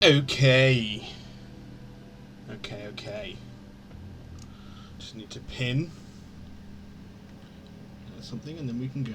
Okay. Okay. Just need to pin something and then we can go.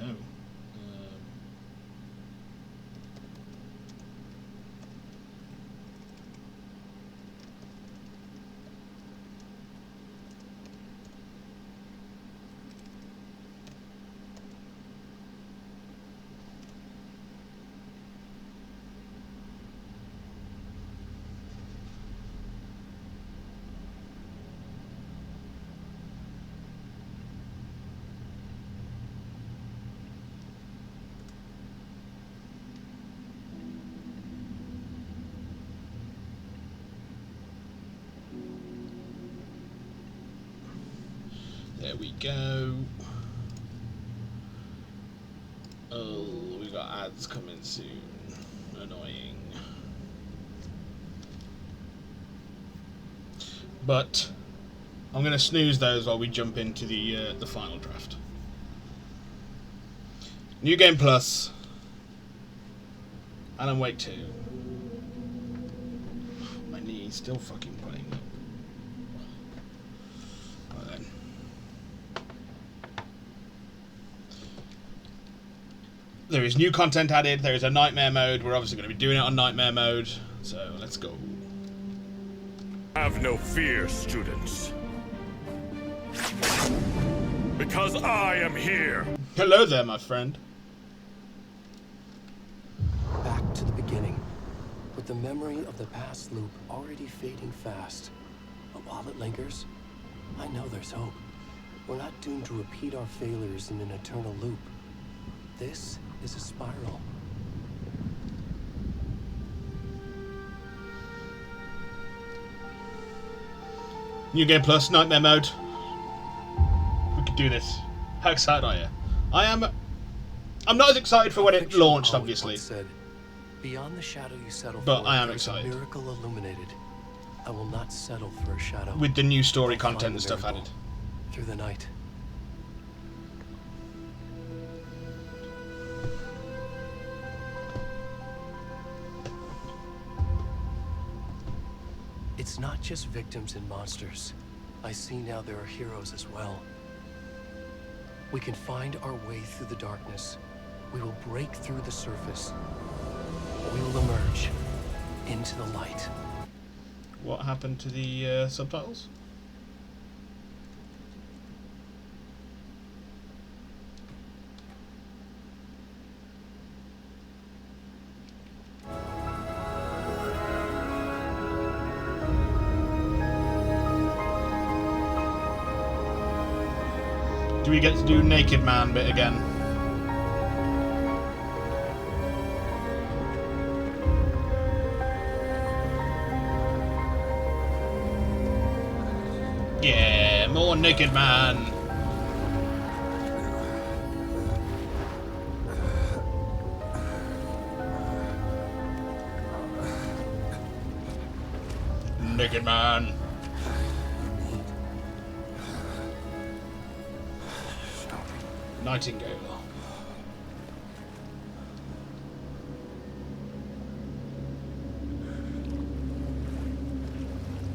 There we go. Oh, we got ads coming soon. Annoying. But I'm going to snooze those while we jump into the final draft. New Game Plus. Alan Wake 2. My knee's still fucking playing up. Well then. There is new content added. There is a nightmare mode. We're obviously going to be doing it on nightmare mode. So let's go. Have no fear, students. Because I am here. Hello there, my friend. Back to the beginning, with the memory of the past loop already fading fast. But while it lingers, I know there's hope. We're not doomed to repeat our failures in an eternal loop. This is a spiral. New Game Plus, Nightmare Mode. We could do this. How excited are you? I'm not as excited for when it launched, obviously. Said, beyond the shadow you settle But for, I am there's a excited. miracle illuminated. I will not settle for a shadow. With the new story I'll content find and the stuff miracle added. through the night. It's not just victims and monsters. I see now there are heroes as well. We can find our way through the darkness. We will break through the surface. We will emerge into the light. What happened to the subtitles? Do we get to do Naked Man bit again? Yeah, more Naked Man. Naked Man. Nightingale.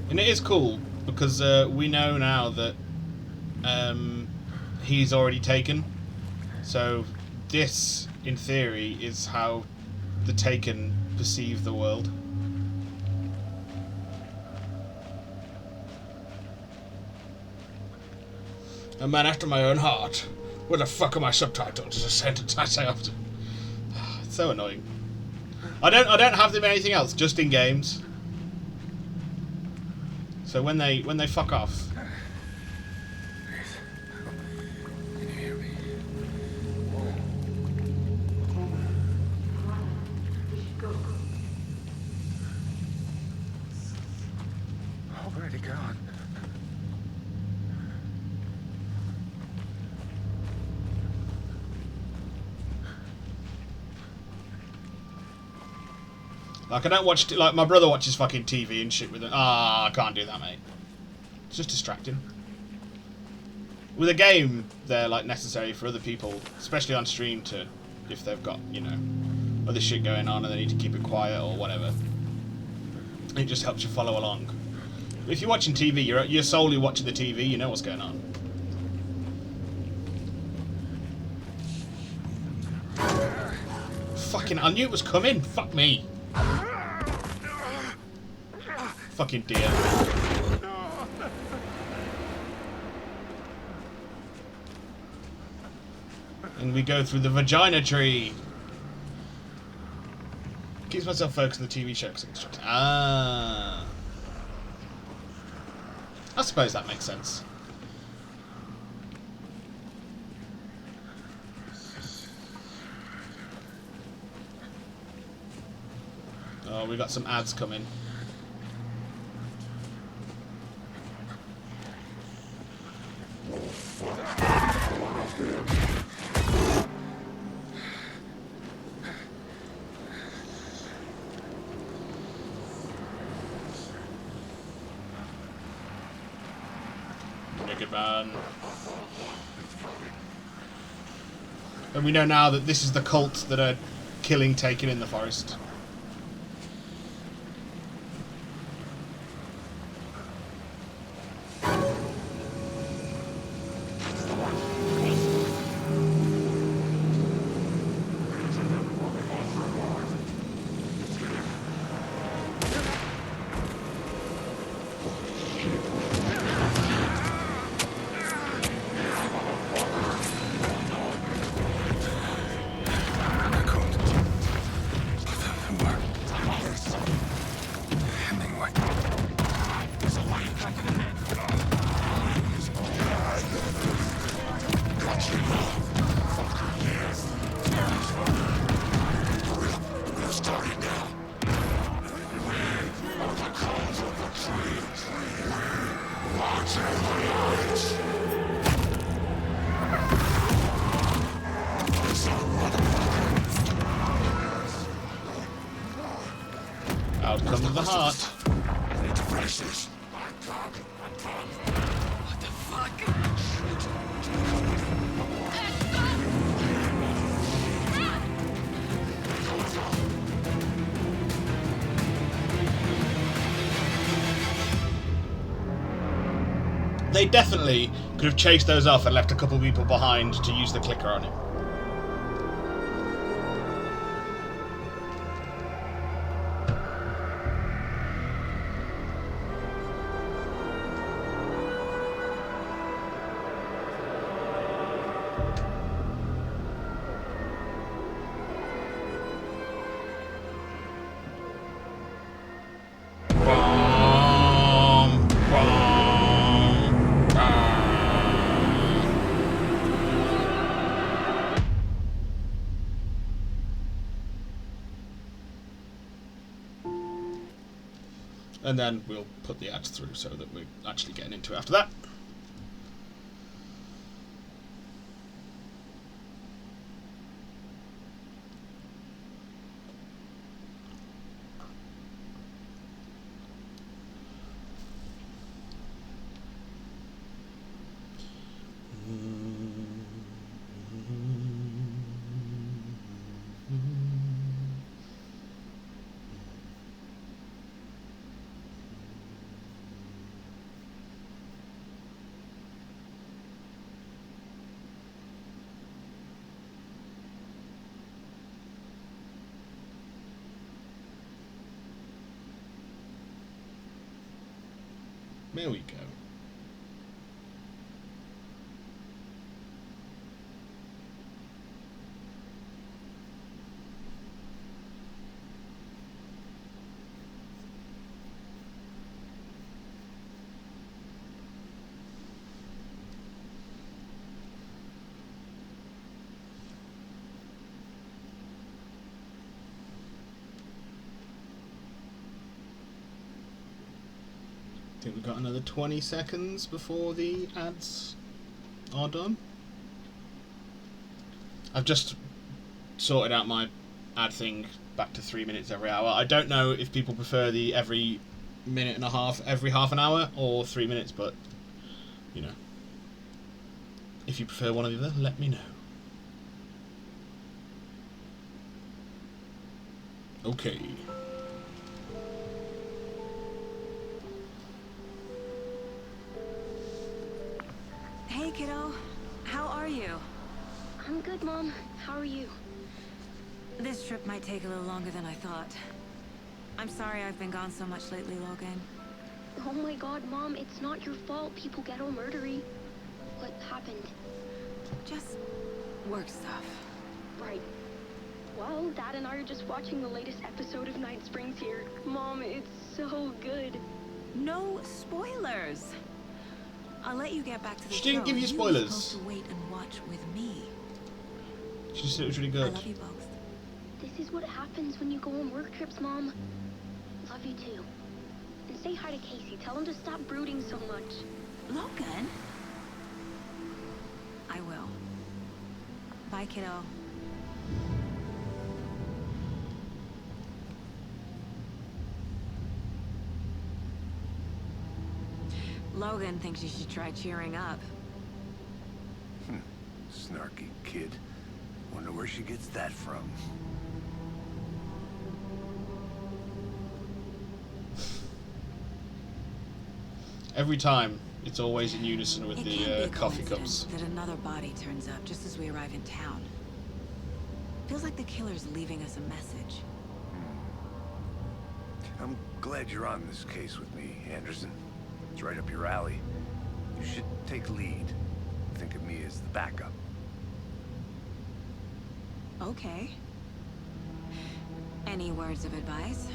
And it is cool because we know now that he's already taken. So this, in theory, is how the Taken perceive the world. A man after my own heart. Where the fuck are my subtitles? Is a sentence I say often. It's so annoying. I don't have them in anything else, just in games. So when they fuck off. Can you hear me? Already gone. Like, I don't watch... Like, my brother watches fucking TV and shit with it. Ah, I can't do that, mate. It's just distracting. With a game, they're, like, necessary for other people, especially on stream, to... If they've got, you know, other shit going on and they need to keep it quiet or whatever. It just helps you follow along. If you're watching TV, you're solely watching the TV. You know what's going on. Fucking, I knew it was coming. Fuck me. Fucking deer. And we go through the vagina tree. Keeps myself focused on the TV show. Ah. I suppose that makes sense. Oh, we got some ads coming. Naked man. And we know now that this is the cult that are killing Taken in the forest. Outcome of the heart. What the fuck? They definitely could have chased those off and left a couple people behind to use the clicker on him. And then we'll put the ads through so that we're actually getting into it after that. There we go. I think we've got another 20 seconds before the ads are done. I've just sorted out my ad thing back to 3 minutes every hour. I don't know if people prefer the every minute and a half, every half an hour, or 3 minutes, but, you know. If you prefer one or the other, let me know. Okay. kiddo. How are you? I'm good, Mom. How are you? This trip might take a little longer than I thought. I'm sorry I've been gone so much lately, Logan. Oh my god, Mom, it's not your fault people get all murdery. What happened? Just work stuff. Right. Well, Dad and I are just watching the latest episode of Night Springs here. Mom, it's so good. No spoilers. I'll let you get back to the show. She didn't give you were spoilers. supposed to wait and watch with me. She just said it was really I good. love you both. This is what happens when you go on work trips, Mom. Love you too. And say hi to Casey. Tell him to stop brooding so much. Logan? I will. Bye, kiddo. Logan thinks you should try cheering up. Snarky kid. Wonder where she gets that from. Every time, it's always in unison with It the can't be a coffee coincidence cups. that another body turns up just as we arrive in town. Feels like the killer's leaving us a message. I'm glad you're on this case with me, Anderson. It's right up your alley. You should take lead. Think of me as the backup. Okay. Any words of advice?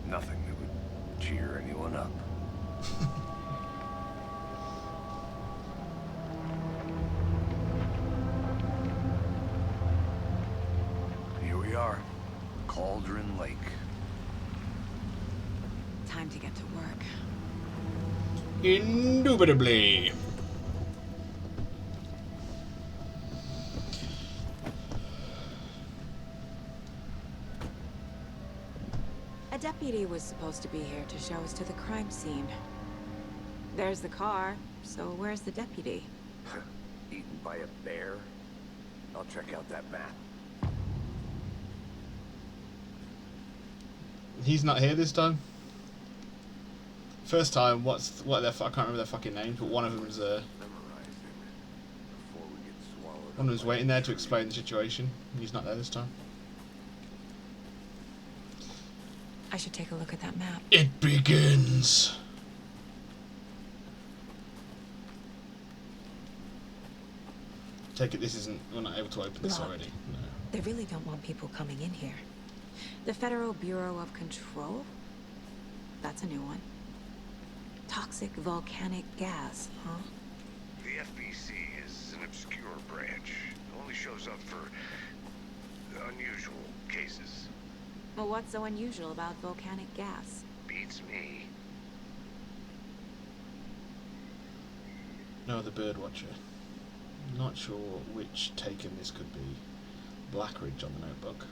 Nothing that would cheer anyone up. Here we are. Cauldron Lake. Time to get to work. Indubitably. A deputy was supposed to be here to show us to the crime scene. There's the car, so where's the deputy? Eaten by a bear? I'll check out that map. He's not here this time. First time, what I can't remember their fucking names, but one of them was Memorize it before we get swallowed one of up them's by waiting there to a explain the situation. He's not there this time. I should take a look at that map. It begins. Take it this isn't, we're not able to open this Locked. already. No. They really don't want people coming in here. The Federal Bureau of Control? That's a new one. Toxic volcanic gas, huh? The FBC is an obscure branch. It only shows up for unusual cases. Well, what's so unusual about volcanic gas? Beats me. No, the Birdwatcher. Not sure which Taken this could be. Blackridge on the notebook.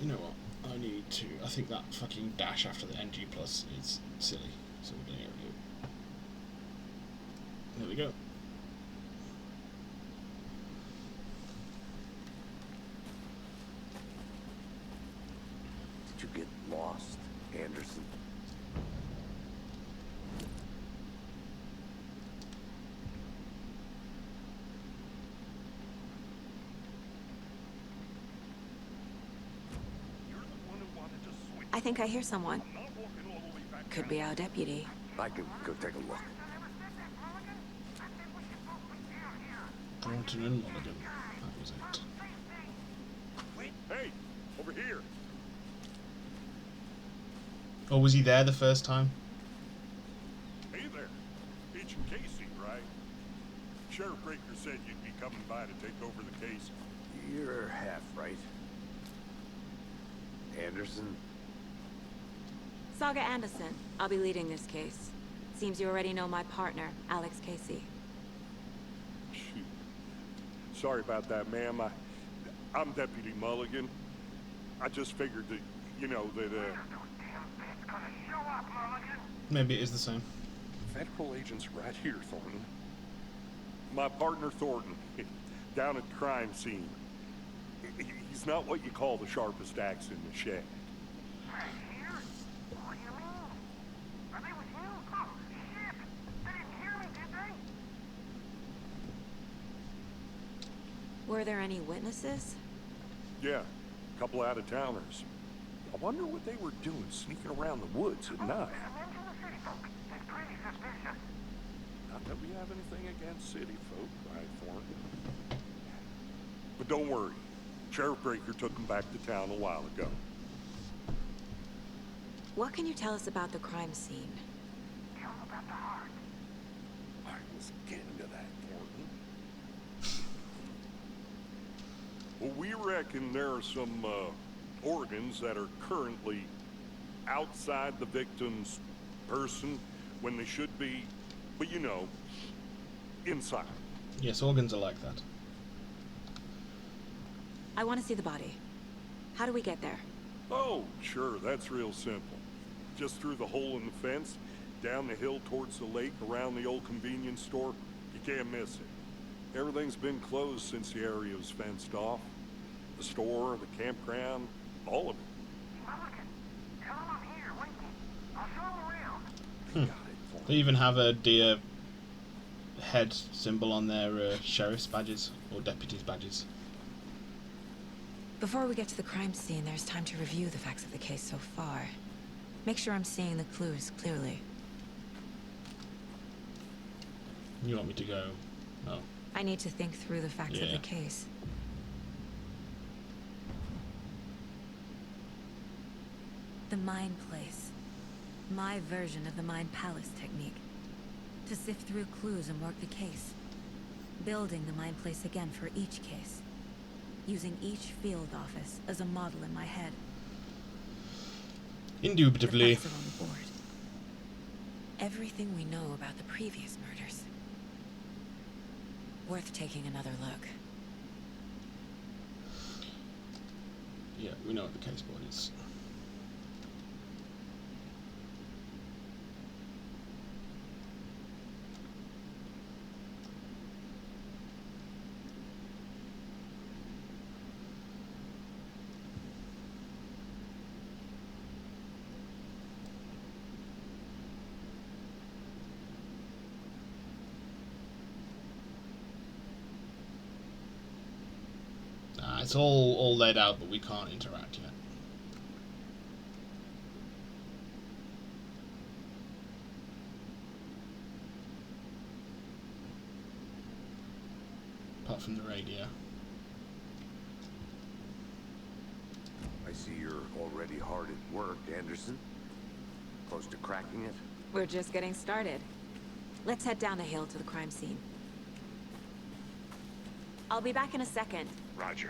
You know what? I think that fucking dash after the NG plus is silly. So we're gonna get rid of it. There we go. Did you get lost, Anderson? I think I hear someone. Could be our deputy. I can go take a look. Thornton and Mulligan. That was it. Hey, over here. Or was he there the first time? Hey there. Agent Casey, right? Sheriff Breaker said you'd be coming by to take over the case. You're half right. Anderson? Saga Anderson. I'll be leading this case. Seems you already know my partner, Alex Casey. Shoot. Sorry about that, ma'am. I'm Deputy Mulligan. I just figured that, Maybe it is the same. Federal agents right here, Thornton. My partner Thornton, down at the crime scene. He's not what you call the sharpest axe in the shed. Right here? What do you mean? Are they with you? Oh, shit! They didn't hear me, did they? Were there any witnesses? Yeah, a couple out-of-towners. I wonder what they were doing sneaking around the woods at night. Mention the city folk. It's pretty suspicious. Not that we have anything against city folk, right, Thornton? But don't worry. Sheriff Breaker took them back to town a while ago. What can you tell us about the crime scene? Tell them about the heart. I was getting to that, Thornton. Well, we reckon there are some, organs that are currently outside the victim's person when they should be, but you know, inside. Yes, organs are like that. I want to see the body. How do we get there? Oh, sure, that's real simple. Just through the hole in the fence, down the hill towards the lake, around the old convenience store. You can't miss it. Everything's been closed since the area was fenced off. The store, the campground, all of it. Mulligan, tell them I'm here, waiting. I'll show them around. They got it for They me. even have a deer head symbol on their sheriff's badges or deputies' badges. Before we get to the crime scene, there's time to review the facts of the case so far. Make sure I'm seeing the clues clearly. You want me to go? Oh. I need to think through the facts of Yeah. the case. The Mind Place. My version of the Mind Palace technique. To sift through clues and work the case. Building the Mind Place again for each case. Using each field office as a model in my head. Indubitably. The facts are on the board. Everything we know about the previous murders. Worth taking another look. Yeah, we know what the case board is. It's all laid out, but we can't interact yet. Apart from the radio. I see you're already hard at work, Anderson. Close to cracking it? We're just getting started. Let's head down the hill to the crime scene. I'll be back in a second. Roger.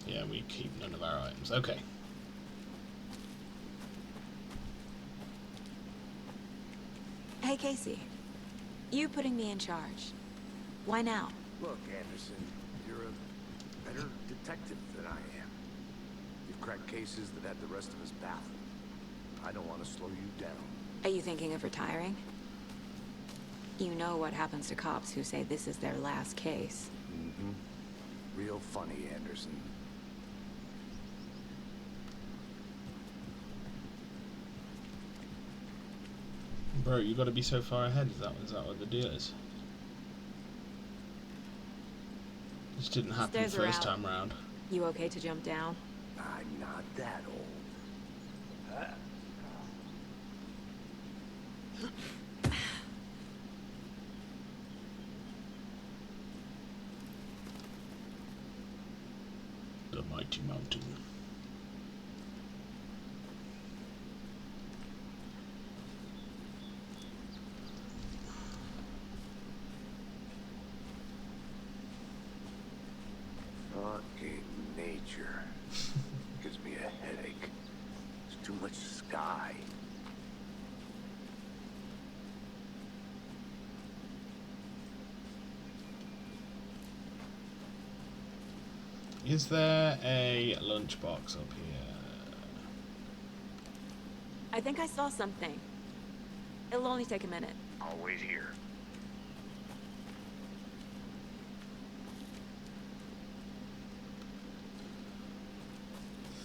Yeah, we keep none of our items. Okay. Hey, Casey. You putting me in charge. Why now? Look, Anderson, you're a better detective than I am. You've cracked cases that had the rest of us baffled. I don't want to slow you down. Are you thinking of retiring? You know what happens to cops who say this is their last case. Mm-hmm. Real funny, Anderson. Bro, you gotta be so far ahead. Is that what the deal is? This didn't happen the Stairs are first out. time round. You okay to jump down? I'm not that old. The mighty mountain. Fucking nature. Gives me a headache. There's too much sky. Is there a lunchbox up here? I think I saw something. It'll only take a minute. I'll wait here.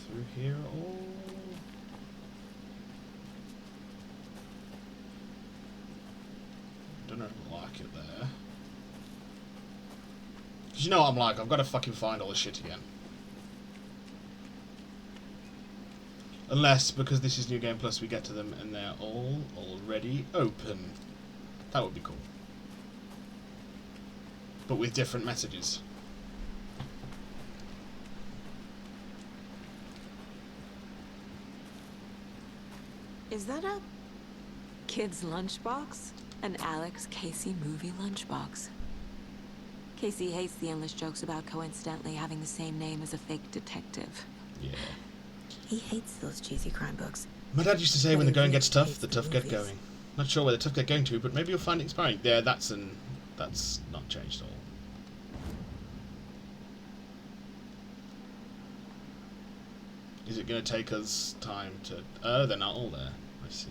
Through here, oh. Don't know if I like it there. Cause you know what I'm like, I've got to fucking find all this shit again. Unless, because this is New Game Plus, we get to them and they're all already open. That would be cool. But with different messages. Is that a kid's lunchbox? An Alex Casey movie lunchbox. Casey hates the endless jokes about coincidentally having the same name as a fake detective. Yeah. He hates those cheesy crime books. My dad used to say But when the he going really gets tough, hates the the tough get movies. going. Not sure where the tough get going to, but maybe you'll find it inspiring. Yeah, that's not changed at all. Is it going to take us time to... Oh, they're not all there. I see.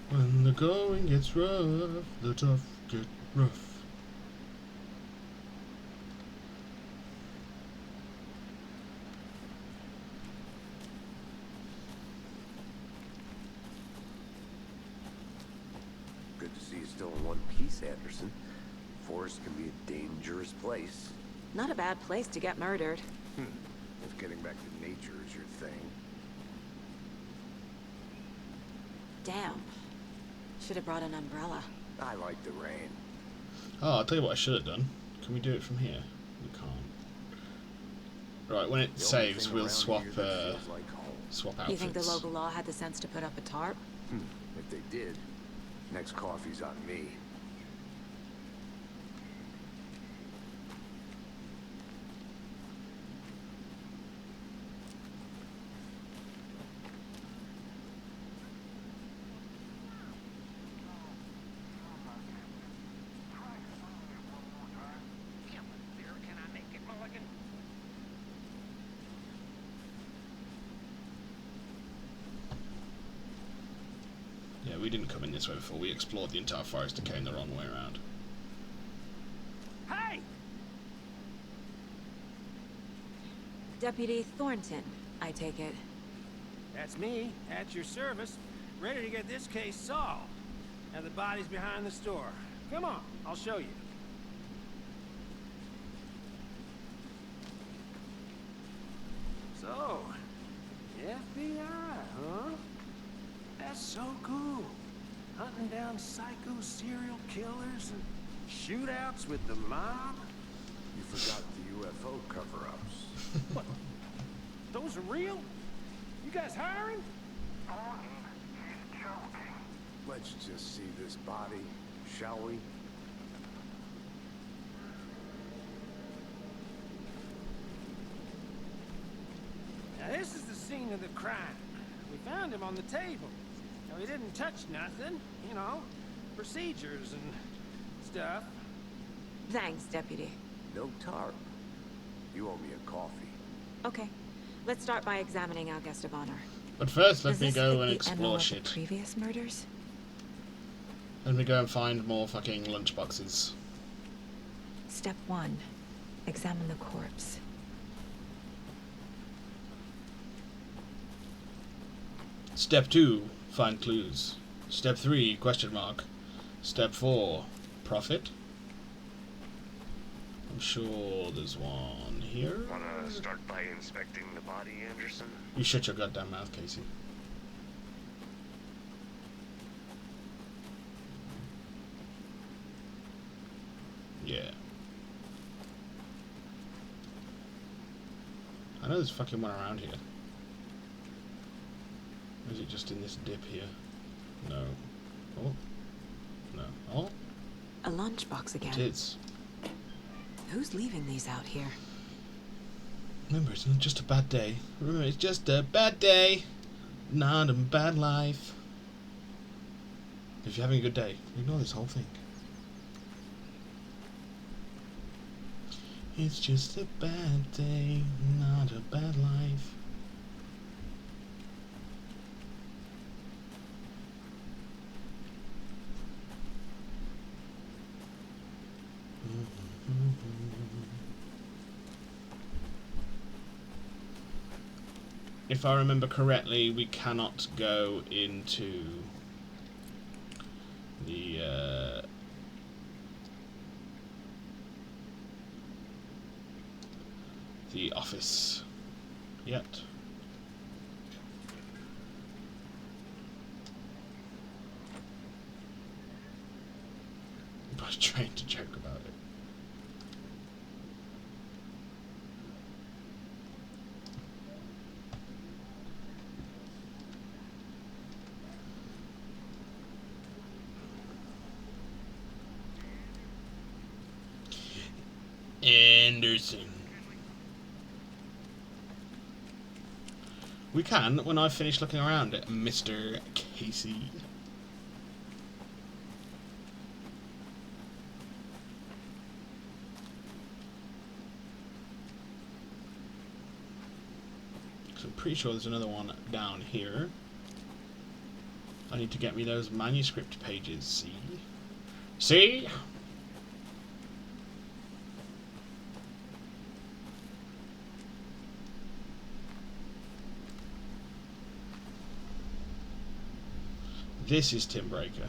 When the going gets rough, the tough get rough. Good to see you still in one piece, Anderson. Forest can be a dangerous place. Not a bad place to get murdered. If getting back to nature is your thing. Damn. Should have brought an umbrella. I like the rain. Oh, I'll tell you what I should have done. Can we do it from here? We can't. Right, when it The only saves, thing we'll around swap here that feels like home. swap You outfits. think the local law had the sense to put up a tarp? If they did, next coffee's on me. Can I make it, Mulligan? Yeah, we didn't come in this way before. We explored the entire forest and came the wrong way around. Hey! Deputy Thornton, I take it. That's me, at your service, ready to get this case solved. Now the body's behind the store. Come on, I'll show you. So, FBI, huh? That's so cool. Hunting down psycho serial killers and shootouts with the mob. You forgot the UFO cover-ups. What? Those are real? You guys hiring? He's joking. Let's just see this body, shall we? Now this is the scene of the crime. We found him on the table. Now he didn't touch nothing, you know, procedures and stuff. Thanks, Deputy. No tarp. You owe me a coffee. Okay. Let's start by examining our guest of honor. But first, let Does me this go fit and the explore MO of the shit. previous murders? Let me go and find more fucking lunchboxes. Step 1. Examine the corpse. Step 2, find clues. Step 3, question mark. Step 4, profit. I'm sure there's one here. Wanna start by inspecting the body, Anderson? You shut your goddamn mouth, Casey. Yeah. I know there's fucking one around here. Or is it just in this dip here? No. Oh. No. Oh, A lunchbox again. it is. Who's leaving these out here? Remember, it's not just a bad day. Remember, it's just a bad day. Not a bad life. If you're having a good day, ignore this whole thing. It's just a bad day, not a bad life. if I remember correctly, we cannot go into the office yet. I was trying to joke about it. Anderson. We can when I've finished looking around at Mr. Casey. So I'm pretty sure there's another one down here. I need to get me those manuscript pages, see? See? This is Tim Breaker.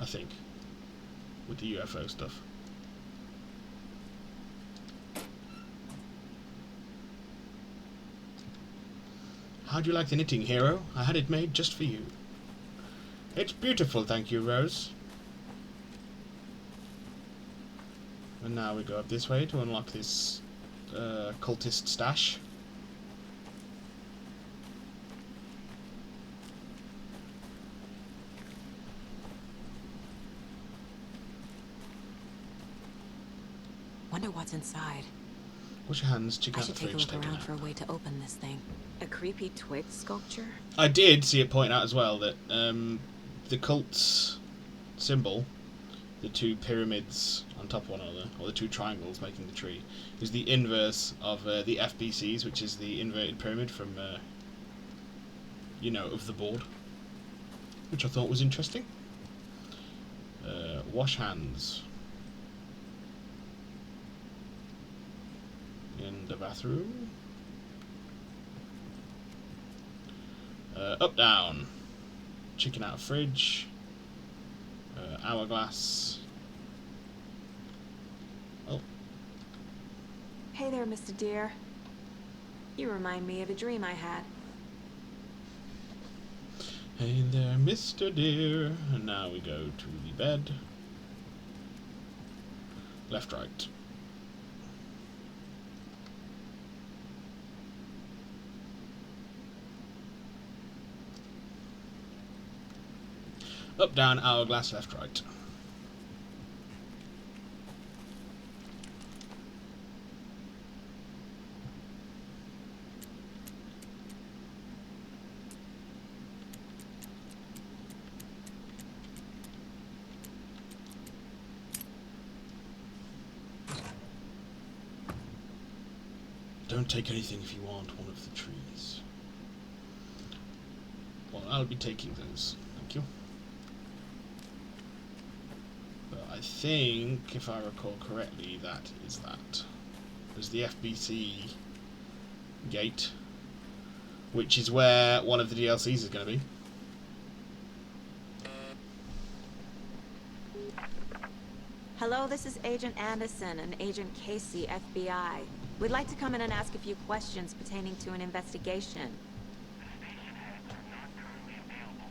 I think. With the UFO stuff. How'd you like the knitting, hero? I had it made just for you. It's beautiful, thank you, Rose. And now we go up this way to unlock this cultist stash. Wonder what's inside. Wash your hands, check I out the should take a fridge, look take it around out. for a way to open this thing. A creepy twig sculpture? I did see it point out as well that the cult's symbol, the two pyramids on top of one another, or the two triangles making the tree, is the inverse of the FBCs, which is the inverted pyramid from, you know, of the board, which I thought was interesting. Wash hands. In the bathroom. Up, down. Chicken out of fridge. Hourglass. Oh. Hey there, Mr. Deer. You remind me of a dream I had. Hey there, Mr. Deer. And now we go to the bed. Left, right. Up, down, hourglass, left, right. Don't take anything if you want one of the trees. Well, I'll be taking those. Thank you. But I think, if I recall correctly, that is that. There's the FBC gate, which is where one of the DLCs is going to be. Hello, this is Agent Anderson and Agent Casey, FBI. We'd like to come in and ask a few questions pertaining to an investigation. The station heads are not currently available.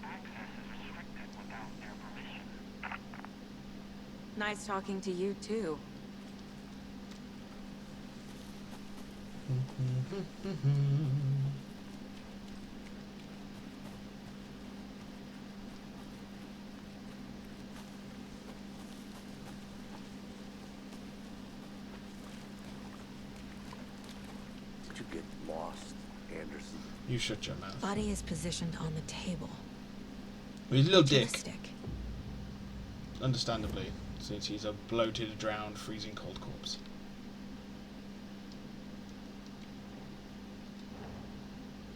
Access is restricted without their permission. Nice talking to you, too. Did you get lost, Anderson? You shut your mouth. Body is positioned on the table. With his little To the dick. stick. Understandably, since he's a bloated, drowned, freezing cold corpse.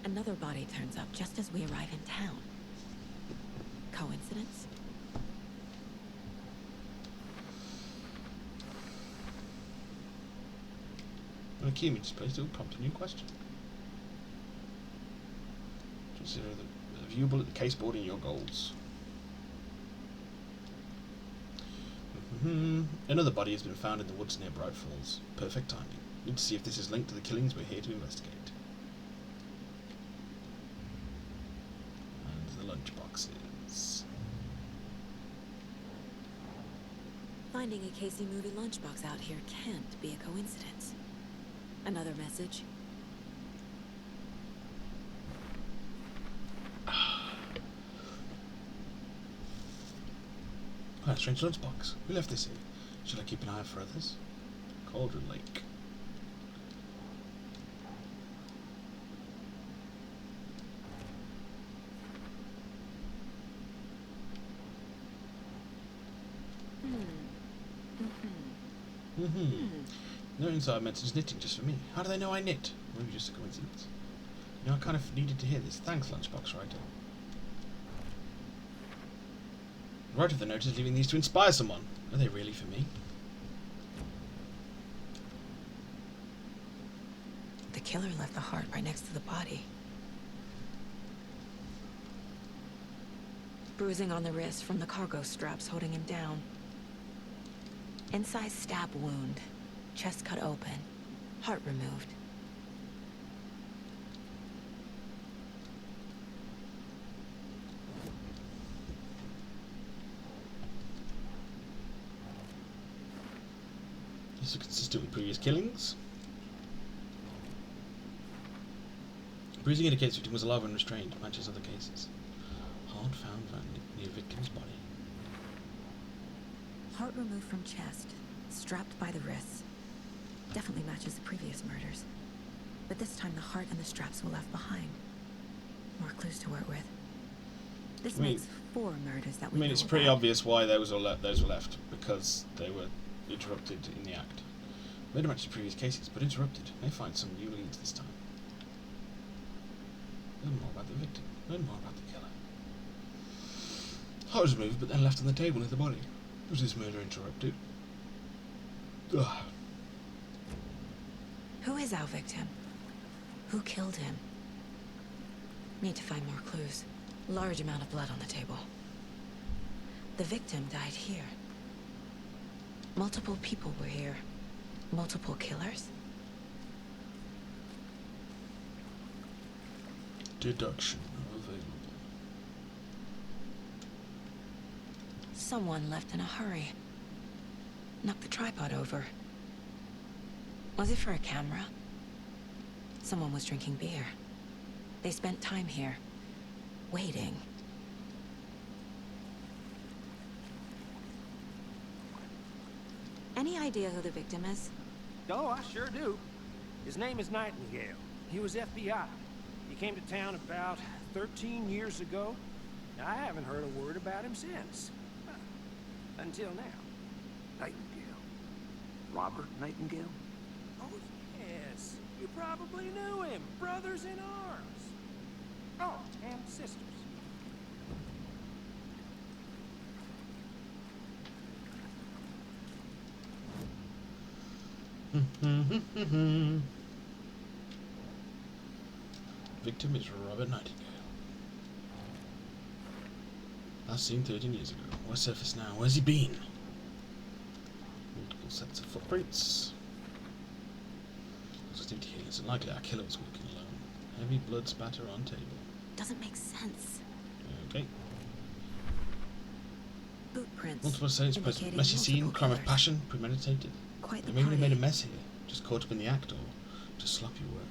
Another body turns up just as we arrive in town. Coincidence? key image display still prompt a new question. Consider the viewable at the caseboard in your goals. Another body has been found in the woods near Bright Falls. Perfect timing. Need to see if this is linked to the killings we're here to investigate. And the lunchboxes. Finding a Casey movie lunchbox out here can't be a coincidence. Another message. Ah, strange lunchbox. We left this here. Should I keep an eye out for others? Cauldron Lake. No inside message knitting just for me. How do they know I knit? Maybe just a coincidence. You know, I kind of needed to hear this. Thanks, lunchbox writer. The writer of the note is leaving these to inspire someone. Are they really for me? The killer left the heart right next to the body. Bruising on the wrist from the cargo straps holding him down. Incised stab wound. Chest cut open. Heart removed. This is consistent with previous killings. Bruising indicates victim was alive and restrained. Matches other cases. Heart found near victim's body. Heart removed from chest. Strapped by the wrists. Definitely matches the previous murders. But this time the heart and the straps were left behind. More clues to work with. This makes 4 murders that we know it's pretty about. obvious why those were left, because they were interrupted in the act. Murder matches previous cases, but interrupted. May find some new leads this time. Learn more about the victim. Learn more about the killer. Heart was removed, but then left on the table near the body. Was this murder interrupted? Ugh. Who is our victim? Who killed him? Need to find more clues. Large amount of blood on the table. The victim died here. Multiple people were here. Multiple killers? Deduction available. Someone left in a hurry. Knocked the tripod over. Was it for a camera? Someone was drinking beer. They spent time here. Waiting. Any idea who the victim is? Oh, I sure do. His name is Nightingale. He was FBI. He came to town about 13 years ago. I haven't heard a word about him since. Until now. Nightingale. Robert Nightingale? Oh, yes. You probably knew him. Brothers in arms. Oh, and sisters. Victim is Robert Nightingale. Last seen 13 years ago. Where's surface now? Where's he been? Multiple sets of footprints. Distinct here. It's unlikely our killer was walking alone. Heavy blood spatter on table. Doesn't make sense. Okay. Boot prints. Multiple states present. indicating Messy scene, multiple crime of killers. passion, premeditated. Quite the They maybe made a party. mess here. Just caught up in the act or just sloppy work.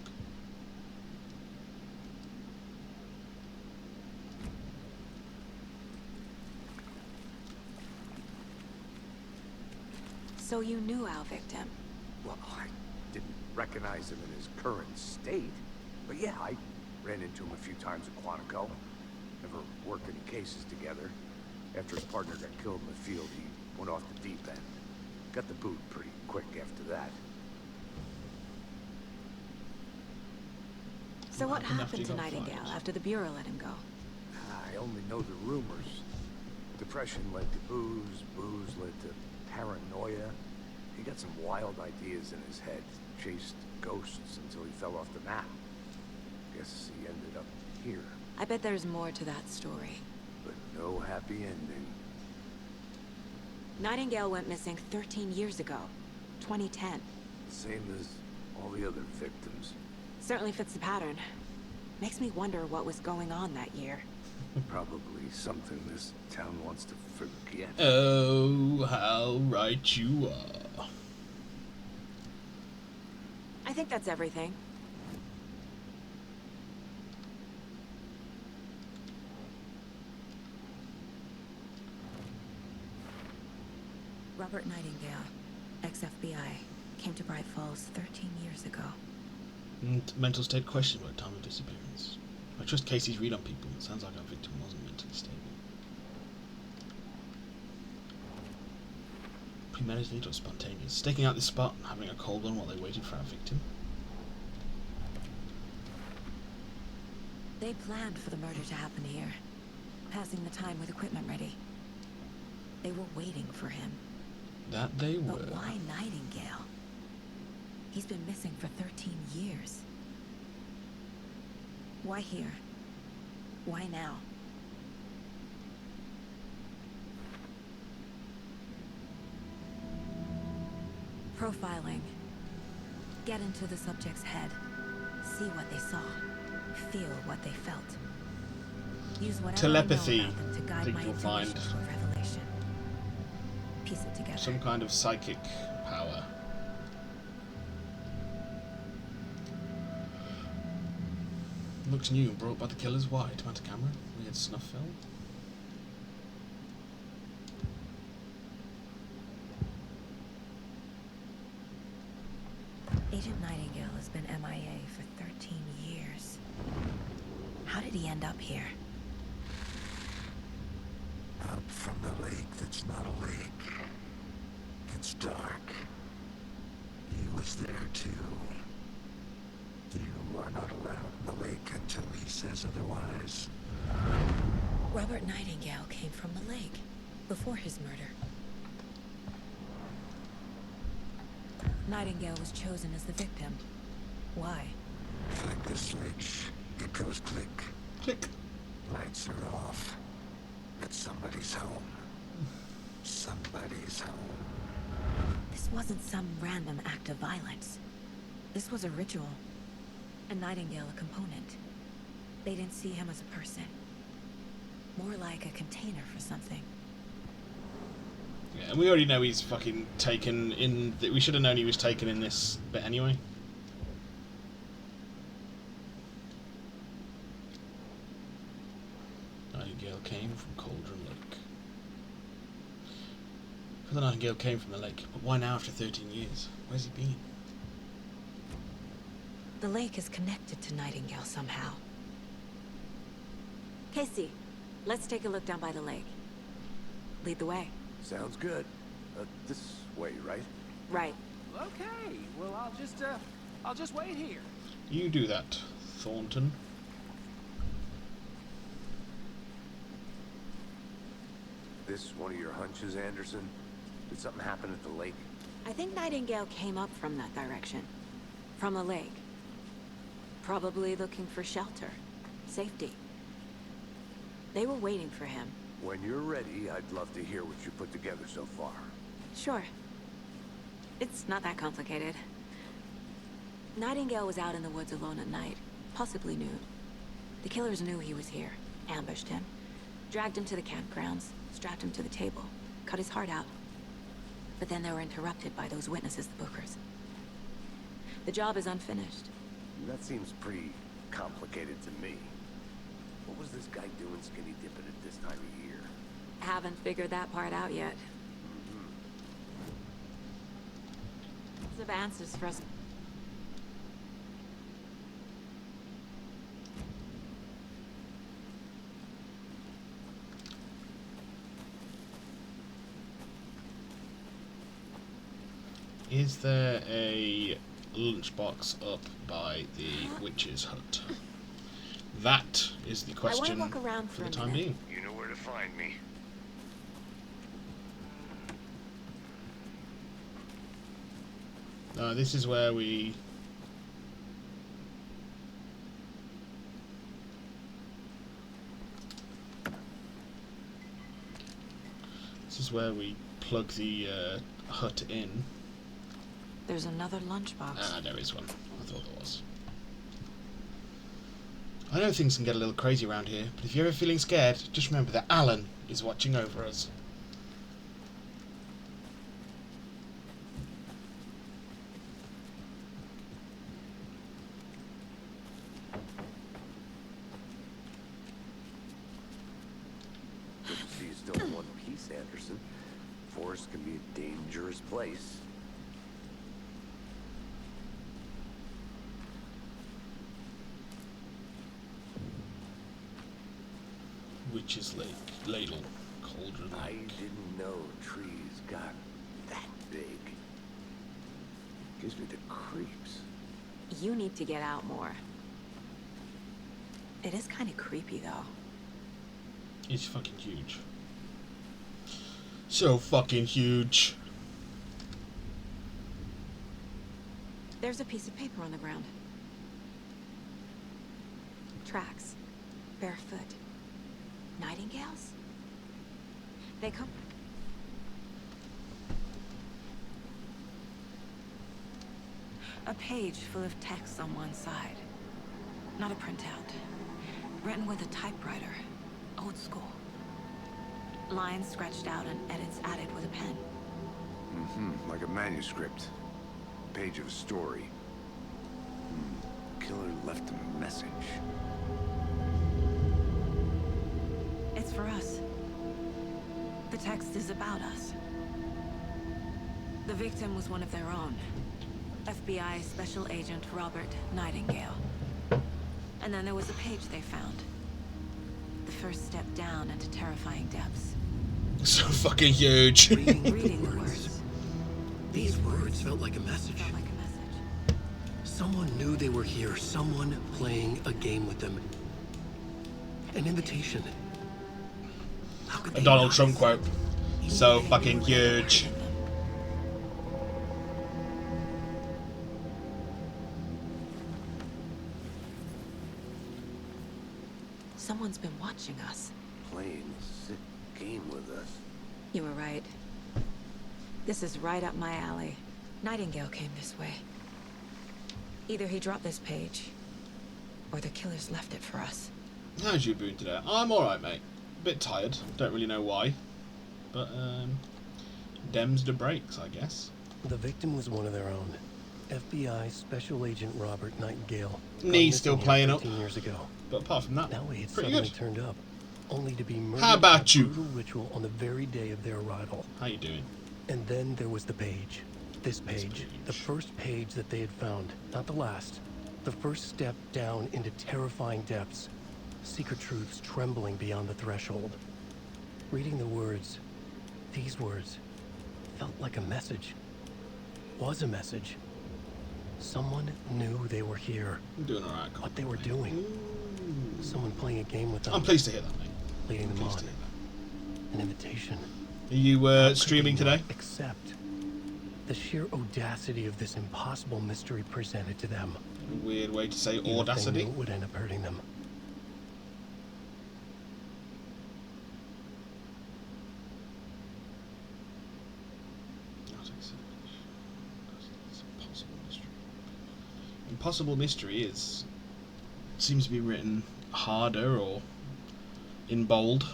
So you knew our victim. Well, I didn't recognize him in his current state. But yeah, I ran into him a few times at Quantico. Never worked any cases together. After his partner got killed in the field, he went off the deep end. Got the boot pretty quick after that. So what happened after happened to you got Nightingale fired? after the Bureau let him go? I only know the rumors. Depression led to booze, booze led to paranoia. He got some wild ideas in his head, chased ghosts until he fell off the map. Guess he ended up here, I bet there's more to that story. but no happy ending. Nightingale went missing 13 years ago. 2010. Same as all the other victims. Certainly fits the pattern. Makes me wonder what was going on that year. Probably something this town wants to forget. Oh, how right you are. I think that's everything. Robert Nightingale, ex-FBI, came to Bright Falls 13 years ago. Mental state questionable at time of disappearance. I trust Casey's read on people. It sounds like our victim wasn't mentally stable. Premeditated or spontaneous? Staking out this spot and having a cold one while they waited for our victim? They planned for the murder to happen here, passing the time with equipment ready. They were waiting for him. That they were. But why Nightingale? He's been missing for 13 years. Why here? Why now? Profiling. Get into the subject's head. See what they saw. Feel what they felt. Use whatever Telepathy, I know about them to guide think my you'll intuition find. to a revelation. Piece it together. Some kind of psychic power. Looks new and brought by the killers. Why? To mount a camera? Weird snuff film? Agent Nightingale has been MIA for 13 years. How did he end up here? Up from the lake that's not a lake. It's dark. He was there too. You are not allowed in the lake until he says otherwise. Robert Nightingale came from the lake before his murder. Nightingale was chosen as the victim. Why? Flick the switch. It goes click. Click. Lights are off. But somebody's home. Somebody's home. This wasn't some random act of violence. This was a ritual. And Nightingale a component. They didn't see him as a person. More like a container for something. Yeah, and we already know he's fucking taken in... We should have known he was taken in this bit anyway. Nightingale came from Cauldron Lake. The Nightingale came from the lake, but why now after 13 years? Where's he been? The lake is connected to Nightingale somehow. Casey, let's take a look down by the lake. Lead the way. Sounds good. This way, right? Right. Okay, well, I'll just wait here. You do that, Thornton. This one of your hunches, Anderson? Did something happen at the lake? I think Nightingale came up from that direction. From the lake. Probably looking for shelter. Safety. They were waiting for him. When you're ready, I'd love to hear what you put together so far. Sure. It's not that complicated. Nightingale was out in the woods alone at night, possibly nude. The killers knew he was here, ambushed him, dragged him to the campgrounds, strapped him to the table, cut his heart out. But then they were interrupted by those witnesses, the Bookers. The job is unfinished. That seems pretty complicated to me. What was this guy doing skinny dipping at this time of year? Haven't figured that part out yet. Lots of answers for us. Is there a lunchbox up by the witch's hut? That is the question walk around for for the a time minute. being. You know where to find me. This is where we... This is where we plug the hut in. There's another lunchbox. Ah, there is one. I thought there was. I know things can get a little crazy around here, but if you're ever feeling scared, just remember that Alan is watching over us. Good to see you still in one piece, Anderson. Forest can be a dangerous place. Witch's Lake, Ladle, Cauldron I Lake. didn't know trees got that big. Gives me the creeps. You need to get out more. It is kind of creepy, though. It's fucking huge. So fucking huge. There's a piece of paper on the ground. Tracks. Barefoot. Nightingales? They come... A page full of text on one side. Not a printout. Written with a typewriter. Old school. Lines scratched out and edits added with a pen. Mm-hmm, like a manuscript. Page of a story. Killer left a message. It's for us. The text is about us. The victim was one of their own. FBI Special Agent Robert Nightingale. And then there was a page they found. The first step down into terrifying depths. So fucking huge. Reading the words. These words felt like a message. Felt like a message. Someone knew they were here. Someone playing a game with them. An invitation. How could A they Donald not? Trump quote. So fucking huge. Someone's been watching us. Playing a sick game with us. You were right. This is right up my alley. Nightingale came this way. Either he dropped this page, or the killers left it for us. How's you been today? I'm alright, mate. Bit tired. Don't really know why. But, Dems the breaks, I guess. The victim was one of their own. FBI Special Agent Robert Nightingale. Knee Gone still missing playing here up. 13 years ago. But apart from that, Now he had pretty suddenly good. turned up, only to be murdered How about in a you? brutal ritual on the very day of their arrival. How you doing? And then there was the page. This page. The first page that they had found. Not the last. The first step down into terrifying depths. Secret truths trembling beyond the threshold. Reading the words, these words, felt like a message. Was a message. Someone knew they were here. I'm doing alright. What they were doing. Someone playing a game with them. I'm pleased to hear that, mate. Leading them Pleased on. to hear An invitation. that. Are you How could streaming they not today? Accept the sheer audacity of this impossible mystery presented to them. Weird way to say Even if they audacity. knew it would end up hurting them. Impossible mystery is seems to be written harder or in bold.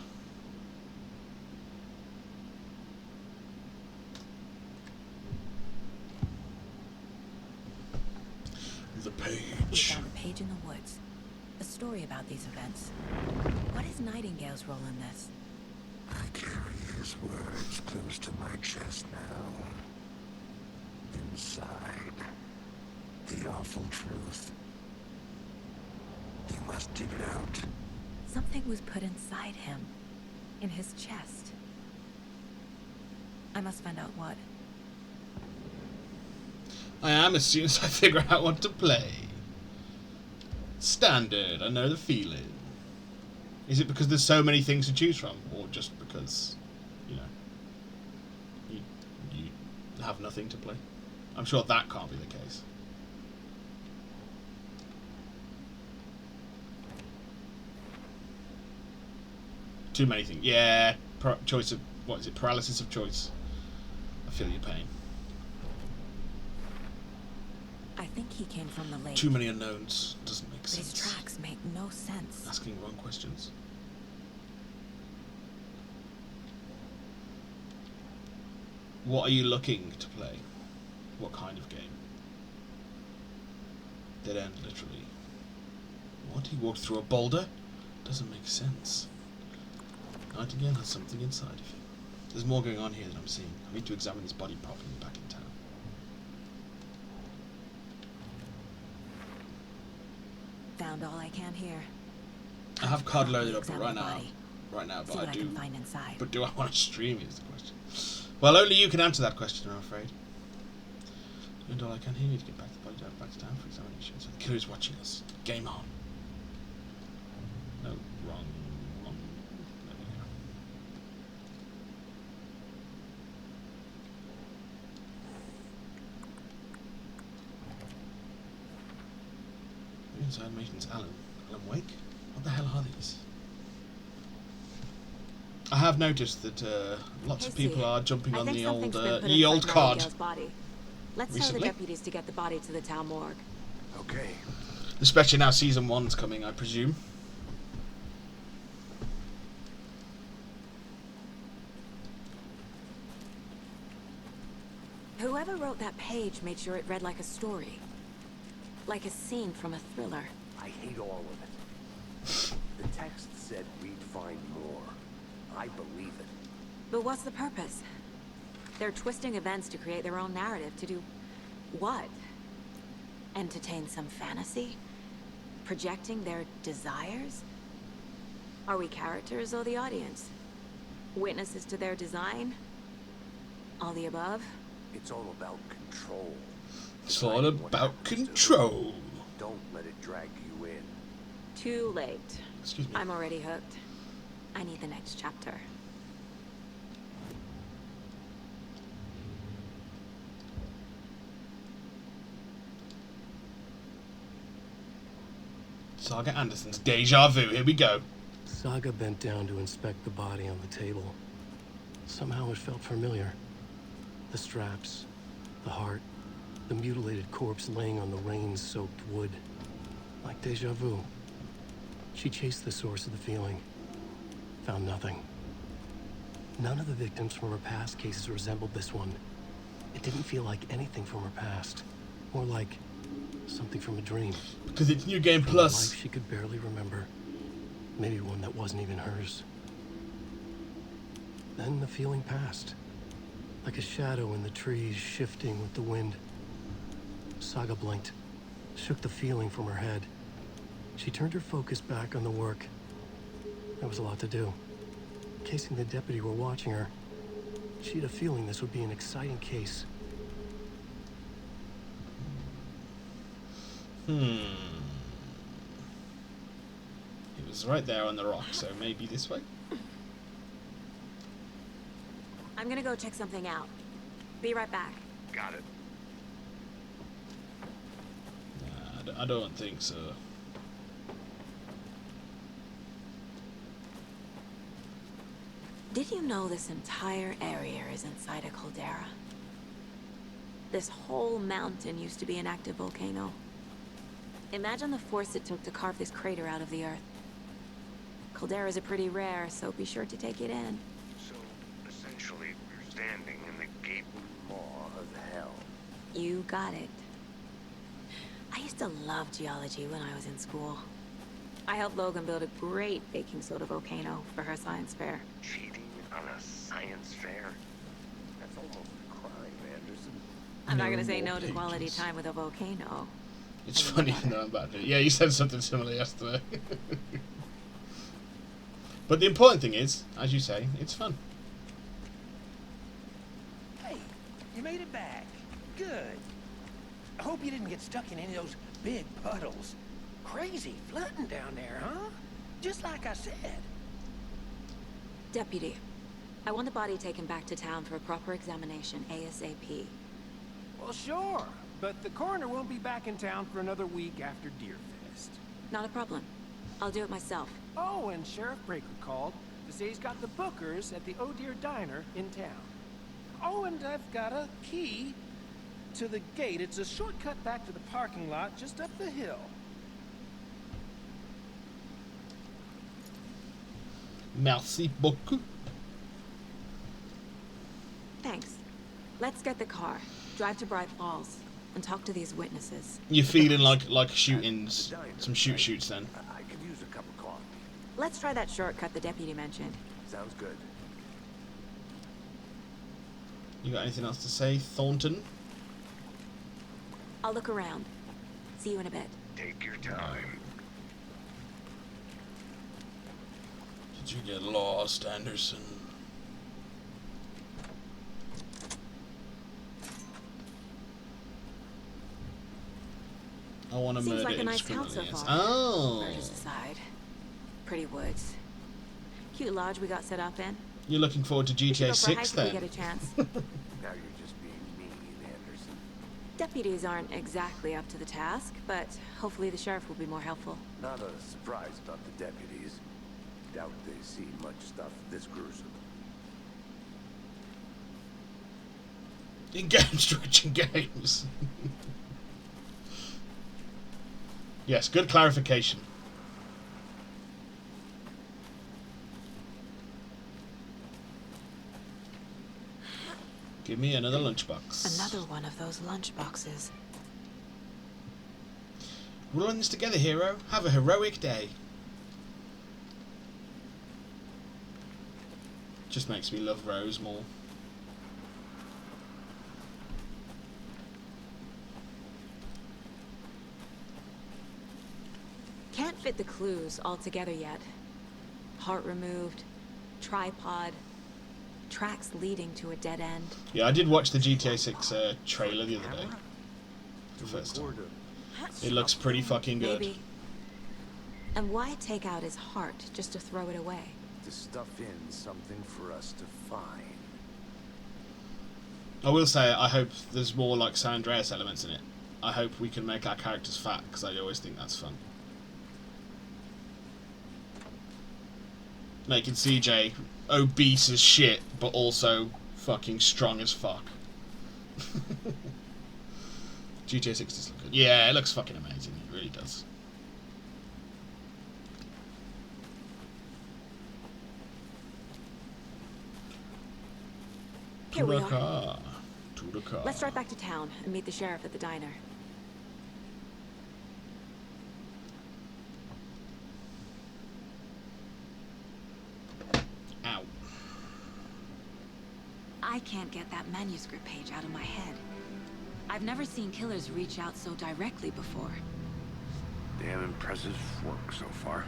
The We page. found a page in the woods. A story about these events. What is Nightingale's role in this? I carry his words close to my chest now. Inside, the awful truth. You must dig it out. Something was put inside him. In his chest. I must find out what. I am as soon as I figure out what to play. Standard, I know the feeling. Is it because there's so many things to choose from? Or just because, you know, you have nothing to play? I'm sure that can't be the case. Too many things. Yeah, choice of, what is it? Paralysis of choice. I feel your pain. I think he came from the lake. Too many unknowns. Doesn't make But sense. his tracks make no sense. Asking wrong questions. What are you looking to play? What kind of game? Dead end, literally. What? He walked through a boulder? Doesn't make sense. Nightingale has something inside of him. There's more going on here than I'm seeing. I need to examine his body properly back in town. Found all I can here. I have COD loaded up Examine right the now. body. Right now, See but what I I do. can find inside. But do I want to stream is the question. Well, only you can answer that question, I'm afraid. And all I can hear you to get back to the body back to town for examination. So the killer's watching us. Game on. No, wrong. There we go. Inside Mason's Alan Wake? What the hell are these? I have noticed that lots of people are jumping on the old ye old card Let's tell the deputies to get the body to the town morgue. Okay. Especially now season 1's coming, I presume. Whoever wrote that page made sure it read like a story. Like a scene from a thriller. I hate all of it. The text said we'd find more. I believe it. But what's the purpose? They're twisting events to create their own narrative. To do what? Entertain some fantasy? Projecting their desires? Are we characters or the audience? Witnesses to their design? All the above? It's all about control. It's all about control. Don't let it drag you in. Too late. Excuse me. I'm already hooked. I need the next chapter. Saga Anderson's Deja Vu. Here we go. Saga bent down to inspect the body on the table. Somehow it felt familiar. The straps, the heart, the mutilated corpse laying on the rain-soaked wood. Like deja vu. She chased the source of the feeling. Found nothing. None of the victims from her past cases resembled this one. It didn't feel like anything from her past. More like something from a dream. Because it's New Game From Plus. a life she could barely remember. Maybe one that wasn't even hers. Then the feeling passed. Like a shadow in the trees shifting with the wind. Saga blinked, shook the feeling from her head. She turned her focus back on the work. There was a lot to do. In case the deputy were watching her, she had a feeling this would be an exciting case. He was right there on the rock, so maybe this way? I'm gonna go check something out. Be right back. Got it. Nah, I don't think so. Did you know this entire area is inside a caldera? This whole mountain used to be an active volcano. Imagine the force it took to carve this crater out of the earth. Calderas are pretty rare, so be sure to take it in. So, essentially, we're standing in the gaping maw of hell. You got it. I used to love geology when I was in school. I helped Logan build a great baking soda volcano for her science fair. Cheating on a science fair? That's almost a crime, Anderson. I'm not gonna say more no to quality pages. time with a volcano. It's funny, no, I'm about to. Yeah, you said something similar yesterday. But the important thing is, as you say, it's fun. Hey, you made it back. Good. I hope you didn't get stuck in any of those big puddles. Crazy flooding down there, huh? Just like I said. Deputy, I want the body taken back to town for a proper examination ASAP. Well, sure, but the coroner won't be back in town for another week after Deerfest. Not a problem. I'll do it myself. Oh, and Sheriff Breaker called to say he's got the Bookers at the Oh Deer Diner in town. Oh, and I've got a key to the gate. It's a shortcut back to the parking lot just up the hill. Merci beaucoup. Thanks. Let's get the car, drive to Bright Falls, and talk to these witnesses. You're feeling like shootings, some shoots then. I could use a cup of coffee. Let's try that shortcut the deputy mentioned. Sounds good. You got anything else to say, Thornton? I'll look around. See you in a bit. Take your time. Did you get lost, Anderson? I want to Seems murder like a nice town instrumentally, so yes. far. Oh! Murders aside. Pretty woods. Cute lodge we got set up in. You're looking forward to We should GTA go for a 6 hike if then? we get a chance. Now you're just being mean, Anderson. Deputies aren't exactly up to the task, but hopefully the sheriff will be more helpful. Not a surprise about the deputies. Doubt they see much stuff this gruesome. In game stretching games. Yes, good clarification. Give me another lunchbox. Another one of those lunch boxes. We're on this together, hero. Have a heroic day. Just makes me love Rose more. Can't fit the clues all together yet. Heart removed, tripod, tracks leading to a dead end. Yeah, I did watch the GTA 6 trailer the other day. The first time. It looks pretty fucking good. Maybe. And why take out his heart just to throw it away? To stuff in something for us to find. I will say, I hope there's more like San Andreas elements in it. I hope we can make our characters fat, because I always think that's fun. Making CJ obese as shit, but also fucking strong as fuck. GTA 6 does look good. Yeah, it looks fucking amazing. It really does. Here we are. To the car. Let's drive back to town and meet the sheriff at the diner. Ow. I can't get that manuscript page out of my head. I've never seen killers reach out so directly before. Damn impressive work so far.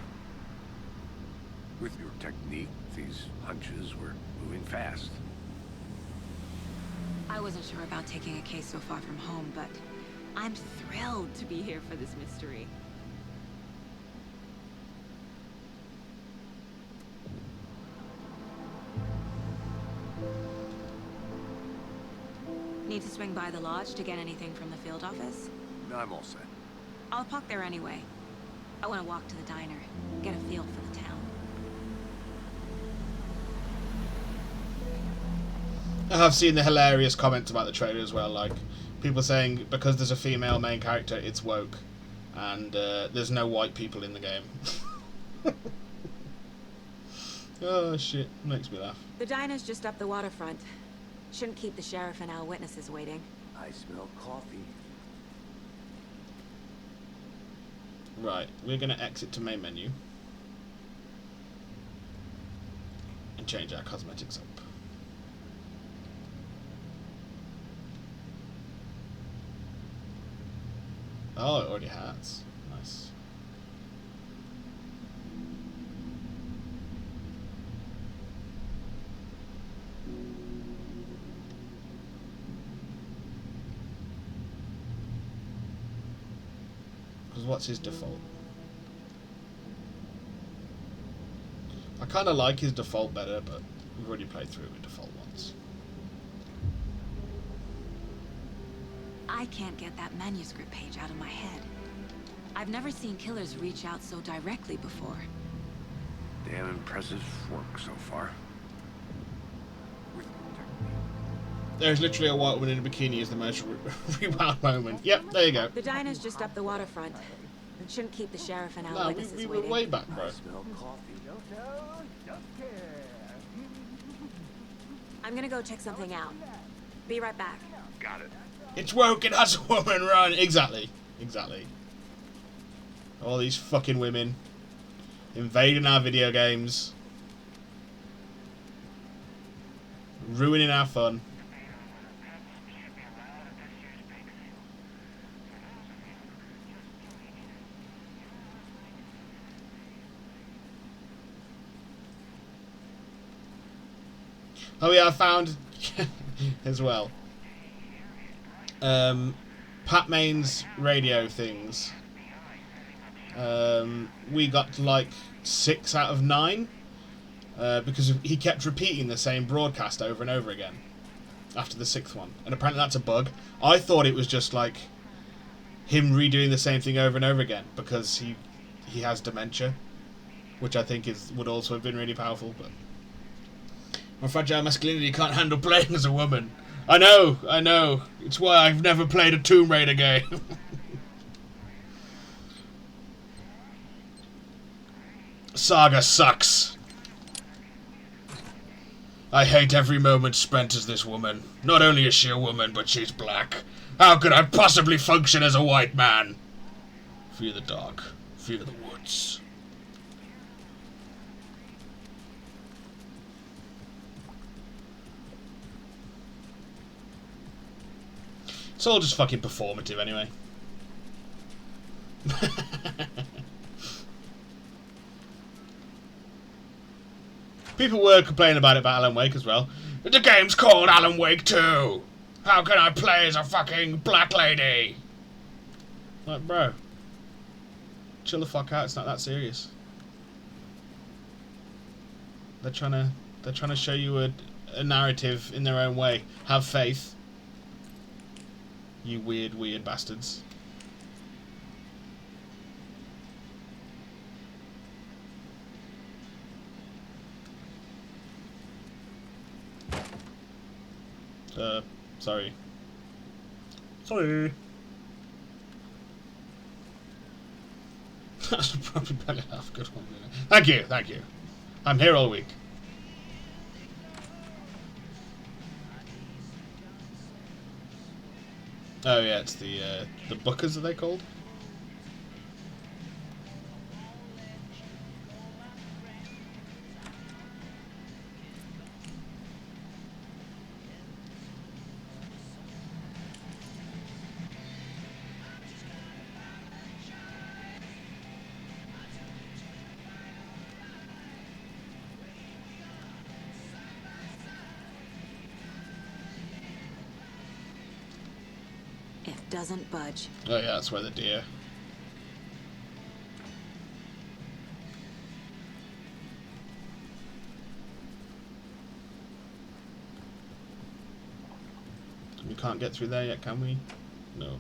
With your technique, these hunches were moving fast. I wasn't sure about taking a case so far from home, but I'm thrilled to be here for this mystery. Need to swing by the lodge to get anything from the field office? No, I'm all set. I'll park there anyway. I want to walk to the diner, get a feel for the town. I have seen the hilarious comments about the trailer as well, like people saying because there's a female main character, it's woke, and there's no white people in the game. Oh shit, makes me laugh. The diner's just up the waterfront. Shouldn't keep the sheriff and our witnesses waiting. I smell coffee. Right, we're gonna exit to main menu and change our cosmetics up. Oh, it already has. Nice. Because what's his default? I kind of like his default better, but we've already played through it with default once. I can't get that manuscript page out of my head. I've never seen killers reach out so directly before. Damn impressive work so far. There's literally a white woman in a bikini is the most rewound moment. Yep, there you go. The diner's just up the waterfront. It shouldn't keep the sheriff and No, eyewitnesses we were waiting. way back, bro. Smell coffee. I'm gonna go check something out. Be right back. Got it. It's woke, it has a woman run. Exactly. Exactly. All these fucking women invading our video games. Ruining our fun. Oh yeah, I found as well. Pat Main's radio things. We got like 6 out of 9 because he kept repeating the same broadcast over and over again after the 6th one, and apparently that's a bug. I thought it was just like him redoing the same thing over and over again because he has dementia, which I think would also have been really powerful, but. My fragile masculinity can't handle playing as a woman. I know. It's why I've never played a Tomb Raider game. Saga sucks. I hate every moment spent as this woman. Not only is she a woman, but she's black. How could I possibly function as a white man? Fear the dark. Fear the woods. It's all just fucking performative anyway. People were complaining about it about Alan Wake as well. The game's called Alan Wake 2! How can I play as a fucking black lady? Like, bro. Chill the fuck out, it's not that serious. They're trying to show you a narrative in their own way. Have faith. You weird bastards. Sorry. Sorry. That's probably better enough. Good one. Thank you. I'm here all week. Oh yeah, it's the Bookers, are they called? Doesn't budge. Oh yeah, that's where the deer. We can't get through there yet, can we? No.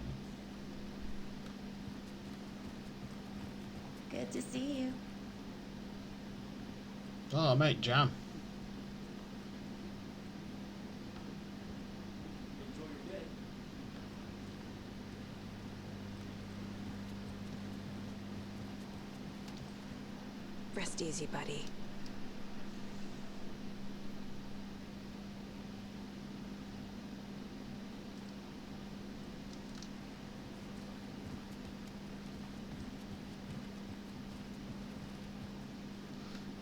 Good to see you. Oh mate, jam. Rest easy, buddy.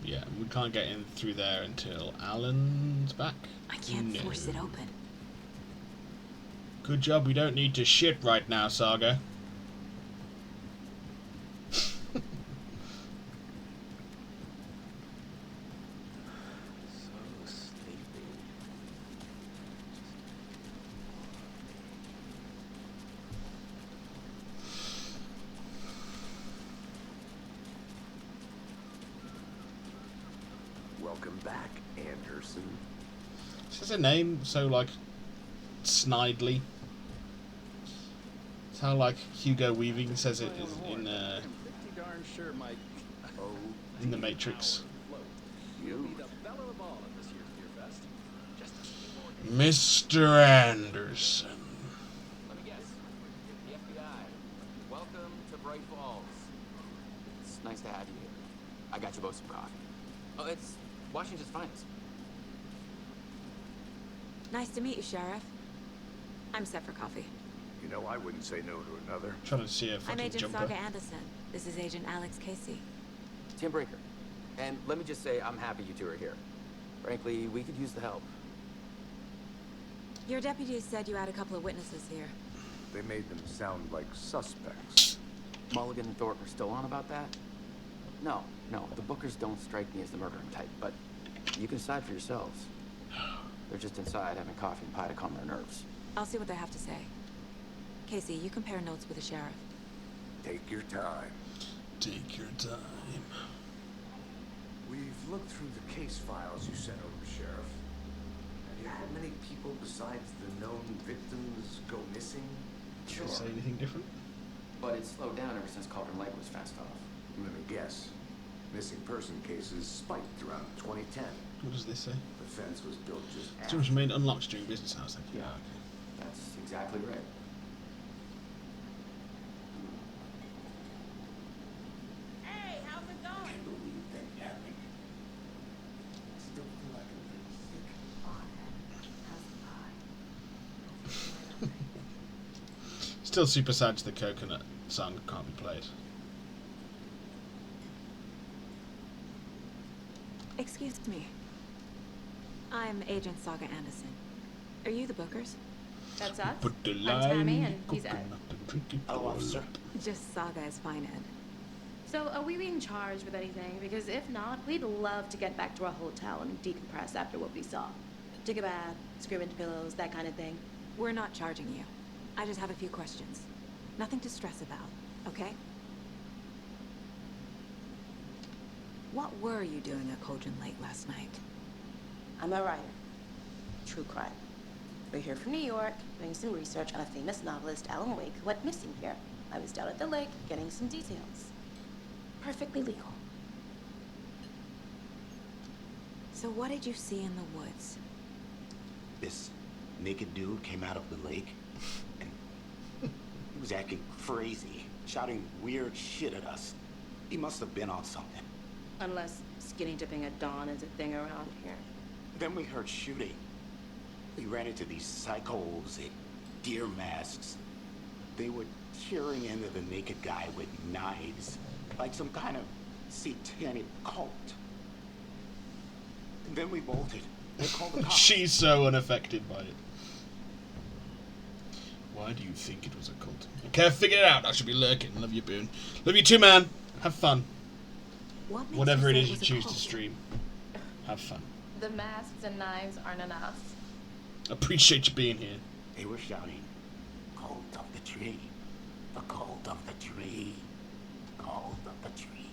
Yeah, we can't get in through there until Alan's back. I can't force it open. Good job, we don't need to shit right now, Saga. Welcome back, Anderson. Is his name so, like, snidely? how like Hugo Weaving says it is in Pretty darn sure, Mike. in the Matrix. You'll be the belle of the ball at this year's Beer Fest. Just a few more days. Mr. Anderson. Let me guess. The FBI. Welcome to Bright Falls. It's nice to have you here. I got you both some coffee. Oh, it's Washington's finest. Nice to meet you, Sheriff. I'm set for coffee. You know, I wouldn't say no to another. Trying to see a I'm fucking Agent jumper. Saga Anderson. This is Agent Alex Casey. Tim Breaker. And let me just say, I'm happy you two are here. Frankly, we could use the help. Your deputies said you had a couple of witnesses here. They made them sound like suspects. Mulligan and Thorpe are still on about that? No, the Bookers don't strike me as the murdering type, but you can decide for yourselves. They're just inside having coffee and pie to calm their nerves. I'll see what they have to say. Casey, you compare notes with the sheriff. Take your time. Take your time. We've looked through the case files you sent over, Sheriff. Have you had many people besides the known victims go missing? Did they say anything different? But it's slowed down ever since Cauldron Lake was fenced off. Let me guess. Missing person cases spiked around 2010. What does this say? The fence was built just after. Storage remained unlocked during business hours. Thank you. Yeah. That's exactly right. Hey, how's it going? Can't believe that happened. Still feel like I'm getting sick. Still super sad the coconut song can't be played. Excuse me. I'm Agent Saga Anderson. Are you the Bookers? That's us. Put the I'm lime Tammy, in and he's Ed. coconut and drink it Hello, all officer. up. Just Saga is fine, Ed. So, are we being charged with anything? Because if not, we'd love to get back to our hotel and decompress after what we saw. Take a bath, scream into pillows, that kind of thing. We're not charging you. I just have a few questions. Nothing to stress about, okay? What were you doing at Cauldron Lake last night? I'm a writer. True crime. We're here from New York, doing some research on a famous novelist, Alan Wake, who went missing here. I was down at the lake, getting some details. Perfectly legal. So what did you see in the woods? This naked dude came out of the lake, and he was acting crazy, shouting weird shit at us. He must have been on something. Unless skinny dipping at dawn is a thing around here. Then we heard shooting. We ran into these psychos in deer masks. They were tearing into the naked guy with knives, like some kind of satanic cult. And then we bolted. They called the cops. She's so unaffected by it. Why do you think it was a cult? Okay, I figured it out. I should be lurking. Love you, Boone. Love you too, man. Have fun. What makes Whatever it say is you was a choose to cult? stream. Have fun. The masks and knives aren't enough. Appreciate you being here. They were shouting, "Cult of the tree, the cult of the tree, cult of the tree."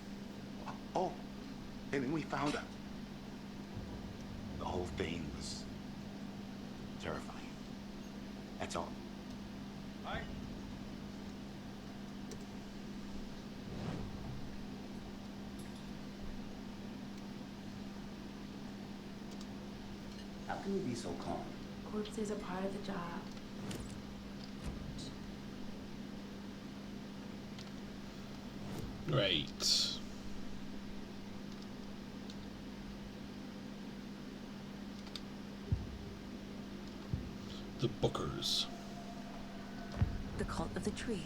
Oh, and then we found her. The whole thing was terrifying. That's all. Hi. How can you be so calm? Corpses are part of the job. Great. The Bookers. The cult of the tree.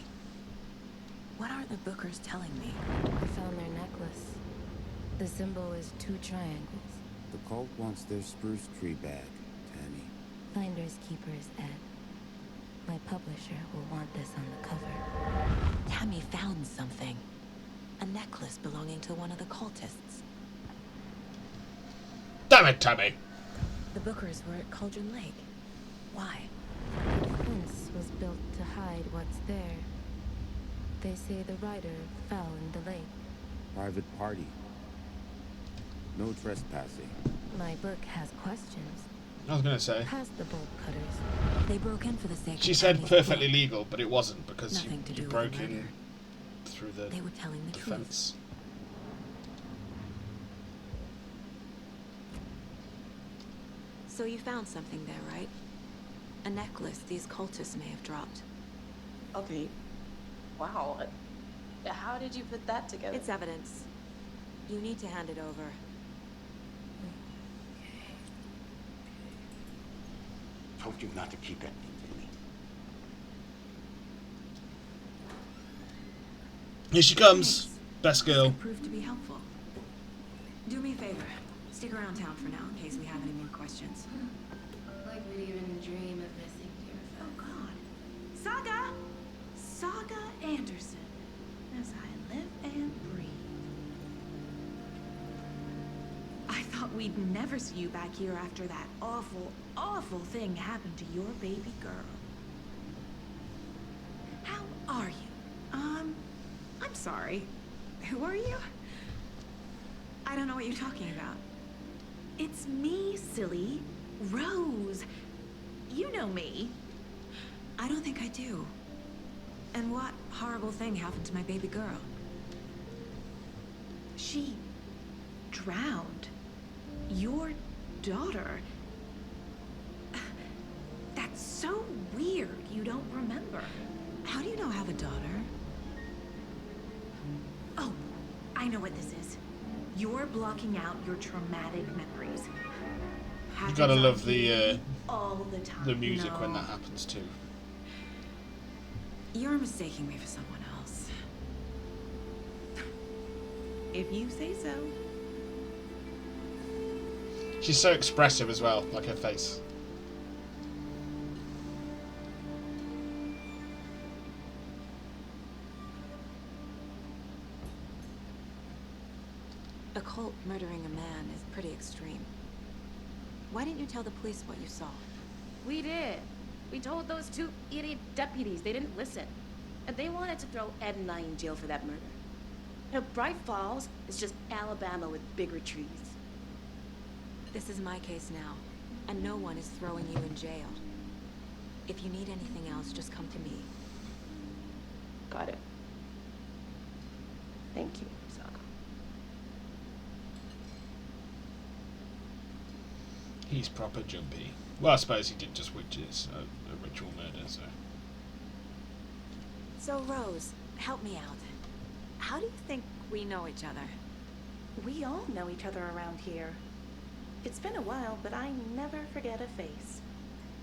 What are the Bookers telling me? I found their necklace. The symbol is 2 triangles. The cult wants their spruce tree back, Tammy. Finders keepers, Ed. My publisher will want this on the cover. Tammy found something. A necklace belonging to one of the cultists. Damn it, Tammy! The Bookers were at Cauldron Lake. Why? The fence was built to hide what's there. They say the rider fell in the lake. Private party. No trespassing. My book has questions. I was gonna say. Past the bolt cutters. They They broke in for the sake She of said Emmy's perfectly book. legal, but it wasn't because Nothing to you do with broke the in murder. through the They were telling the truth. fence. So you found something there, right? A necklace these cultists may have dropped. Okay. Wow. How did you put that together? It's evidence. You need to hand it over. Told you not to keep that thing to me. Here she comes, best girl. Proved to be helpful. Do me a favor. Stick around town for now in case we have any more questions. Like we'd even dream of missing Deerfest. Oh God. Saga! Saga Anderson. As I live and breathe. I thought we'd never see you back here after that awful, awful thing happened to your baby girl. How are you? I'm sorry. Who are you? I don't know what you're talking about. It's me, silly. Rose. You know me. I don't think I do. And what horrible thing happened to my baby girl? She drowned. Your daughter. That's so weird you don't remember. How do you know I have a daughter? Oh, I know what this is. You're blocking out your traumatic memories. You gotta love the all the time. the music when No. that happens too. You're mistaking me for someone else. If you say so. She's so expressive as well, like her face. A cult murdering a man is pretty extreme. Why didn't you tell the police what you saw? We did. We told those two idiot deputies. They didn't listen. And they wanted to throw Ed and I in jail for that murder. You know, Bright Falls is just Alabama with bigger trees. This is my case now, and no one is throwing you in jail. If you need anything else, just come to me. Got it. Thank you, Saga. He's proper jumpy. Well, I suppose he did just witches, a ritual murder, so... So, Rose, help me out. How do you think we know each other? We all know each other around here. It's been a while, but I never forget a face.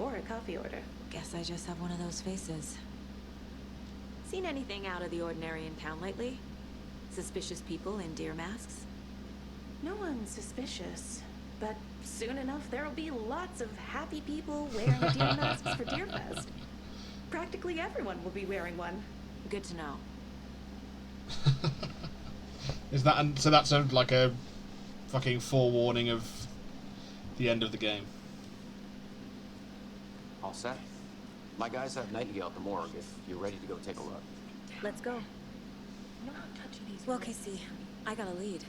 Or a coffee order. Guess I just have one of those faces. Seen anything out of the ordinary in town lately? Suspicious people in deer masks? No one's suspicious. But soon enough, there'll be lots of happy people wearing deer masks for Deerfest. Practically everyone will be wearing one. Good to know. Is that so? That's like a fucking forewarning of the end of the game. All set. My guys have Nightingale at the morgue if you're ready to go take a look. Let's go. Well, Casey, I got a lead.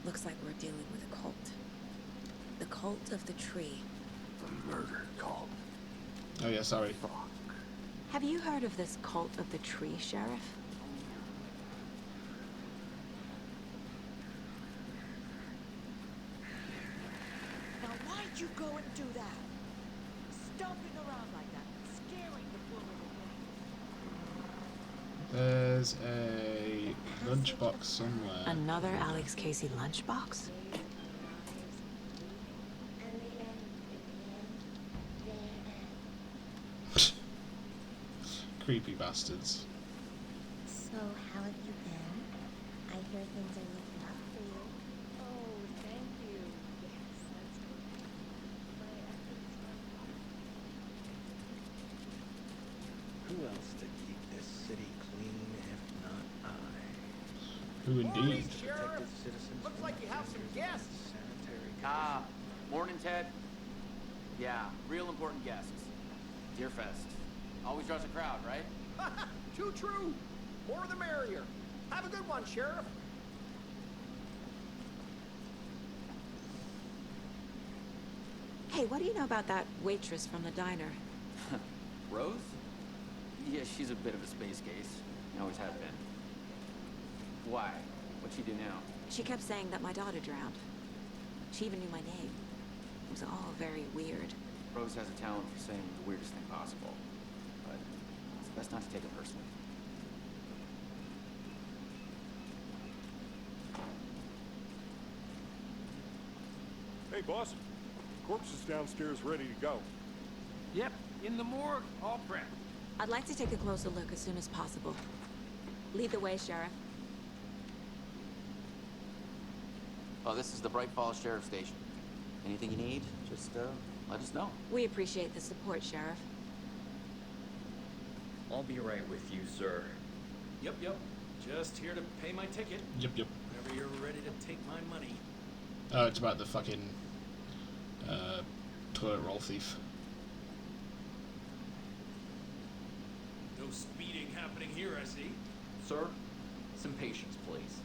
Looks like we're dealing with a cult. The cult of the tree. The murder cult. Oh yeah, sorry. Have you heard of this cult of the tree, Sheriff? Now why'd you go and do that? Stomping around like that, scaring the poor little girl. There's a lunchbox somewhere. Another Alex Casey lunchbox? Creepy bastards. So, how have you been? I hear things are looking up for you. Oh, thank you. Yes, that's good. My efforts are... Who else to keep this city clean if not I? Who indeed? Protected citizens Looks like you have some guests. sanitary Ah, morning, Ted. Yeah, real important guests. Deerfest. Always draws a crowd, right? Too true. More the merrier. Have a good one, Sheriff. Hey, what do you know about that waitress from the diner? Rose? Yeah, she's a bit of a space case. Always has been. Why? What'd she do now? She kept saying that my daughter drowned. She even knew my name. It was all very weird. Rose has a talent for saying the weirdest thing possible. But it's best not to take it personally. Hey, boss. Corpse is downstairs ready to go. Yep, in the morgue, all prepped. I'd like to take a closer look as soon as possible. Lead the way, Sheriff. Oh, this is the Bright Falls Sheriff Station. Anything you need, just let us know. We appreciate the support, Sheriff. I'll be right with you, sir. Yep. Just here to pay my ticket. Yep. Whenever you're ready to take my money. Oh, it's about the fucking toilet roll thief. No speeding happening here, I see. Sir, some patience, please.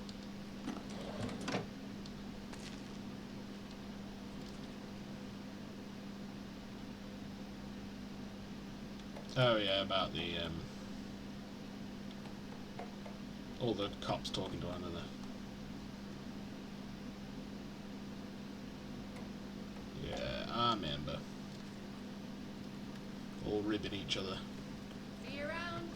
Oh yeah, about the all the cops talking to one another. Yeah, I remember. All ribbing each other. See you around.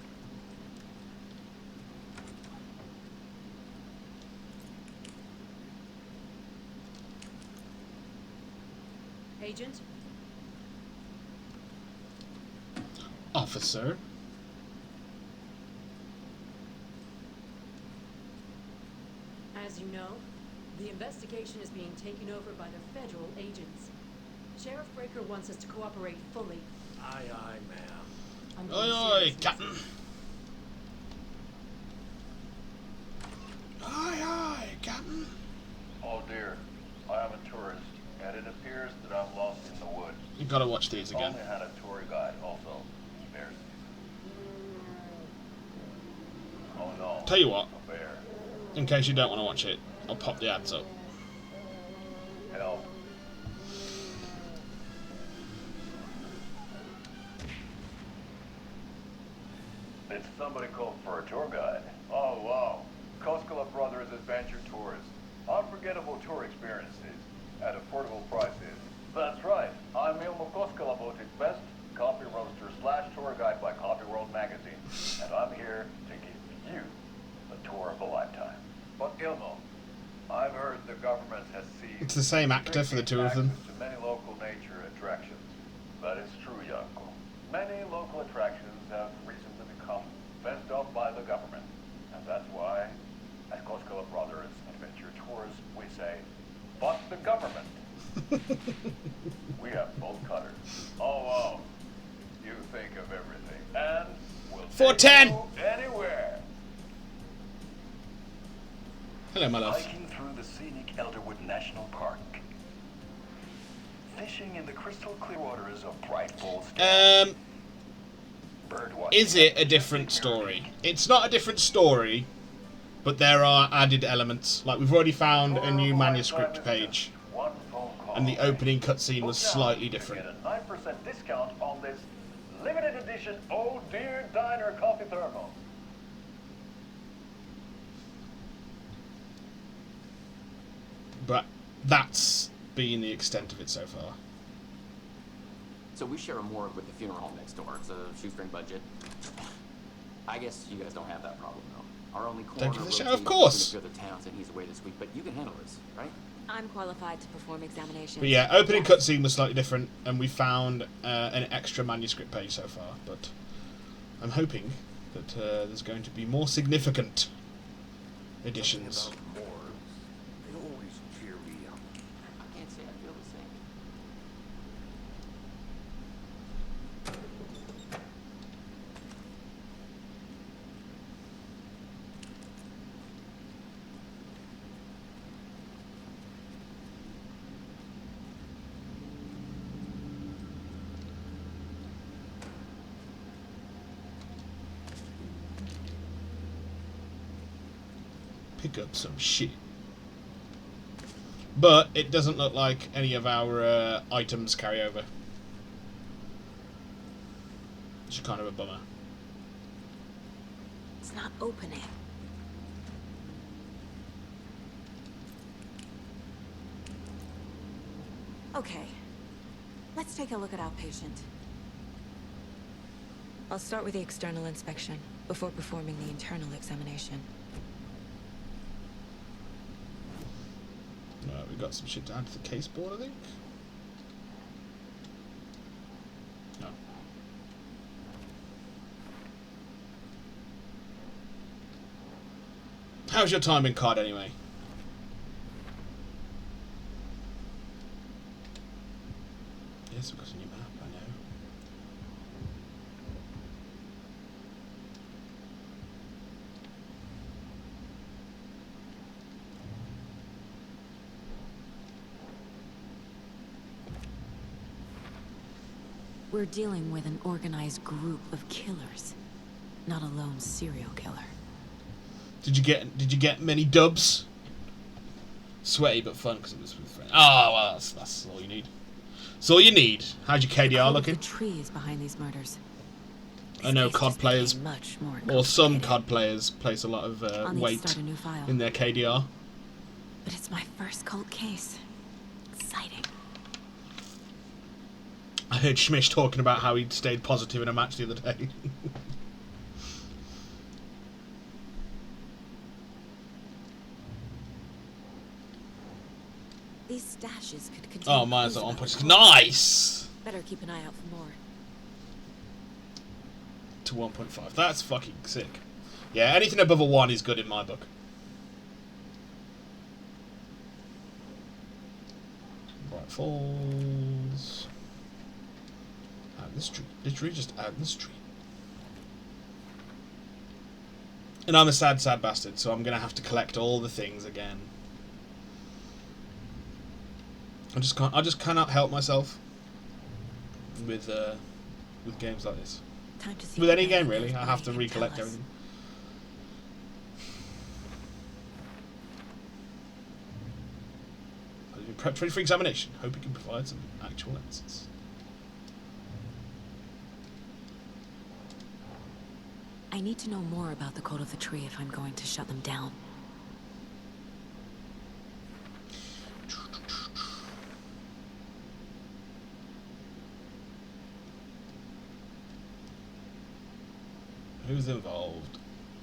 Agent? Officer. As you know, the investigation is being taken over by the federal agents. Sheriff Breaker wants us to cooperate fully. Aye, ma'am. I'm Oi, being oi, serious, Captain. Aye, Captain. Oh dear, I am a tourist, and it appears that I'm lost in the woods. You gotta watch these again. Only had a tour guide, also. Bears. Oh no. Tell you what, A bear. in case you don't want to watch it, I'll pop the ads up. Help. It's somebody called for a tour guide. Oh wow. Koskela Brothers Adventure Tours. Unforgettable tour experiences at affordable prices. That's right. I'm Ilmo Koskela, Baltic Best coffee roaster / tour guide by Coffee World Magazine. And I'm here to give you a tour of a lifetime. But Ilmo, I've heard the government has seized It's the same actor for the two of them. to many local nature attractions. That is true, Yanko. Many local attractions have recently become fenced off by the government. And that's why, at Koskela Brothers Adventure Tours, we say, fuck the government. We have both cutters. Oh, wow. You think of everything. And we'll 410. take you anywhere. Hello, my love. Hiking through the scenic Elderwood National Park. Fishing in the crystal clear waters of Bright Falls. Is it a different story? It's not a different story, but there are added elements. Like, we've already found a new manuscript page, and the opening cutscene was slightly different. Get a 9% discount on this limited edition Oh Dear Diner coffee thermal. But that's been the extent of it so far. So we share a morgue with the funeral home next door. It's a shoestring budget. I guess you guys don't have that problem, though. Our only corner Thank you for the show. rotates Of course. between a few other towns, and he's away this week. But you can handle this, right? I'm qualified to perform examinations. But yeah, opening cutscene was slightly different, and we found an extra manuscript page so far. But I'm hoping that there's going to be more significant additions. They always cheer me up. I can't say I feel the same. Pick up some shit. But it doesn't look like any of our items carry over. Which is kind of a bummer. It's not opening. Okay. Let's take a look at outpatient. I'll start with the external inspection before performing the internal examination. We've got some shit to add to the case board, I think. No. How's your timing card anyway? Yes, we've got a new map, I know. We're dealing with an organized group of killers, not a lone serial killer. Did you get many dubs? Sweaty but fun because it was with friends. Oh, well, that's all you need. That's all you need. How's your KDR looking? The tree is behind these murders. I know COD players, much more or some COD players, place a lot of weight start a new file. in their KDR. But it's my first cold case. Exciting. I heard Schmish talking about how he'd stayed positive in a match the other day. These stashes could contain. Oh, mine's at 1.6. Nice! Better keep an eye out for more. To 1.5. That's fucking sick. Yeah, anything above a 1 is good in my book. Right, falls. Out this tree. Literally just out this tree. And I'm a sad, sad bastard, so I'm gonna have to collect all the things again. I just cannot help myself with games like this. Time to see with any game really, I have to recollect everything. Prepped ready for examination. Hope you can provide some actual answers. I need to know more about the Cult of the Tree if I'm going to shut them down. Who's involved?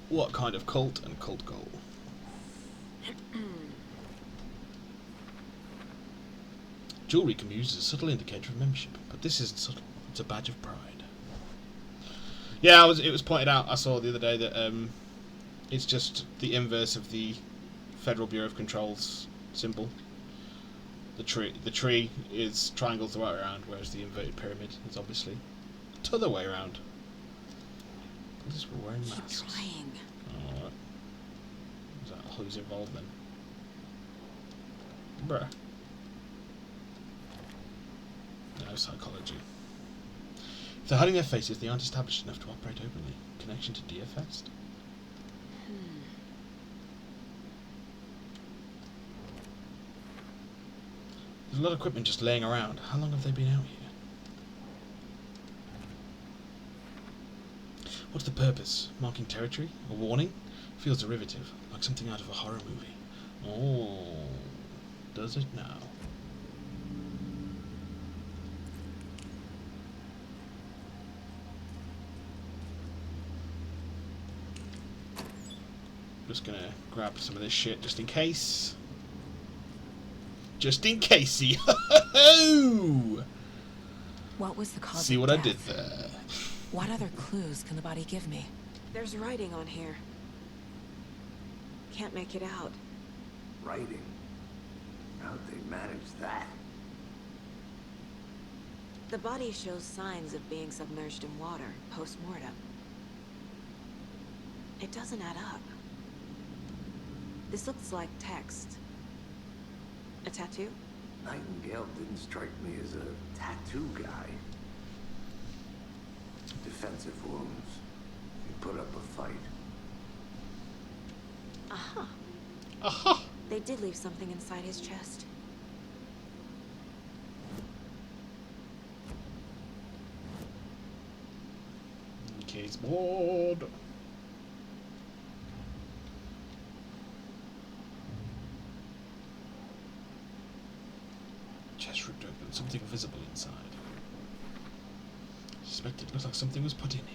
What kind of cult and cult goal? Jewelry can be used as a subtle indicator of membership, but this isn't subtle. It's a badge of pride. Yeah, it was pointed out. I saw the other day that it's just the inverse of the Federal Bureau of Control's symbol. The tree is triangles the way around, whereas the inverted pyramid is obviously the other way around. We're wearing masks. Keep trying. Alright. Is that who's involved then? Bruh. No psychology. If they're hiding their faces, they aren't established enough to operate openly. Connection to DFS? There's a lot of equipment just laying around. How long have they been out here? What's the purpose? Marking territory? A warning? Feels derivative, like something out of a horror movie. Oh, does it now? Just gonna grab some of this shit just in case. Just in casey. What was the cause See of what death? I did there? What other clues can the body give me? There's writing on here. Can't make it out. Writing? How'd they manage that? The body shows signs of being submerged in water post-mortem. It doesn't add up. This looks like text. A tattoo? Nightingale didn't strike me as a tattoo guy. Defensive wounds. He put up a fight. Aha. Aha. They did leave something inside his chest. Case board. Chest ripped open. Something visible inside. Suspect it looks like something was put in here.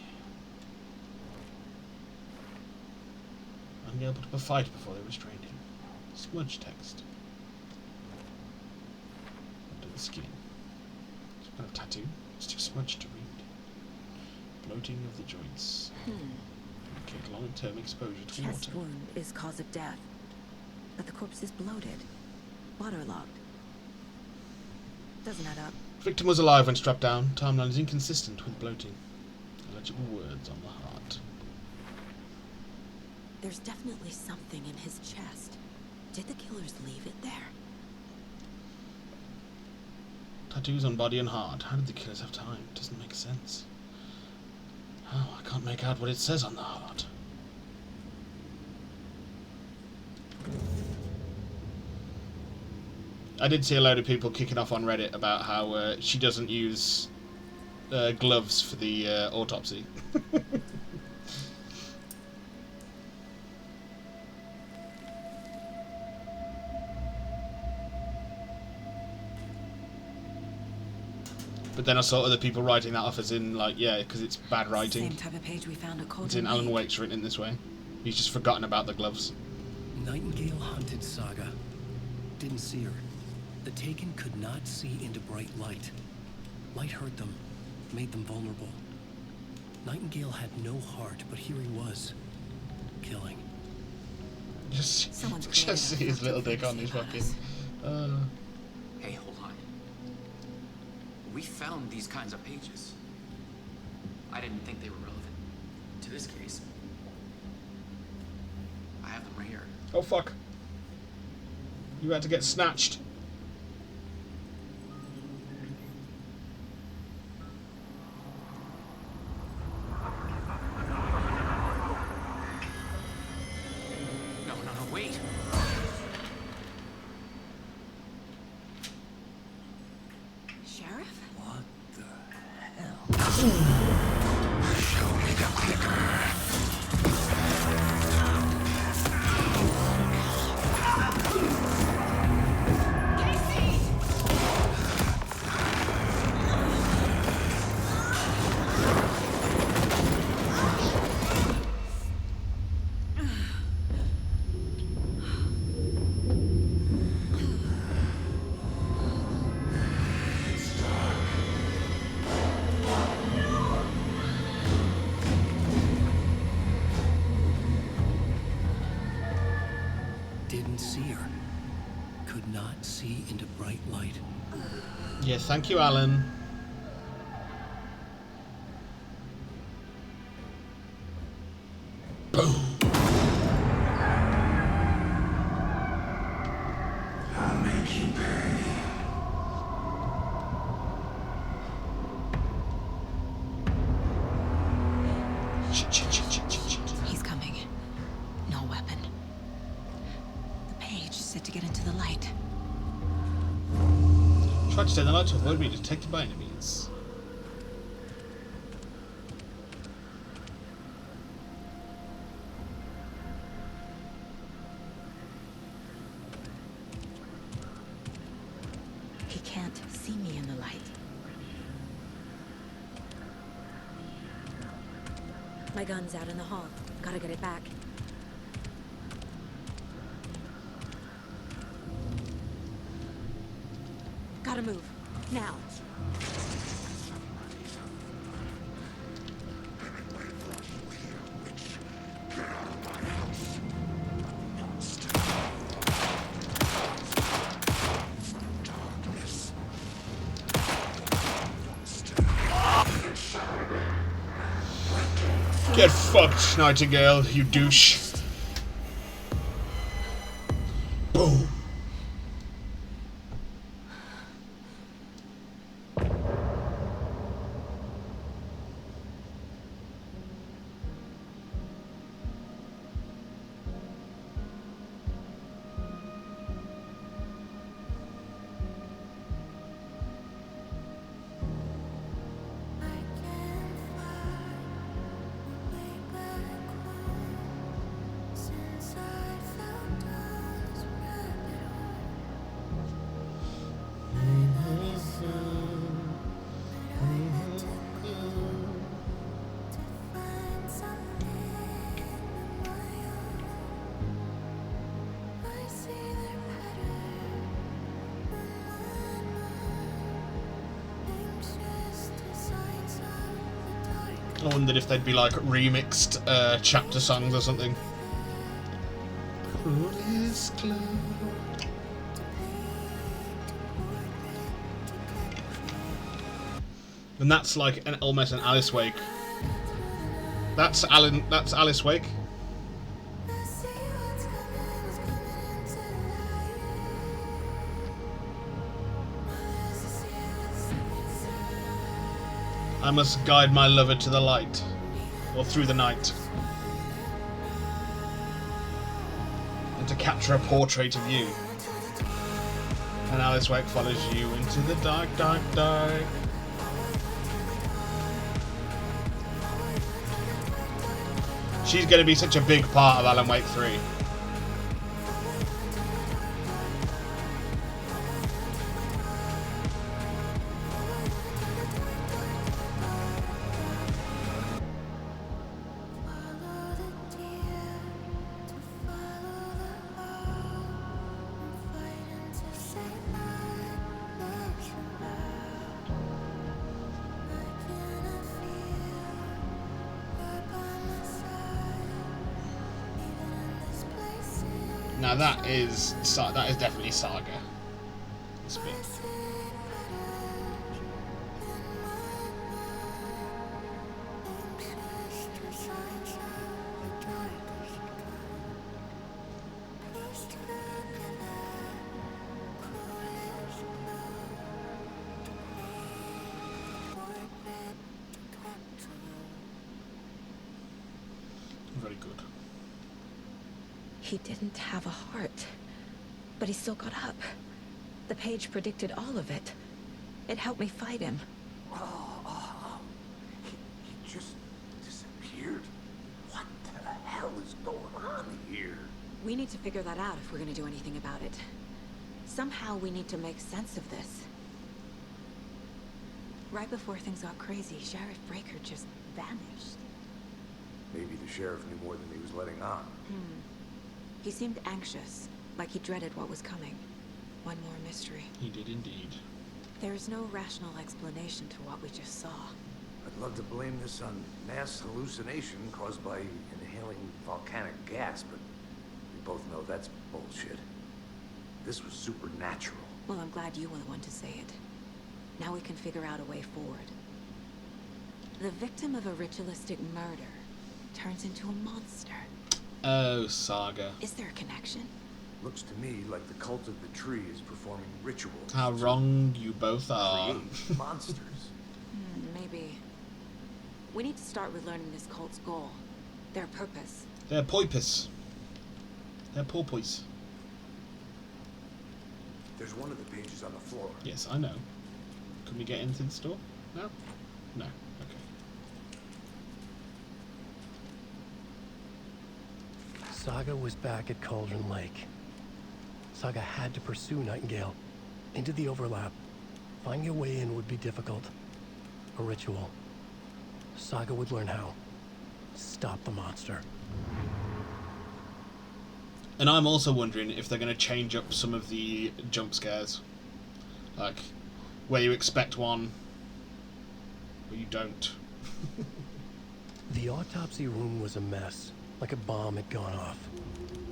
Angel put up a fight before they restrained him. Smudge text. Under the skin. Some kind of tattoo. It's too smudged to read. Bloating of the joints. Indicate long-term exposure to Chest water. wound is cause of death. But the corpse is bloated. Waterlogged. Doesn't add up. Victim was alive when strapped down. Timeline is inconsistent with bloating. Illegible words on the heart. There's definitely something in his chest. Did the killers leave it there? Tattoos on body and heart. How did the killers have time? Doesn't make sense. Oh, I can't make out what it says on the heart. I did see a load of people kicking off on Reddit about how she doesn't use gloves for the autopsy. But then I saw other people writing that off as in, like, yeah, because it's bad writing. Same type of page we found at Cold It's in Alan Wake's written in this way. He's just forgotten about the gloves. Nightingale hunted Saga. Didn't see her. The Taken could not see into bright light. Light hurt them, made them vulnerable. Nightingale had no heart, but here he was, killing. Just see his little dick on his fucking... Hey, hold on. We found these kinds of pages. I didn't think they were relevant to this case. I have them right here. Oh, fuck. You had to get snatched. No, wait. Sheriff? What the hell? Show me the clicker. Didn't see her. Could not see into bright light. Yeah, thank you, Alan. I'll make you pay. He's coming. No weapon. The page said to get into the light. Try to stay in the light to avoid being detected by enemies. He can't see me in the light. My gun's out in the hall. Gotta get it back. Gotta move. Now. Get fucked, Nightingale, you douche. Boom. I wondered if they'd be like remixed chapter songs or something. And that's like almost an Alice Wake. That's Alice Wake. I must guide my lover to the light, or through the night, and to capture a portrait of you. And Alice Wake follows you into the dark, dark, dark. She's going to be such a big part of Alan Wake 3. Now that is definitely Saga. This bit. Very good. He didn't have a heart, but he still got up. The page predicted all of it. It helped me fight him. He just disappeared? What the hell is going on here? We need to figure that out if we're gonna do anything about it. Somehow we need to make sense of this. Right before things got crazy, Sheriff Breaker just vanished. Maybe the sheriff knew more than he was letting on. He seemed anxious, like he dreaded what was coming. One more mystery. He did indeed. There is no rational explanation to what we just saw. I'd love to blame this on mass hallucination caused by inhaling volcanic gas, but we both know that's bullshit. This was supernatural. Well, I'm glad you were the one to say it. Now we can figure out a way forward. The victim of a ritualistic murder turns into a monster. Oh, Saga. Is there a connection? Looks to me like the cult of the tree is performing rituals. How wrong you both are. Create monsters. Maybe. We need to start with learning this cult's goal. Their purpose. They're poipus. They're porpoise. There's one of the pages on the floor. Yes, I know. Can we get into the store? No? No. Okay. Saga was back at Cauldron Lake. Saga had to pursue Nightingale. Into the overlap. Finding a way in would be difficult. A ritual. Saga would learn how. Stop the monster. And I'm also wondering if they're going to change up some of the jump scares. Like, where you expect one, but you don't. The autopsy room was a mess, like a bomb had gone off.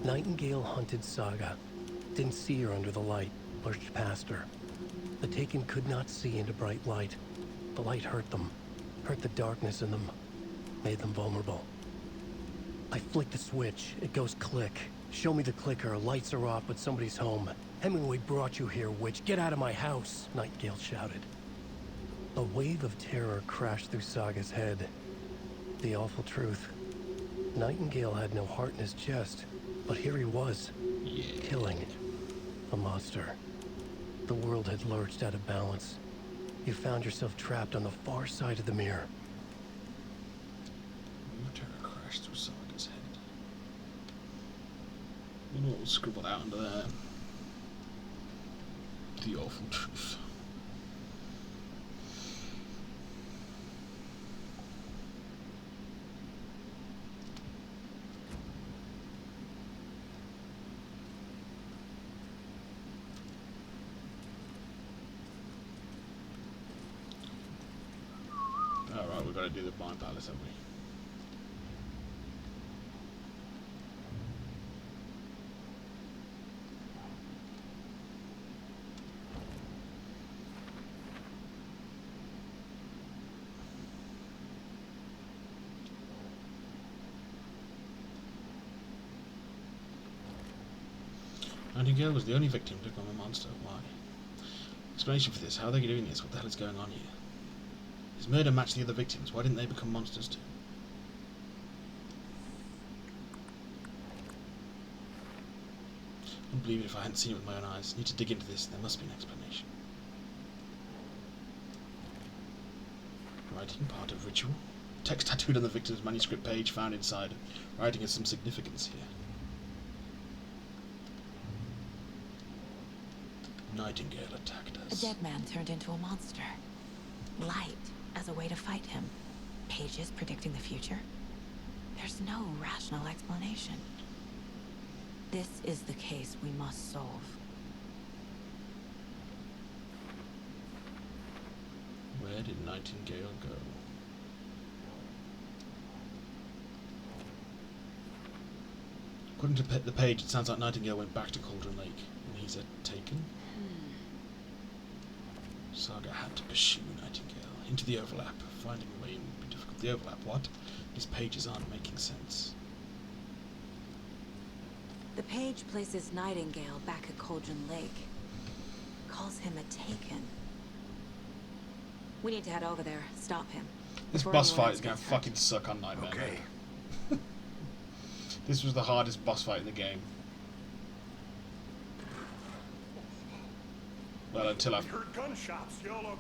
Nightingale hunted Saga. Didn't see her under the light, pushed past her. The Taken could not see into bright light. The light hurt them, hurt the darkness in them, made them vulnerable. I flick the switch, it goes click. Show me the clicker, lights are off, but somebody's home. Hemingway brought you here, witch. Get out of my house, Nightingale shouted. A wave of terror crashed through Saga's head. The awful truth. Nightingale had no heart in his chest, but here he was, killing a monster. The world had lurched out of balance. You found yourself trapped on the far side of the mirror. Terror crashed through Saga's head. You know what was scribbled out under there? The awful truth. we've got to do the Mind Palace, haven't we? Nightingale was the only victim to become a monster. Why? Explanation for this. How are they doing this? What the hell is going on here? His murder matched the other victims. Why didn't they become monsters too? I wouldn't believe it if I hadn't seen it with my own eyes. Need to dig into this. There must be an explanation. Writing, part of ritual. Text tattooed on the victim's manuscript page found inside. Writing has some significance here. Nightingale attacked us. A dead man turned into a monster. Light as a way to fight him. Pages predicting the future. There's no rational explanation. This is the case we must solve. Where did Nightingale go? According to the page, it sounds like Nightingale went back to Cauldron Lake, and he's taken. Saga had to pursue Nightingale into the overlap. Finding a way would be difficult. The overlap, what? These pages aren't making sense. The page places Nightingale back at Cauldron Lake. Calls him a Taken. We need to head over there, stop him. This boss fight is going to fucking suck on Nightmare. Okay. This was the hardest boss fight in the game. Well, until I...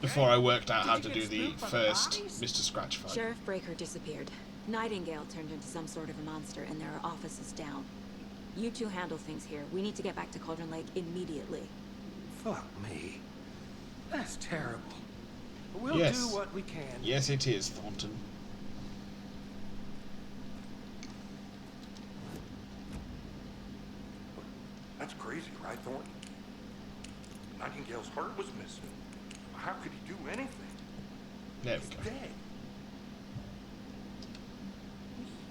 Before I worked out how to do the first Mr. Scratch fight. Sheriff Breaker disappeared. Nightingale turned into some sort of a monster, and there are offices down. You two handle things here. We need to get back to Cauldron Lake immediately. Fuck me. That's terrible. But we'll Yes. do what we can. Yes, it is, Thornton. That's crazy, right, Thornton? Nightingale's heart was missing. How could he do anything? There He's we go. dead.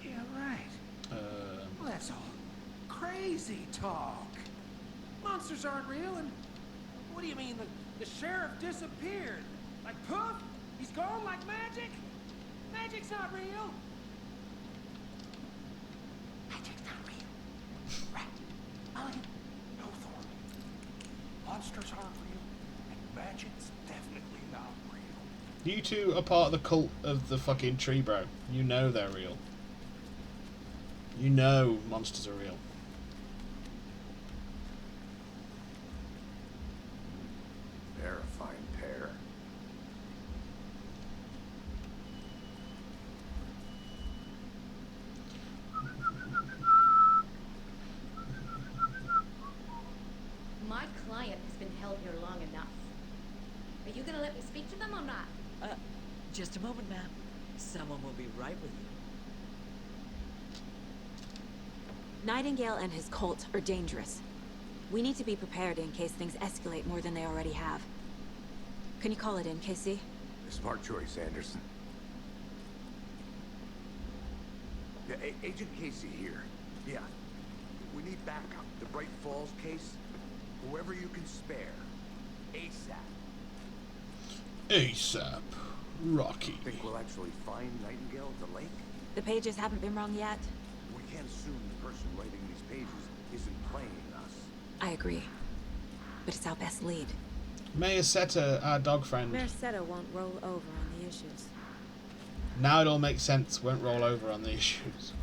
Yeah, right. Well, that's all crazy talk. Monsters aren't real, and what do you mean? The sheriff disappeared? Like poof? He's gone like magic? Magic's not real. Magic's not real. Right. No, Thornton. Monsters aren't real, and magic's definitely not real. You two are part of the cult of the fucking tree, bro. You know they're real. You know monsters are real. Terrifying pair. My client has been held here long enough. Are you gonna let me speak to them or not? Just a moment, ma'am. Someone will be right with you. Nightingale and his cult are dangerous. We need to be prepared in case things escalate more than they already have. Can you call it in, Casey? Smart choice, Anderson. Yeah, Agent Casey here. Yeah. We need backup. The Bright Falls case. Whoever you can spare. ASAP. ASAP. Rocky. Think we'll actually find Nightingale at the lake? The pages haven't been wrong yet. We can't assume the person writing these pages isn't playing us. I agree. But it's our best lead. Mayor Seta, our dog friend. Mayor Seta won't roll over on the issues. Now it all makes sense. Won't roll over on the issues.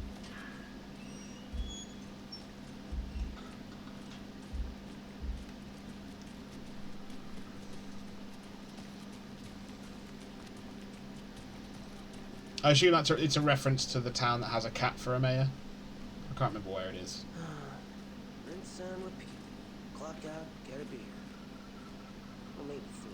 I assume it's a reference to the town that has a cat for a mayor. I can't remember where it is. Rinse and repeat. Clock out, get a beer. Or maybe 3.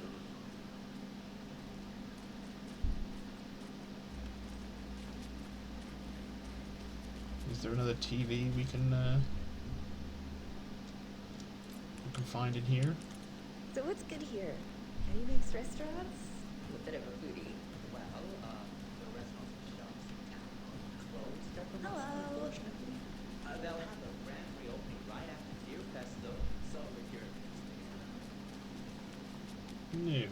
Is there another TV we can find in here? So what's good here? Any nice restaurants? I'm a bit of a foodie. Well, the they'll have a grand reopening right after Deer Fest, though, so if you're No.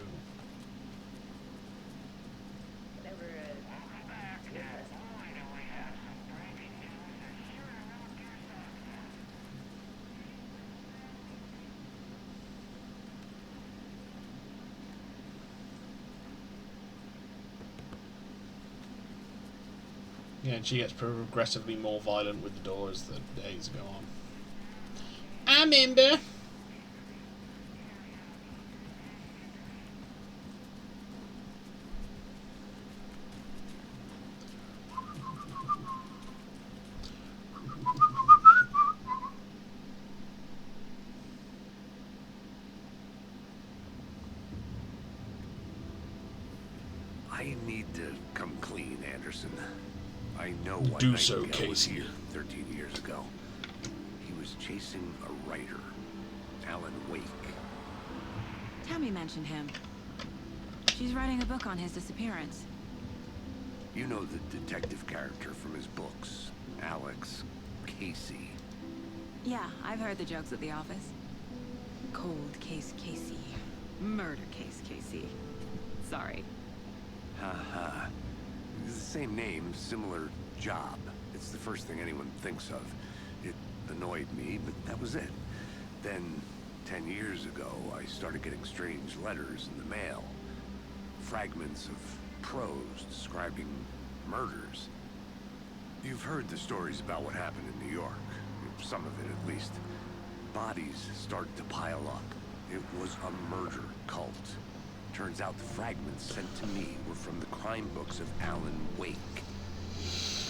whatever. Deer Fest. Yeah, and she gets progressively more violent with the door as the days go on. I remember. I need to come clean, Anderson. I know why Do so, Nightingale was Casey. here 13 years ago. He was chasing a writer, Alan Wake. Tammy mentioned him. She's writing a book on his disappearance. You know the detective character from his books, Alex Casey. Yeah, I've heard the jokes at the office. Cold case Casey. Murder case Casey. Sorry. Haha. It's the same name, similar job. It's the first thing anyone thinks of. It annoyed me, but that was it. Then, 10 years ago, I started getting strange letters in the mail. Fragments of prose describing murders. You've heard the stories about what happened in New York. Some of it, at least. Bodies started to pile up. It was a murder cult. Turns out the fragments sent to me were from the crime books of Alan Wake.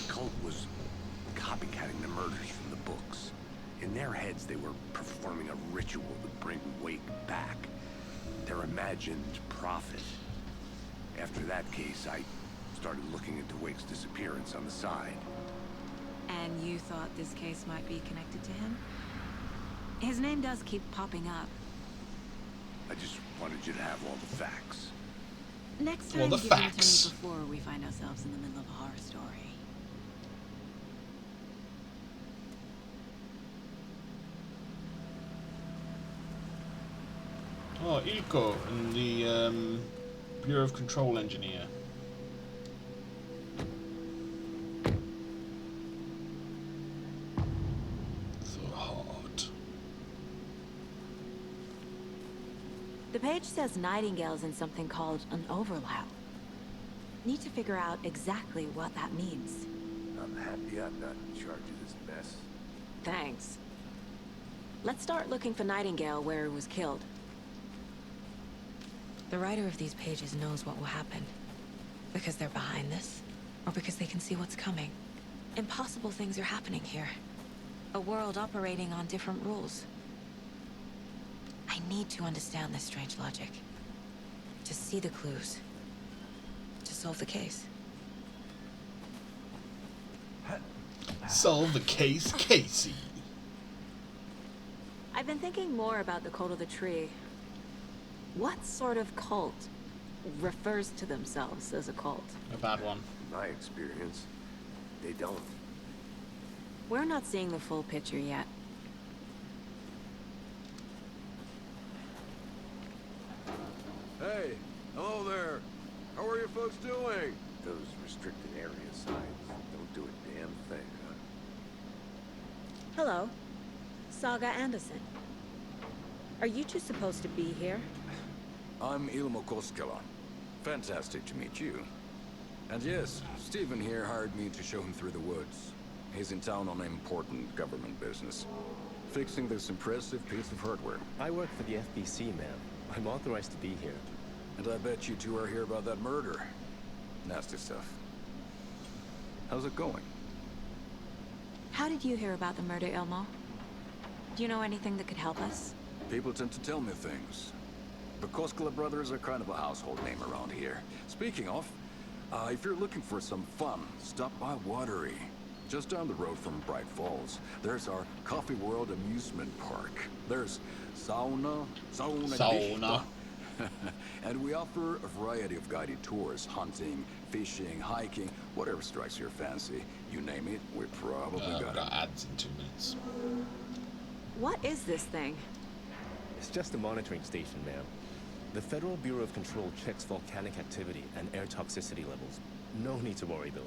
The cult was copycatting the murders from the books. In their heads, they were performing a ritual to bring Wake back. Their imagined prophet. After that case, I started looking into Wake's disappearance on the side. And you thought this case might be connected to him? His name does keep popping up. I just wanted you to have all the facts. Next Well, time, the give them to me facts. before we find ourselves in the middle of a horror story. Oh, Ilko and the Bureau of Control engineer. So hard. The page says Nightingale's in something called an overlap. Need to figure out exactly what that means. I'm happy I'm not in charge of this mess. Thanks. Let's start looking for Nightingale where he was killed. The writer of these pages knows what will happen. Because they're behind this, or because they can see what's coming. Impossible things are happening here. A world operating on different rules. I need to understand this strange logic. To see the clues. To solve the case. Solve the case, Casey. I've been thinking more about the Cult of the Tree. What sort of cult refers to themselves as a cult? A bad one. In my experience, they don't. We're not seeing the full picture yet. Hey, hello there. How are you folks doing? Those restricted area signs don't do a damn thing, huh? Hello. Saga Anderson. Are you two supposed to be here? I'm Ilmo Koskela. Fantastic to meet you. And yes, Stephen here hired me to show him through the woods. He's in town on important government business. Fixing this impressive piece of hardware. I work for the FBC, ma'am. I'm authorized to be here. And I bet you two are here about that murder. Nasty stuff. How's it going? How did you hear about the murder, Ilmo? Do you know anything that could help us? People tend to tell me things. The Koskela brothers are kind of a household name around here. Speaking of, if you're looking for some fun, stop by Watery. Just down the road from Bright Falls, there's our Coffee World amusement park. There's sauna. And we offer a variety of guided tours, hunting, fishing, hiking, whatever strikes your fancy. You name it, we probably got it. Ads in 2 minutes. What is this thing? It's just a monitoring station, ma'am. The Federal Bureau of Control checks volcanic activity and air toxicity levels. No need to worry, though.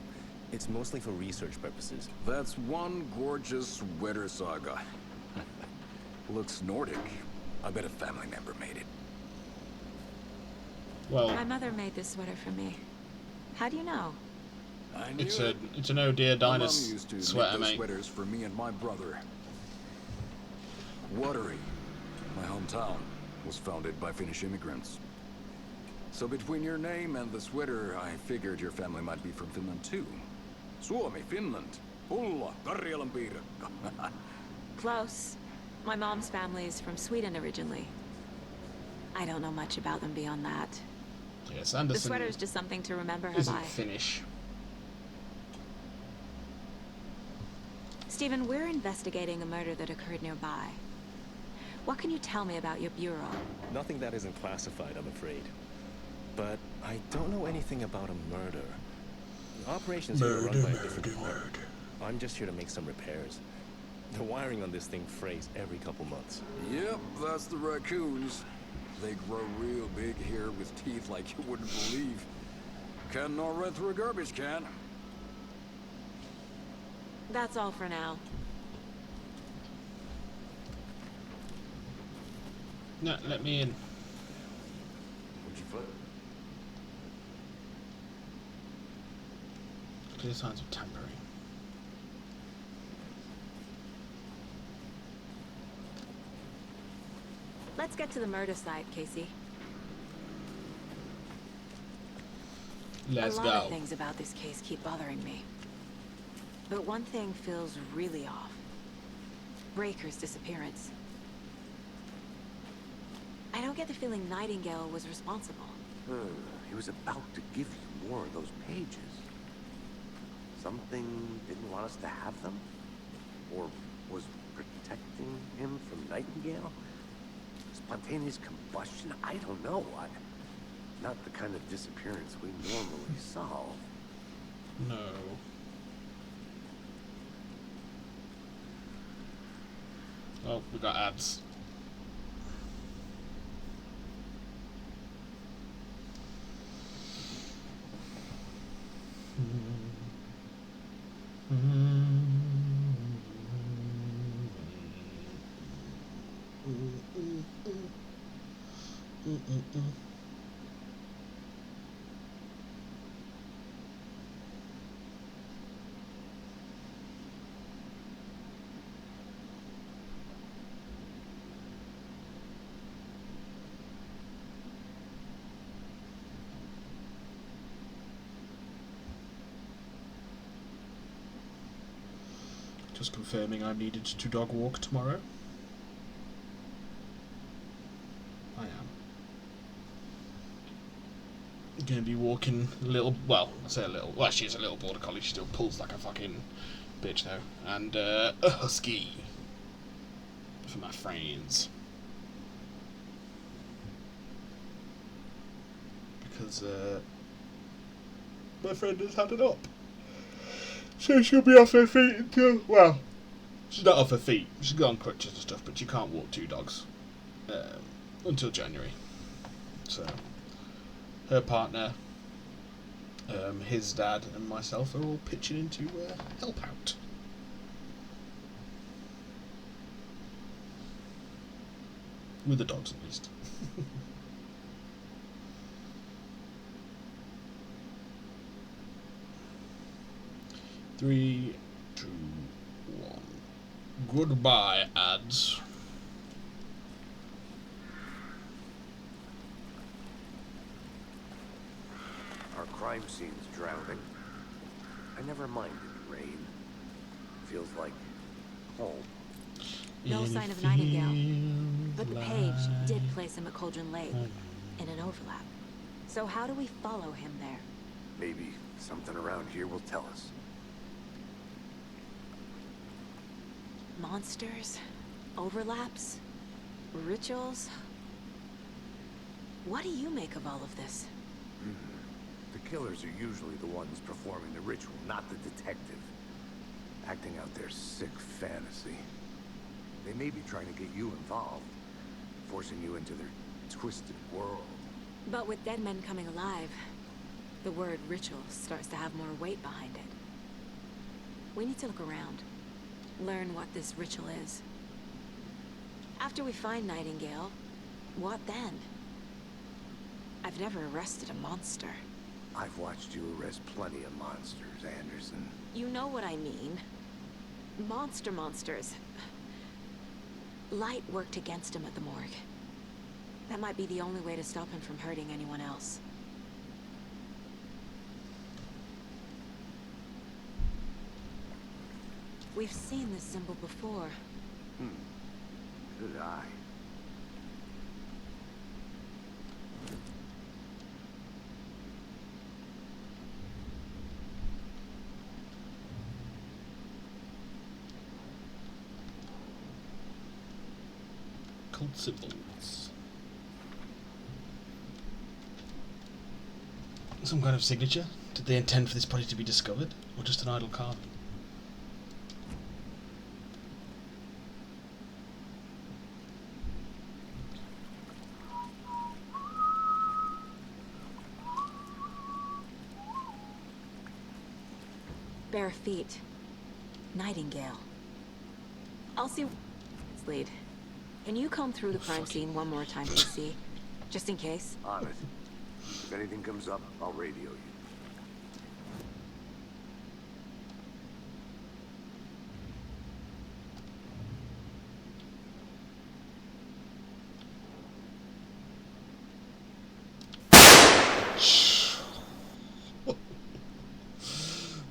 It's mostly for research purposes. That's one gorgeous weather saga. Looks Nordic. I bet a family member made it. Well, my mother made this sweater for me. How do you know? It's an Oh Dear Dinah's My mom used to sweater, make those mate. sweaters for me and my brother. Watery, my hometown, was founded by Finnish immigrants. So between your name and the sweater, I figured your family might be from Finland too. Suomi, Finland. Pulla, Karjalan piirakka. Close. My mom's family is from Sweden originally. I don't know much about them beyond that. Yes, Anderson. The sweater is just something to remember her Isn't by. Finnish. Stephen, we're investigating a murder that occurred nearby. What can you tell me about your bureau? Nothing that isn't classified, I'm afraid. But I don't know anything about a murder. The operations here are run by a different department. I'm just here to make some repairs. The wiring on this thing frays every couple months. Yep, that's the raccoons. They grow real big here with teeth like you wouldn't believe. Can not run through a garbage can. That's all for now. No, let me in. What'd you foot? Clear signs of tampering. Let's get to the murder site, Casey. Let's A go. lot of things about this case keep bothering me. But one thing feels really off. Breaker's disappearance. I don't get the feeling Nightingale was responsible. He was about to give you more of those pages. Something didn't want us to have them? Or was protecting him from Nightingale? Spontaneous combustion? I don't know what. Not the kind of disappearance we normally solve. No. Oh, we got ads. Just confirming I'm needed to dog walk tomorrow. I am. Gonna be walking a little, well, I say a little, well, she's a little border collie, she still pulls like a fucking bitch though. And a husky for my friends. Because my friend has had it up. So she'll be off her feet until, well, she's not off her feet. She's got on crutches and stuff, but you can't walk two dogs until January. So her partner, his dad, and myself are all pitching in to help out. With the dogs, at least. 3, 2, 1. Goodbye, ads. Our crime scene's drowning. I never minded rain. Feels like home. No sign of Nightingale. But the page did place him at Cauldron Lake in an overlap. So how do we follow him there? Maybe something around here will tell us. Monsters? Overlaps? Rituals? What do you make of all of this? The killers are usually the ones performing the ritual, not the detective. Acting out their sick fantasy. They may be trying to get you involved, forcing you into their twisted world. But with dead men coming alive, the word ritual starts to have more weight behind it. We need to look around, learn what this ritual is. After we find Nightingale, what then? I've never arrested a monster. I've watched you arrest plenty of monsters, Anderson. You know what I mean. Monsters. Light worked against him at the morgue. That might be the only way to stop him from hurting anyone else. We've seen this symbol before. Good eye. Cult symbols. Some kind of signature? Did they intend for this body to be discovered? Or just an idle carving? Bare feet. Nightingale. I'll see. Lead. Can you comb through the crime scene one more time, PC? Just in case? On it. If anything comes up, I'll radio you.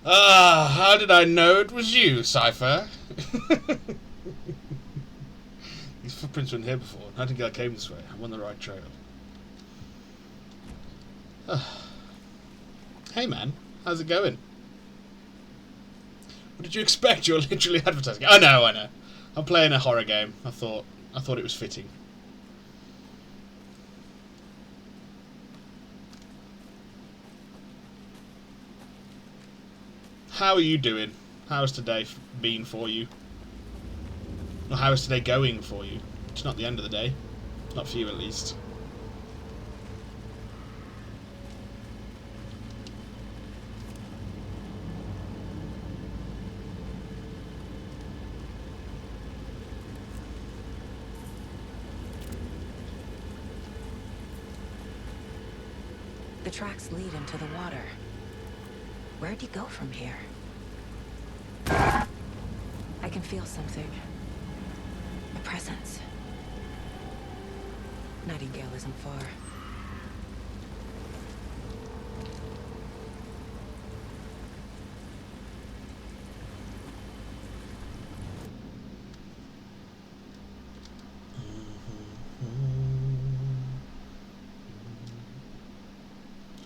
How did I know it was you, Cypher? These footprints weren't here before. Nightingale came this way. I'm on the right trail. Hey man, how's it going? What did you expect? You're literally advertising. I know. I'm playing a horror game. I thought it was fitting. How are you doing? How's today been for you? Or how is today going for you? It's not the end of the day. Not for you, at least. The tracks lead into the water. Where'd he go from here? I can feel something. A presence. Nightingale isn't far.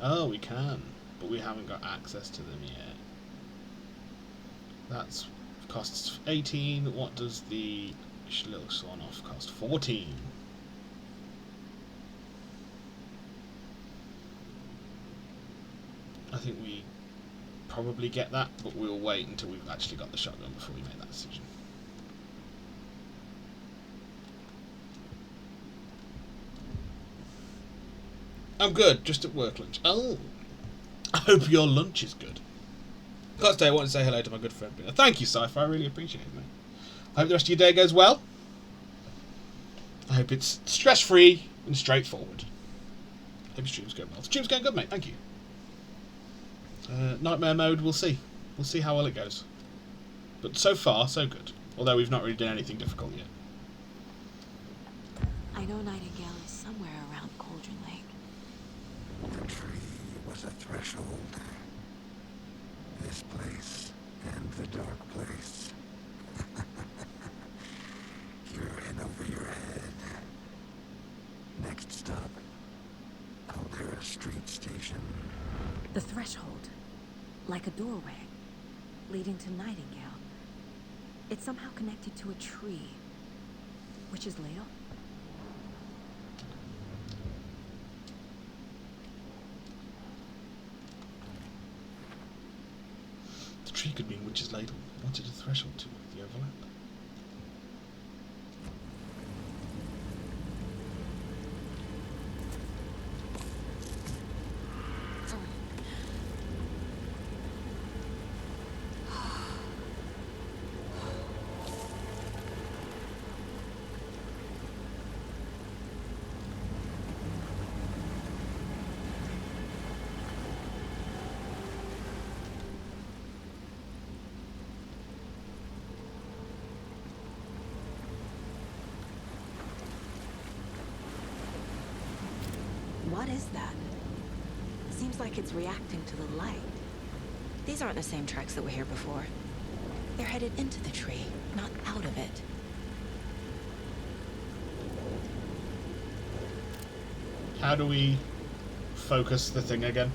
Oh, we can, but we haven't got access to them yet. That's costs 18. What does the little swan off cost? 14. I think we probably get that, but we'll wait until we've actually got the shotgun before we make that decision. I'm good, just at work lunch. Oh, I hope your lunch is good. Last day, I want to say hello to my good friend Bina. Thank you, Cypher. I really appreciate it, mate. I hope the rest of your day goes well. I hope it's stress-free and straightforward. Hope your stream's going well. The stream's going good, mate. Thank you. Nightmare mode, we'll see. We'll see how well it goes. But so far, so good. Although we've not really done anything difficult yet. I know Nightingale is somewhere around Cauldron Lake. The tree was a threshold. This place and the dark place. You're in over your head. Next stop, Caldera Street Station. The threshold. Like a doorway. Leading to Nightingale. It's somehow connected to a tree. Which is Leo? witch's ladle. Wanted a threshold to the overlap. What is that? Seems like it's reacting to the light. These aren't the same tracks that were here before. They're headed into the tree, not out of it. How do we focus the thing again?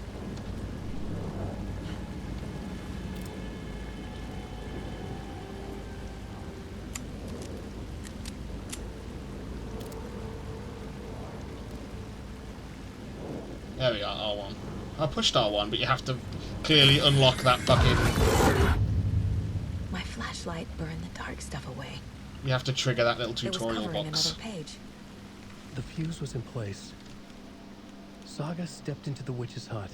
There we are, R1. I pushed R1, but you have to clearly unlock that fucking... My flashlight burned the dark stuff away. You have to trigger that little tutorial it was box. another page. The fuse was in place. Saga stepped into the witch's hut.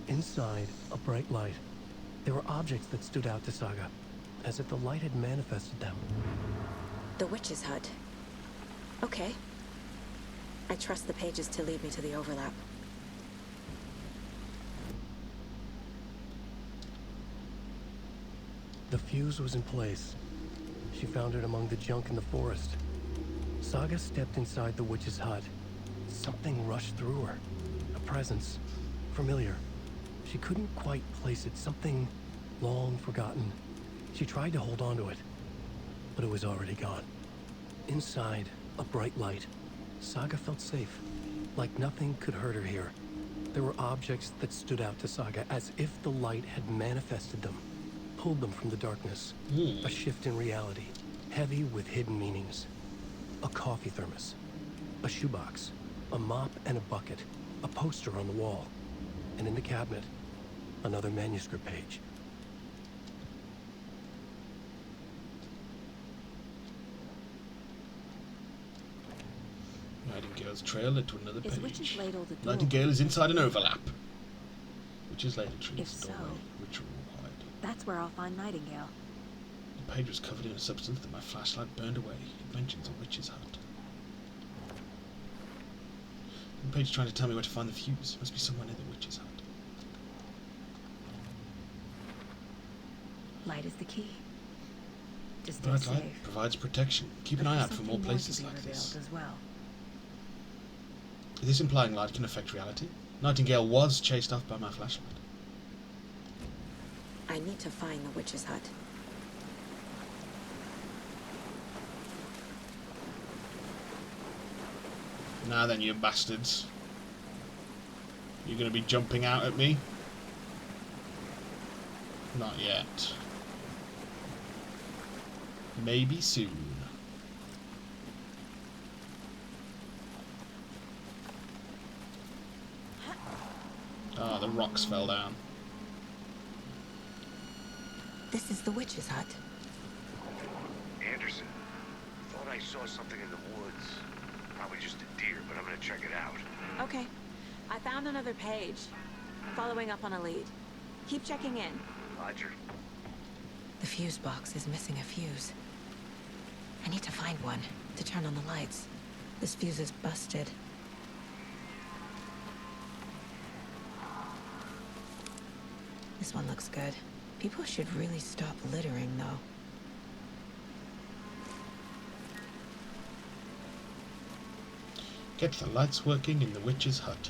Inside, a bright light. There were objects that stood out to Saga, as if the light had manifested them. The witch's hut. Okay. I trust the pages to lead me to the overlap. The fuse was in place. She found it among the junk in the forest. Saga stepped inside the witch's hut. Something rushed through her. A presence. Familiar. She couldn't quite place it. Something long forgotten. She tried to hold on to it, but it was already gone. Inside, a bright light. Saga felt safe. Like nothing could hurt her here. There were objects that stood out to Saga as if the light had manifested them. Pulled them from the darkness. A shift in reality, heavy with hidden meanings. A coffee thermos, a shoebox, a mop and a bucket, a poster on the wall, and in the cabinet, another manuscript page. Nightingale's trail led to another Is page. Witch's Ladle the door? Nightingale is inside an overlap. Witch's Ladle trees, If so, doorway, ritual hide. That's where I'll find Nightingale. The page was covered in a substance that my flashlight burned away. It mentions a witch's hut. The page is trying to tell me where to find the fuse. It must be somewhere near the witch's hut. Light is the key. To stay Bright safe. light provides protection. Keep an But eye there's out for more something places to be like revealed this. as well. Is this implying light can affect reality? Nightingale was chased off by my flashlight. I need to find the witch's hut. Now then, you bastards. You're going to be jumping out at me? Not yet. Maybe soon. Ah, the rocks fell down. This is the witch's hut. Anderson, thought I saw something in the woods. Probably just a deer, but I'm gonna check it out. Okay. I found another page. Following up on a lead. Keep checking in. Roger. The fuse box is missing a fuse. I need to find one to turn on the lights. This fuse is busted. This one looks good. People should really stop littering, though. Get the lights working in the witch's hut.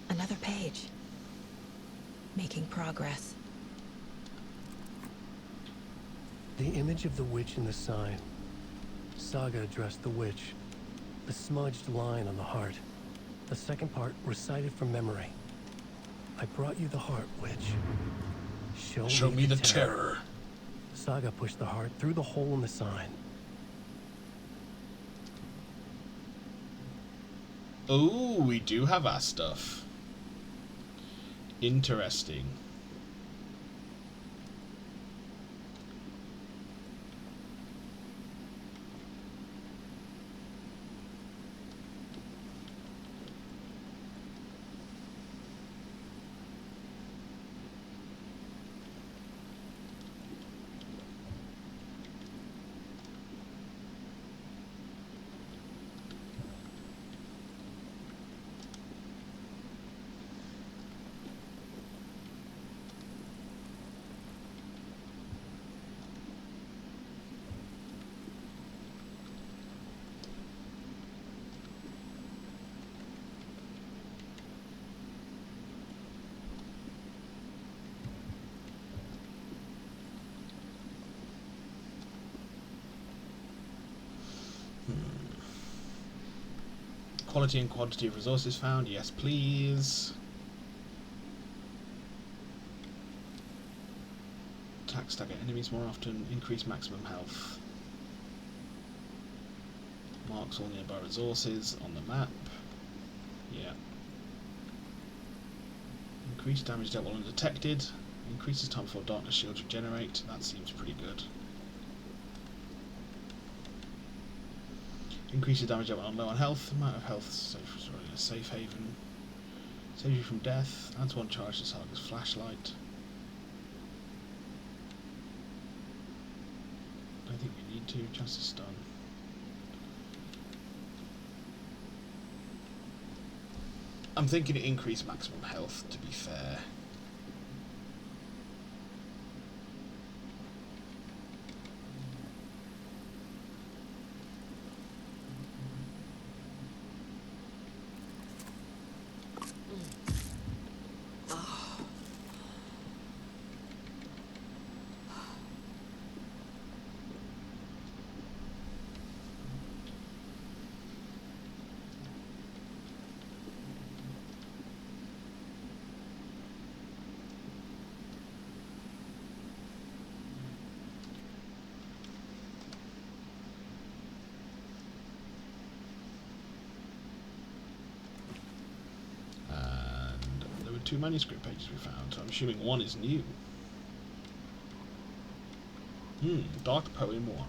Another page. Making progress. The image of the witch in the sign. Saga addressed the witch. The smudged line on the heart. The second part recited from memory. I brought you the heart, witch. Show me the terror. Saga pushed the heart through the hole in the sign. Oh, we do have our stuff. Interesting. Quality and quantity of resources found. Yes, please. Attack stagger enemies more often. Increase maximum health. Marks all nearby resources on the map. Yeah. Increase damage dealt while undetected. Increases time before darkness shields regenerate. That seems pretty good. Increases damage dealt when low on health. Amount of health safe haven. Saves you from death. Adds 1 charge to Saga's flashlight. Don't think we need to. Chance to stun. I'm thinking it increased maximum health, to be fair. Two manuscript pages we found, so I'm assuming one is new. Dark Poem 1.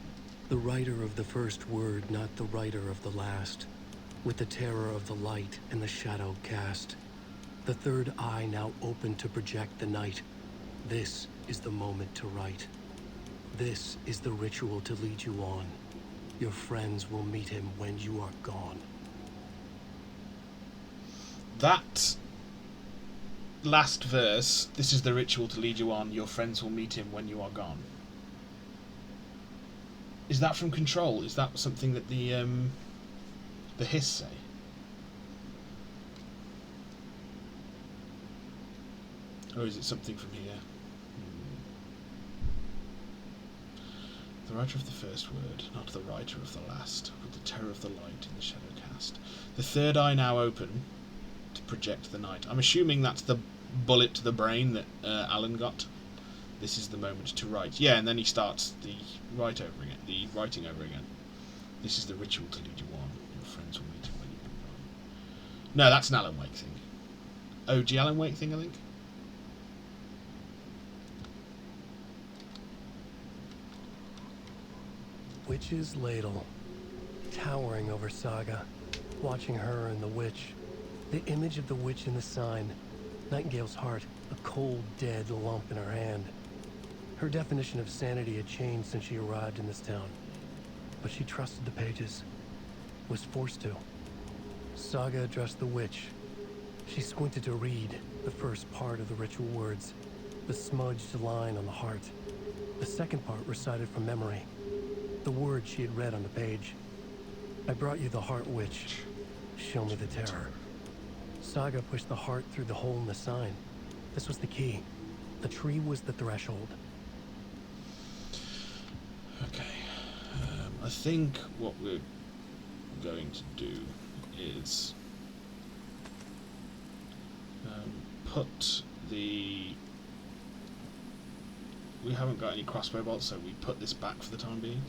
The writer of the first word, not the writer of the last. With the terror of the light and the shadow cast. The third eye now open to project the night. This is the moment to write. This is the ritual to lead you on. Your friends will meet him when you are gone. That last verse, this is the ritual to lead you on, your friends will meet him when you are gone. Is that from Control? Is that something that the Hiss say? Or is it something from here? The writer of the first word, not the writer of the last, with the terror of the light in the shadow cast. The third eye now open to project the night. I'm assuming that's the bullet to the brain that Alan got. This is the moment to write. Yeah, and then he starts the writing over again. This is the ritual to lead you on. Your friends will meet you when you're gone. No, that's an Alan Wake thing. OG Alan Wake thing, I think. Witch's ladle, towering over Saga, watching her and the witch. The image of the witch in the sign, Nightingale's heart, a cold, dead lump in her hand. Her definition of sanity had changed since she arrived in this town. But she trusted the pages, was forced to. Saga addressed the witch. She squinted to read the first part of the ritual words, the smudged line on the heart. The second part recited from memory, the words she had read on the page. I brought you the heart, witch. Show me the terror. Saga pushed the heart through the hole in the sign. This was the key. The tree was the threshold. Okay. I think what we're going to do is put the... We haven't got any crossbow bolts, so we put this back for the time being.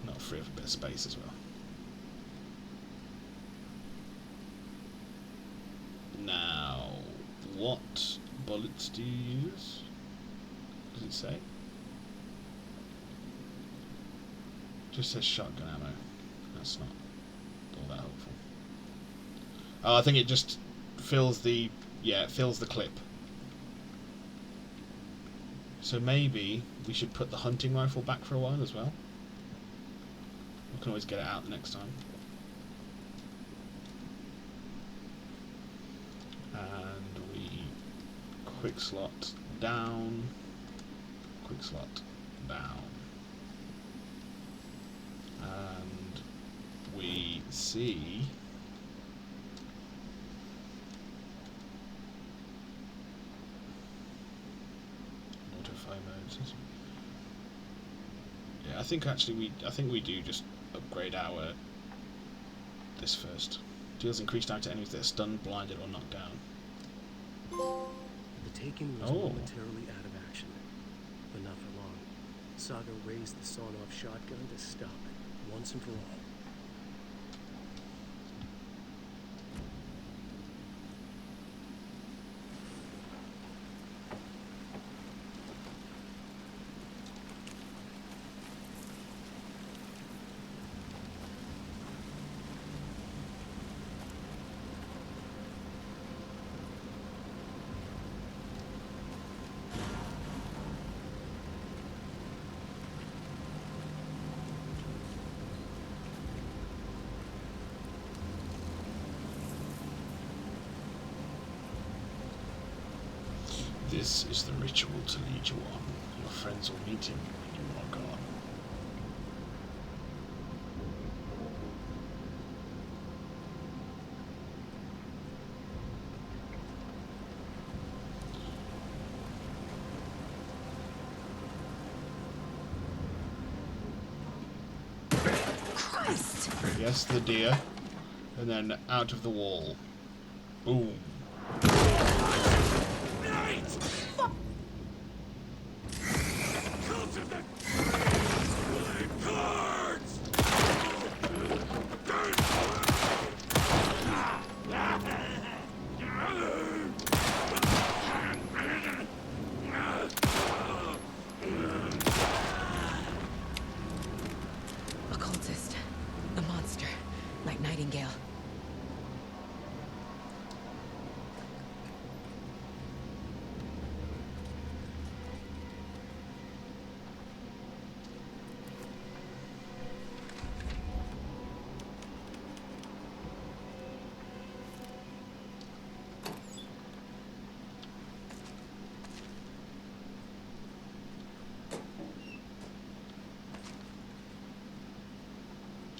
Not free up a bit of space as well. Now, what bullets do you use? Does it say? Just says shotgun ammo. That's not all that helpful. Oh, I think it just fills the... Yeah, it fills the clip. So maybe we should put the hunting rifle back for a while as well. We can always get it out the next time. And we quick slot down, quick slot down. And we see modify modes. Yeah, I think actually we do just upgrade our this first. Deals increased damage to enemies that are stunned, blinded, or knocked down. The Taken was momentarily out of action, but not for long. Saga raised the sawn-off shotgun to stop it once and for all. This is the ritual to lead you on. Your friends will meet him when you are gone. Christ! Yes, the deer. And then out of the wall. Boom. Occultist. A monster. Like Nightingale.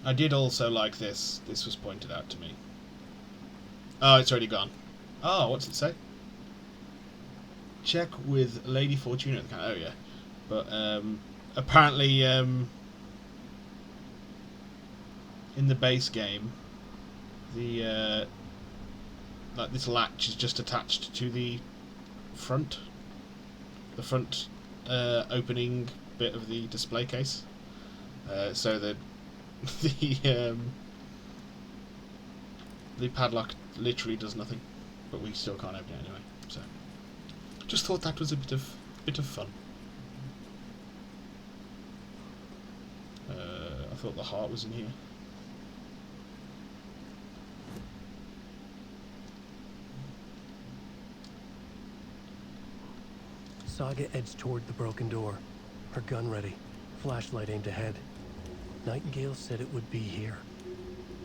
I did also like this. This was pointed out to me. Oh, it's already gone. Oh, what's it say? Check with Lady Fortuna at the counter. Oh, yeah. But apparently in the base game, the like this latch is just attached to the front opening bit of the display case, so that the padlock literally does nothing, but we still can't open it anyway. So, just thought that was a bit of fun. I thought the heart was in here. Saga edged toward the broken door, her gun ready, flashlight aimed ahead. Nightingale said it would be here.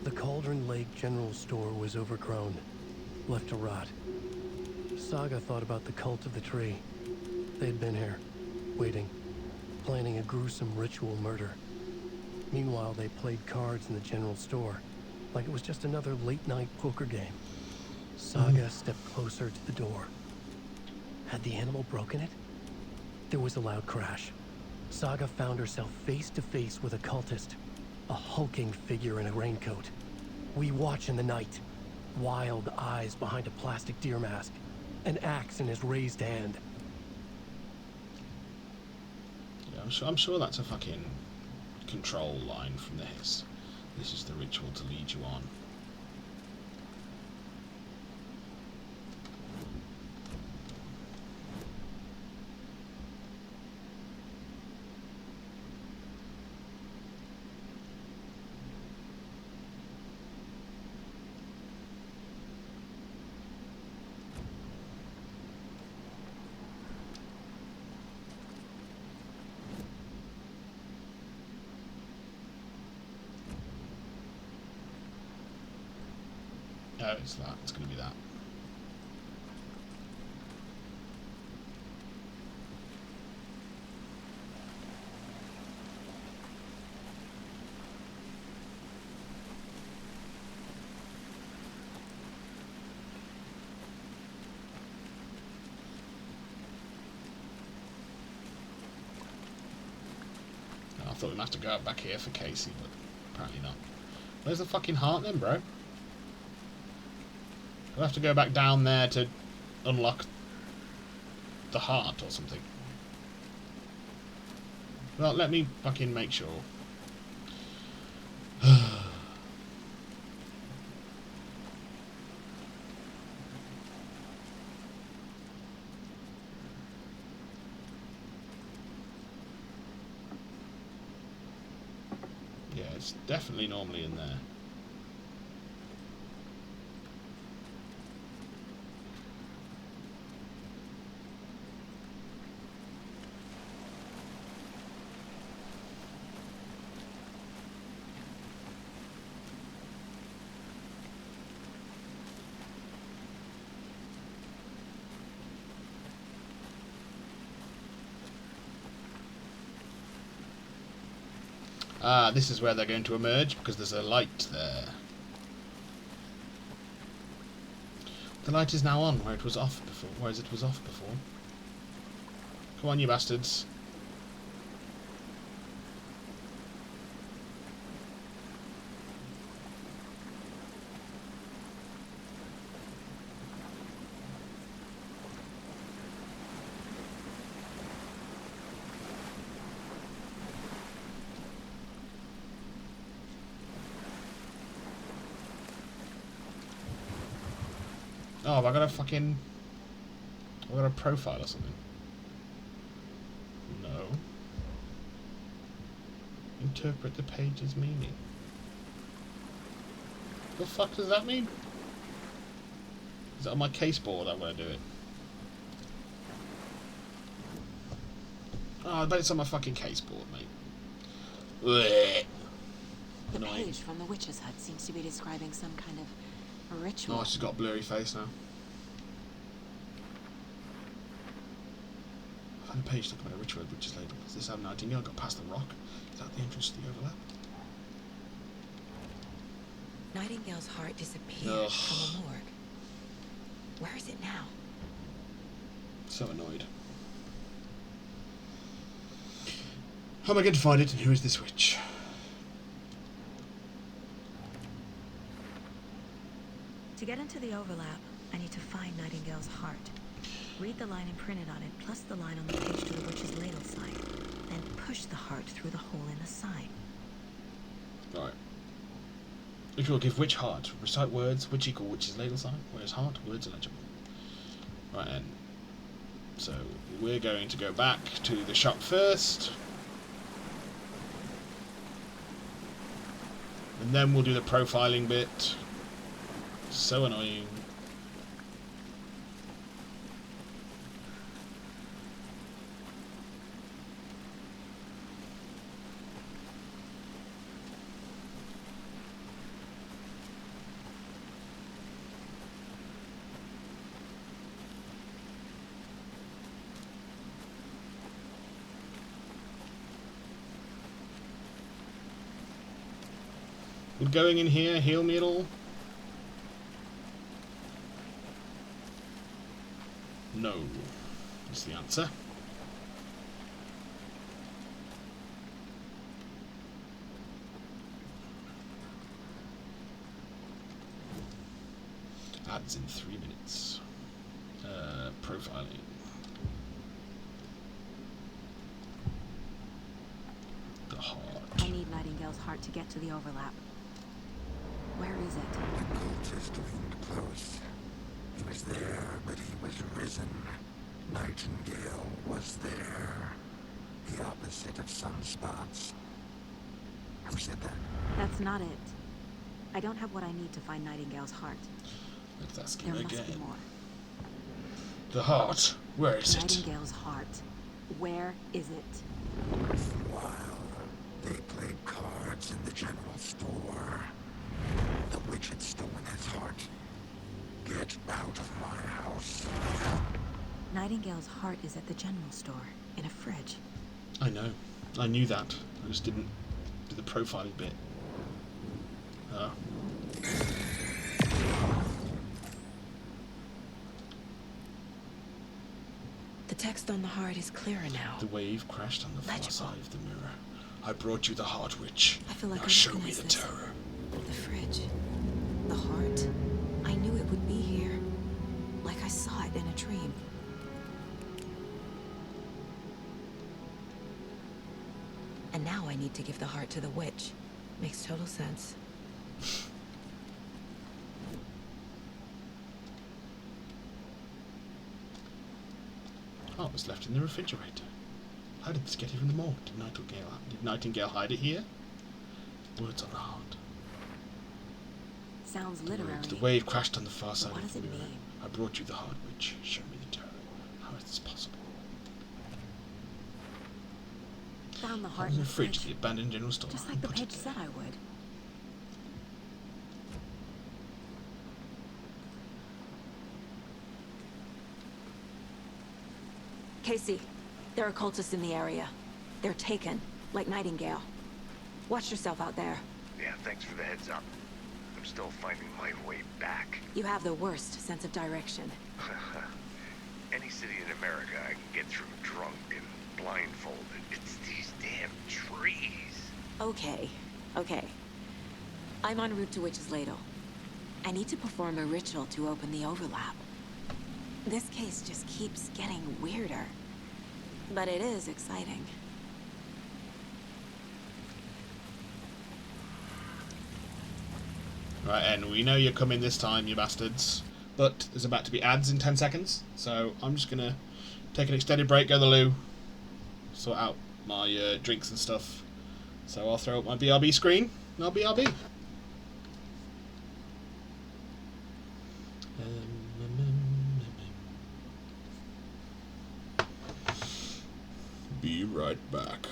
The Cauldron Lake General Store was overgrown, left to rot. Saga thought about the cult of the tree. They'd been here, waiting, planning a gruesome ritual murder. Meanwhile, they played cards in the general store, like it was just another late-night poker game. Saga stepped closer to the door. Had the animal broken it? There was a loud crash. Saga found herself face to face with a cultist. A hulking figure in a raincoat. We watch in the night. Wild eyes behind a plastic deer mask. An axe in his raised hand. Yeah, I'm sure that's a fucking control line from the Hiss. This is the ritual to lead you on. Oh, it's that. It's going to be that. I thought we'd have to go out back here for Casey, but apparently not. Where's the fucking heart then, bro? We'll have to go back down there to unlock the heart or something. Well, let me fucking make sure. Yeah, it's definitely normally in there. Ah, this is where they're going to emerge, because there's a light there. The light is now on, where it was off before. Whereas it was off before. Come on, you bastards. Oh, have I got a fucking... Have I got a profile or something? No. Interpret the page's meaning. The fuck does that mean? Is that on my case board I'm going to do it? Oh, I bet it's on my fucking case board, mate. Blech. The page from the witch's hut seems to be describing some kind of a ritual. Oh, she's got a blurry face now. I found a page talking about a ritual which is labelled. Is this how Nightingale got past the rock? Is that the entrance to the overlap? Nightingale's heart disappeared from the morgue. Where is it now? So annoyed. How am I going to find it, and who is this witch? To get into the overlap, I need to find Nightingale's heart. Read the line imprinted on it, plus the line on the page to the witch's ladle sign. Then push the heart through the hole in the sign. Right. It will give witch heart. Recite words, which equal witch's ladle sign. Where's heart? Words illegible. Right then. So, we're going to go back to the shop first. And then we'll do the profiling bit. So annoying. Would going in here heal me at all? No, is the answer. Ads in 3 minutes. Profiling. The heart. I need Nightingale's heart to get to the overlap. Where is it? The cultist loomed close. He was there, but he was risen. Nightingale was there. The opposite of sunspots. Who said that? That's not it. I don't have what I need to find Nightingale's heart. Let's ask him There again. must be more. The heart? Where is it? Nightingale's heart. Where is it? While they played cards in the general store, the witch had stolen his heart. Get out of my house. Nightingale's heart is at the general store, in a fridge. I know. I knew that. I just didn't do the profiling bit. The text on the heart is clearer now. The wave crashed on the far Legible. side of the mirror. I brought you the heart, witch. I feel like now I show me recognize the this. terror. The fridge. The heart. I knew it would be here. Like I saw it in a dream. And now I need to give the heart to the witch. Makes total sense. Oh, it was left in the refrigerator. How did this get here from the morgue? Did Nightingale hide it here? Words on the heart. Sounds literary. The wave crashed on the far side What of does the it mirror. mean? I brought you the heart, witch. Show me the terror. How is this possible? Found the heart in in the the fridge, fridge. the abandoned general store. Just like the page said I would. Casey, there are cultists in the area. They're taken, like Nightingale. Watch yourself out there. Yeah, thanks for the heads up. I'm still finding my way back. You have the worst sense of direction. Any city in America I can get through drunk and blindfolded. It's these damn trees. Okay, okay. I'm en route to Witch's Ladle. I need to perform a ritual to open the overlap. This case just keeps getting weirder. But it is exciting. Right, and we know you're coming this time, you bastards. But there's about to be ads in 10 seconds, so I'm just gonna take an extended break, go to the loo, sort out my drinks and stuff. So I'll throw up my BRB screen, and I'll BRB. Be right back.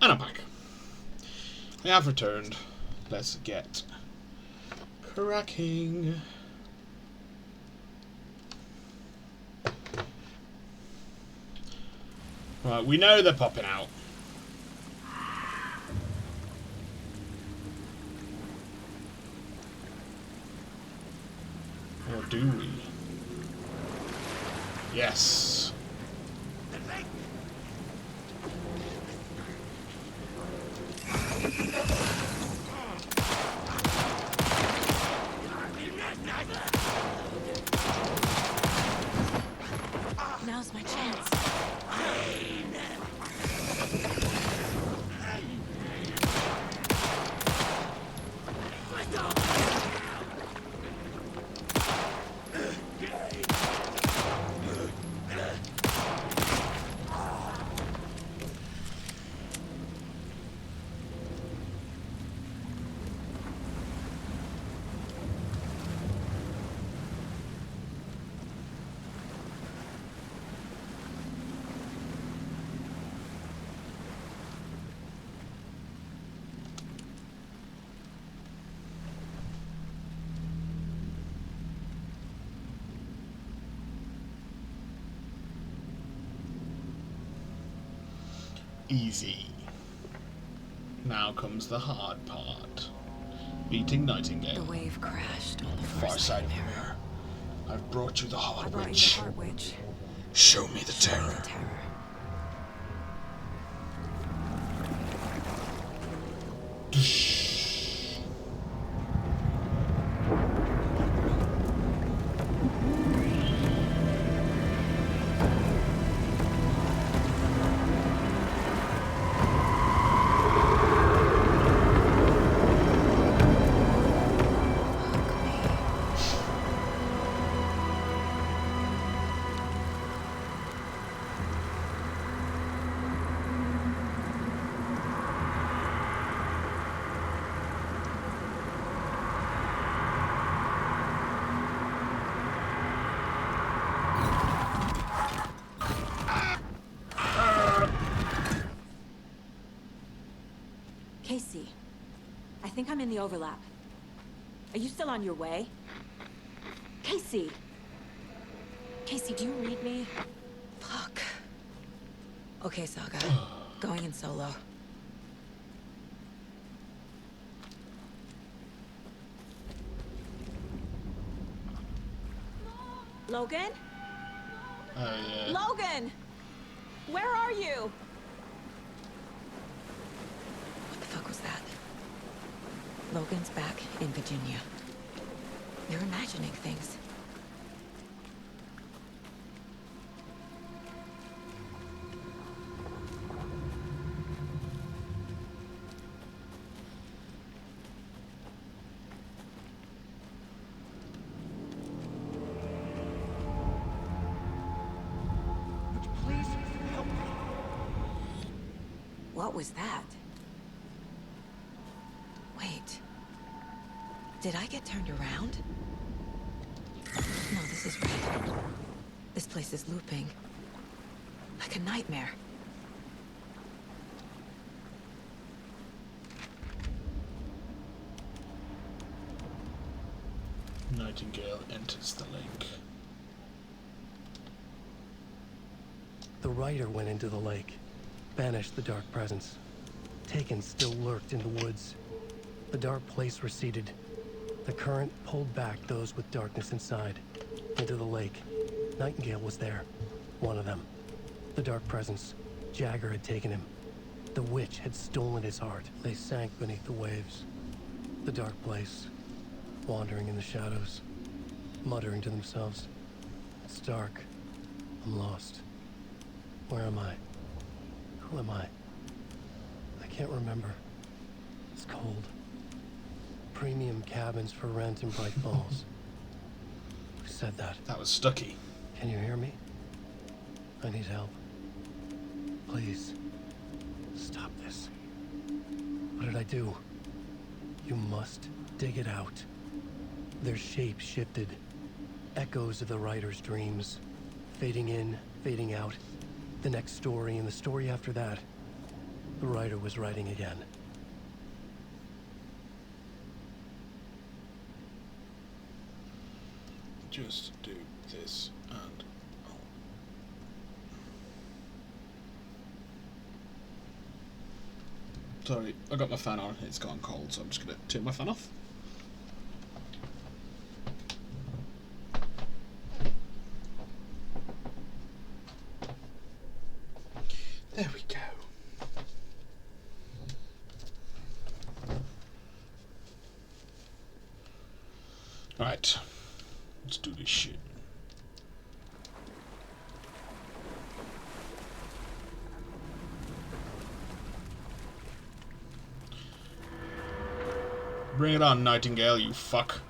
And I'm back. I have returned. Let's get cracking. Right, we know they're popping out. Or do we? Yes. Now's my chance. Easy. Now comes the hard part. Beating Nightingale. The wave crashed on the Far side of the mirror. I've brought you the Heart Witch. Show me the terror. Casey, I think I'm in the overlap. Are you still on your way? Casey! Casey, do you read me? Fuck. Okay, Saga. Going in solo. Logan? Oh, yeah. Logan! Where are you? What the fuck was that? Logan's back in Virginia. You're imagining things. Please help me. What was that? Wait. Did I get turned around? No, this is right. This place is looping. Like a nightmare. Nightingale enters the lake. The rider went into the lake, banished the dark presence. Taken still lurked in the woods. The dark place receded. The current pulled back those with darkness inside, into the lake. Nightingale was there, one of them. The dark presence, Jagger had taken him. The witch had stolen his heart. They sank beneath the waves. The dark place, wandering in the shadows, muttering to themselves. It's dark. I'm lost. Where am I? Who am I? I can't remember. It's cold. Premium cabins for rent in Bright Falls. Who said that? That was Stucky. Can you hear me? I need help. Please. Stop this. What did I do? You must dig it out. Their shape shifted. Echoes of the writer's dreams. Fading in, fading out. The next story and the story after that. The writer was writing again. Just do this and... Sorry, I got my fan on, it's gone cold, so I'm just going to turn my fan off. There we go. Right, let's do this shit. Bring it on, Nightingale, you fuck.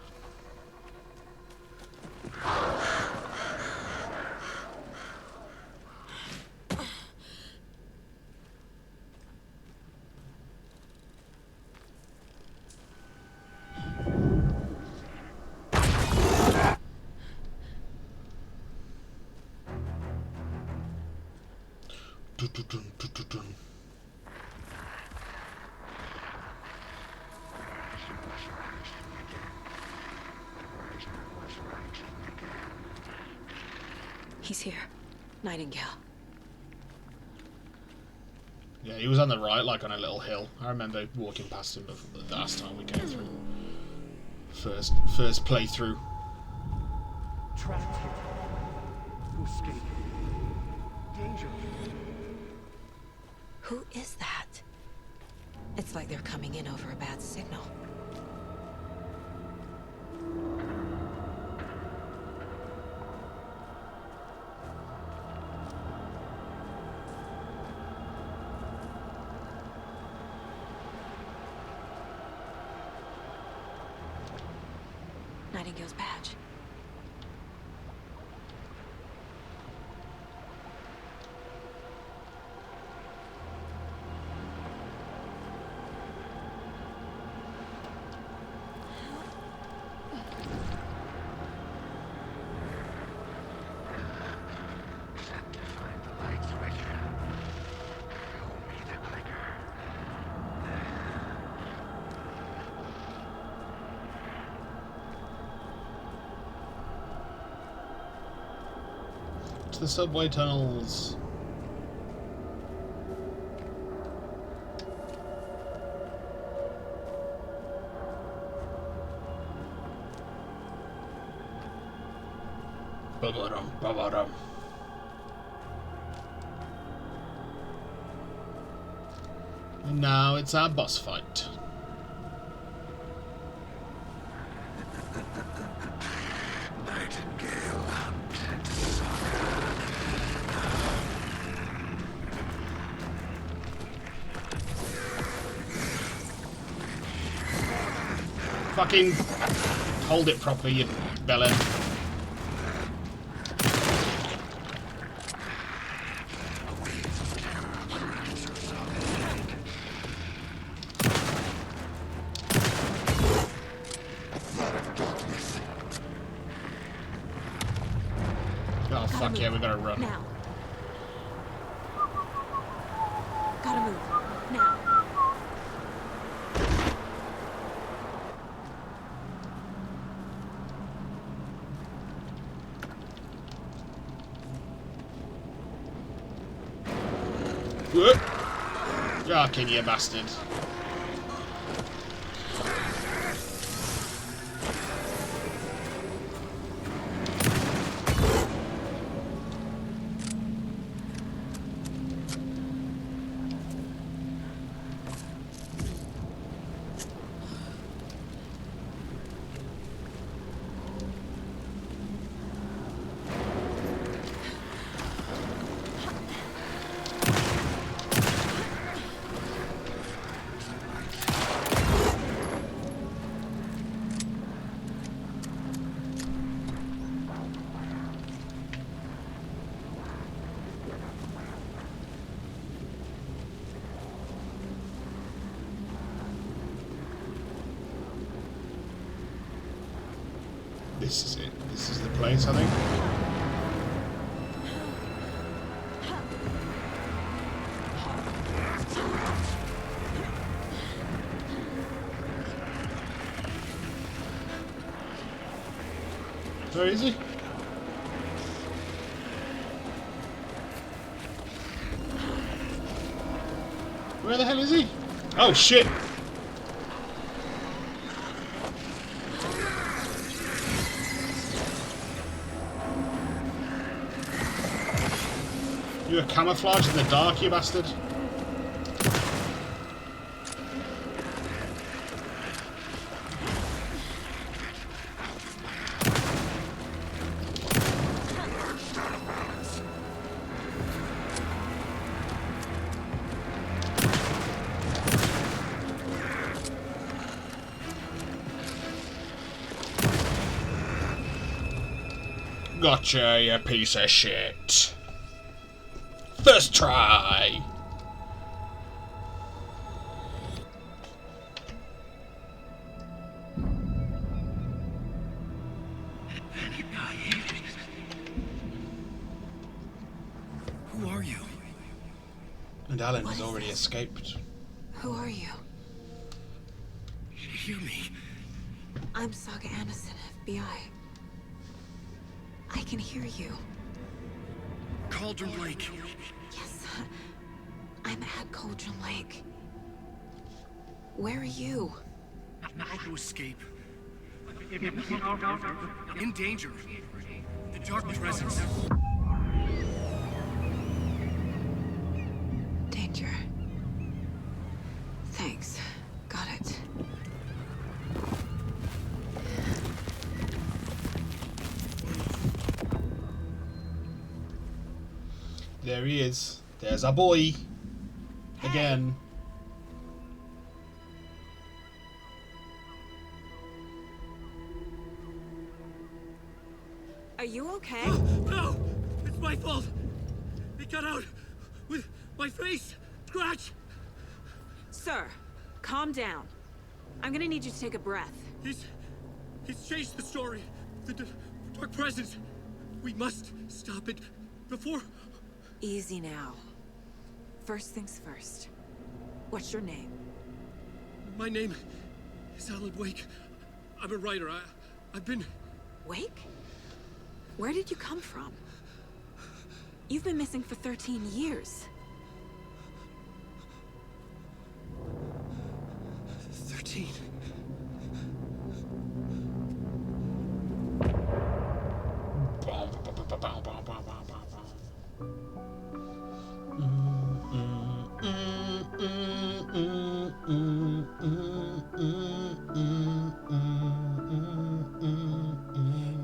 He's here. Nightingale. Yeah, he was on the right, like on a little hill. I remember walking past him before the last time we came through. First playthrough. Trapped here. To escape. Danger. Who is that? It's like they're coming in over a bad signal. Nightingale's badge. To the subway tunnels. Ba-ba-dum, ba-ba-dum. And now it's our boss fight. Fucking hold it properly, you bellend. Oh fuck yeah, we gotta run. Now. Gotta move. Now. Fucking you bastard. This is it. This is the place, I think. Where is he? Where the hell is he? Oh shit! You were camouflaged in the dark, you bastard. Gotcha, you piece of shit. First try. Who are you? And Alan has already escaped. Who are you? Hear me. I'm Saga Anderson, FBI. I can hear you. Cauldron Lake. Yes, I'm at Cauldron Lake. Where are you? Not to escape. In danger. The Dark Presence. Danger. Thanks. Got it. There he is. There's our boy. Again. Are you okay? No! It's my fault! It got out with my face! Scratch! Sir, calm down. I'm gonna need you to take a breath. He's changed the story. The Dark Presence. We must stop it before... Easy now. First things first. What's your name? My name is Alan Wake. I'm a writer. I've been... Wake? Where did you come from? You've been missing for 13 years. 13.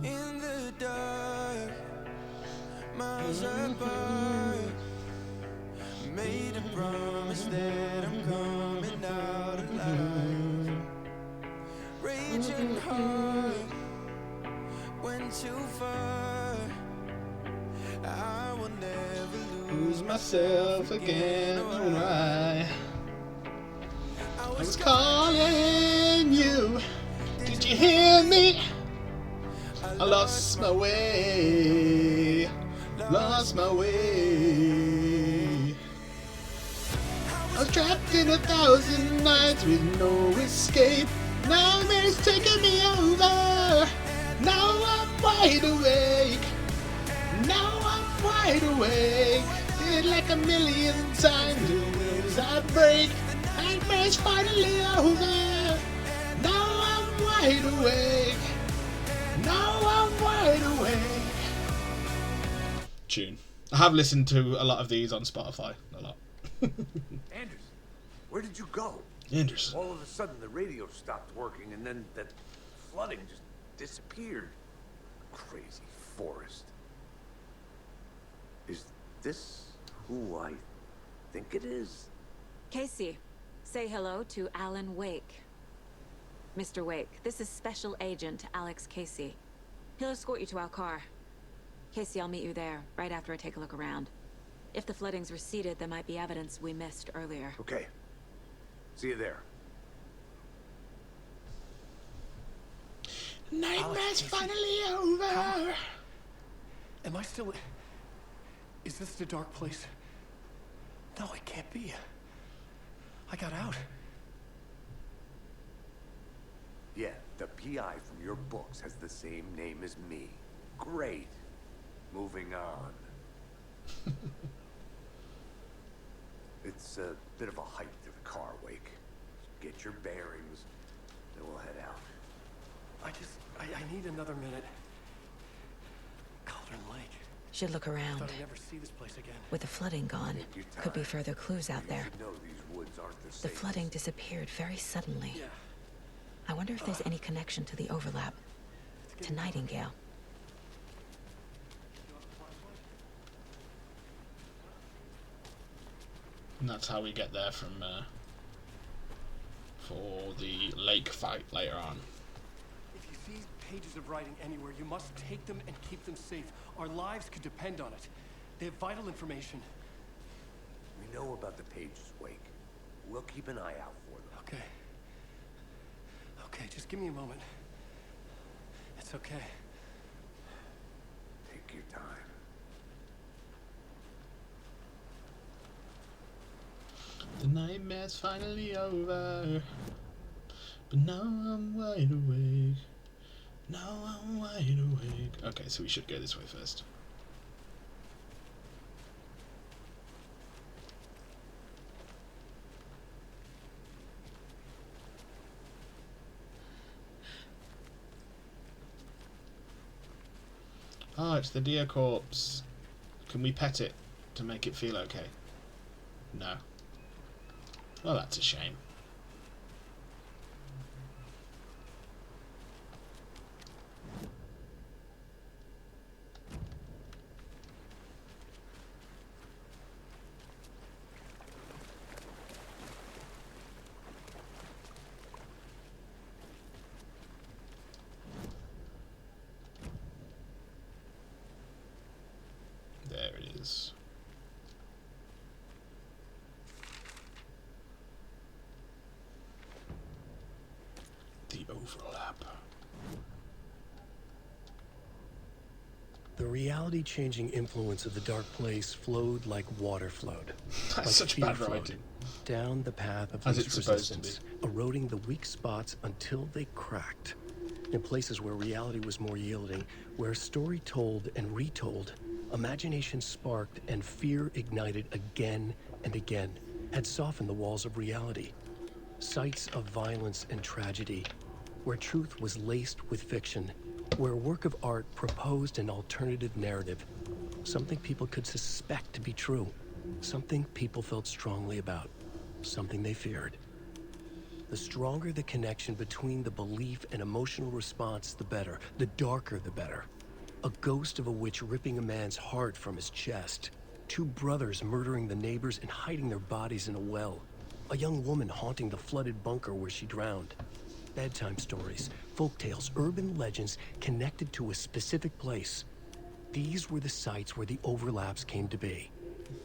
In the dark, miles apart, made a promise that I'm coming out alive. Raging heart went too far. I will never Lose myself again, alright. I was calling you. Did you hear me? I lost my way. Lost my way. I was trapped in 1,000 nights with no escape. Nightmares taking me over. Now I'm wide awake. Now I'm wide awake. Did it like a million times. The waves I break. Nightmares finally over. Now I'm wide awake. Now I'm wide awake. Tune. I have listened to a lot of these on Spotify. A lot. Anderson, where did you go? Anderson. All of a sudden the radio stopped working and then that flooding just disappeared. Crazy forest. Is this who I think it is? Casey, say hello to Alan Wake. Mr. Wake, this is Special Agent Alex Casey. He'll escort you to our car. Casey, I'll meet you there, right after I take a look around. If the flooding's receded, there might be evidence we missed earlier. Okay. See you there. Nightmare's finally over. How? Am I still... Is this the dark place? No, it can't be. I got out. Yeah, The PI from your books has the same name as me. Great. Moving on. It's a bit of a hike to the car, Wake. Get your bearings, then we'll head out. I need another minute. Cauldron Lake. Should look around. Thought I'd never see this place again. With the flooding gone, could be further clues out there. You know these woods aren't the The same. flooding disappeared very suddenly. Yeah. I wonder if there's any connection to the overlap. To Nightingale. And that's how we get there from for the lake fight later on. If you see pages of writing anywhere, you must take them and keep them safe. Our lives could depend on it. They have vital information. We know about the pages, Wake. We'll keep an eye out for them. Okay. Okay, just give me a moment. It's okay. Take your time. The nightmare's finally over, but now I'm wide awake. Now I'm wide awake. Okay, so we should go this way first. Oh, it's the deer corpse. Can we pet it to make it feel okay? No. Well, that's a shame. There it is. The overlap. The reality-changing influence of the dark place flowed like water flowed. That's like such fear bad flowed, writing. down the path of As least it's supposed to resistance, eroding the weak spots until they cracked. In places where reality was more yielding, where story told and retold, imagination sparked and fear ignited again and again, had softened the walls of reality. Sites of violence and tragedy, where truth was laced with fiction, where a work of art proposed an alternative narrative, something people could suspect to be true, something people felt strongly about, something they feared. The stronger the connection between the belief and emotional response, the better. The darker, the better. A ghost of a witch ripping a man's heart from his chest. Two brothers murdering the neighbors and hiding their bodies in a well. A young woman haunting the flooded bunker where she drowned. Bedtime stories, folktales, urban legends connected to a specific place. These were the sites where the overlaps came to be.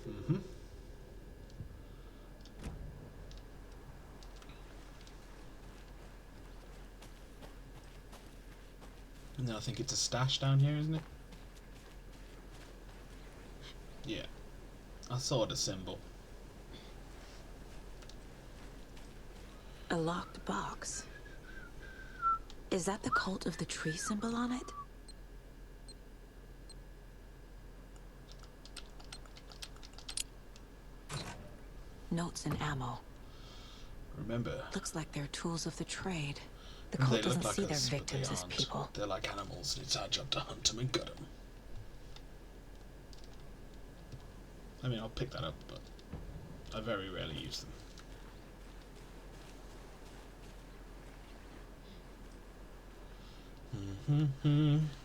Mm-hmm. And then I think it's a stash down here, isn't it? Yeah. I saw the symbol. A locked box. Is that the cult of the tree symbol on it? Notes and ammo. Remember. Looks like they're tools of the trade. The They cult look doesn't like see their us, but victims they as aren't. people. They're like animals, and it's our job to hunt them and gut them. I mean, I'll pick that up, but I very rarely use them.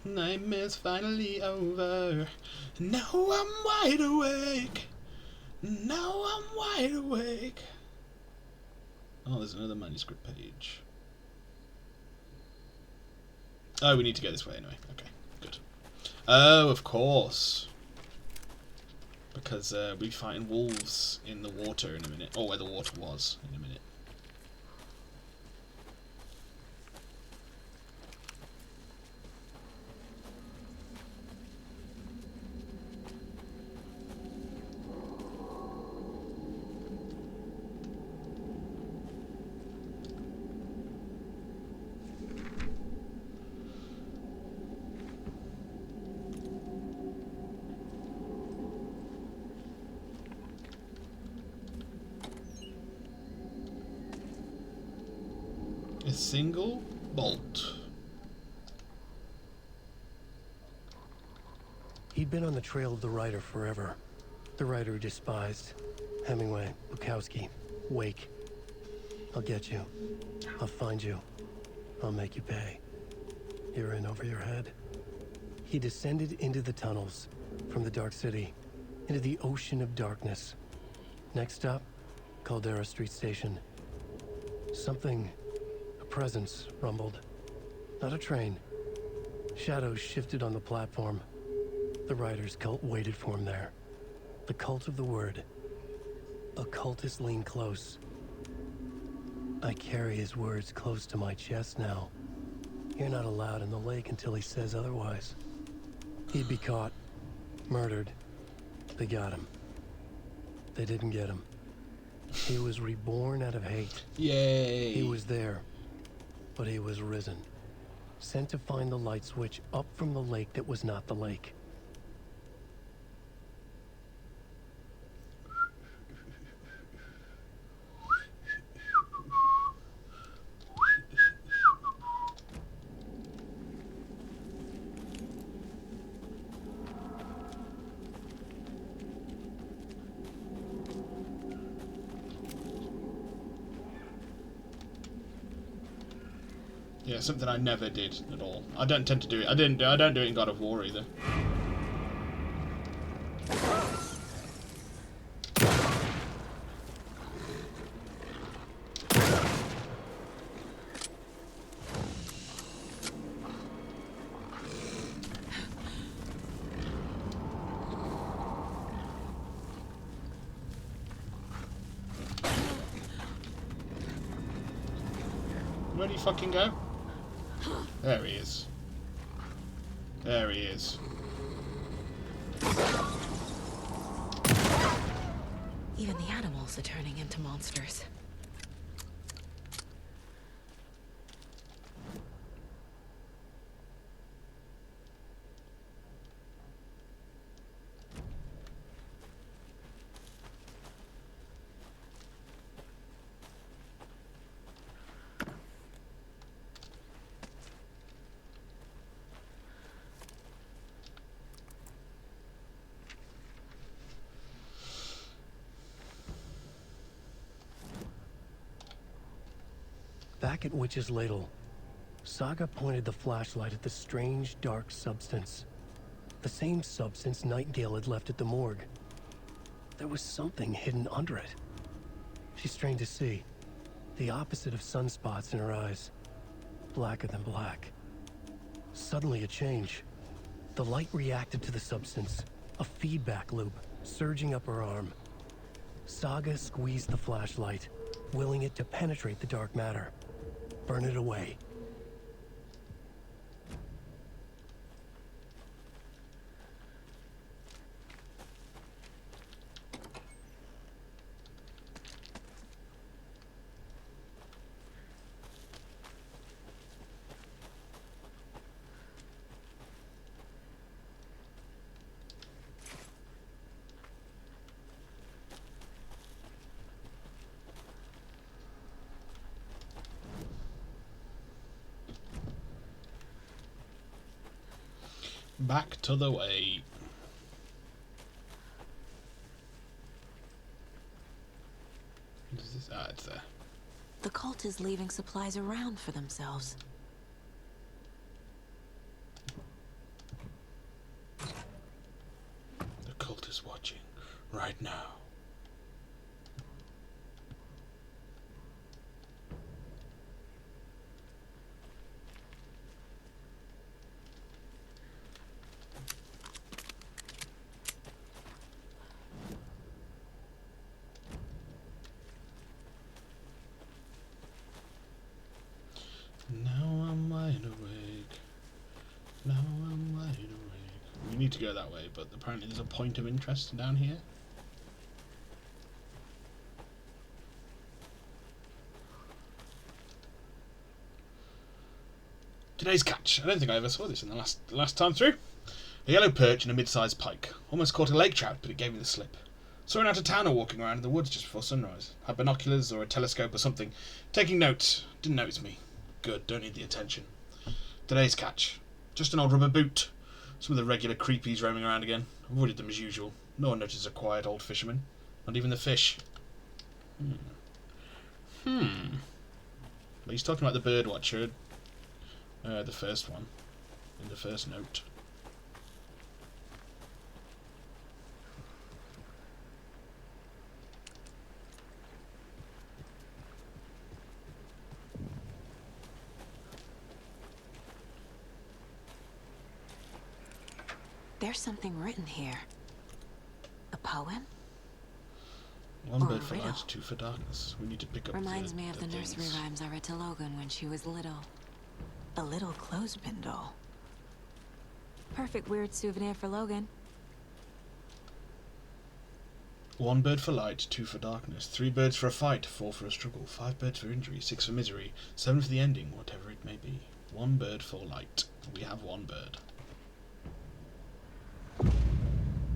Nightmare's finally over. Now I'm wide awake. Now I'm wide awake. Oh, there's another manuscript page. Oh, we need to go this way anyway. Okay, good. Oh, of course. Because we'll be fighting wolves in the water in a minute. Or where the water was in a minute. A single bolt. He'd been on the trail of the writer forever. The writer he despised. Hemingway, Bukowski, Wake. I'll get you. I'll find you. I'll make you pay. You're in over your head. He descended into the tunnels, from the Dark City, into the ocean of darkness. Next stop, Caldera Street Station. Something, a presence, rumbled. Not a train. Shadows shifted on the platform. The writer's cult waited for him there. The cult of the word. Occultists lean close. I carry his words close to my chest now. You're not allowed in the lake until he says otherwise. He'd be caught. Murdered. They got him. They didn't get him. He was reborn out of hate. Yay! He was there. But he was risen. Sent to find the light switch up from the lake that was not the lake. Yeah, something I never did at all. I don't tend to do it. I don't do it in God of War either. Where do you fucking go? There he is. There he is. Even the animals are turning into monsters. Back at Witch's Ladle, Saga pointed the flashlight at the strange, dark substance. The same substance Nightingale had left at the morgue. There was something hidden under it. She strained to see. The opposite of sunspots in her eyes. Blacker than black. Suddenly a change. The light reacted to the substance. A feedback loop, surging up her arm. Saga squeezed the flashlight, willing it to penetrate the dark matter. Burn it away. Back to the way. What is this? Ah, it's there. The cult is leaving supplies around for themselves. The cult is watching right now. Now I'm wide awake. Now I'm wide awake. We need to go that way, but apparently there's a point of interest down here. Today's catch. I don't think I ever saw this in the last time through. A yellow perch and a mid-sized pike. Almost caught a lake trout, but it gave me the slip. Saw an out-of-towner walking around in the woods just before sunrise. Had binoculars or a telescope or something. Taking notes. Didn't notice me. Good, don't need the attention. Today's catch. Just an old rubber boot. Some of the regular creepies roaming around again. Avoided them as usual. No one noticed a quiet old fisherman. Not even the fish. Well, he's talking about the bird watcher. The first one. In the first note. There's something written here. A poem? One Or bird a for riddle. light, two for darkness. We need to pick up Reminds me of the things. nursery rhymes I read to Logan when she was little. A little clothespin doll. Perfect weird souvenir for Logan. One bird for light, two for darkness. 3 birds for a fight, 4 for a struggle. 5 birds for injury, 6 for misery. 7 for the ending, whatever it may be. 1 bird for light. We have 1 bird.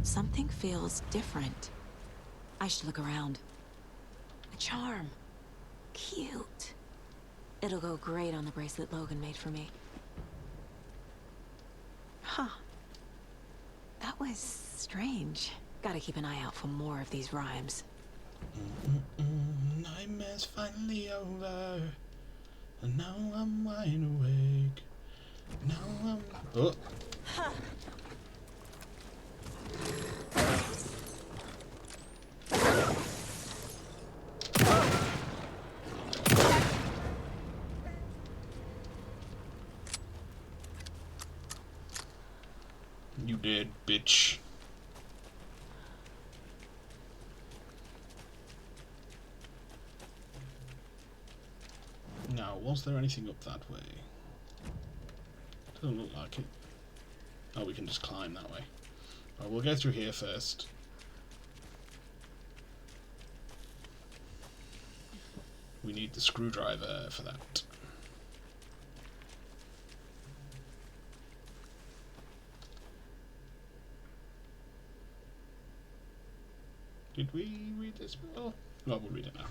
Something feels different. I should look around. A charm. Cute. It'll go great on the bracelet Logan made for me. Huh. That was strange. Gotta keep an eye out for more of these rhymes. Nightmare's finally over. And now I'm wide awake. Now I'm... Oh! You dead, bitch. Now, was there anything up that way? Doesn't look like it. Oh, we can just climb that way. Right, we'll go through here first. We need the screwdriver for that. Did we read this? Oh, no, we'll read it now.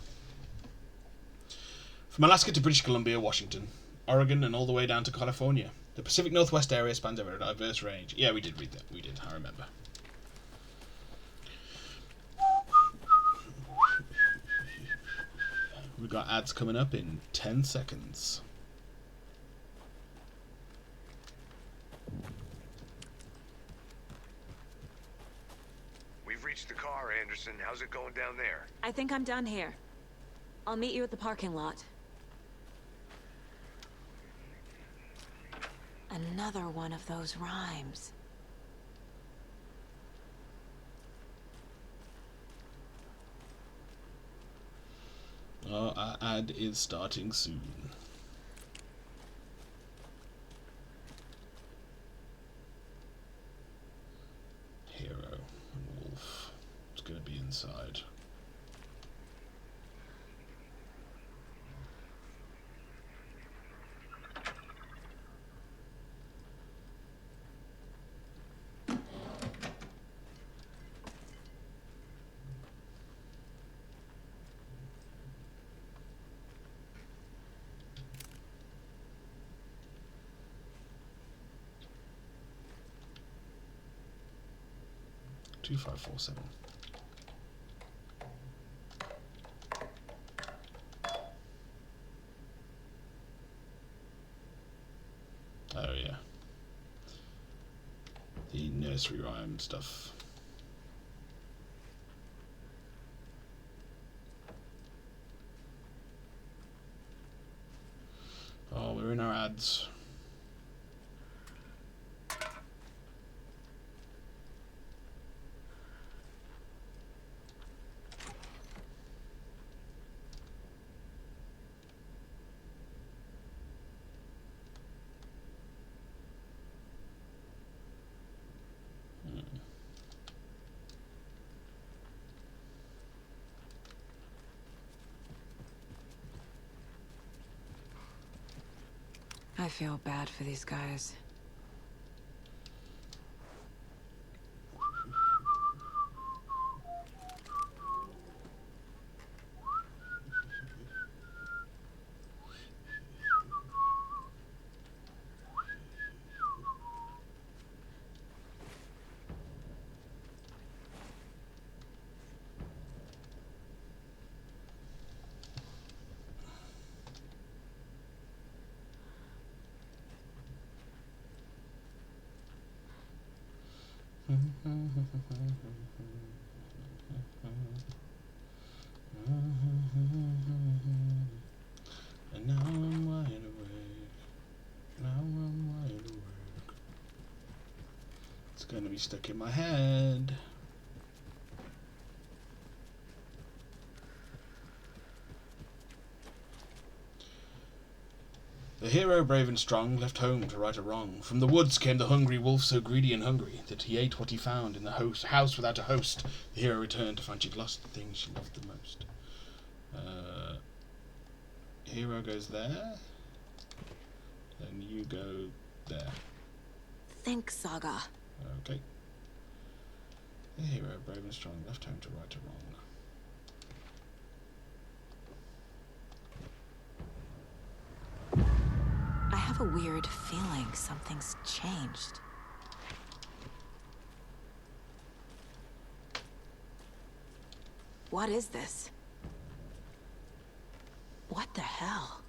From Alaska to British Columbia, Washington, Oregon, and all the way down to California, the Pacific Northwest area spans a very diverse range. Yeah, we did read that. We did, I remember. We've got ads coming up in 10 seconds. We've reached the car, Anderson. How's it going down there? I think I'm done here. I'll meet you at the parking lot. Another one of those rhymes. Our ad is starting soon. Hero and Wolf. It's going to be inside. Two 547. Oh yeah. The nursery rhyme stuff. Oh, we're in our ads. I feel bad for these guys. And now I'm wide awake. Now I'm wide awake. It's going to be stuck in my head. The hero, brave and strong, left home to right a wrong. From the woods came the hungry wolf, so greedy and hungry that he ate what he found in the house without a host. The hero returned to find she'd lost the thing she loved the most. Hero goes there. Then you go there. Think, Saga. Okay. The hero, brave and strong, left home to right a wrong. I have a weird feeling something's changed. What is this? What the hell?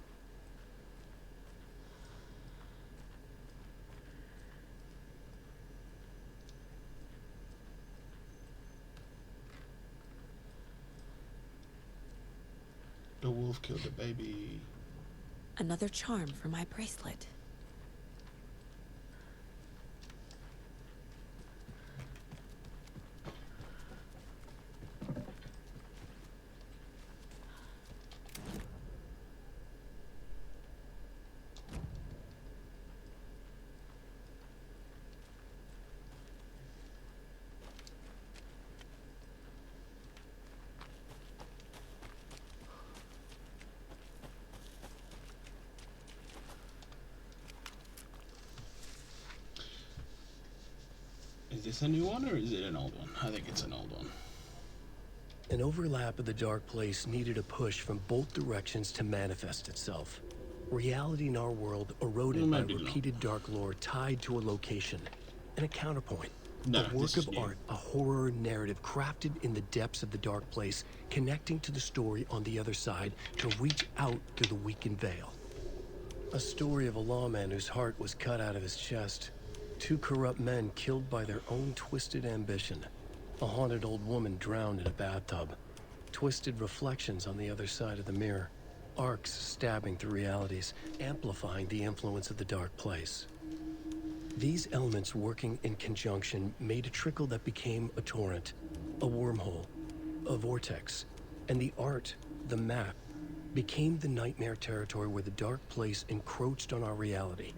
The wolf killed the baby. Another charm for my bracelet. Is this a new one or is it an old one? I think it's an old one. An overlap of the dark place needed a push from both directions to manifest itself. Reality in our world eroded by repeated dark lore tied to a location. And a counterpoint. No, a work of art, a horror narrative crafted in the depths of the dark place, connecting to the story on the other side to reach out through the weakened veil. A story of a lawman whose heart was cut out of his chest. Two corrupt men killed by their own twisted ambition. A haunted old woman drowned in a bathtub. Twisted reflections on the other side of the mirror. Arcs stabbing through realities, amplifying the influence of the dark place. These elements working in conjunction made a trickle that became a torrent, a wormhole, a vortex, and the art, the map, became the nightmare territory where the dark place encroached on our reality,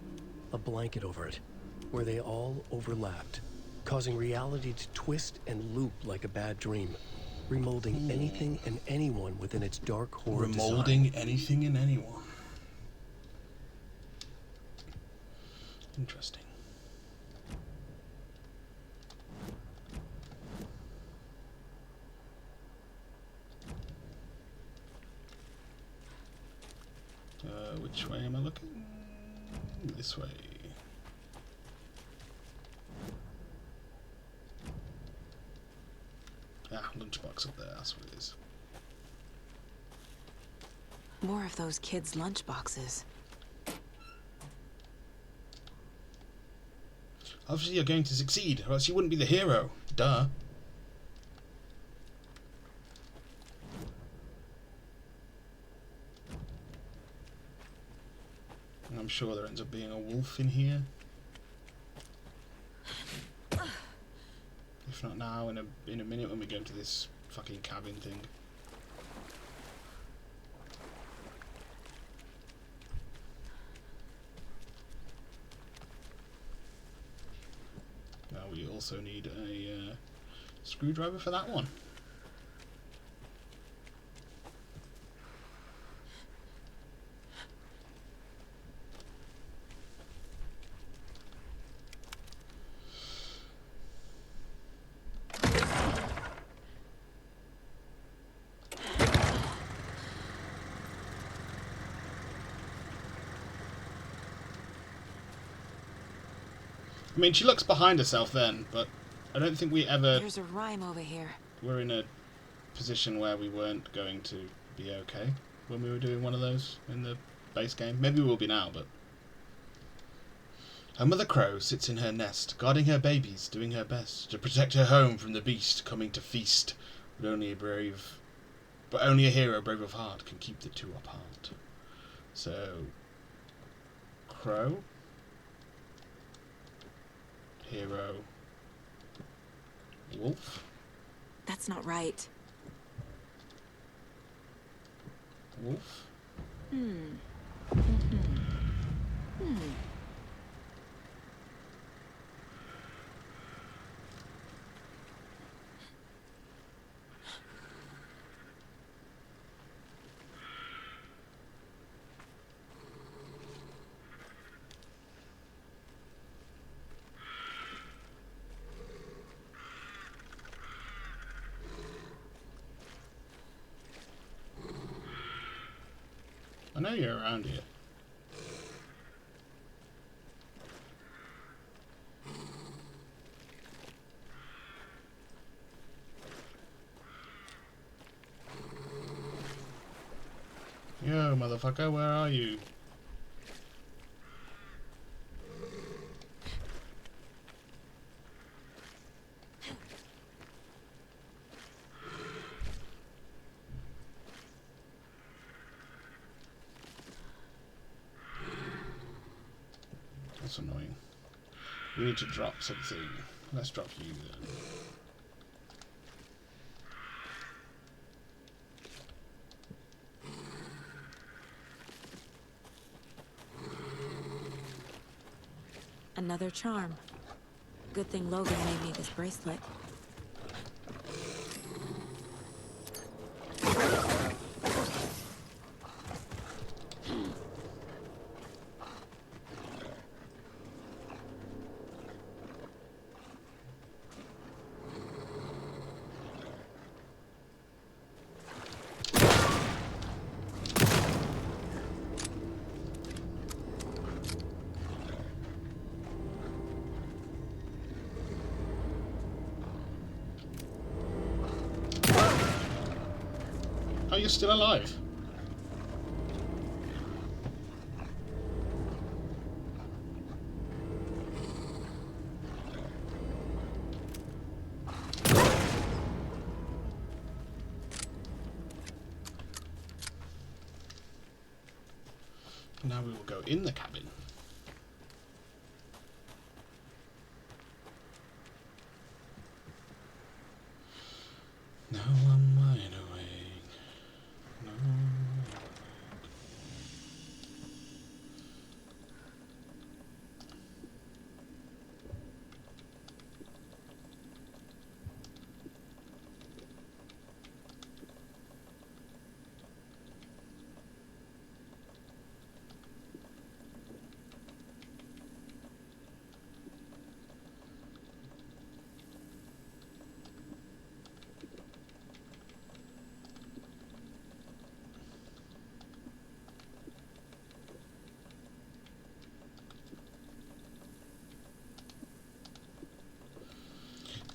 a blanket over it, where they all overlapped, causing reality to twist and loop like a bad dream, remolding anything and anyone within its dark horror Remolding anything and anyone. Interesting. Which way am I looking? This way. Ah, lunchbox up there, that's what it is. More of those kids' lunchboxes. Obviously you're going to succeed, or else you wouldn't be the hero. Duh. And I'm sure there ends up being a wolf in here. If not now, in a minute when we go into this fucking cabin thing. Now we also need a screwdriver for that one. I mean, she looks behind herself then, but I don't think we ever... There's a rhyme over here. We're in a position where we weren't going to be okay when we were doing one of those in the base game. Maybe we will be now, but... Her mother crow sits in her nest, guarding her babies, doing her best to protect her home from the beast coming to feast. But only a hero brave of heart can keep the two apart. So, crow, hero, wolf. That's not right. Wolf. I know you're around here. Yo, motherfucker, where are you? That's annoying. We need to drop something. Let's drop you then. Another charm. Good thing Logan made me this bracelet. Oh, you're still alive. Now we will go in the cabin. Now I'm wide awake. No.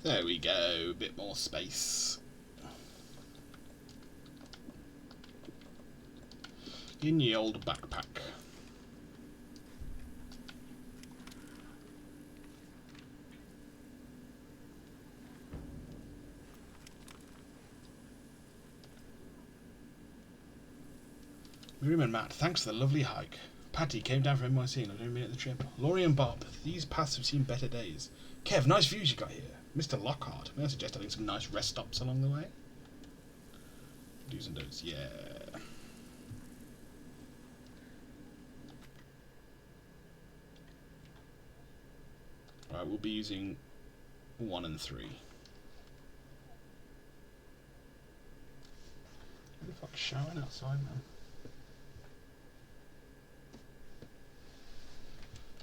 There we go, a bit more space. In the old backpack. Miriam and Matt, thanks for the lovely hike. Patty came down from NYC and I've only been at the trip. Laurie and Bob, these paths have seen better days. Kev, nice views you got here. Mr. Lockhart, may I suggest having some nice rest stops along the way? Do's and don'ts, yeah. Right, we'll be using 1 and 3. Who the fuck's showering outside, man?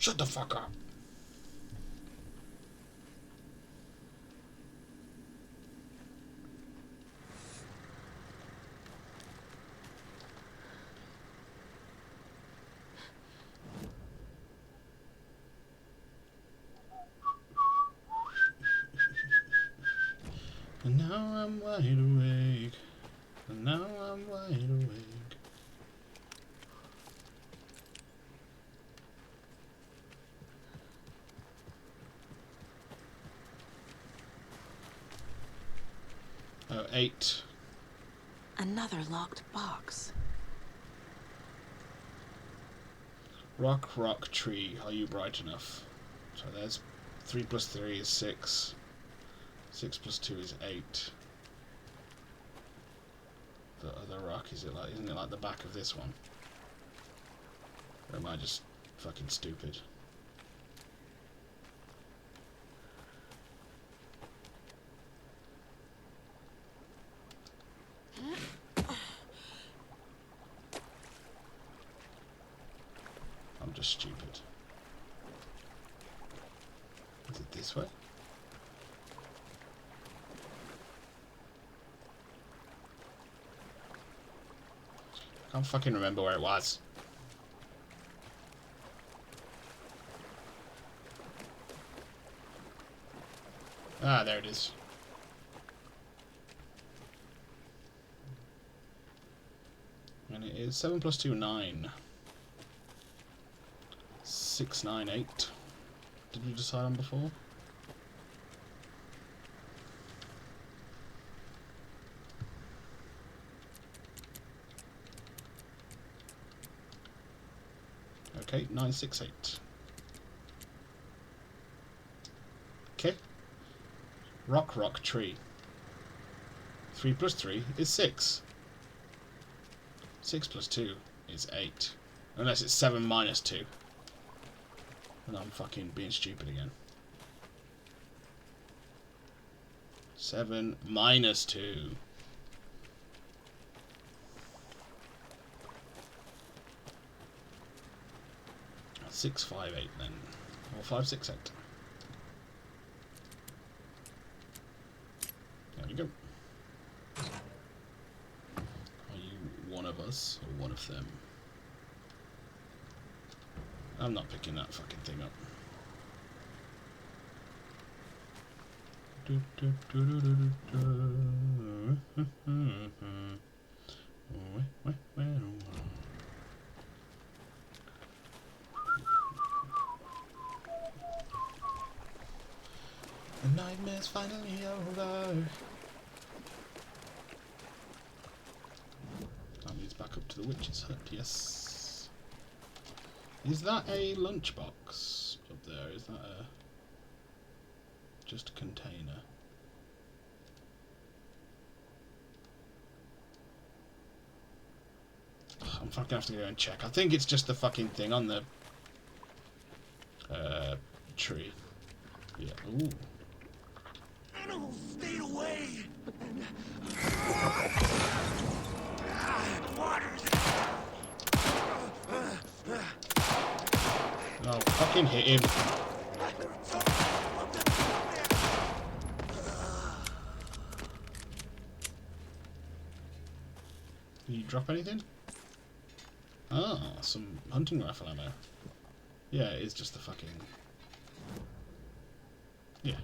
Shut the fuck up! And now I'm wide awake. And now I'm wide awake. No, 8. Another locked box. Rock, tree. Are you bright enough? So there's 3 plus 3 is 6. 6 plus 2 is 8. The other rock, isn't it like the back of this one? Or am I just fucking stupid? I'm just stupid. Is it this way? I can't fucking remember where it was. Ah, there it is. And it is 7 plus 2, 9. 6, 9, 8. Did we decide on before? Okay, 9, 6, 8. Okay. Rock, tree. 3 plus 3 is 6. 6 plus 2 is 8. Unless it's 7 minus 2. And I'm fucking being stupid again. 7 minus 2. 6, 5, 8 then. Or 5, 6, 8. There we go. Are you one of us or one of them? I'm not picking that fucking thing up. The nightmare's finally over. That leads back up to the witch's hut, yes. Is that a lunchbox up there? Is that a just a container? I'm fucking gonna have to go and check. I think it's just the fucking thing on the tree. Yeah. Ooh. Animals, stay away! No, fucking hit him. Did you drop anything? Ah, some hunting rifle ammo. Yeah, it is just the fucking... Yeah.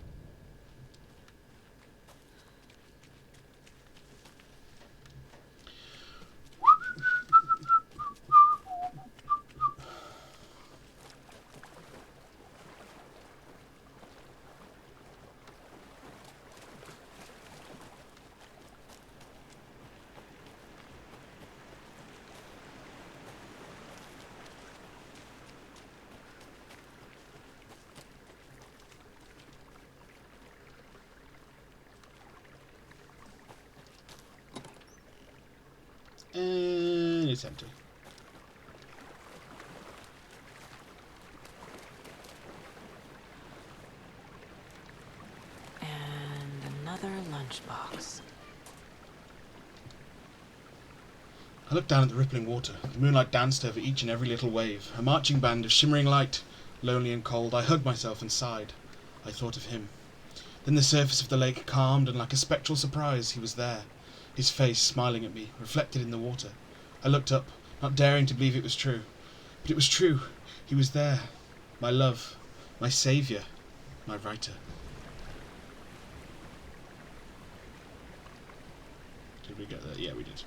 And it's empty. And another lunchbox. I looked down at the rippling water. The moonlight danced over each and every little wave. A marching band of shimmering light, lonely and cold. I hugged myself and sighed. I thought of him. Then the surface of the lake calmed, and like a spectral surprise, he was there. His face smiling at me, reflected in the water. I looked up, not daring to believe it was true. But it was true. He was there. My love. My saviour. My writer. Did we get there? Yeah, we did.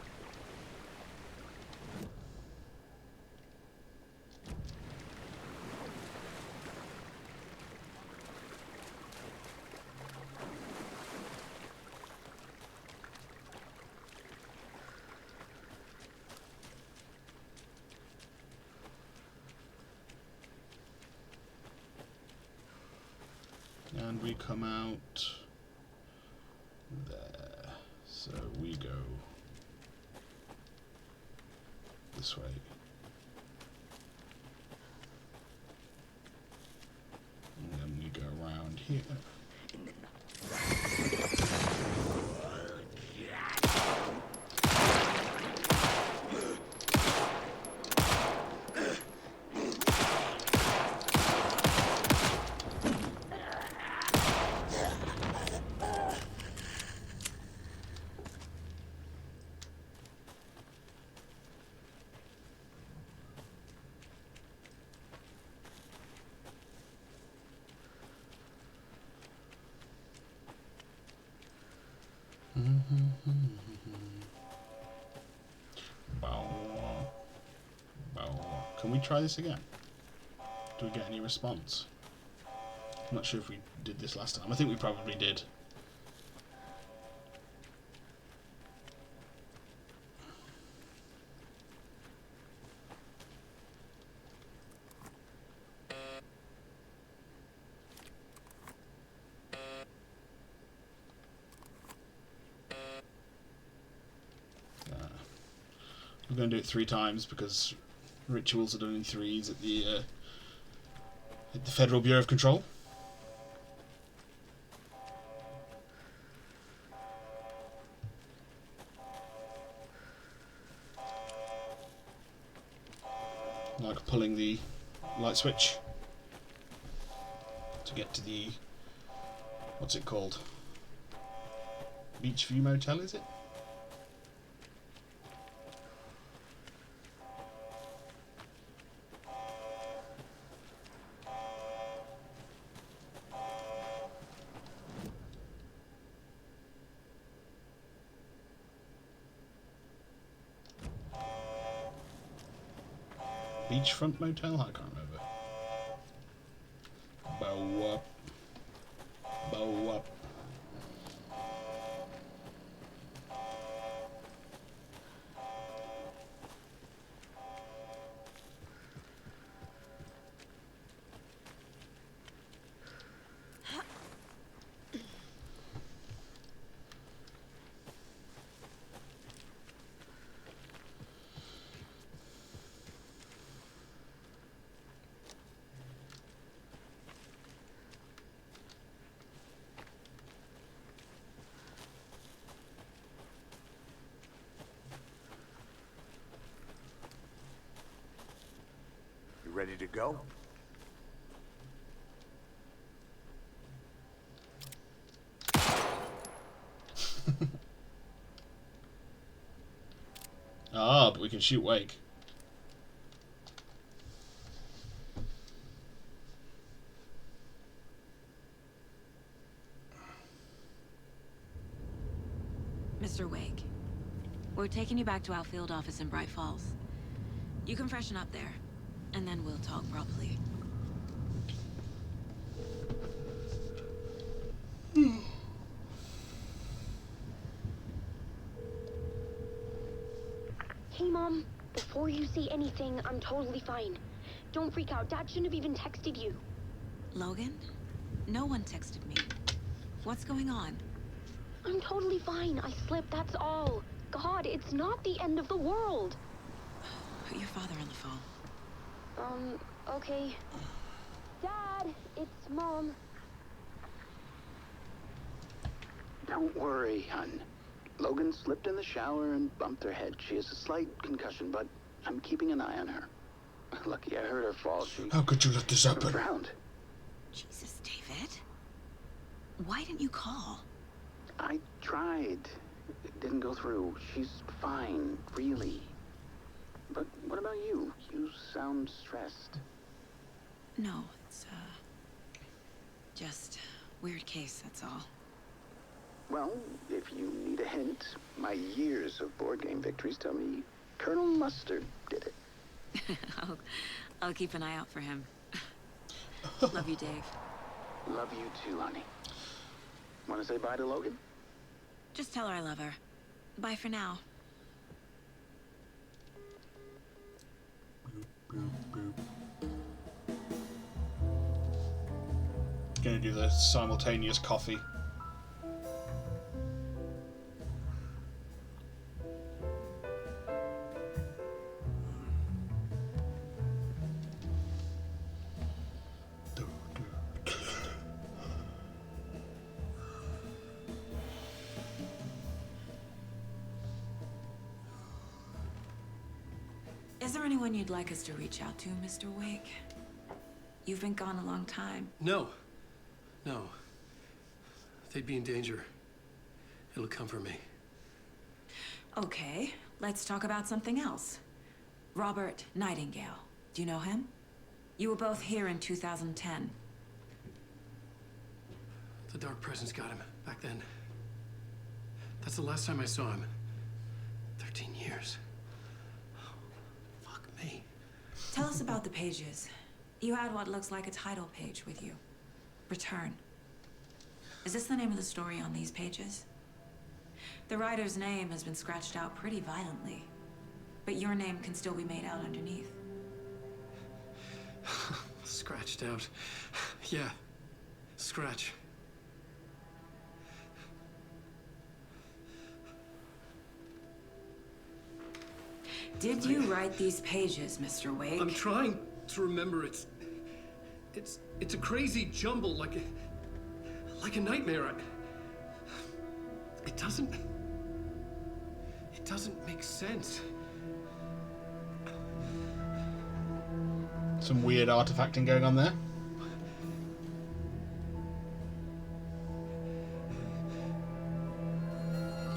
And we come out there. So we go this way. And then we go around here. Can we try this again? Do we get any response? I'm not sure if we did this last time. I think we probably did. We're going to do it 3 times because rituals are done in 3s at the Federal Bureau of Control. Like pulling the light switch to get to the, what's it called? Beachview Motel, is it? Beachfront Motel? I can't remember. Bow up. Bow up. Ready to go? Ah, but we can shoot Wake. Mr. Wake, we're taking you back to our field office in Bright Falls. You can freshen up there, and then we'll talk properly. Hey, Mom. Before you say anything, I'm totally fine. Don't freak out. Dad shouldn't have even texted you. Logan? No one texted me. What's going on? I'm totally fine. I slipped, that's all. God, it's not the end of the world. Put your father on the phone. Okay. Dad, it's Mom. Don't worry, hon. Logan slipped in the shower and bumped her head. She has a slight concussion, but I'm keeping an eye on her. Lucky I heard her fall. How could you let this happen? Drowned. Jesus, David. Why didn't you call? I tried. It didn't go through. She's fine, really. But what about you? You sound stressed. No, it's, just weird case, that's all. Well, if you need a hint, my years of board game victories tell me Colonel Mustard did it. I'll keep an eye out for him. Love you, Dave. Love you too, honey. Want to say bye to Logan? Just tell her I love her. Bye for now. Gonna do the simultaneous coffee. Is there anyone you'd like us to reach out to, Mr. Wake? You've been gone a long time. No. No. They'd be in danger. It'll come for me. Okay, let's talk about something else. Robert Nightingale. Do you know him? You were both here in 2010. The Dark Presence got him back then. That's the last time I saw him. 13 years. Fuck me. Tell us about the pages. You had what looks like a title page with you. Return. Is this the name of the story on these pages? The writer's name has been scratched out pretty violently, but your name can still be made out underneath. Scratched out. Yeah. Scratch. Did you write these pages, Mr. Wake? I'm trying to remember. It's a crazy jumble, like a nightmare. It doesn't make sense. Some weird artifacting going on there.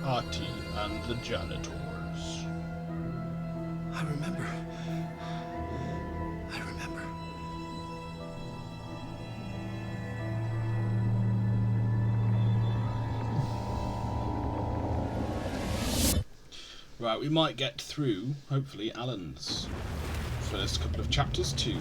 Artie and the janitors. I remember. Right, we might get through, hopefully, Alan's first couple of chapters too.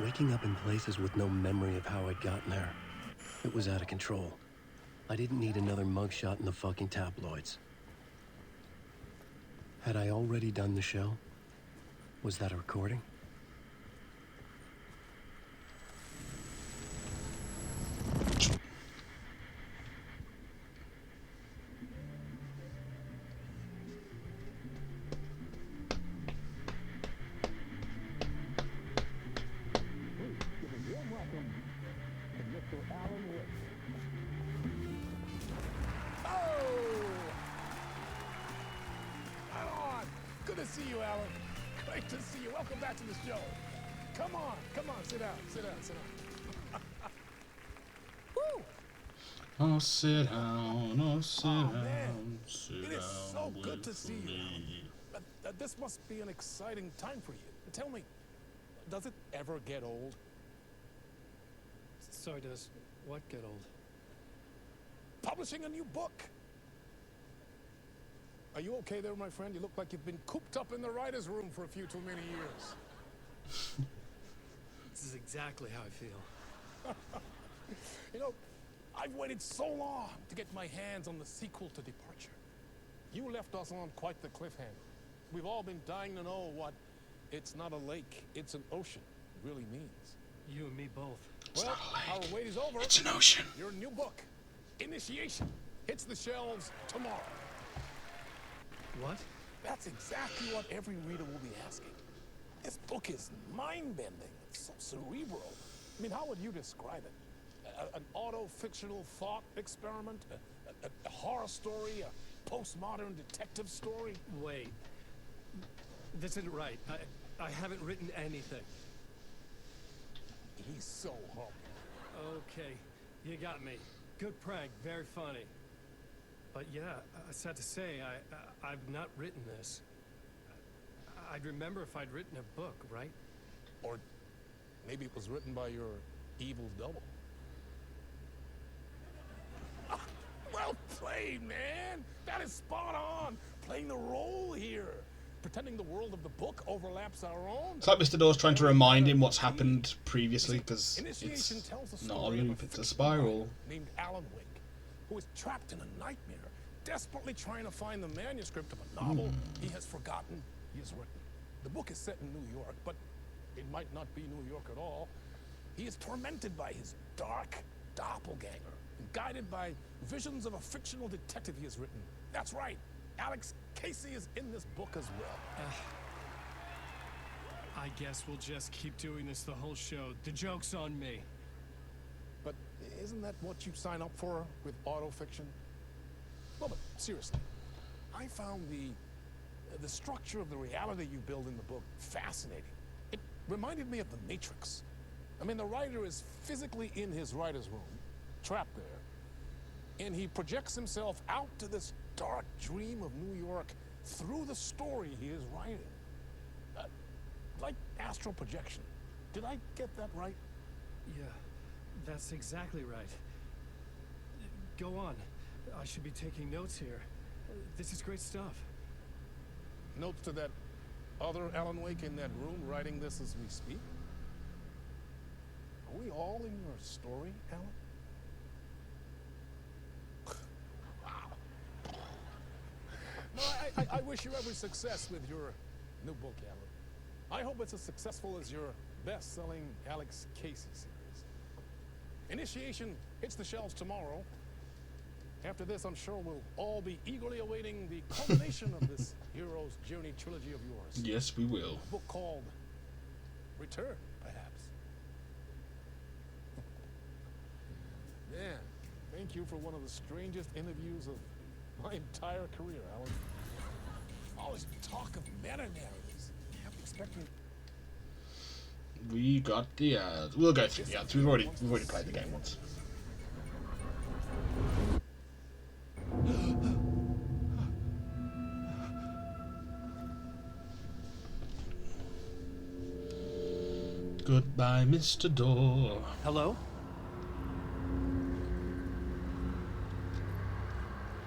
Waking up in places with no memory of how I'd gotten there. It was out of control. I didn't need another mugshot in the fucking tabloids. Had I already done the show? Was that a recording? Oh, sit down, oh, sit down, man. sit It is so down good to with see you. me. This must be an exciting time for you. Tell me, does it ever get old? So does what get old? Publishing a new book. Are you okay there, my friend? You look like you've been cooped up in the writer's room for a few too many years. This is exactly how I feel. You know, I've waited so long to get my hands on the sequel to Departure. You left us on quite the cliffhanger. We've all been dying to know what "it's not a lake, it's an ocean" really means. You and me both. Well, our wait is over. It's an ocean. Your new book, Initiation, hits the shelves tomorrow. What? That's exactly what every reader will be asking. This book is mind-bending. It's so cerebral. I mean, how would you describe it? An auto-fictional thought experiment? A horror story? A postmodern detective story? Wait. This isn't right. I haven't written anything. he's so humble. Okay, you got me. Good prank, very funny. But yeah, sad to say, I've not written this. I'd remember if I'd written a book, right? Or maybe it was written by your evil double. Well played, man! That is spot on! Playing the role here. Pretending the world of the book overlaps our own. It's like Mr. Door's trying to remind him what's happened previously, because Initiation tells it's a not a story of loop, it's a fictional spiral. man named Alan Wake, who is trapped in a nightmare, desperately trying to find the manuscript of a novel he has forgotten he has written. The book is set in New York, but it might not be New York at all. He is tormented by his dark doppelganger, and guided by visions of a fictional detective he has written. That's right, Alex Casey is in this book as well. I guess we'll just keep doing this the whole show. The joke's on me. But isn't that what you sign up for with autofiction? Well, but seriously, I found the structure of the reality you build in the book fascinating. It reminded me of The Matrix. I mean, the writer is physically in his writer's room, trapped there, and he projects himself out to this dark dream of New York through the story he is writing. Like astral projection. Did I get that right? Yeah, that's exactly right. Go on. I should be taking notes here. This is great stuff. Notes to that other Alan Wake in that room writing this as we speak? Are we all in your story, Alan? Wow. No, I wish you every success with your new book, Alan. I hope it's as successful as your best-selling Alex Casey series. Initiation hits the shelves tomorrow. After this, I'm sure we'll all be eagerly awaiting the culmination of this Hero's Journey trilogy of yours. Yes, we will. A book called Return, perhaps. Man, thank you for one of the strangest interviews of my entire career, Alan. All this talk of meta-narratives. Kept expecting... We got the ads. We'll go through the ads. We've already played the game once. Goodbye, Mr. Door. Hello?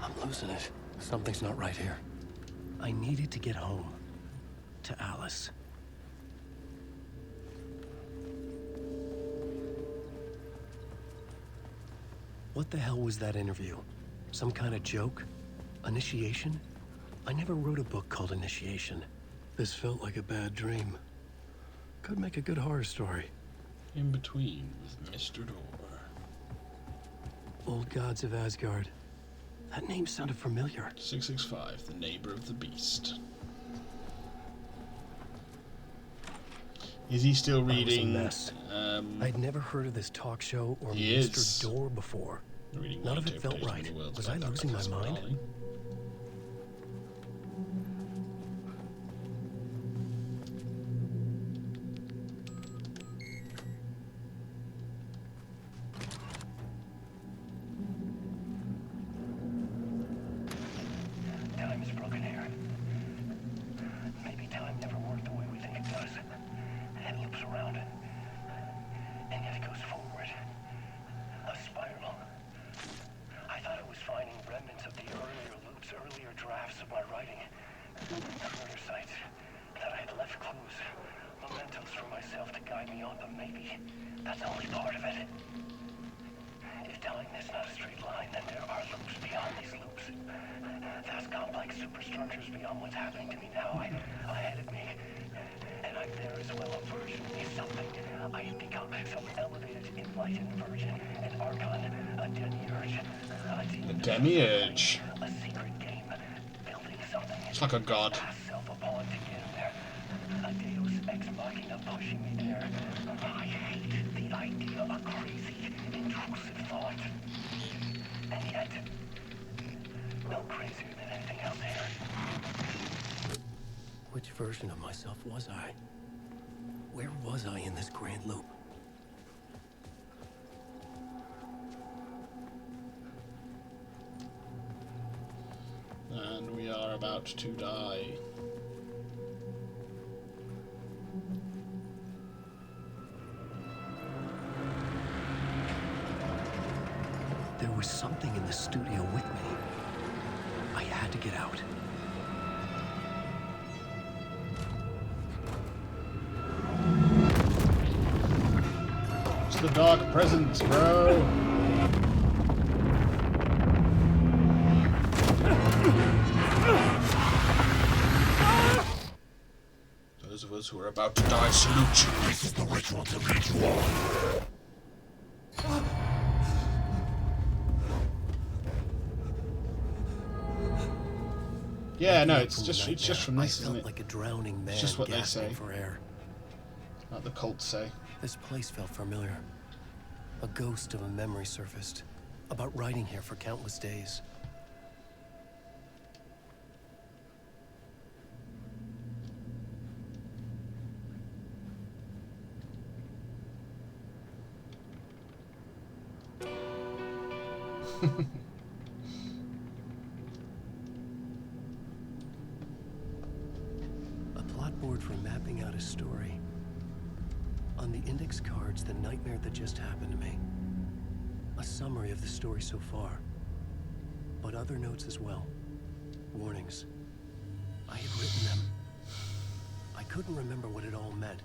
I'm losing it. Something's not right here. I needed to get home. To Alice. What the hell was that interview? Some kind of joke? Initiation? I never wrote a book called Initiation. This felt like a bad dream. Could make a good horror story. In between with Mr. Door. Old Gods of Asgard. That name sounded familiar. 665, the neighbor of the beast. Is he still reading? I'd never heard of this talk show or he Mr. is. Door before. Reading None of it felt right. Was I losing my mind? Time is broken here. Maybe time never worked the way we think it does. It loops around, and yet it goes forward. A spiral. I thought I was finding remnants of the earlier loops, earlier drafts of my writing. Murder sites that I had left clues, mementos for myself to guide me on, but maybe that's only part of it. If time is not a straight line, then there are loops beyond these loops. Vast complex superstructures beyond what's happening to me now, ahead of me. And I'm there as well, a version is something. I have become some elevated, enlightened version, an archon, a demiurge, a demiurge. A secret game, building something. It's like a god. Self upon to get there. A deus ex machina pushing me there. I hate the idea of crazy, intrusive thought. And yet, no crazier than anything else here. Which version of myself was I? Where was I in this grand loop? are about to die. There was something in the studio with me. I had to get out. It's the dark presence, bro. Those of us who are about to die salute you. This is the ritual to lead you on. Yeah, no, it's just from this, isn't it? Like a drowning man, it's just what they say. For air. Like the cults say. This place felt familiar. A ghost of a memory surfaced, about riding here for countless days. A plot board for mapping out a story. On the index cards, the nightmare that just happened to me. A summary of the story so far. But other notes as well. Warnings. I had written them. I couldn't remember what it all meant.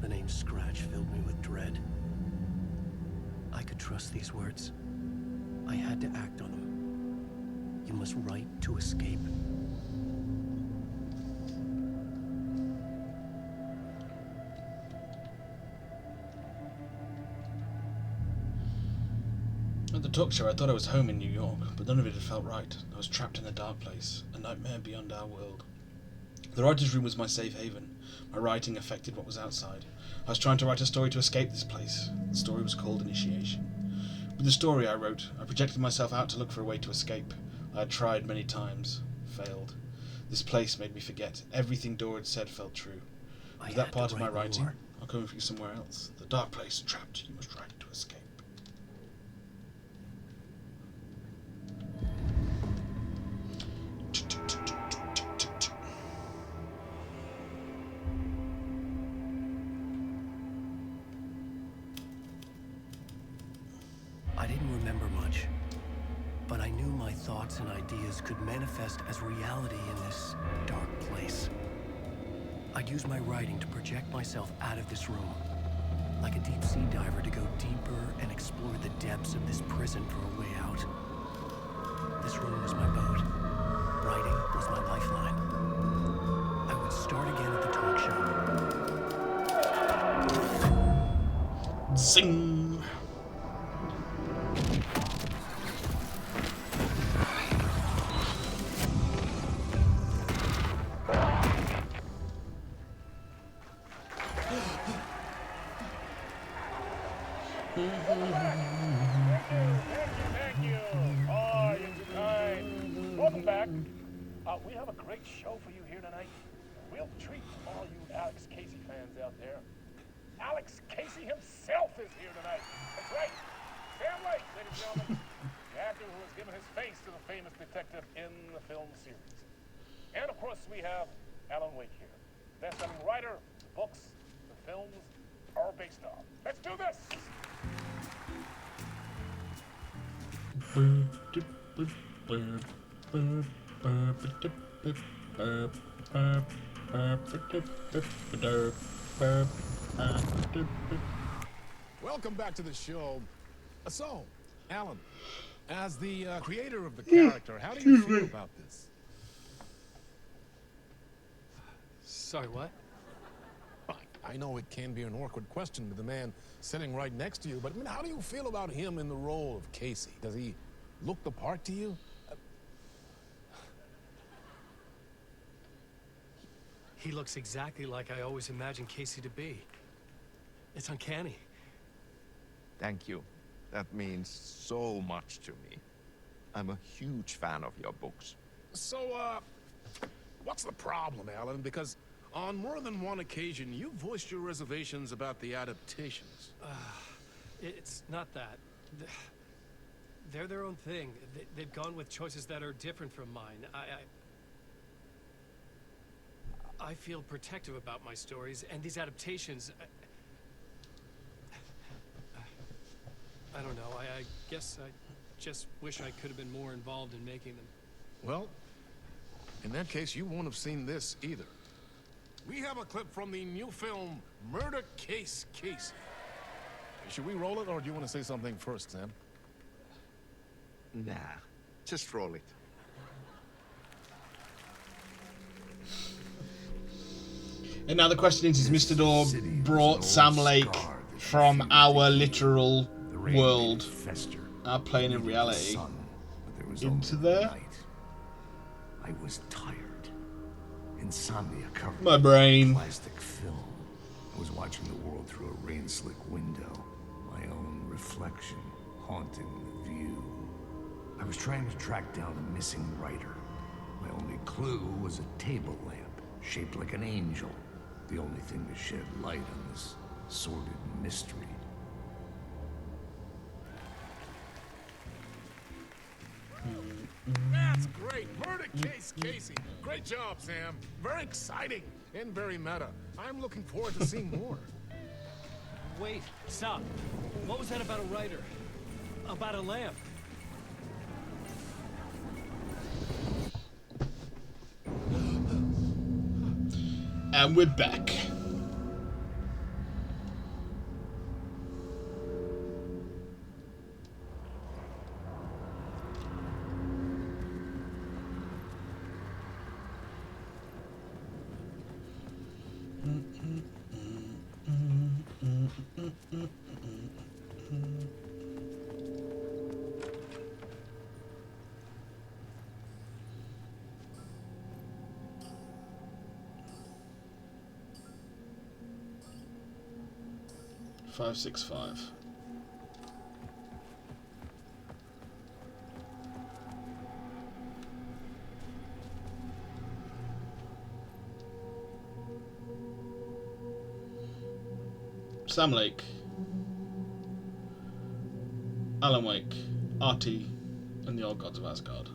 The name Scratch filled me with dread. I could trust these words. I had to act on them. You must write to escape. At the talk show, I thought I was home in New York, but none of it had felt right. I was trapped in a dark place, a nightmare beyond our world. The writer's room was my safe haven. My writing affected what was outside. I was trying to write a story to escape this place. The story was called Initiation. With the story I wrote, I projected myself out to look for a way to escape. I had tried many times, failed. This place made me forget. Everything Dora had said felt true. Was that part of my writing? I'll come for you somewhere else. The dark place, trapped. You must write to escape. I didn't remember much, but I knew my thoughts and ideas could manifest as reality in this dark place. I'd use my writing to project myself out of this room, like a deep sea diver to go deeper and explore the depths of this prison for a way out. This room was my boat. Writing was my lifeline. I would start again at the talk show. Sing! Thank you. Oh, you're too kind. Welcome back. We have a great show for you here tonight. Real treat for all you Alex Casey fans out there. Alex Casey himself is here tonight. That's right. Sam Lake, ladies and gentlemen. The actor who has given his face to the famous detective in the film series. And of course we have Alan Wake here. Best-selling writer, the books, the films are based on. Let's do this! Welcome back to the show. So, Alan, as the creator of the character, how do you feel about this? Sorry, what? I know it can be an awkward question to the man sitting right next to you, but I mean, how do you feel about him in the role of Casey? Does he look the part to you? He looks exactly like I always imagined Casey to be. It's uncanny. Thank you. That means so much to me. I'm a huge fan of your books. So, what's the problem, Alan? Because on more than one occasion, you've voiced your reservations about the adaptations. It's not that. They're their own thing. They've gone with choices that are different from mine. I feel protective about my stories, and these adaptations... I don't know, I guess I just wish I could have been more involved in making them. Well, in that case, you won't have seen this either. We have a clip from the new film, Murder Case Casey. Should we roll it, or do you want to say something first, Sam? Nah, just roll it. And now the question is Mr. Door brought Sam Lake from our literal world, our plane of reality, into there? I was tired. Insomnia covered My brain. plastic film. I was watching the world through a rain-slick window. My own reflection haunting the view. I was trying to track down a missing writer. My only clue was a table lamp shaped like an angel. The only thing to shed light on this sordid mystery. That's great. Murder Case Casey. Great job, Sam. Very exciting and very meta. I'm looking forward to seeing more. Wait, stop. What was that about a writer? About a lamp? And we're back. Five, 6, 5. Sam Lake, Alan Wake, Artie, and the Old Gods of Asgard.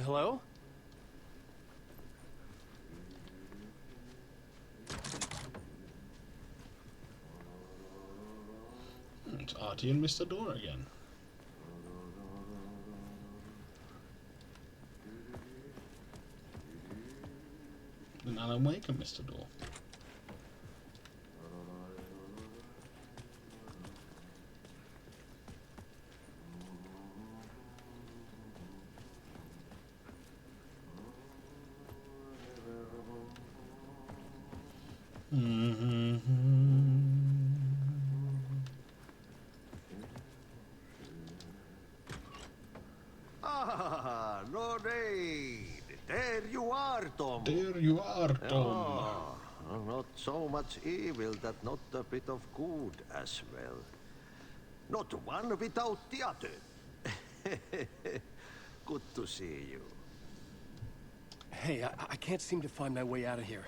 Hello? It's Artie and Mr. Door again. And Alan Wake and Mr. Door. Ah, no raid. There you are, Tom. There you are, Tom. Ah, not so much evil that not a bit of good as well. Not one without the other. Good to see you. Hey, I can't seem to find my way out of here.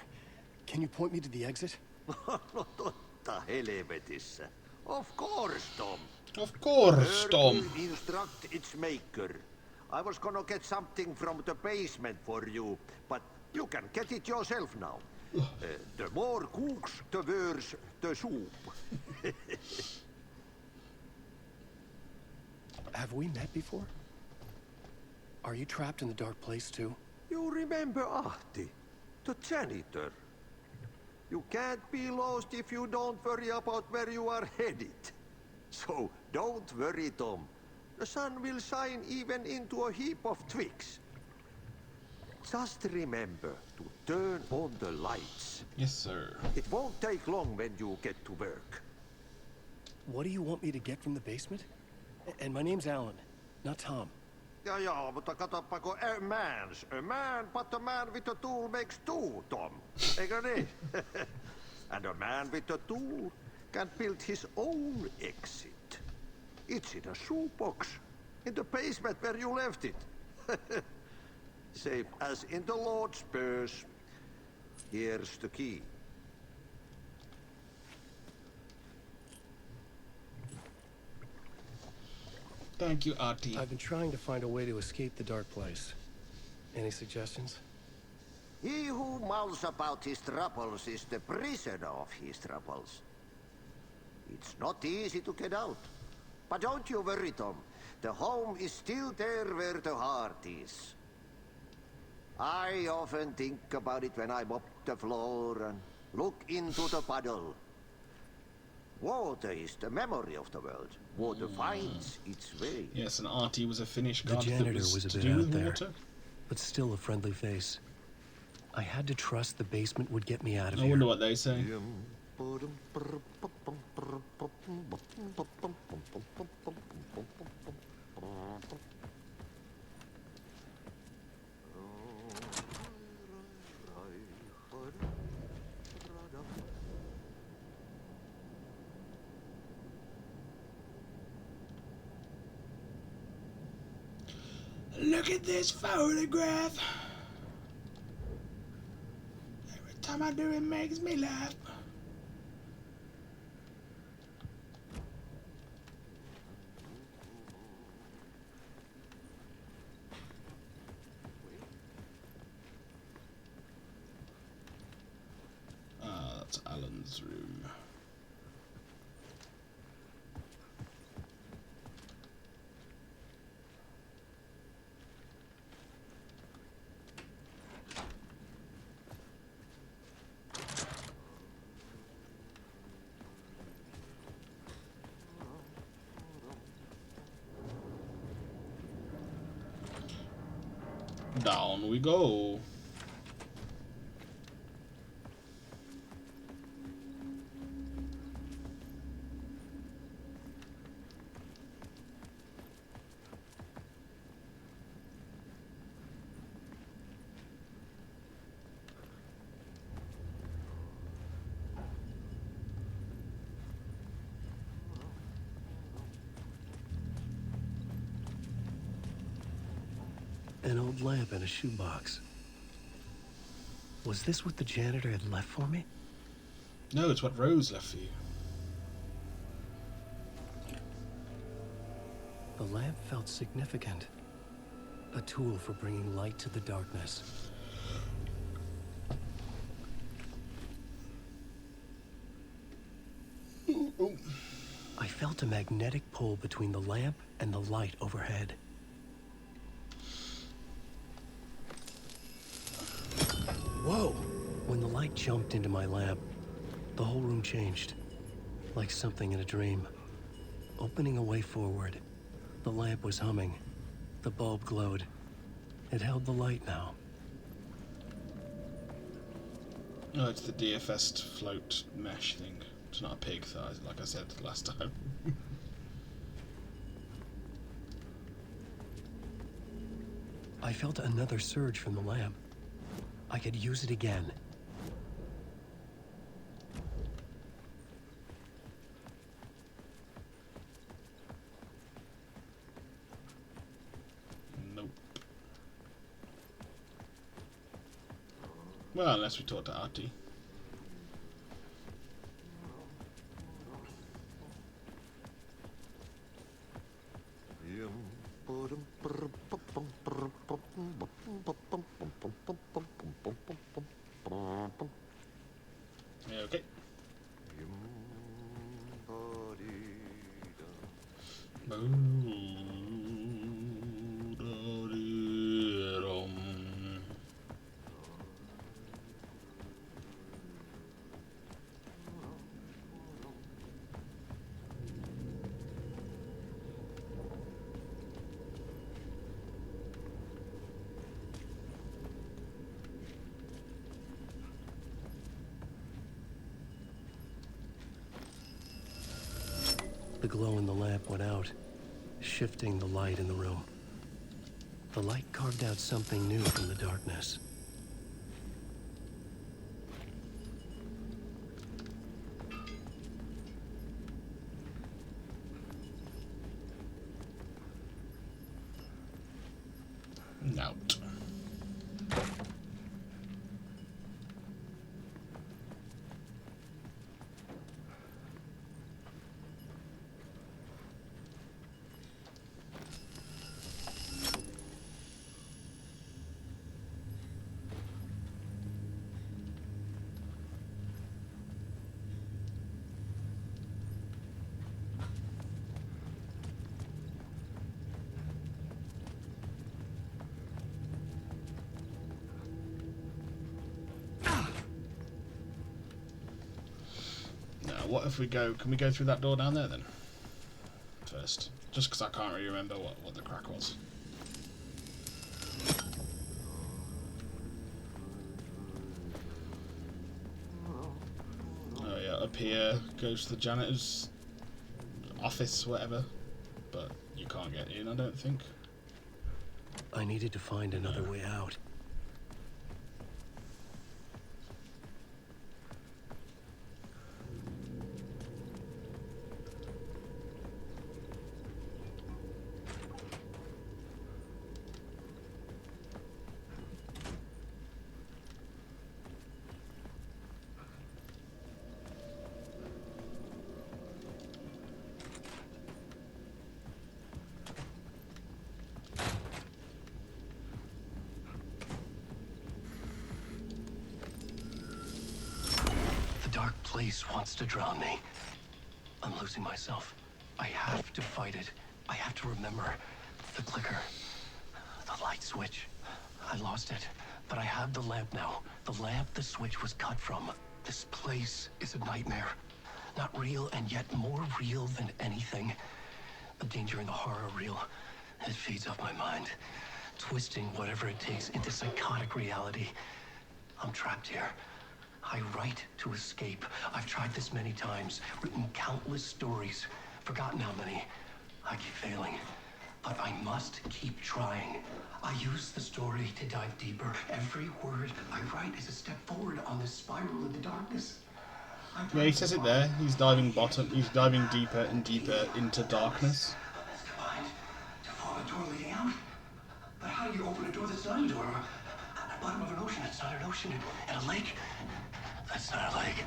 Can you point me to the exit? No totta helvetissä. Of course, Tom. Of course, Earth Tom. will instruct its maker. I was gonna get something from the basement for you, but you can get it yourself now. The more cooks, the worse the soup. Have we met before? Are you trapped in the dark place too? You remember Ahti, the janitor. You can't be lost if you don't worry about where you are headed. So don't worry, Tom. The sun will shine even into a heap of twigs. Just remember to turn on the lights. Yes, sir. It won't take long when you get to work. What do you want me to get from the basement? And my name's Alan, not Tom. Ja, mutta katsopako a man, but a man with a tool makes two, Tom. Eikö niin? And a man with a tool can build his own exit. It's in a shoebox, in the basement where you left it. Safe as in the Lord's purse. Here's the key. Thank you, Artie. I've been trying to find a way to escape the dark place. Any suggestions? He who mouths about his troubles is the prisoner of his troubles. It's not easy to get out. But don't you worry, Tom. The home is still there where the heart is. I often think about it when I mop the floor and look into the puddle. Water is the memory of the world. Water finds its way. Yes, and Artie was a Finnish The god janitor that was was a to bit do out with there, water. but still a friendly face. I had to trust the basement would get me out of I here. wonder what they say. Look at this photograph. Every time I do it makes me laugh. That's Alan's room. Down we go. An old lamp in a shoebox. Was this what the janitor had left for me? No, it's what Rose left for you. The lamp felt significant. A tool for bringing light to the darkness. I felt a magnetic pull between the lamp and the light overhead. Whoa! When the light jumped into my lamp, the whole room changed. Like something in a dream. Opening a way forward, the lamp was humming. The bulb glowed. It held the light now. Oh, it's the DFS float mesh thing. It's not a pig, like I said last time. I felt another surge from the lamp. I could use it again. Nope. Well, unless we talk to Artie. Yeah, okay. The glow in the lamp went out, shifting the light in the room. The light carved out something new from the darkness. Note. What if we go... Can we go through that door down there then? First. Just because I can't really remember what the crack was. Oh yeah, up here goes to the janitor's office, whatever. But you can't get in, I don't think. I needed to find another way out. Place wants to drown me. I'm losing myself. I have to fight it. I have to remember. The clicker. The light switch. I lost it. But I have the lamp now. The lamp the switch was cut from. This place is a nightmare. Not real, and yet more real than anything. The danger and the horror real. It feeds off my mind. Twisting whatever it takes into psychotic reality. I'm trapped here. I write to escape. I've tried this many times, written countless stories, forgotten how many. I keep failing, but I must keep trying. I use the story to dive deeper. Every word I write is a step forward on this spiral into darkness. Yeah, he says it there. He's diving deeper and deeper into darkness. Combined to form a door leading out. But how do you open a door that's not a door? At the bottom of an ocean, it's not an ocean. And a lake, that's not a lake.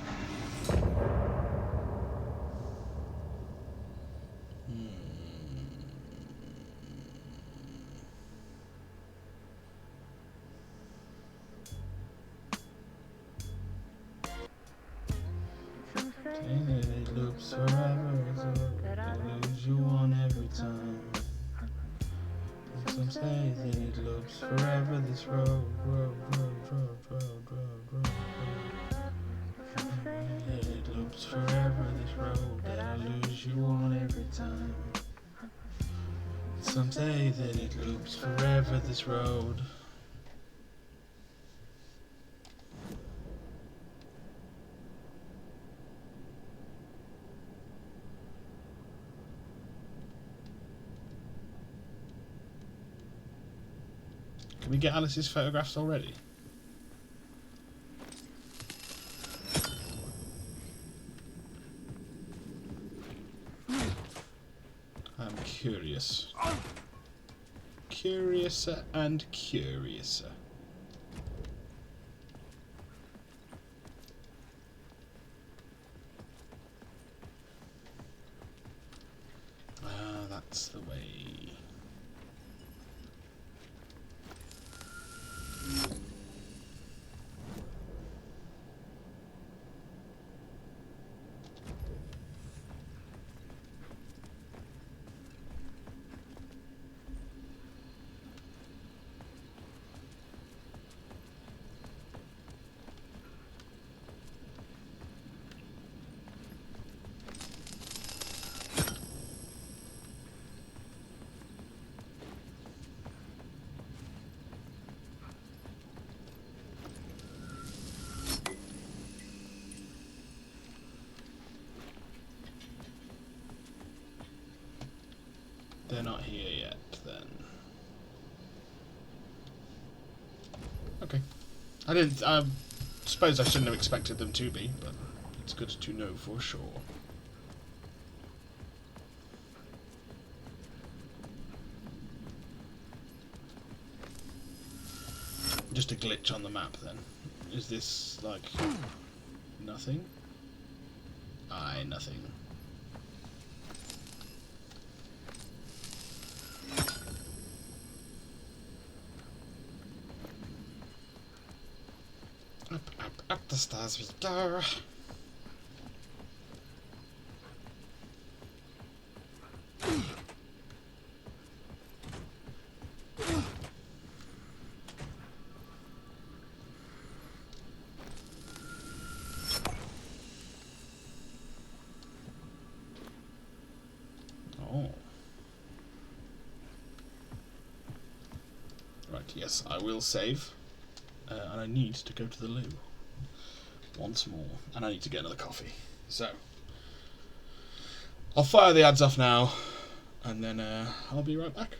It loops forever, that I lose you on every time. Some say that it loops forever, this road. It loops forever, this road that I lose you on every time. Some say that it loops forever, this road. Can we get Alice's photographs already? I'm curious. Curiouser and curiouser. Ah, that's the way. They're not here yet, then. Okay. I suppose I shouldn't have expected them to be, but it's good to know for sure. Just a glitch on the map, then. Is this, like, nothing? Aye, nothing. Up the stairs we go. Oh. Right, yes, I will save. And I need to go to the loo. Once more. And I need to get another coffee. So, I'll fire the ads off now, and then I'll be right back.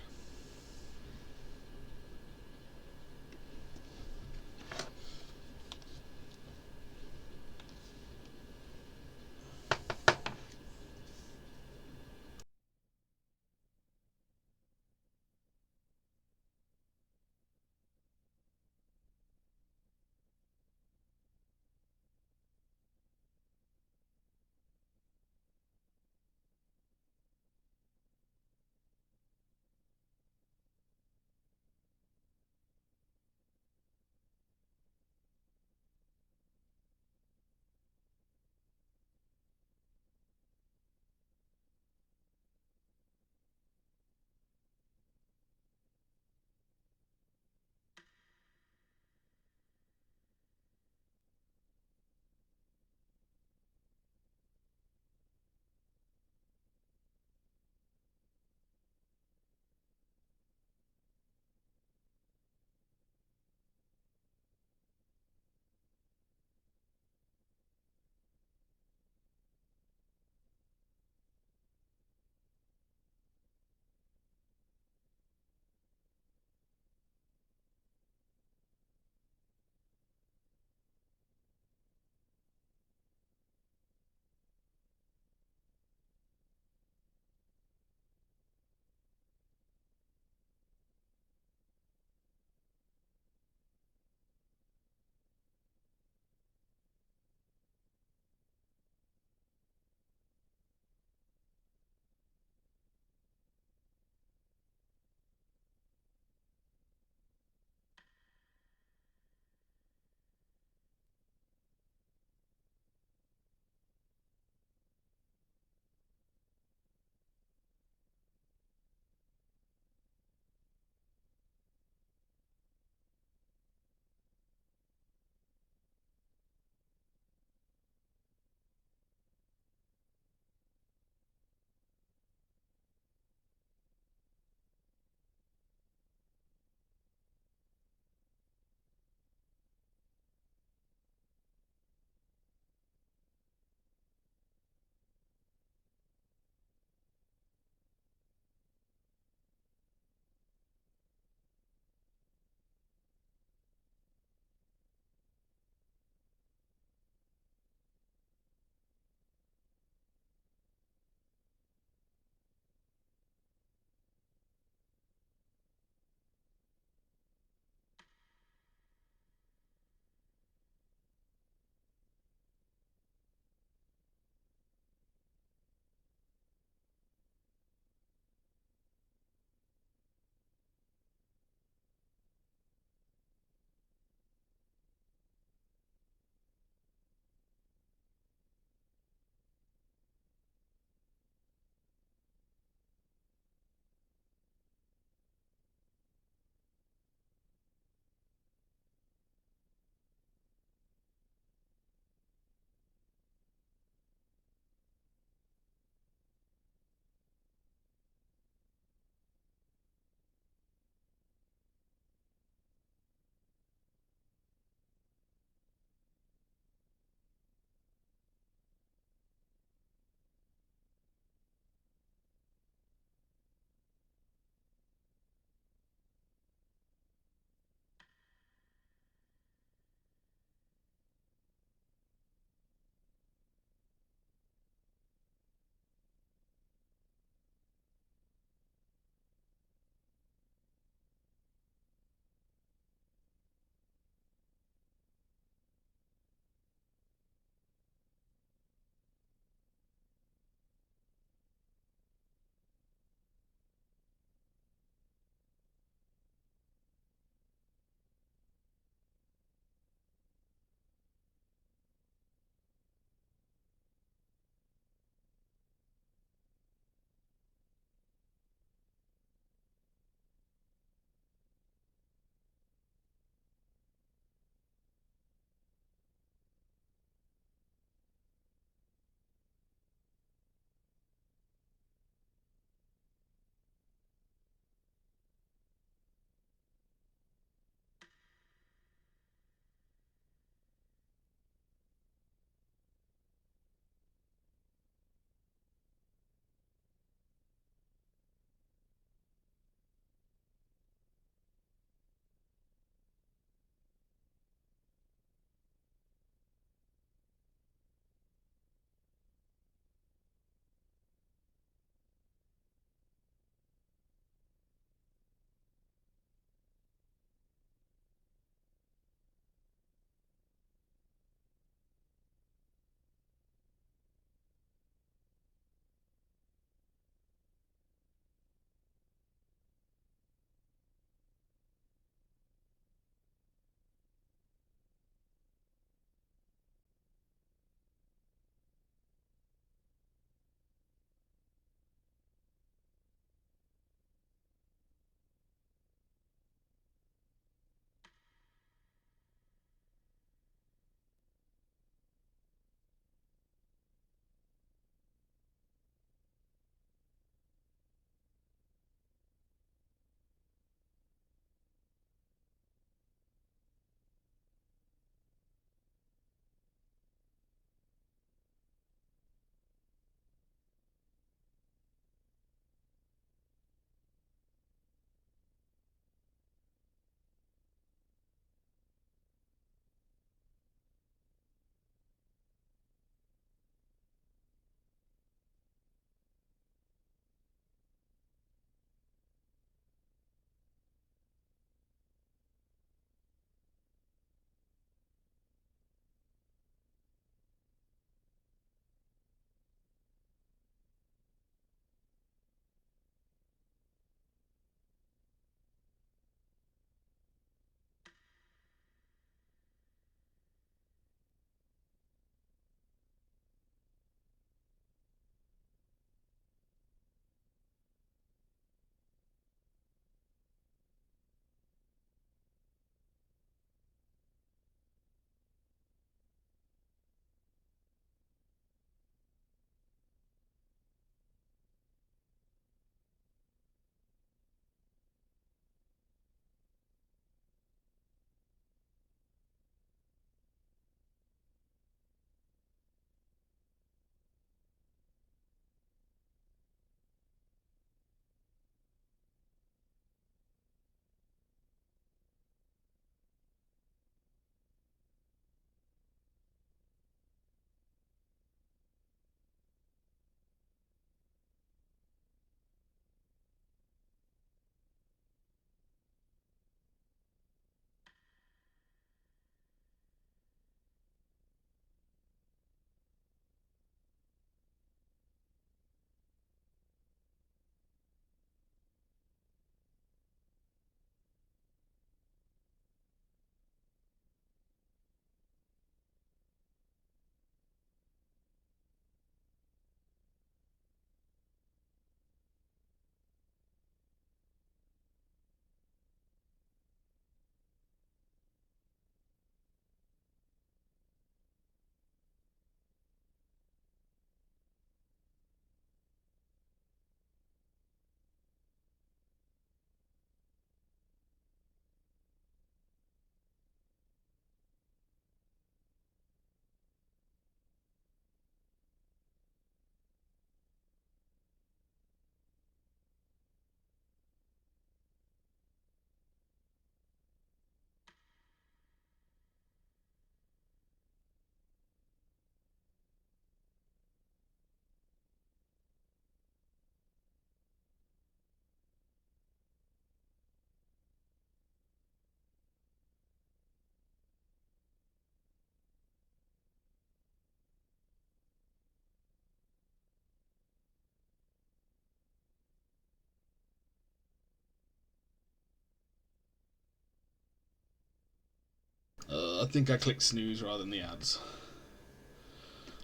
I think I clicked snooze rather than the ads.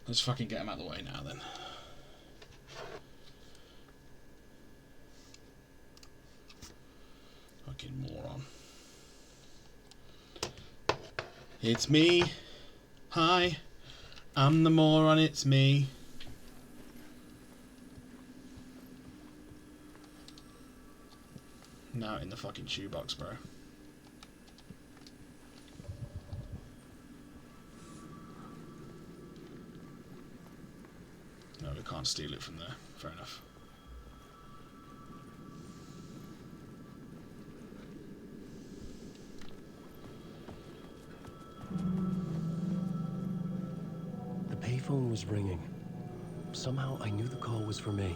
Let's fucking get them out of the way now then. Fucking moron. It's me. Hi. I'm the moron, it's me. Now in the fucking shoebox, bro. No, we can't steal it from there. Fair enough. The payphone was ringing. Somehow I knew the call was for me.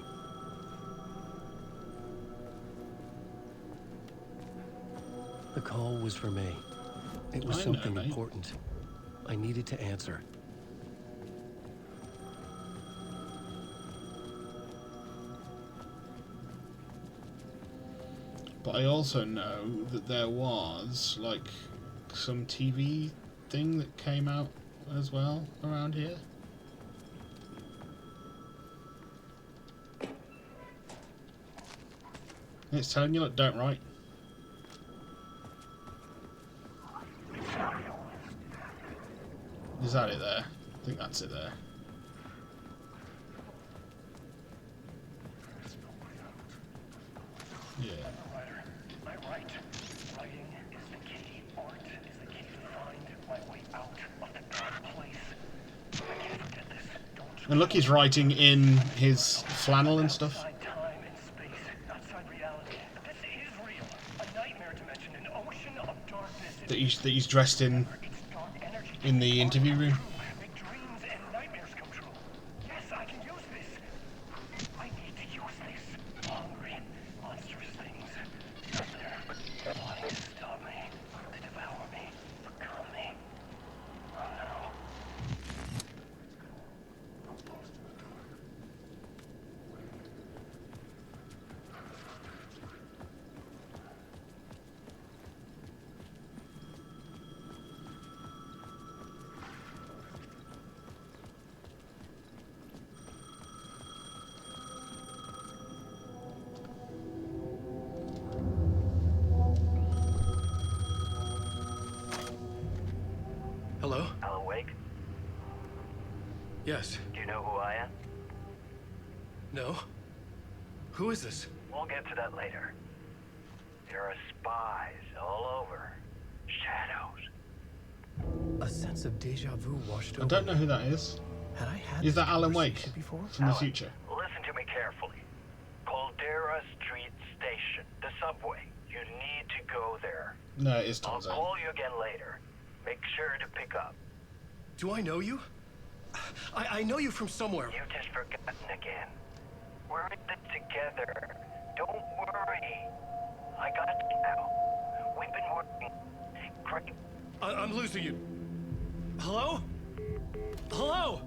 The call was for me. It was something important. I needed to answer. But I also know that there was, like, some TV thing that came out as well around here. It's telling you, like, don't write. Is that it there? I think that's it there. Yeah. Am I right? Writing is the key. Art is the key to find my way out of the dark place. I can't forget this. Don't. And look, he's writing in his flannel and stuff. Time and space, outside reality. This is real. A nightmare dimension, an ocean of darkness. That he's dressed in the interview room. Make dreams and nightmares come true. Yes, I can use this. I need to use this. Hungry, monstrous things. Out there, wanting to stop me, to devour me, become me. Oh no. Hello? Alan Wake? Yes. Do you know who I am? No? Who is this? We'll get to that later. There are spies all over. Shadows. A sense of deja vu washed over. I don't know who that is. Had I had Is this that Alan Wake conversation before? from the future? Listen to me carefully. Caldera Street Station, the subway. You need to go there. No, it is I'll Tom Zane. call you again later. Make sure to pick up. Do I know you? I know you from somewhere. You've just forgotten again. We're in it together. Don't worry. I got you now. We've been working. Great. I'm losing you. Hello? Hello?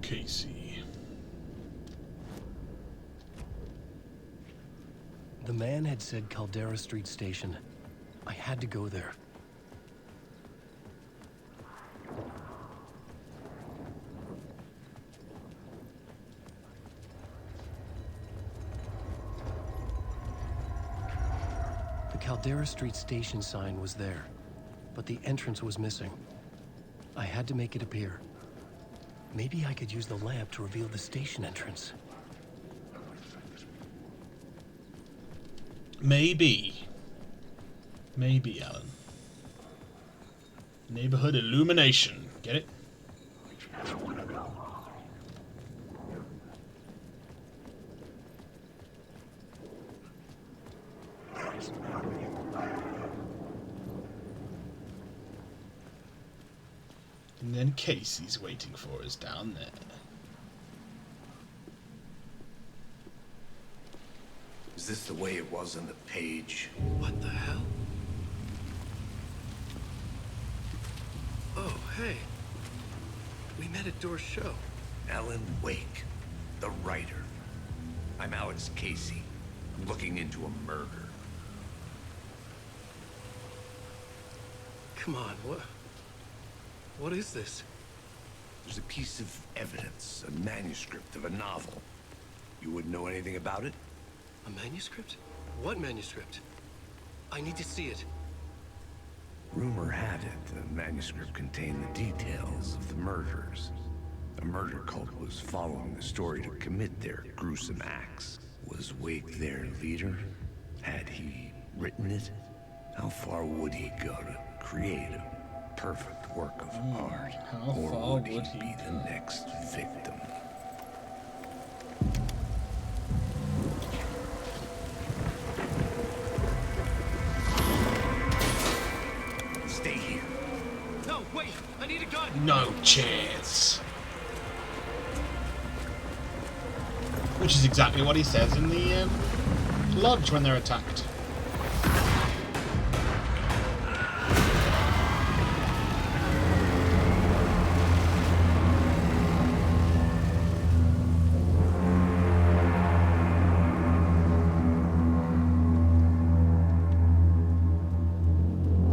Casey. The man had said Caldera Street Station. I had to go there. The Caldera Street Station sign was there, but the entrance was missing. I had to make it appear. Maybe I could use the lamp to reveal the station entrance. Maybe. Maybe, Alan. Neighborhood illumination. Get it? And then Casey's waiting for us down there. Is this the way it was on the page? What the hell? Oh, hey. We met at Door's show. Alan Wake, the writer. I'm Alex Casey. I'm looking into a murder. Come on, what is this? There's a piece of evidence, a manuscript of a novel. You wouldn't know anything about it? A manuscript? What manuscript? I need to see it. Rumor had it the manuscript contained the details of the murders. A murder cult was following the story to commit their gruesome acts. Was Wake their leader? Had he written it? How far would he go to create a perfect work of art? Or would he be the next victim? Stay here. No, wait! I need a gun! No chance. Which is exactly what he says in the lodge when they're attacked.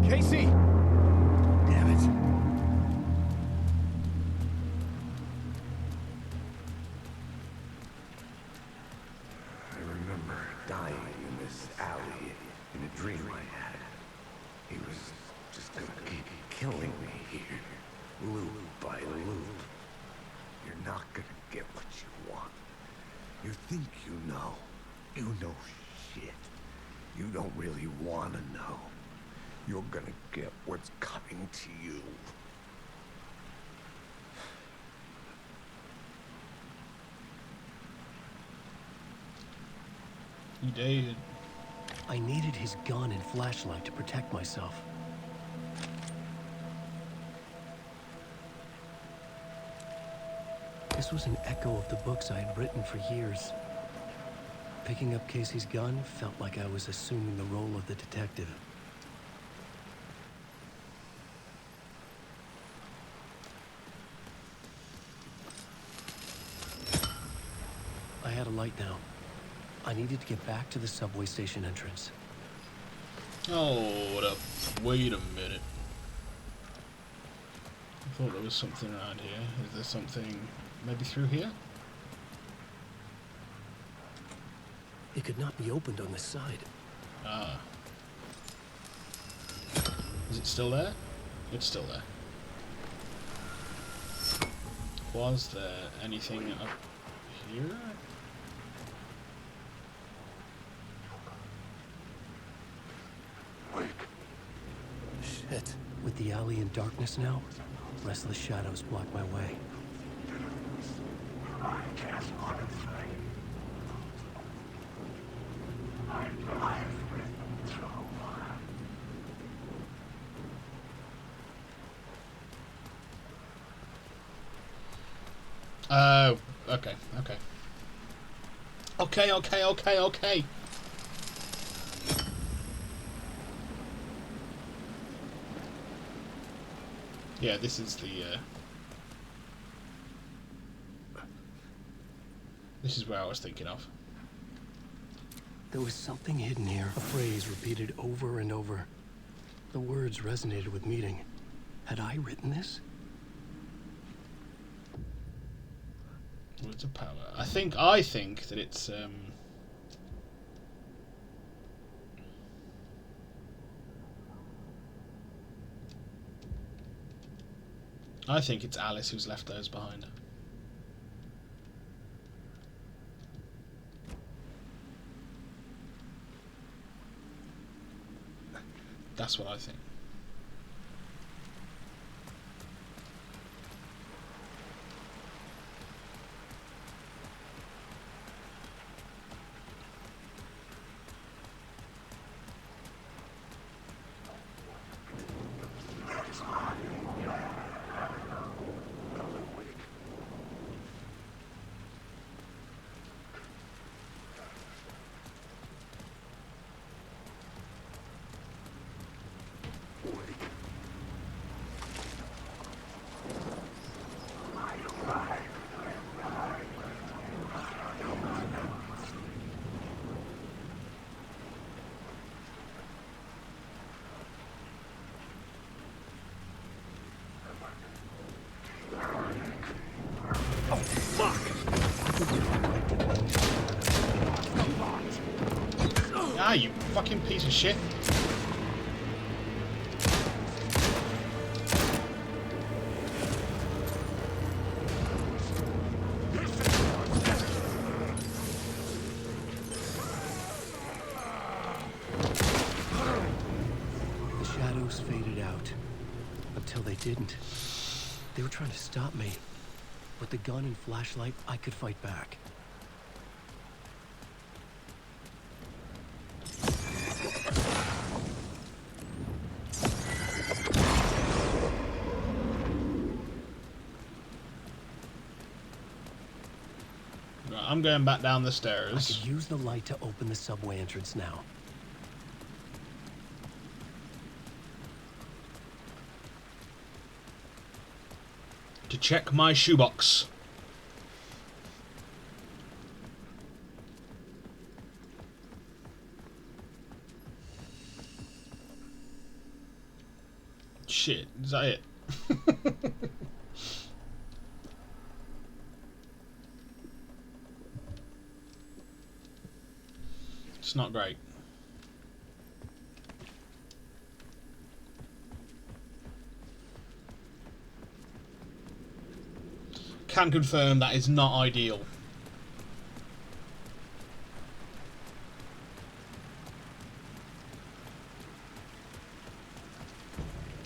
Casey! Damn it. I remember dying in this alley in a dream I had. He was just gonna keep killing me here, loop by loop. You're not gonna get what you want. You think you know. You know shit. You don't really wanna know. You're gonna get what's coming to you. You did. I needed his gun and flashlight to protect myself. This was an echo of the books I had written for years. Picking up Casey's gun felt like I was assuming the role of the detective. I had a light now. I needed to get back to the subway station entrance. Hold up. Wait a minute. I thought there was something around here. Is there something maybe through here? It could not be opened on this side. Ah. Is it still there? It's still there. Was there anything up here? Shit. With the alley in darkness now, restless shadows block my way. I guess honestly, I've been through. Oh, okay. Okay. Yeah, this is the, this is where I was thinking of. There was something hidden here, a phrase repeated over and over. The words resonated with meaning. Had I written this? Words of power. I think that it's I think it's Alice who's left those behind. That's what I think. Ah, you fucking piece of shit. The shadows faded out. Until they didn't. They were trying to stop me. With the gun and flashlight, I could fight back. Right, I'm going back down the I stairs. could use the light to open the subway entrance now. To check my shoebox. Shit, is that it? It's not great. Can confirm that is not ideal.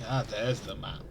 Ah, there's the map.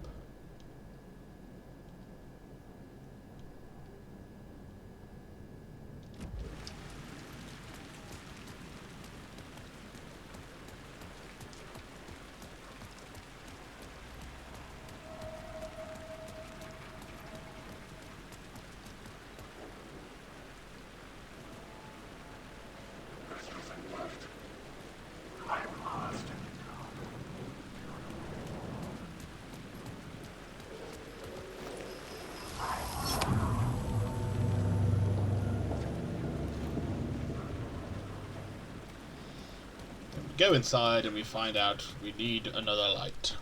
Go inside and we find out we need another light.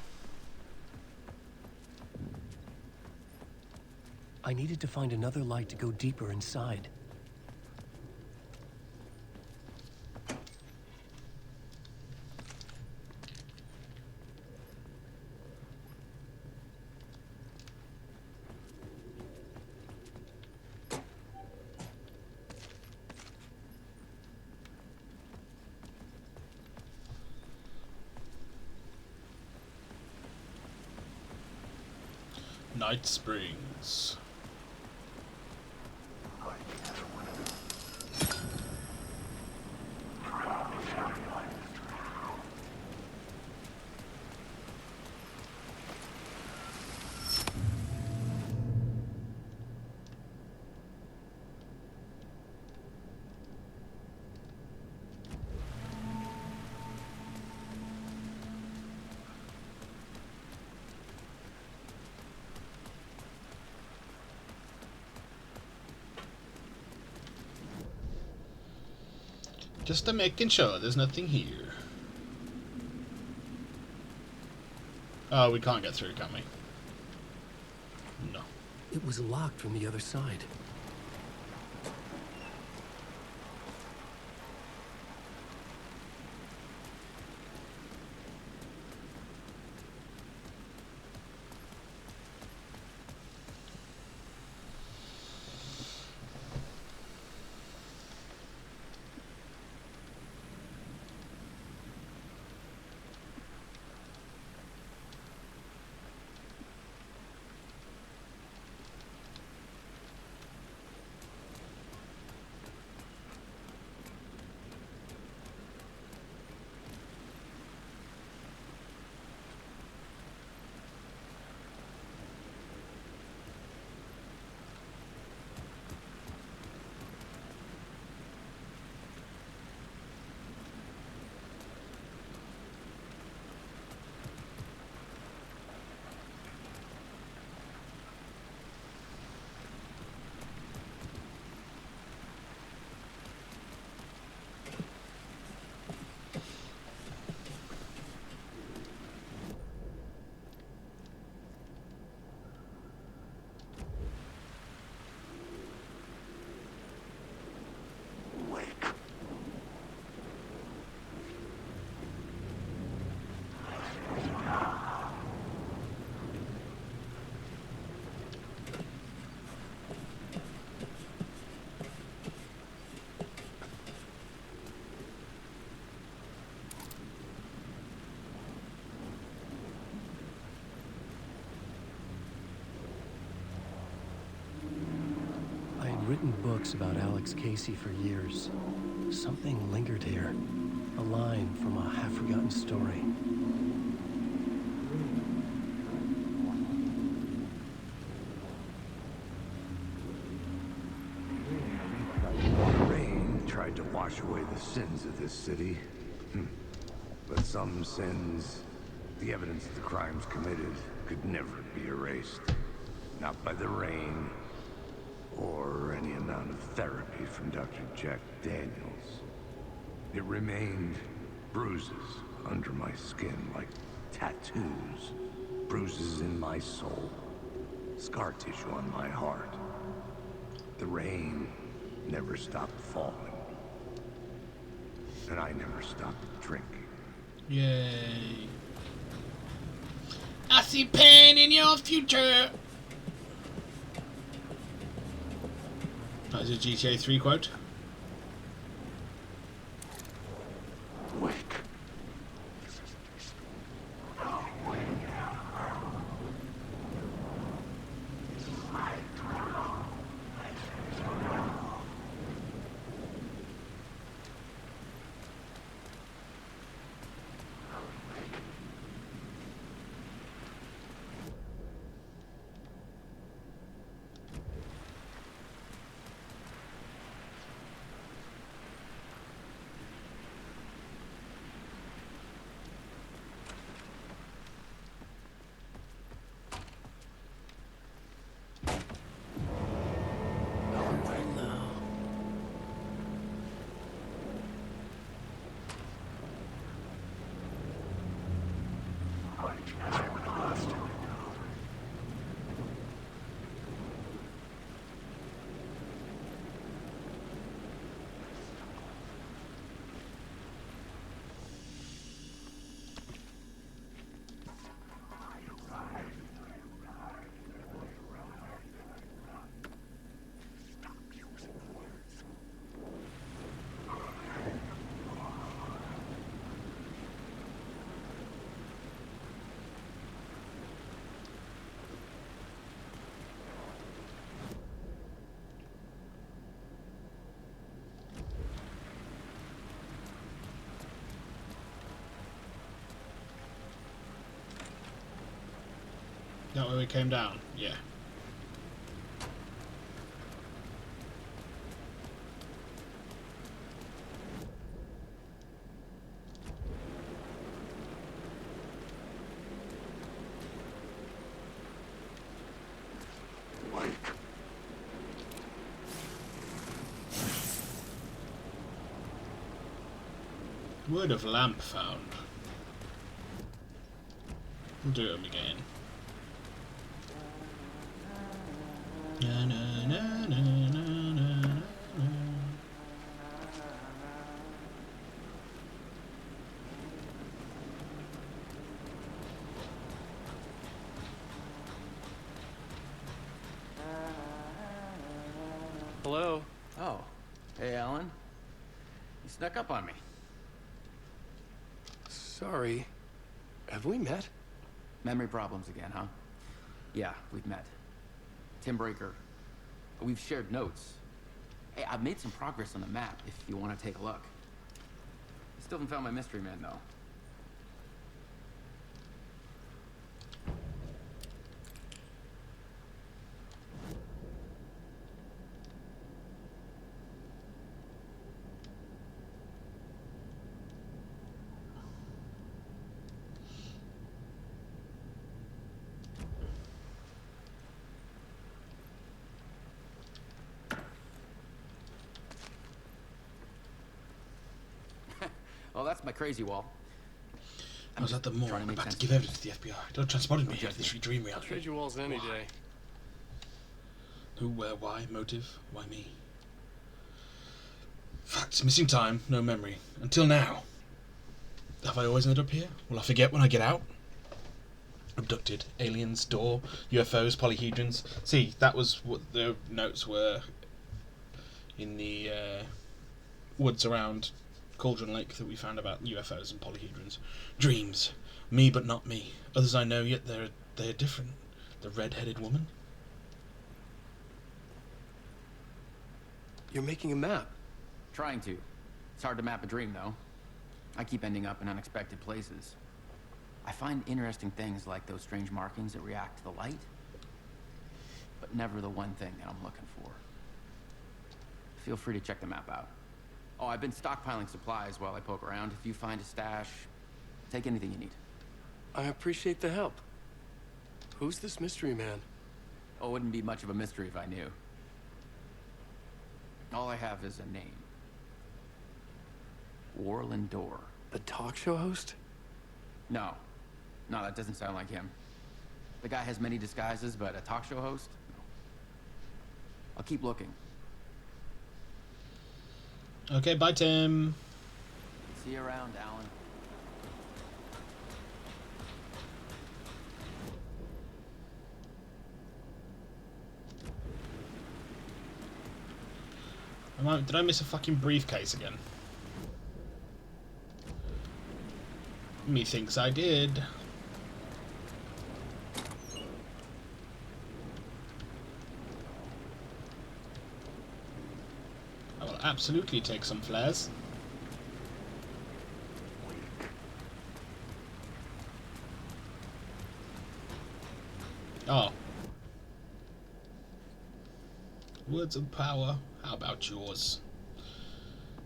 I needed to find another light to go deeper inside. Night Springs. Just to making sure there's nothing here. Oh, we can't get through, can we? No. It was locked from the other side. written books about Alex Casey for years. Something lingered here. A line from a half-forgotten story. The rain tried to wash away the sins of this city. But some sins, the evidence of the crimes committed, could never be erased. Not by the rain, or any amount of therapy from Dr. Jack Daniels. It remained bruises under my skin, like tattoos. Bruises in my soul. Scar tissue on my heart. The rain never stopped falling. And I never stopped drinking. Yay. I see pain in your future. That is a GTA 3 quote. Wake. That way we came down? Yeah. Word of lamp found. We'll do it again. Na, na, na, na, na, na, na. Hello? Oh. Hey, Alan. You snuck up on me. Sorry. Have we met? Memory problems again, huh? Yeah, we've met. Tim Breaker. We've shared notes. Hey, I've made some progress on the map if you want to take a look. Still haven't found my mystery man, though. Well, that's my crazy wall. I was at the mall, about to give evidence to the FBI. Don't transport me here to this dream reality. Trade your walls any day. Who, where, why, motive, why me? Facts, missing time, no memory. Until now. Have I always ended up here? Will I forget when I get out? Abducted, aliens, door, UFOs, polyhedrons. See, that was what the notes were in the woods around Cauldron Lake that we found about UFOs and polyhedrons. Dreams. Me but not me. Others I know, yet they're different. The red-headed woman. You're making a map. Trying to. It's hard to map a dream, though. I keep ending up in unexpected places. I find interesting things like those strange markings that react to the light, but never the one thing that I'm looking for. Feel free to check the map out. Oh, I've been stockpiling supplies while I poke around. If you find a stash, take anything you need. I appreciate the help. Who's this mystery man? Oh, it wouldn't be much of a mystery if I knew. All I have is a name. Warlin Door. The talk show host? No. No, that doesn't sound like him. The guy has many disguises, but a talk show host? No. I'll keep looking. Okay, bye, Tim. See you around, Alan. Did I miss a fucking briefcase again? Methinks I did. I will absolutely take some flares. Oh. Words of power. How about yours?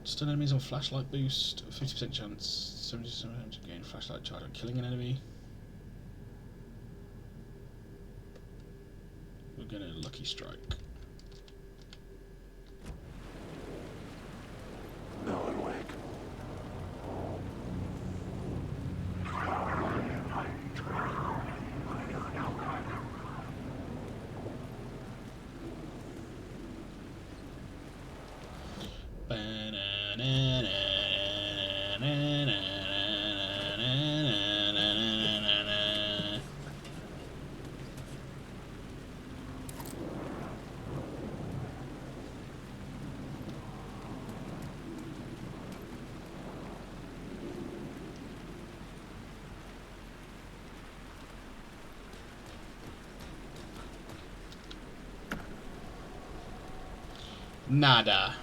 Stun enemies on flashlight boost. 50% chance. 77% to gain flashlight charge on killing an enemy. We're gonna lucky strike. Alan Wake. Nada.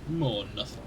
More nothing.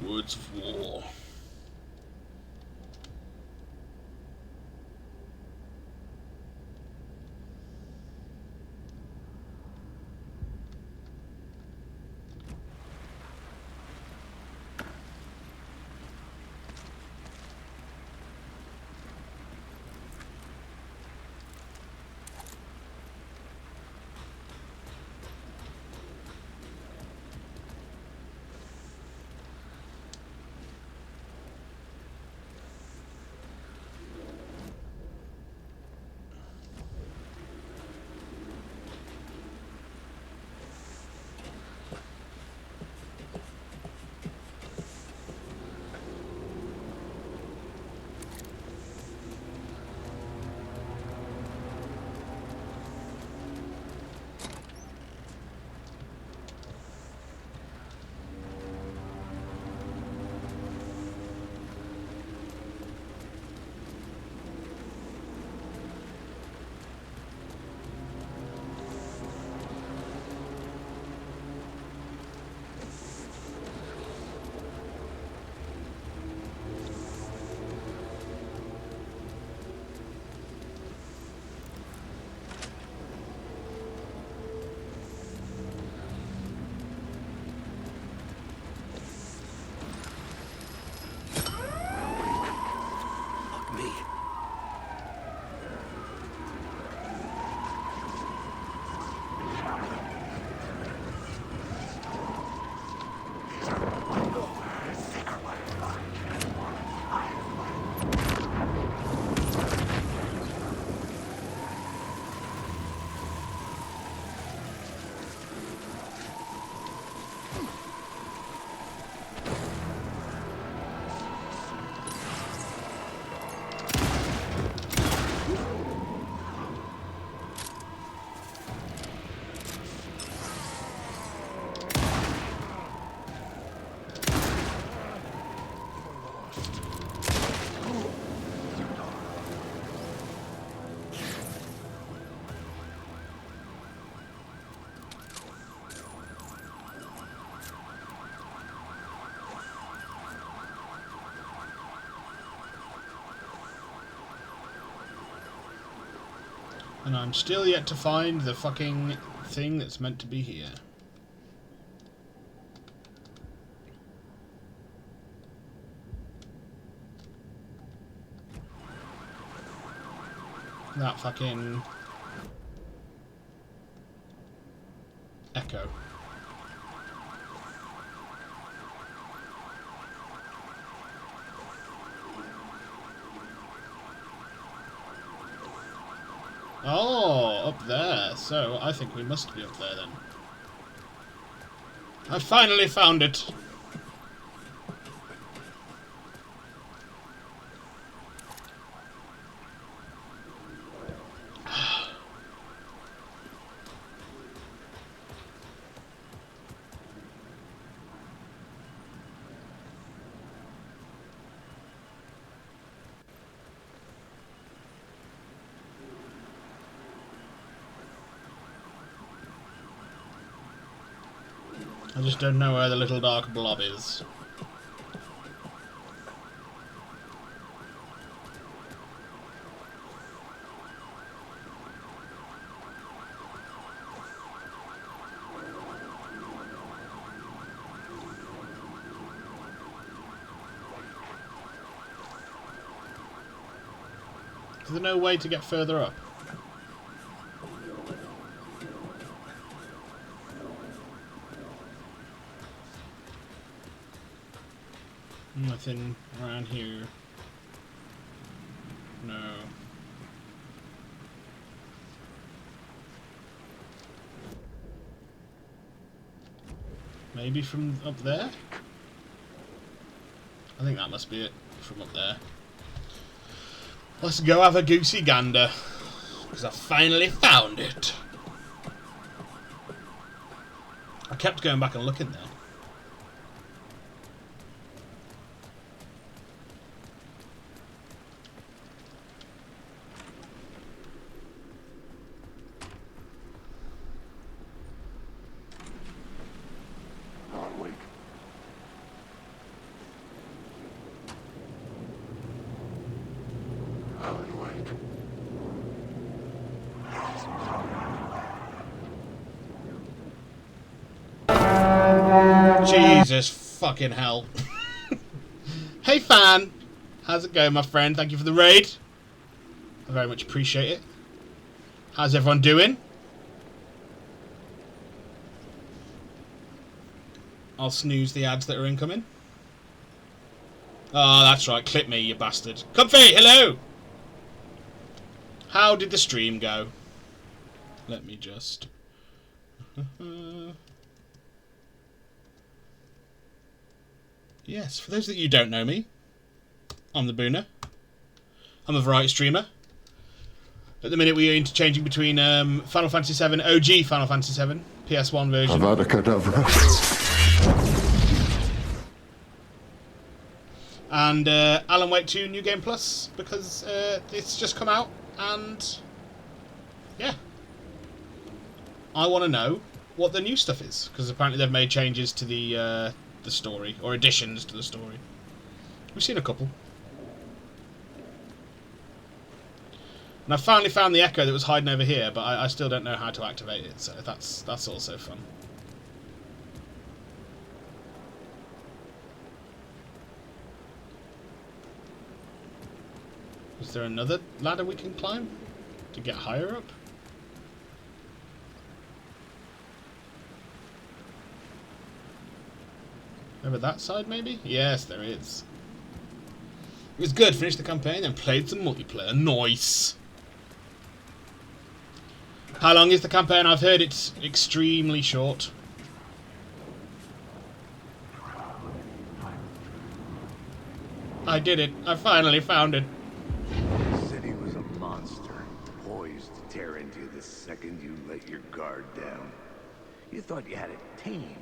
Words of war. And I'm still yet to find the fucking thing that's meant to be here. That fucking echo. Oh, up there. So I think we must be up there then. I finally found it. I just don't know where the little dark blob is. Is there no way to get further up? Nothing around here. No. Maybe from up there? I think that must be it, from up there. Let's go have a goosey gander, because I finally found it. I kept going back and looking there. Jesus fucking hell. Hey fan! How's it going, my friend? Thank you for the raid. I very much appreciate it. How's everyone doing? I'll snooze the ads that are incoming. Oh, that's right. Clip me, you bastard. Comfy, hello! How did the stream go? Let me just... Yes, for those that you don't know me, I'm the Booner. I'm a variety streamer. At the minute we are interchanging between Final Fantasy VII, OG Final Fantasy VII, PS1 version. Avada Kedavra. And Alan Wake 2 New Game Plus, because it's just come out, and yeah. I want to know what the new stuff is, because apparently they've made changes to the story, or additions to the story. We've seen a couple. And I finally found the echo that was hiding over here, but I still don't know how to activate it, so that's also fun. Is there another ladder we can climb to get higher up? Over that side, maybe? Yes, there is. It was good. Finished the campaign and played some multiplayer. Nice. How long is the campaign? I've heard it's extremely short. I did it. I finally found it. The city was a monster, poised to tear into you the second you let your guard down. You thought you had it tamed,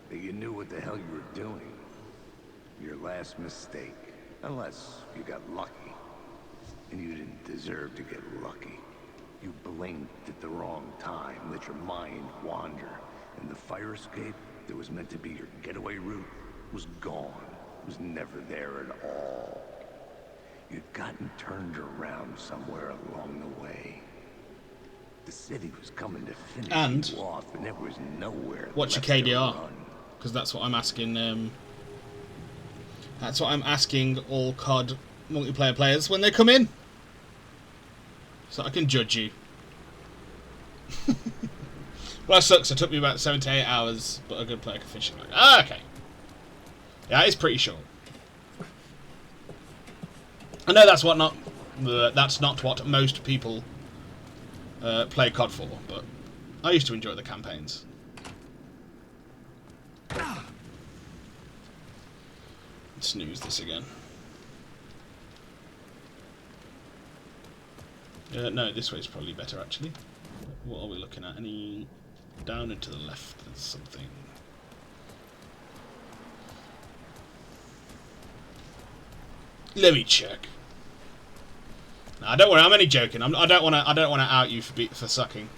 that you knew what the hell you were doing. Your last mistake, unless you got lucky. And you didn't deserve to get lucky. You blinked at the wrong time, let your mind wander, and the fire escape that was meant to be your getaway route was gone. Was never there at all. You'd gotten turned around somewhere along the way. The city was coming to finish And you off, and there was nowhere what's your left to KDR? run. Because that's what I'm asking. That's what I'm asking all COD multiplayer players when they come in, so I can judge you. Well, that sucks. It took me about 7 to 8 hours, but a good player can finish it. Okay. Yeah, it's pretty short. I know that's not what most people play COD for, but I used to enjoy the campaigns. Snooze this again. No, this way is probably better actually. What are we looking at? Any down and to the left? There's something. Let me check. Nah, don't worry. I'm only joking. I don't want to out you for sucking.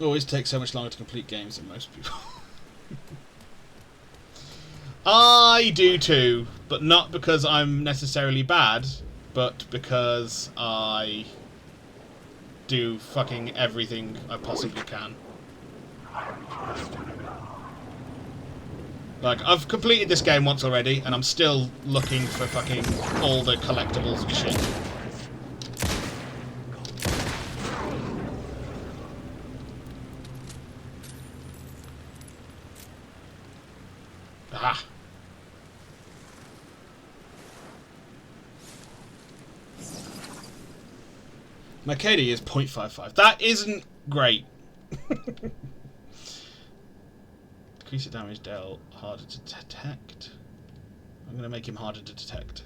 Always takes so much longer to complete games than most people. I do too, but not because I'm necessarily bad, but because I do fucking everything I possibly can. Like, I've completed this game once already, and I'm still looking for fucking all the collectibles and shit. Ah. My KD is 0.55. That isn't great. Decrease the damage dealt, harder to detect. I'm going to make him harder to detect.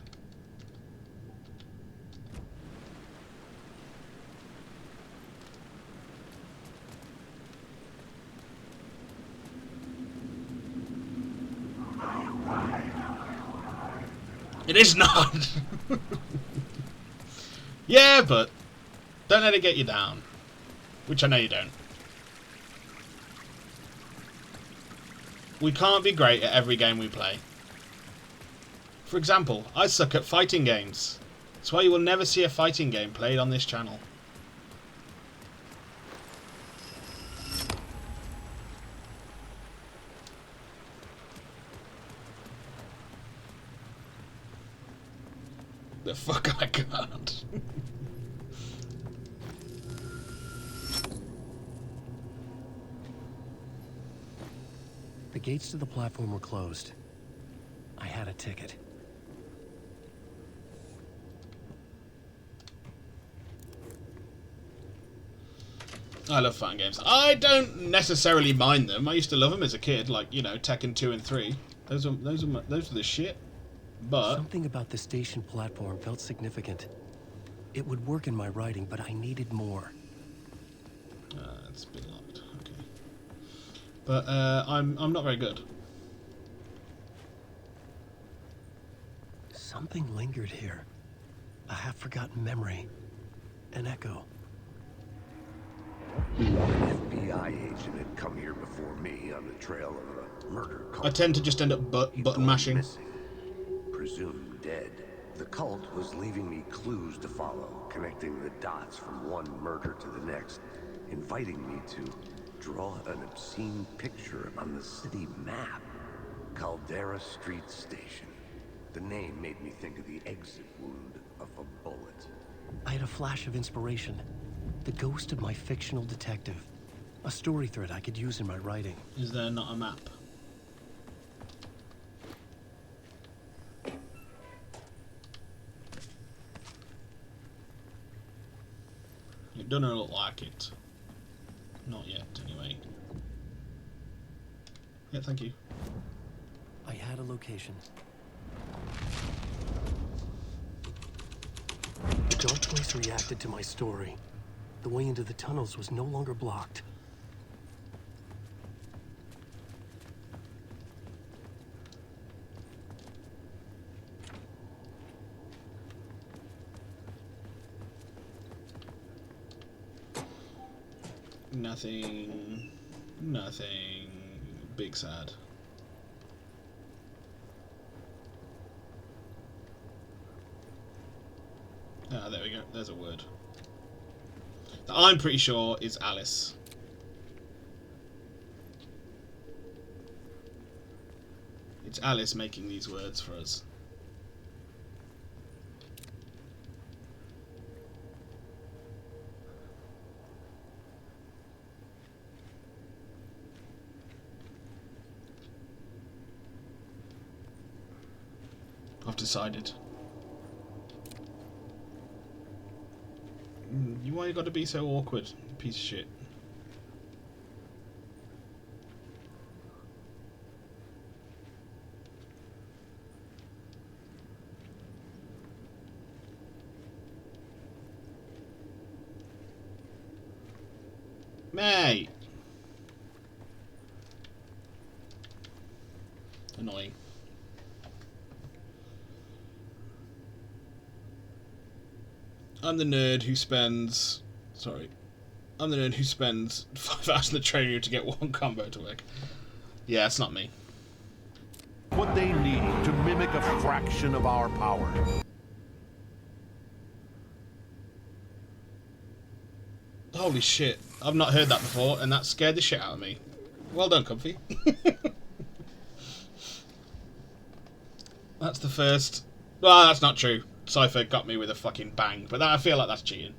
It is not! Yeah, but don't let it get you down. Which I know you don't. We can't be great at every game we play. For example, I suck at fighting games. That's why you will never see a fighting game played on this channel. The fuck I can't. The gates to the platform were closed. I had a ticket. I love fighting games. I don't necessarily mind them. I used to love them as a kid, like, you know, Tekken 2 and 3. Those are the shit. But something about the station platform felt significant. It would work in my writing, but I needed more. It's been locked. Okay. But I'm not very good. Something lingered here. A half-forgotten memory. An echo. An FBI agent had come here before me on the trail of a murder cult. I tend to just end up button mashing. Missing, presumed dead. The cult was leaving me clues to follow, connecting the dots from one murder to the next, inviting me to draw an obscene picture on the city map. Caldera Street Station. The name made me think of the exit wound of a bullet. I had a flash of inspiration. The ghost of my fictional detective. A story thread I could use in my writing. Is there not a map? It doesn't look like it. Not yet, anyway. Yeah, thank you. I had a location. The dark place reacted to my story. The way into the tunnels was no longer blocked. Nothing. Nothing. Big sad. Ah, there we go. There's a word. That I'm pretty sure is Alice. It's Alice making these words for us. I've decided. Why you gotta be so awkward, piece of shit? Mate! Annoying. I'm the nerd who spends... Sorry. I'm the nerd who spends 5 hours in the training room to get one combo to work. Yeah, it's not me. What they need to mimic a fraction of our power. Holy shit. I've not heard that before, and that scared the shit out of me. Well done, Comfy. That's the first... Well, that's not true. Cypher got me with a fucking bang, but I feel like that's cheating.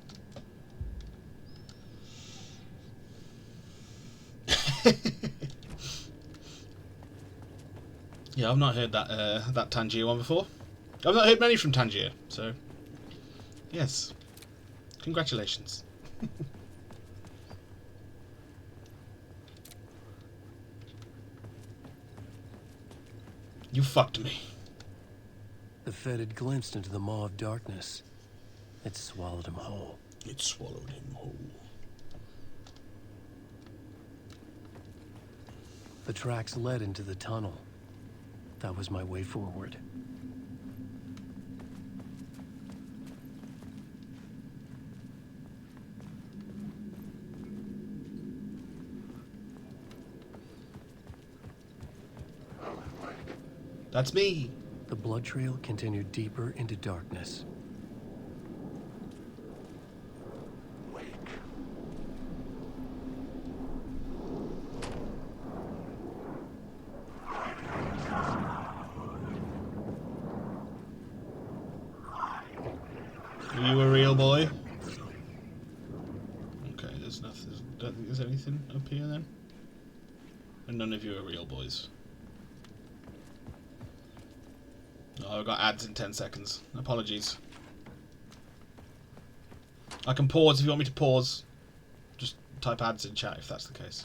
Yeah, I've not heard that that Tangier one before. I've not heard many from Tangier, so yes, congratulations. You fucked me. The Fed had glimpsed into the maw of darkness. It swallowed him whole. It swallowed him whole. The tracks led into the tunnel. That was my way forward. That's me. The blood trail continued deeper into darkness. Are you a real boy? Okay, there's nothing. Don't think there's anything up here then. And none of you are real boys. Oh, I've got ads in 10 seconds. Apologies. I can pause if you want me to pause. Just type ads in chat if that's the case.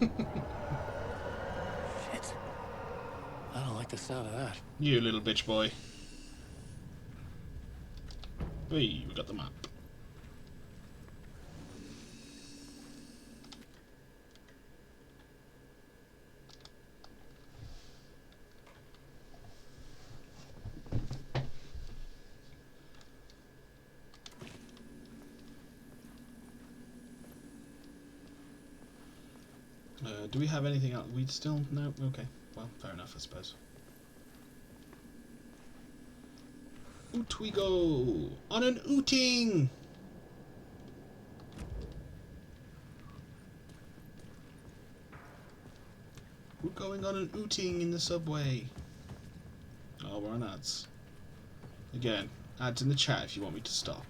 Shit. I don't like the sound of that. You little bitch boy. Hey, we got the map. Do we have anything else? We still... No? Okay. Well, fair enough, I suppose. Oot we go! On an ooting! We're going on an ooting in the subway. Oh, we're on ads. Again, ads in the chat if you want me to stop.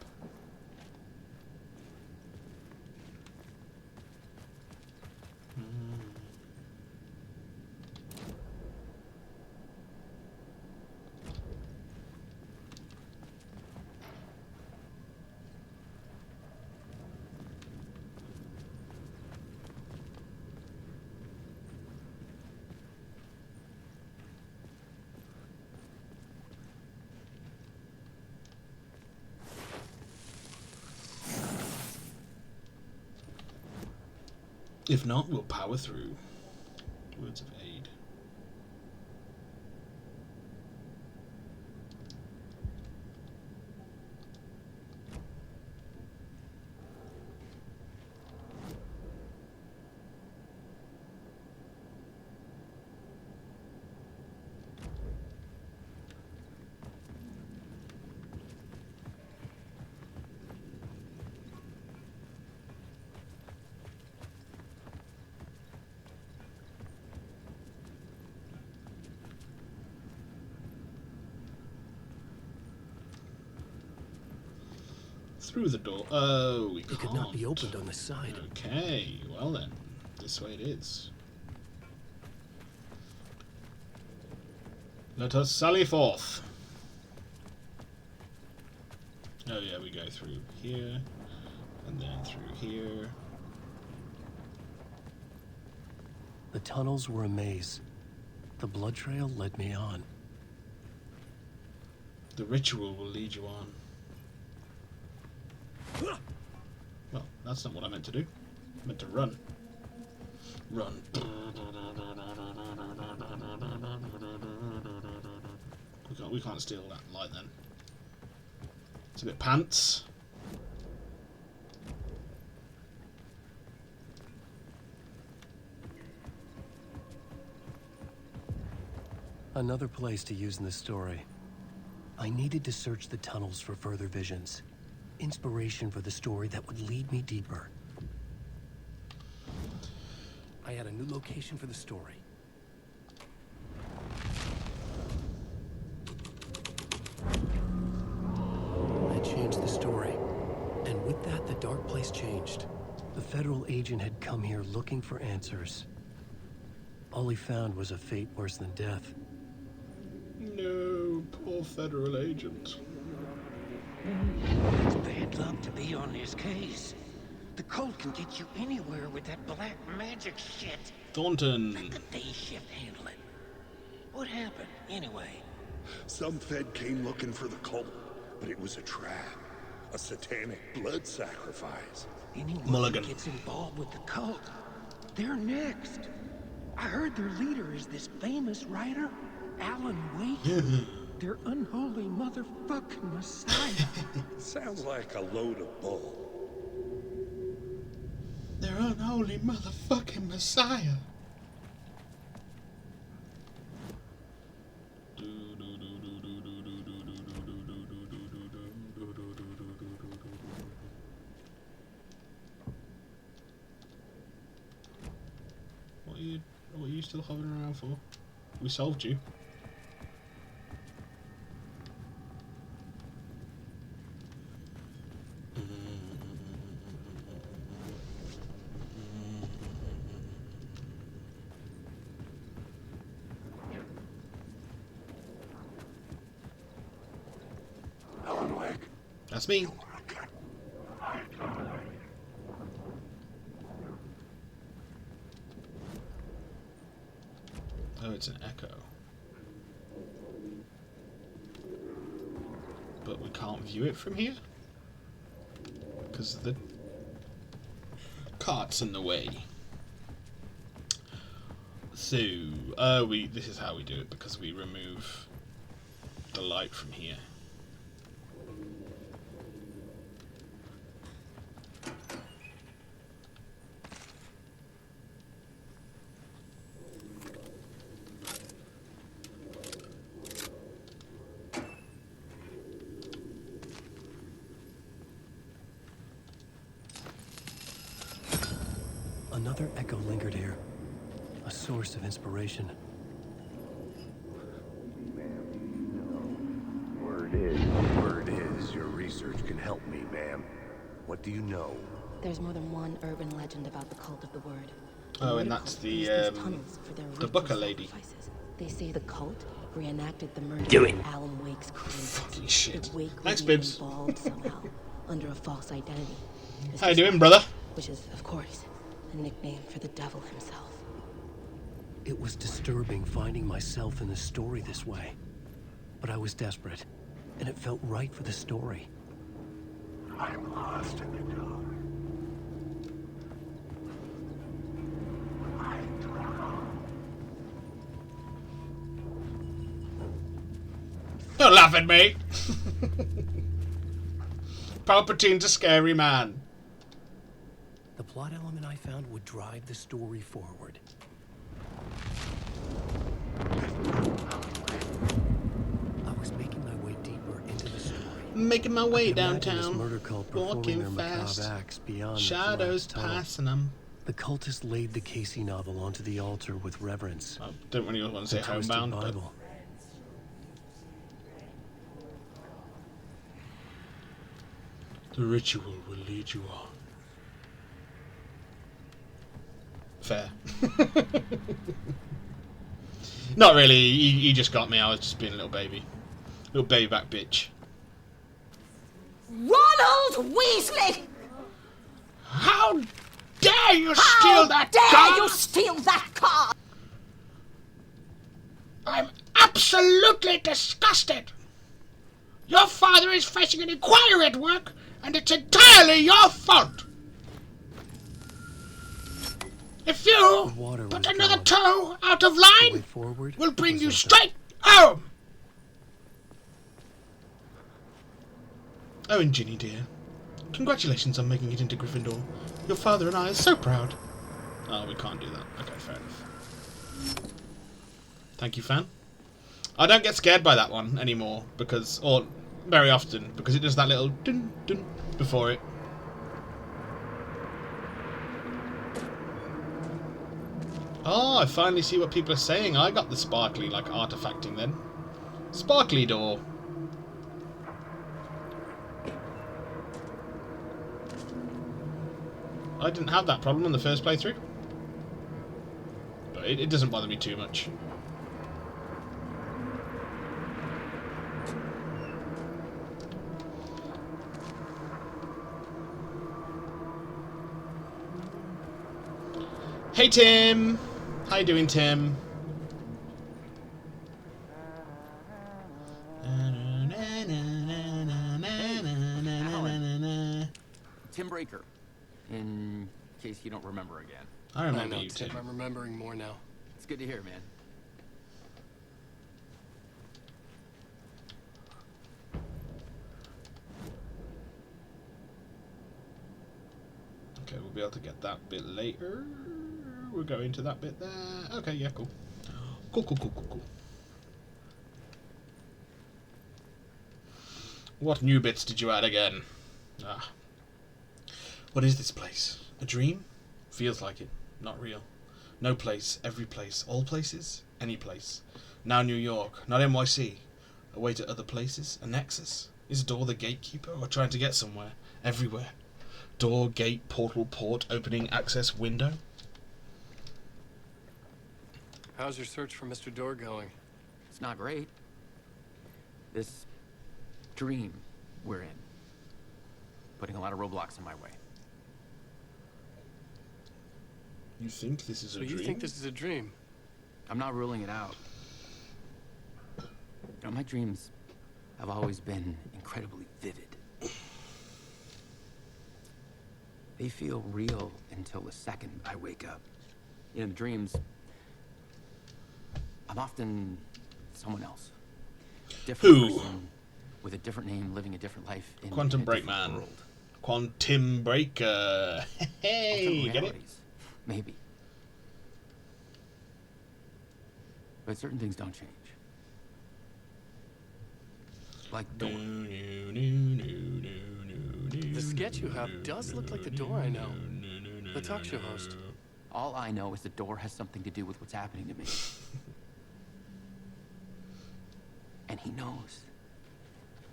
If not, we'll power through. Words of aid. Through the door. Oh, we can't. It could not be opened on the side. Okay, well then, this way it is. Let us sally forth. Oh yeah, we go through here, and then through here. The tunnels were a maze. The blood trail led me on. The ritual will lead you on. Well, that's not what I meant to do. I meant to run. Run. We can't steal that light then. It's a bit pants. Another place to use in the story. I needed to search the tunnels for further visions. Inspiration for the story that would lead me deeper. I had a new location for the story. I changed the story. And with that, the dark place changed. The federal agent had come here looking for answers. All he found was a fate worse than death. No, poor federal agent. It's bad luck to be on this case. The cult can get you anywhere with that black magic shit. Thornton. Let the day shift handle it. What happened, anyway? Some Fed came looking for the cult, but it was a trap. A satanic blood sacrifice. Anyone Mulligan. who gets involved with the cult, they're next. I heard their leader is this famous writer, Alan Wake. Their unholy motherfucking messiah. Sounds like a load of bull. Their unholy motherfucking messiah. What are you still hovering around for? We solved you. Alan Wake. That's me. Oh, it's an echo. But we can't view it from here? Because the cart's in the way. So, this is how we do it, because we remove the light from here. Another echo lingered here. A source of inspiration. Word is, your research can help me, ma'am. What do you know? There's more than one urban legend about the Cult of the Word. Oh, and that's the Booker lady. They say the cult reenacted the murder Do it. of Alan Wake's creators. Fucking shit. That Wake Thanks, was Bibbs. involved somehow under a false identity. How you doing, brother? Which is, of course, a nickname for the devil himself. It was disturbing finding myself in the story this way. But I was desperate, and it felt right for the story. I'm lost in the dark. Don't laugh at me. Palpatine's a scary man. The plot element I found would drive the story forward. I was making my way deeper into the story. Making my way I could imagine this downtown. murder cult performing Walking their fast. macabre acts beyond the Shadows flagged tunnel. passing them. The cultists laid the Casey novel onto the altar with reverence. I don't really want to say The twisted homebound, but Bible. the ritual will lead you on. Fair. Not really. He just got me. I was just being a little baby. Little baby back bitch. Ronald Weasley! How dare you steal that car? How dare you steal that car? I'm absolutely disgusted. Your father is facing an inquiry at work, and it's entirely your fault. If you put another toe out of line, we'll bring you straight home. Oh, and Ginny, dear. Congratulations on making it into Gryffindor. Your father and I are so proud. Oh, we can't do that. Okay, fair enough. Thank you, fan. I don't get scared by that one anymore, because, or very often, because it does that little dun dun before it. Oh, I finally see what people are saying. I got the sparkly, like, artifacting then. Sparkly door. I didn't have that problem in the first playthrough. But it doesn't bother me too much. Hey Tim! How you doing, Tim? Tim Breaker, in case you don't remember again. I remember know, you, Tim. I'm remembering more now. It's good to hear, man. Okay, we'll be able to get that bit later. We'll go into that bit there. Okay, yeah, cool. Cool. What new bits did you add again? Ah. What is this place? A dream? Feels like it. Not real. No place, every place, all places, any place. Now New York, not NYC. A way to other places? A nexus? Is Door the gatekeeper or trying to get somewhere? Everywhere. Door, gate, portal, port, opening, access, window? How's your search for Mr. Door going? It's not great. This dream we're in, putting a lot of roadblocks in my way. You think this is a dream? So you think this is a dream? I'm not ruling it out. You know, my dreams have always been incredibly vivid. They feel real until the second I wake up. You know, in dreams, I'm often someone else. Different person with a different name, living a different life in Quantum a Break different Man. world. Quantum Breaker. Hey, Alternate get it? realities, maybe. But certain things don't change. Like the door. The sketch you have does look like the door I know. The talk show host. All I know is the door has something to do with what's happening to me. And he knows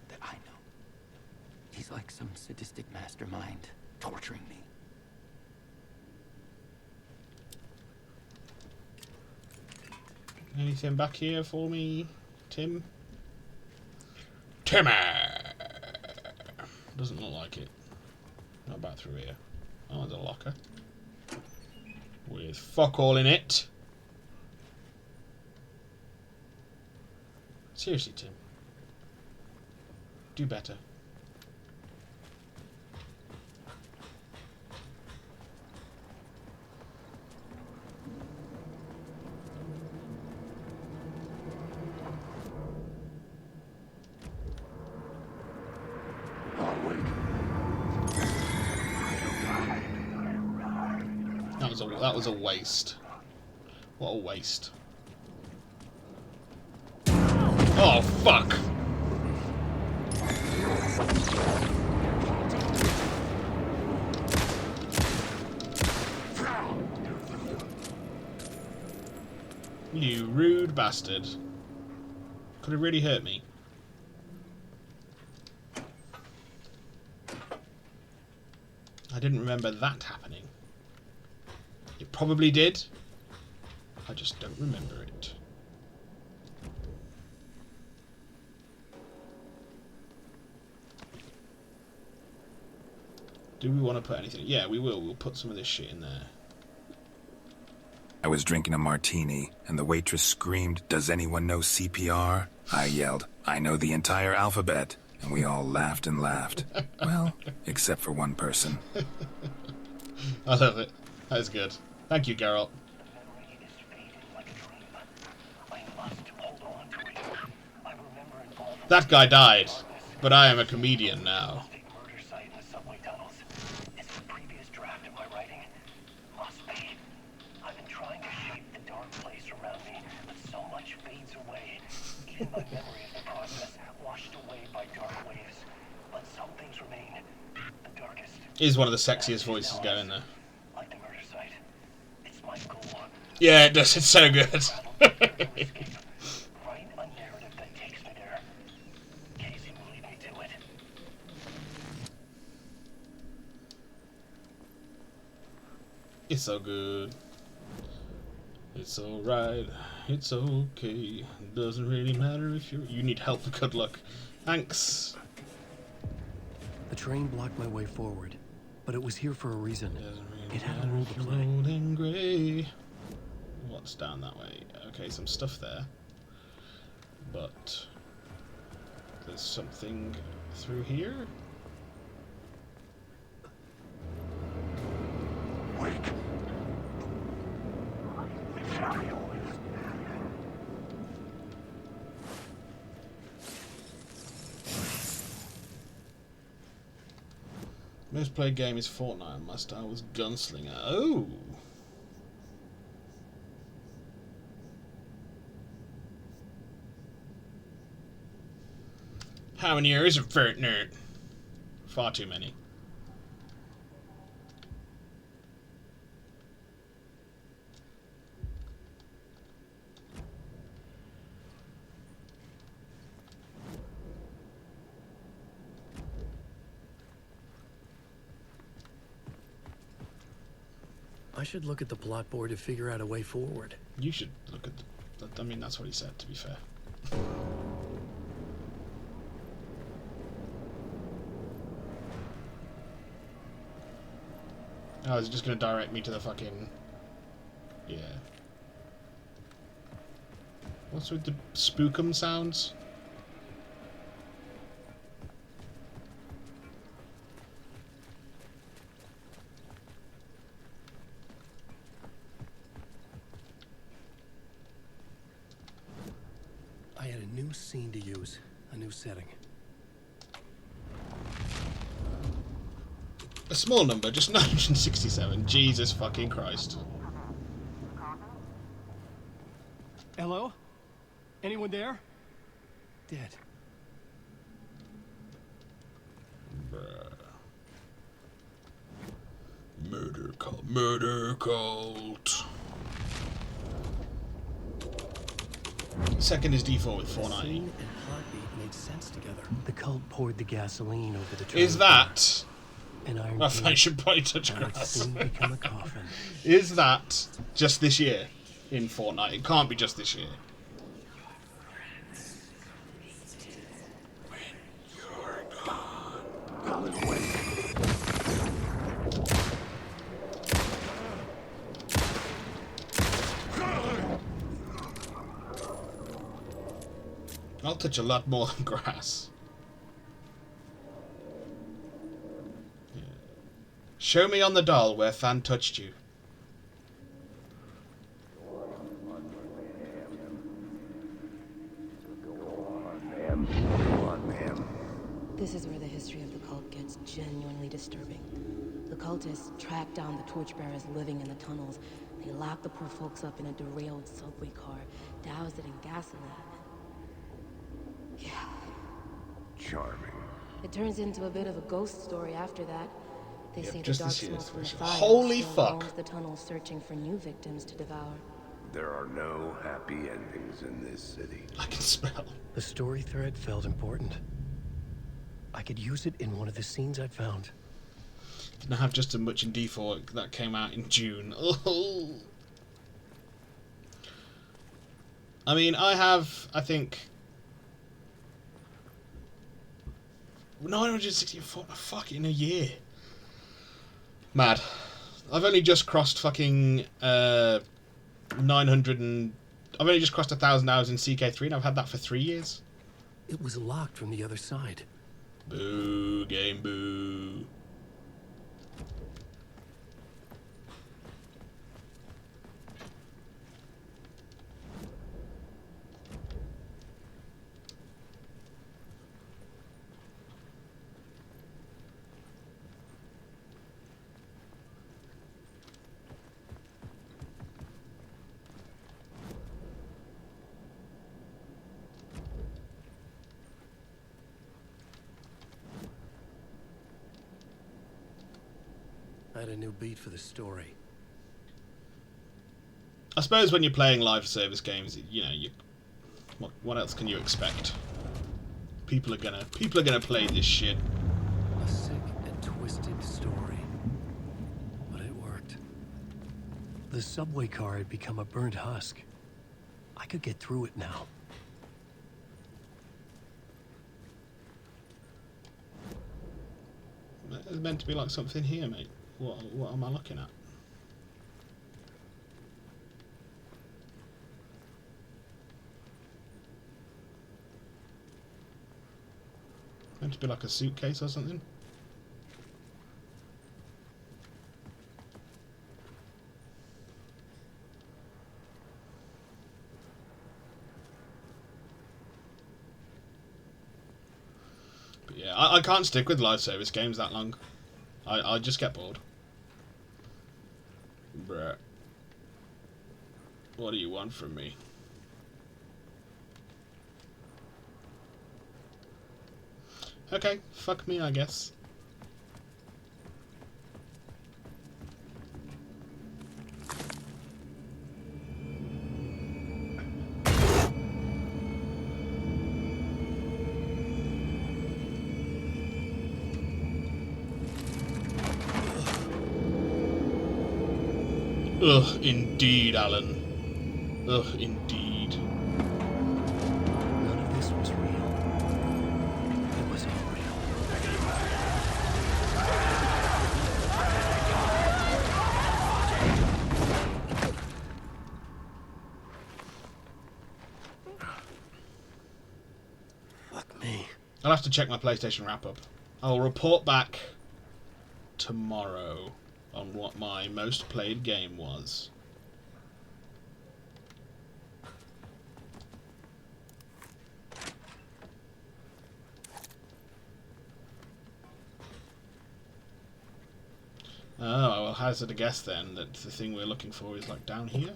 that I know. He's like some sadistic mastermind torturing me. Anything back here for me, Tim? Timmy! Doesn't look like it. Not back through here. Oh, there's a locker. With fuck all in it. Seriously, Tim. Do better. That was a waste. What a waste. Oh, fuck! You rude bastard. Could have really hurt me. I didn't remember that happening. It probably did. I just don't remember it. Do we want to put anything? Yeah, we will. We'll put some of this shit in there. I was drinking a martini, and the waitress screamed, "Does anyone know CPR?" I yelled, "I know the entire alphabet," and we all laughed and laughed. Well, except for one person. I love it. That is good. Thank you, Geralt. That guy died, but I am a comedian now. Even my memory of the process washed away by dark waves. But some things remain. The darkest. Is one of the sexiest voices going there. Like the murder site. It's my goal. Yeah, it does. It's so good. Write a narrative that takes me there. Casey will lead me to it. It's so good. It's alright. It's okay. Doesn't really matter if you need help. Good luck. Thanks. The train blocked my way forward, but it was here for a reason. It had a Matter role if to you're play. rolling grey. What's down that way? Okay, some stuff there. But there's something through here. Wake. Most played game is Fortnite. My style was Gunslinger. Oh! How many years of Fortnite? Far too many. I should look at the plot board to figure out a way forward. You should look at the... I mean, that's what he said, to be fair. Oh, is it just going to direct me to the fucking... Yeah. What's with the spookum sounds? I had a new scene to use, a new setting. A small number, just 967. Jesus fucking Christ. Hello? Anyone there? Dead. Bruh. Murder cult. Murder cult. Second is default with 490. Scene and heartbeat made sense together. The cult poured the gasoline over the train. Is that... An iron I think I should probably touch that would grass. soon become a coffin. Is that just this year in Fortnite? It can't be just this year. When you're gone. Alan Wake. I'll touch a lot more than grass. Yeah. Show me on the doll where Fan touched you. This is where the history of the cult gets genuinely disturbing. The cultists tracked down the torchbearers living in the tunnels. They locked the poor folks up in a derailed subway car, doused it in gasoline. Yeah. Charming. It turns into a bit of a ghost story after that. They say the just dark this year's smoke from the version. fire Holy still fuck. roams the tunnels searching for new victims to devour. There are no happy endings in this city. I can smell. The story thread felt important. I could use it in one of the scenes I'd found. Didn't have just as much in D4 that came out in June. Oh. I mean, I have, I think, 964 fuck in a year. Mad. I've only just crossed fucking 900 and I've only just crossed 1,000 hours in CK3 and I've had that for 3 years. It was locked from the other side. Boo, game boo. I had a new beat for the story. I suppose when you're playing live service games, you know, what else can you expect? People are gonna play this shit. A sick and twisted story. But it worked. The subway car had become a burnt husk. I could get through it now. There's meant to be like something here, mate. What am I looking at? Meant to be like a suitcase or something. But yeah, I can't stick with live service games that long. I just get bored. Bruh. What do you want from me? Okay, fuck me, I guess. Ugh, indeed, Alan. Ugh, indeed. None of this was real. It was all real. Fuck me. I'll have to check my PlayStation wrap-up. I'll report back tomorrow on what my most played game was. Oh, I'll hazard a guess then that the thing we're looking for is like down here.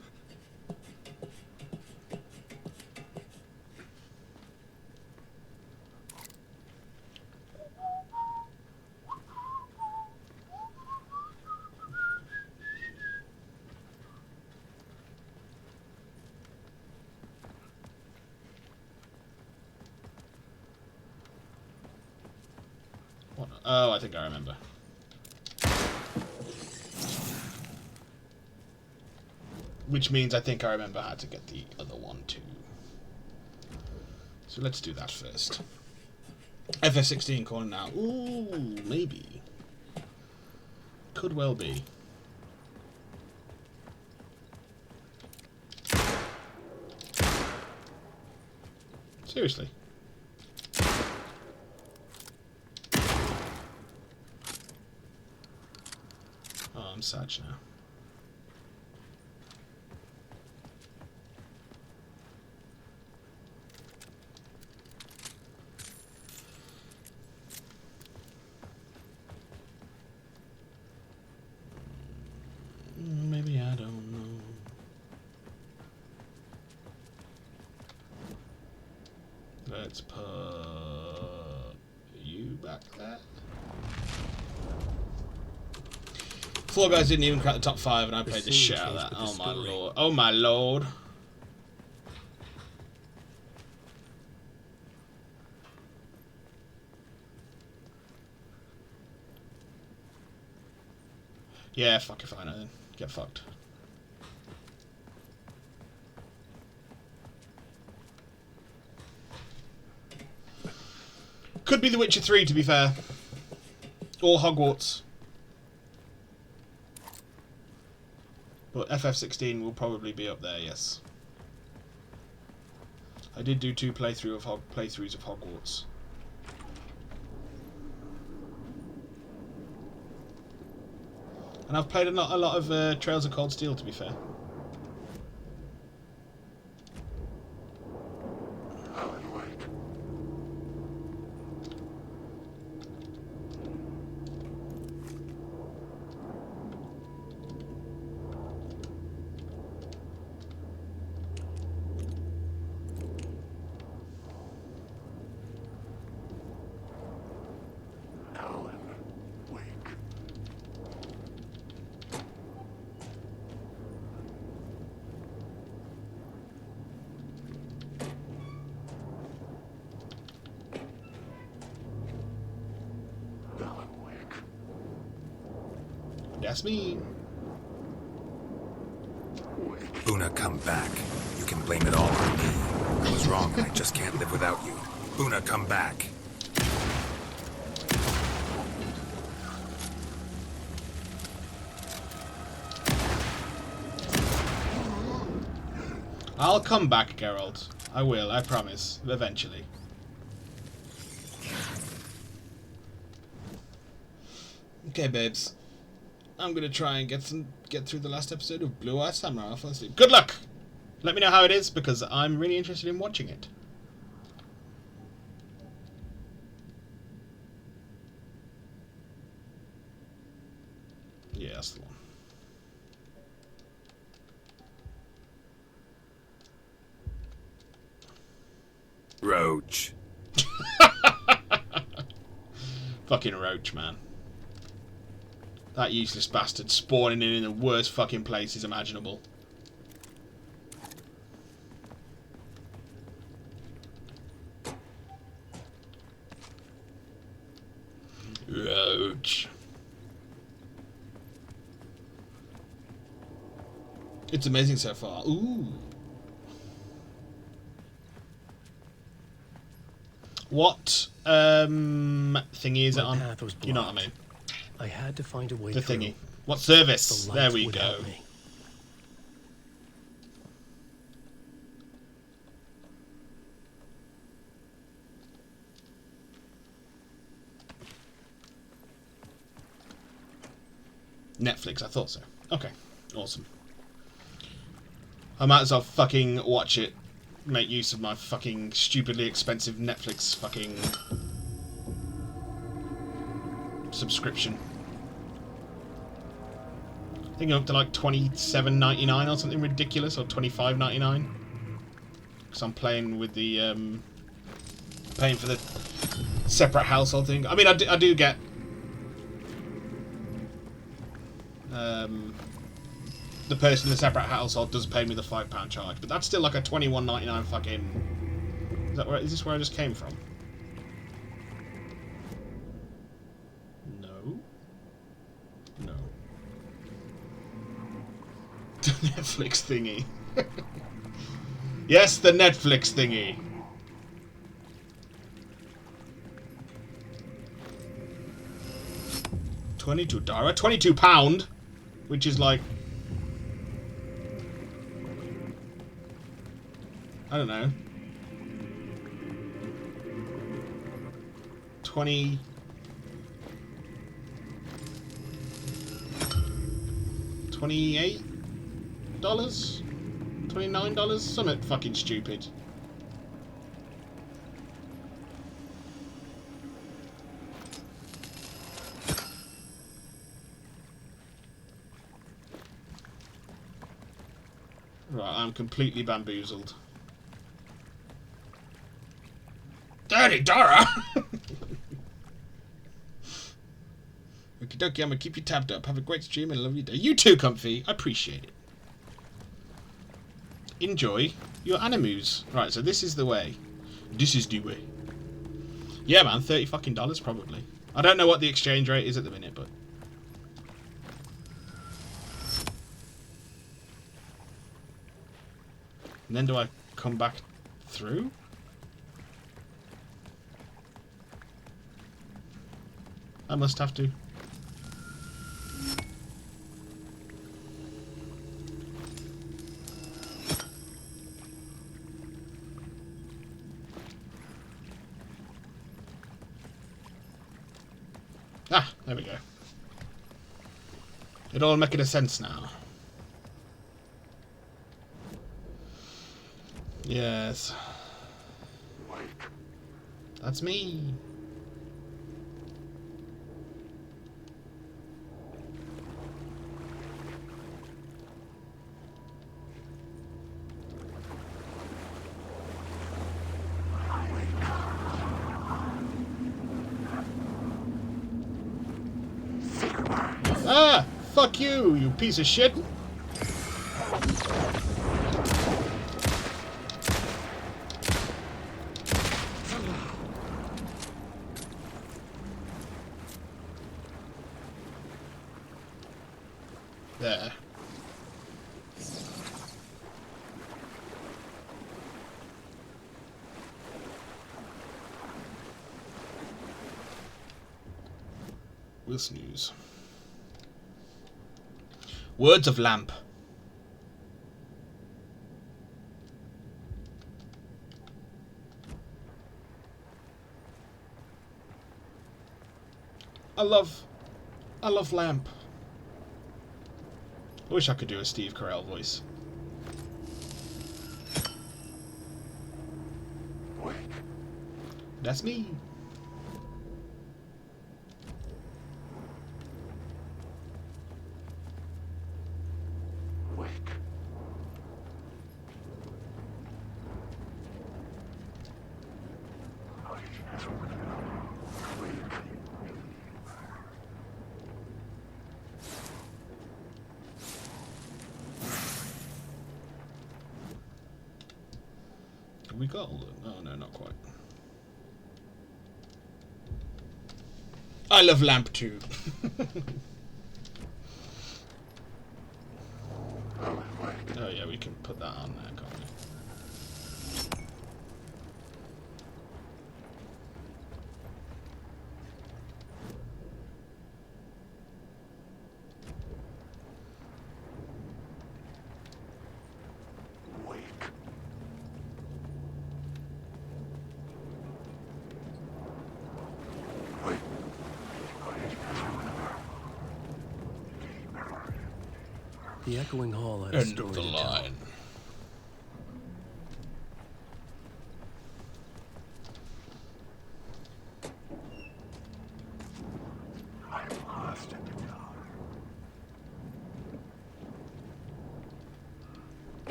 What? Oh, I think I remember. Which means I think I remember how to get the other one too. So let's do that first. FS16 calling now. Ooh, maybe. Could well be. Seriously. Oh, I'm sad now. let's put you back there. Fall Guys didn't even crack the top 5 and I played the shit out of that. Oh my lord. Oh my lord. Yeah, fuck if I know then. Get fucked. Could be The Witcher 3, to be fair. Or Hogwarts. But FF16 will probably be up there, yes. I did do 2 playthroughs of Hogwarts. And I've played a lot of Trails of Cold Steel, to be fair. That's me. Una, come back. You can blame it all on me. I was wrong, and I just can't live without you. Una, come back. I'll come back, Geralt. I will, I promise. Eventually. Okay, babes. I'm gonna try and get through the last episode of Blue Eye Samurai. I'll fall asleep. Good luck! Let me know how it is, because I'm really interested in watching it. Yeah, that's the one. Roach. Fucking Roach, man. That useless bastard spawning in the worst fucking places imaginable. Roach. It's amazing so far. Ooh. What thingy is it on? You know what I mean? I had to find a way the through. Thingy. What service? The There lights we would go. help me. Netflix, I thought so. Okay, awesome. I might as well fucking watch it. Make use of my fucking stupidly expensive Netflix fucking subscription. I think I'm up to like $27.99 or something ridiculous, or $25.99. Because I'm playing with the paying for the separate household thing. I mean, I do get the person in the separate household does pay me the £5 charge, but that's still like a $21.99 fucking. Is that where? Is this where I just came from? No. No. The Netflix thingy. Yes, the Netflix thingy. $22, £22, which is like, I don't know, 20. $28? $29? Something fucking stupid. Right, I'm completely bamboozled. Alrighty, Dara! Okie dokie, I'm gonna keep you tabbed up. Have a great stream and a lovely day. You too, Comfy. I appreciate it. Enjoy your animus. Right, so this is the way. This is the way. Yeah, man, $30 fucking probably. I don't know what the exchange rate is at the minute, but... And then do I come back through? I must have to. Ah, there we go. It all making a sense now. Yes. That's me. Ah! Fuck you, you piece of shit! There. We'll snooze. Words of Lamp. I love Lamp. I wish I could do a Steve Carell voice. That's me. We got all the... Oh, no, not quite. I love Lamp too. Oh, yeah, we can put that on there, can't we? The Echoing Hall had a End story of the to tell. line.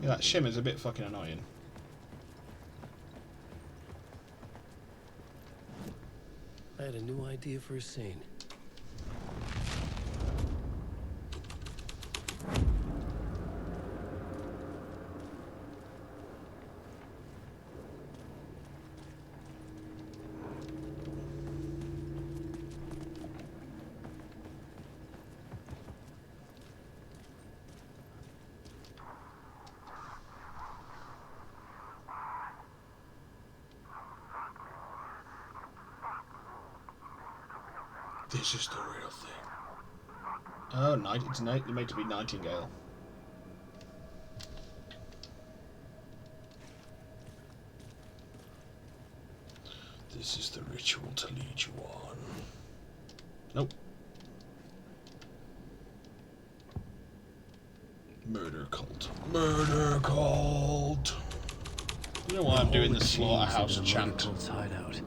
Yeah, that shimmer's a bit fucking annoying. I had a new idea for a scene. This is the real thing. Oh, it's made to be Nightingale. This is the ritual to lead you on. Nope. Murder cult. Murder cult. You know why I'm doing the slaughterhouse chant? Hideout.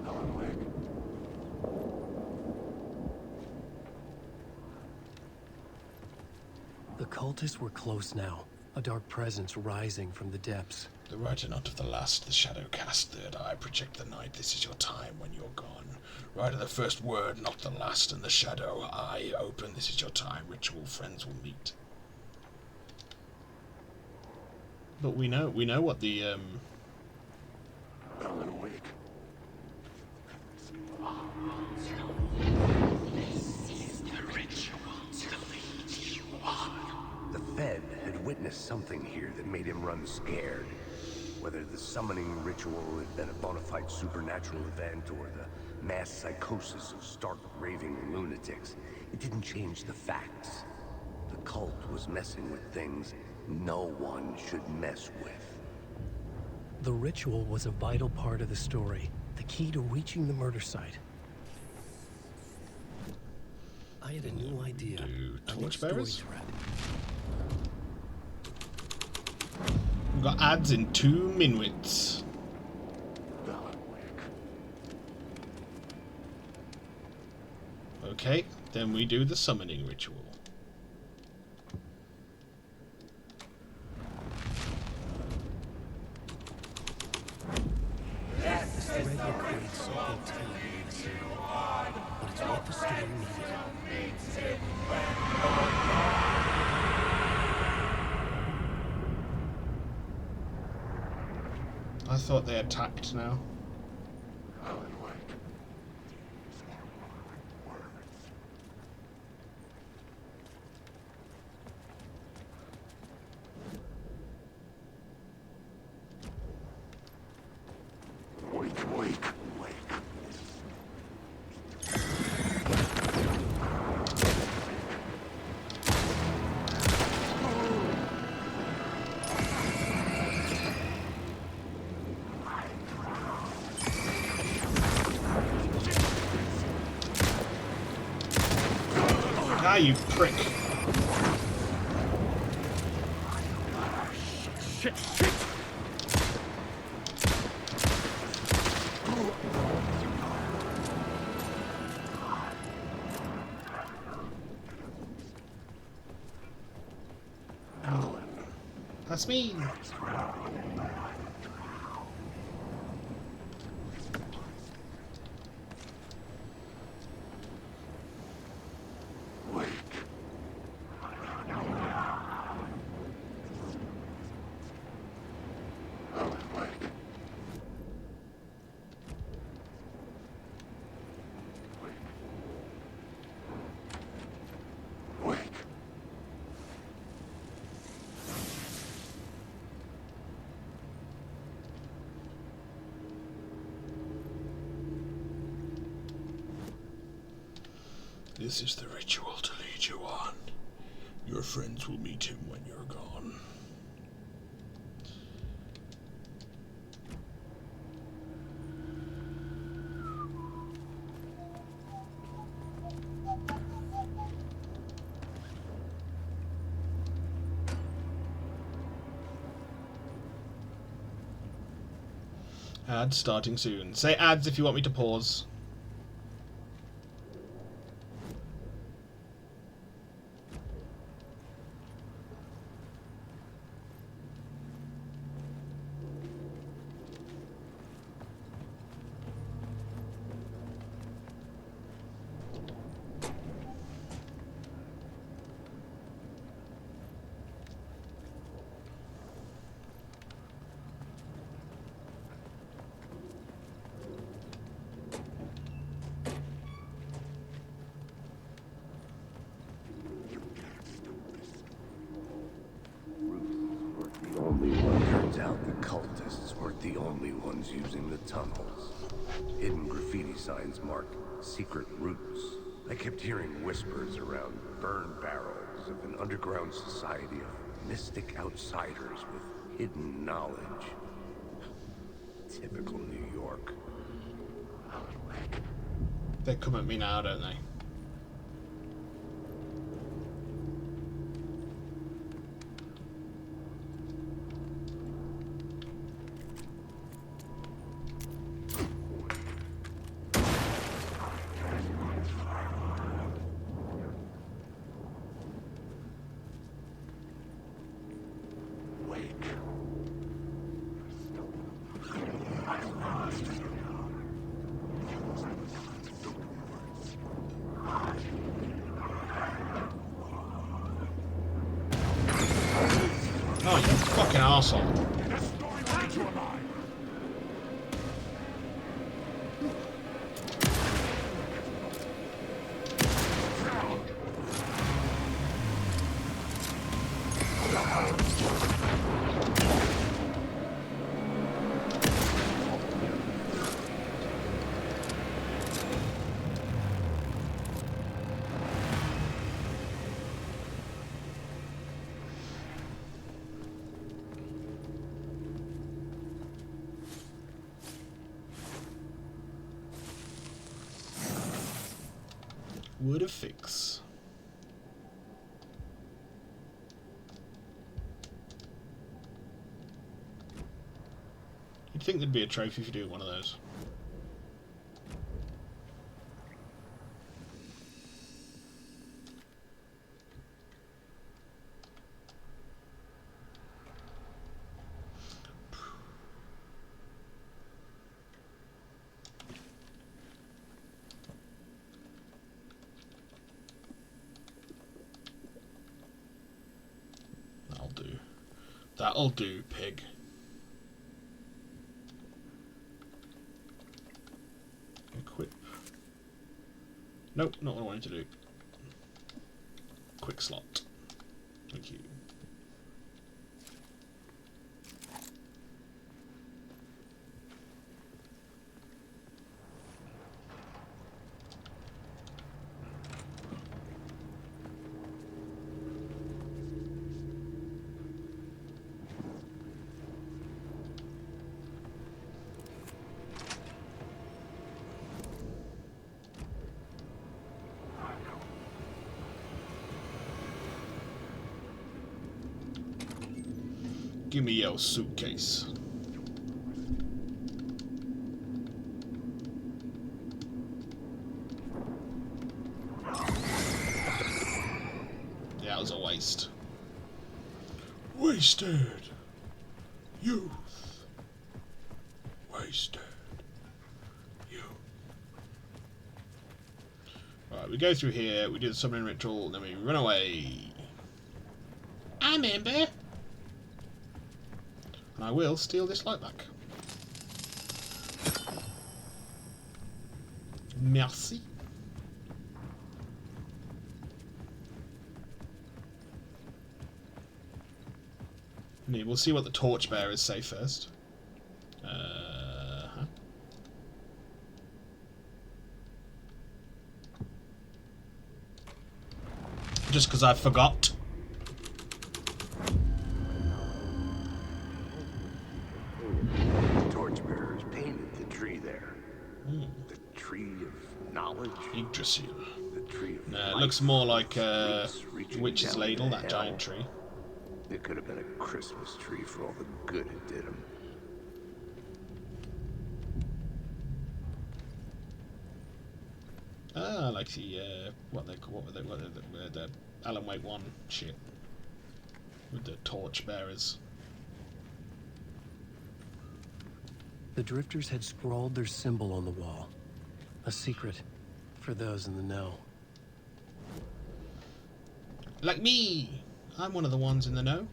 The cultists were close now, a dark presence rising from the depths. The writer not of the last, the shadow cast, third eye, project the night, this is your time when you're gone. Writer the first word, not the last, and the shadow eye open, this is your time, ritual friends will meet. But we know what the Alan Wake. The Fed had witnessed something here that made him run scared. Whether the summoning ritual had been a bona fide supernatural event or the mass psychosis of stark raving lunatics, it didn't change the facts. The cult was messing with things no one should mess with. The ritual was a vital part of the story, the key to reaching the murder site. I had a new idea. Torchbearers? We've got ads in 2 minutes. Okay, then we do the summoning ritual. This thread will create something terrible, but it's what the story needed. I thought they attacked now. Ah, you prick. Shit, shit. That's me. This is the ritual to lead you on. Your friends will meet him when you're gone. Ads starting soon. Say ads if you want me to pause. Turns out the cultists weren't the only ones using the tunnels. Hidden graffiti signs marked secret routes. I kept hearing whispers around burn barrels of an underground society of mystic outsiders with hidden knowledge. Typical New York. They come at me now, don't they? Oh, you fucking arsehole. Would a fix. You'd think there'd be a trophy if you do one of those. That'll do, pig. Equip. Nope, not what I wanted to do. Quick slot. Thank you. Give me your suitcase. Yeah, it was a waste. Wasted. Youth. Wasted. Youth. Right, we go through here, we do the summoning ritual, and then we run away. I'm Amber. I will steal this light back. Merci. We'll see what the torchbearers say first. Just because I forgot. Yggdrasil. No, it looks more like a witch's ladle, that giant tree. It could have been a Christmas tree for all the good it did him. Ah, like the what the Alan Wake 1 shit with the torch bearers. The drifters had scrawled their symbol on the wall, a secret for those in the know. Like me! I'm one of the ones in the know.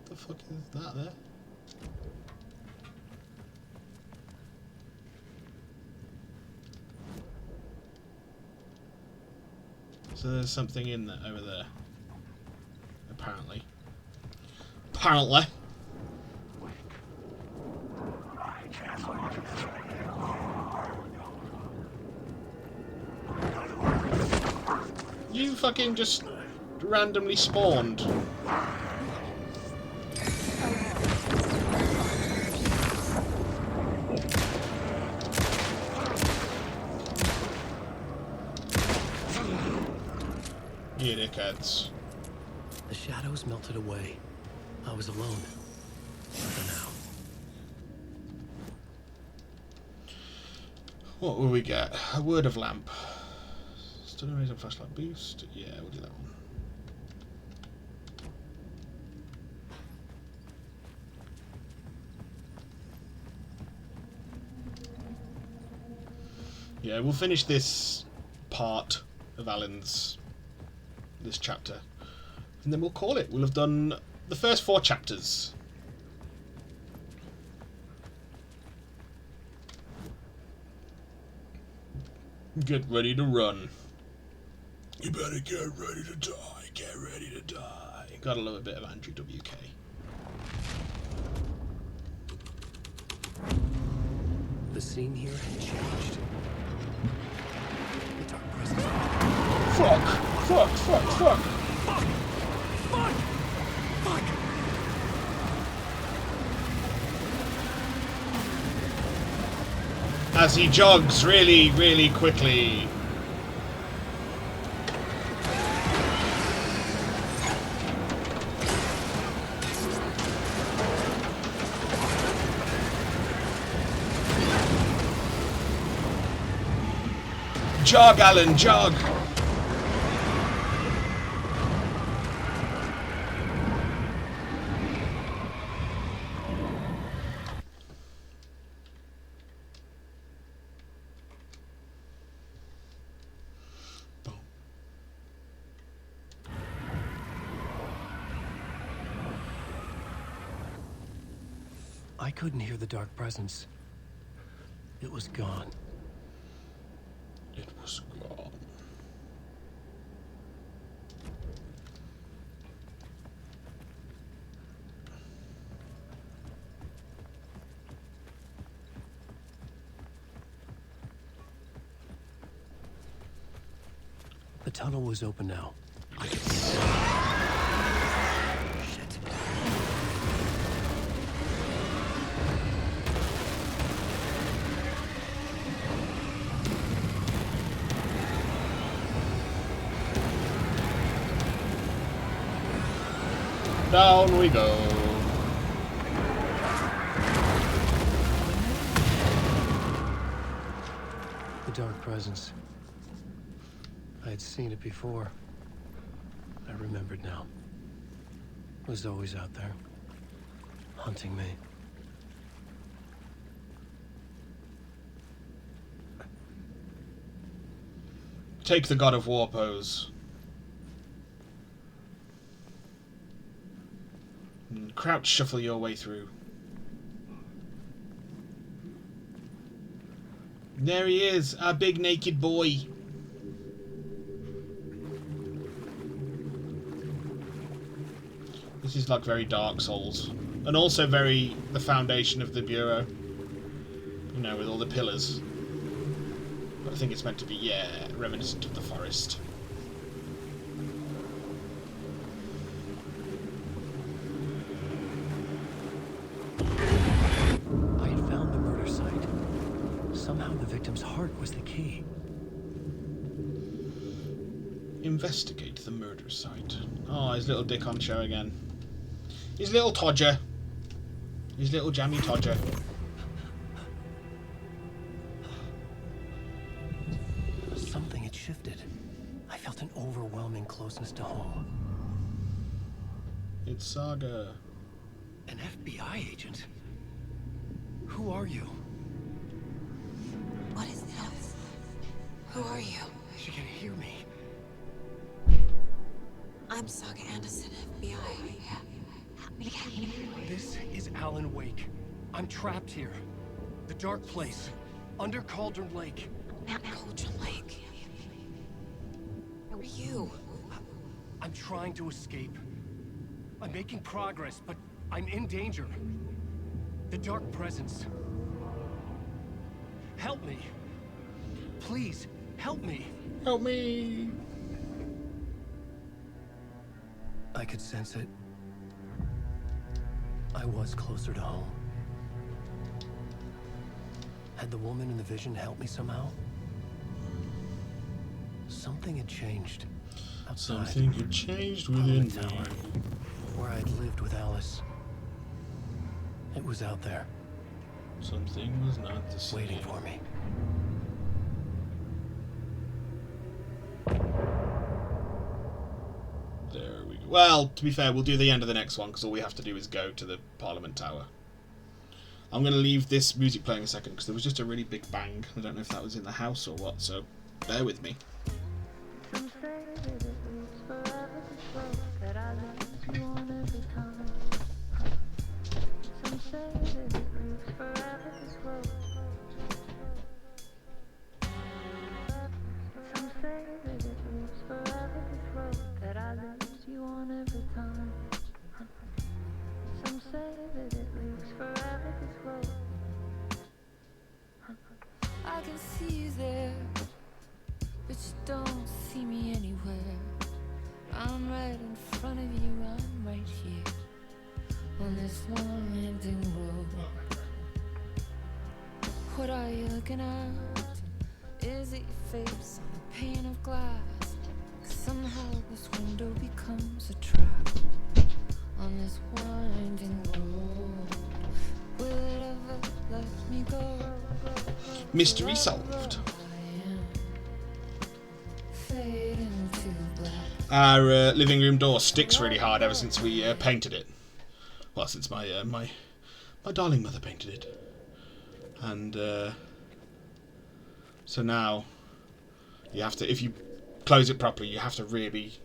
What the fuck is that there? So there's something in there, over there. Apparently. Apparently. You fucking just randomly spawned. You dickheads. The shadows melted away. I was alone. For now. What will we get? A word of lamp. Still amazing flashlight boost. Yeah, we'll do that one. Yeah, we'll finish this part of Alan's this chapter, and then we'll call it. We'll have done the first 4 chapters. Get ready to run. You better get ready to die. Get ready to die. Gotta love a bit of Andrew WK. The scene here had changed. The dark presence. Fuck! As he jogs really, really quickly. Jog, Alan, jog! I couldn't hear the dark presence. It was gone. It was gone. The tunnel was open now. Down we go. The dark presence. I had seen it before. I remembered now. It was always out there, hunting me. Take the God of War pose. And crouch shuffle your way through. There he is, our big naked boy. This is like very Dark Souls. And also very the foundation of the Bureau. You know, with all the pillars. But I think it's meant to be, yeah, reminiscent of the forest. I had found the murder site. Somehow the victim's heart was the key. Investigate the murder site. Oh, his little dick on show again. His little Todger. His little jammy Todger. Something had shifted. I felt an overwhelming closeness to home. It's Saga. An FBI agent? Who are you? What is this? Who are you? She can hear me. I'm Saga Anderson, FBI. This is Alan Wake. I'm trapped here. The dark place. Under Cauldron Lake. Cauldron Lake. Who are you? I'm trying to escape. I'm making progress, but I'm in danger. The dark presence. Help me. Please, help me. Help me. I could sense it. I was closer to home. Had the woman in the vision helped me somehow? Something had changed outside. Something had changed within the tower, where I'd lived with Alice. It was out there. Something was not the same. Waiting for me. There we go. Well, to be fair, we'll do the end of the next one because all we have to do is go to the Parliament Tower. I'm going to leave this music playing a second because there was just a really big bang. I don't know if that was in the house or what, so bear with me. I can see you there, but you don't see me anywhere. I'm right in front of you, I'm right here, on this winding road. What are you looking at? Is it your face on a pane of glass? 'Cause somehow this window becomes a trap on this winding road. Will it ever let me go? Mystery solved. Our living room door sticks really hard ever since we painted it. Well, since my my darling mother painted it, and so now you have to, if you close it properly, you have to really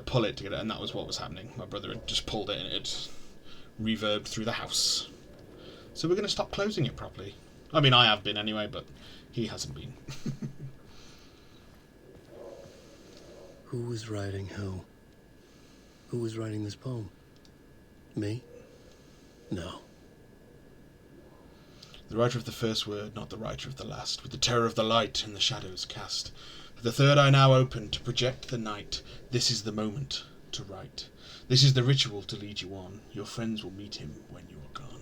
pull it to get it, and that was what was happening. My brother had just pulled it and it reverbed through the house. So we're going to stop closing it properly. I mean, I have been anyway, but he hasn't been. Who was writing who? Who was writing this poem? Me? No. The writer of the first word, not the writer of the last, with the terror of the light and the shadows cast. The third eye now open to project the night. This is the moment to write. This is the ritual to lead you on. Your friends will meet him when you are gone.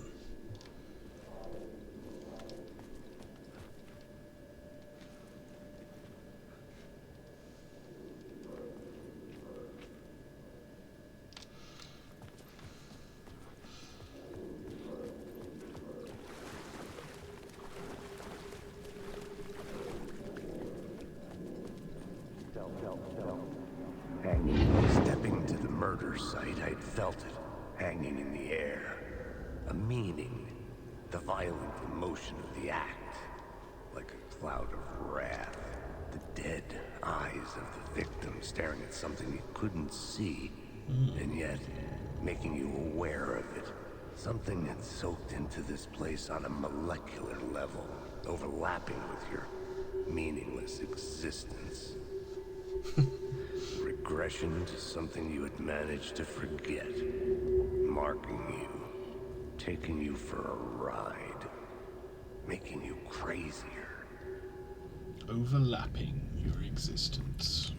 Stepping to the murder site, I'd felt it, hanging in the air. A meaning, the violent emotion of the act, like a cloud of wrath. The dead eyes of the victim staring at something you couldn't see, and yet making you aware of it. Something had soaked into this place on a molecular level, overlapping with your meaningless existence. Regression to something you had managed to forget. Marking you. Taking you for a ride. Making you crazier. Overlapping your existence.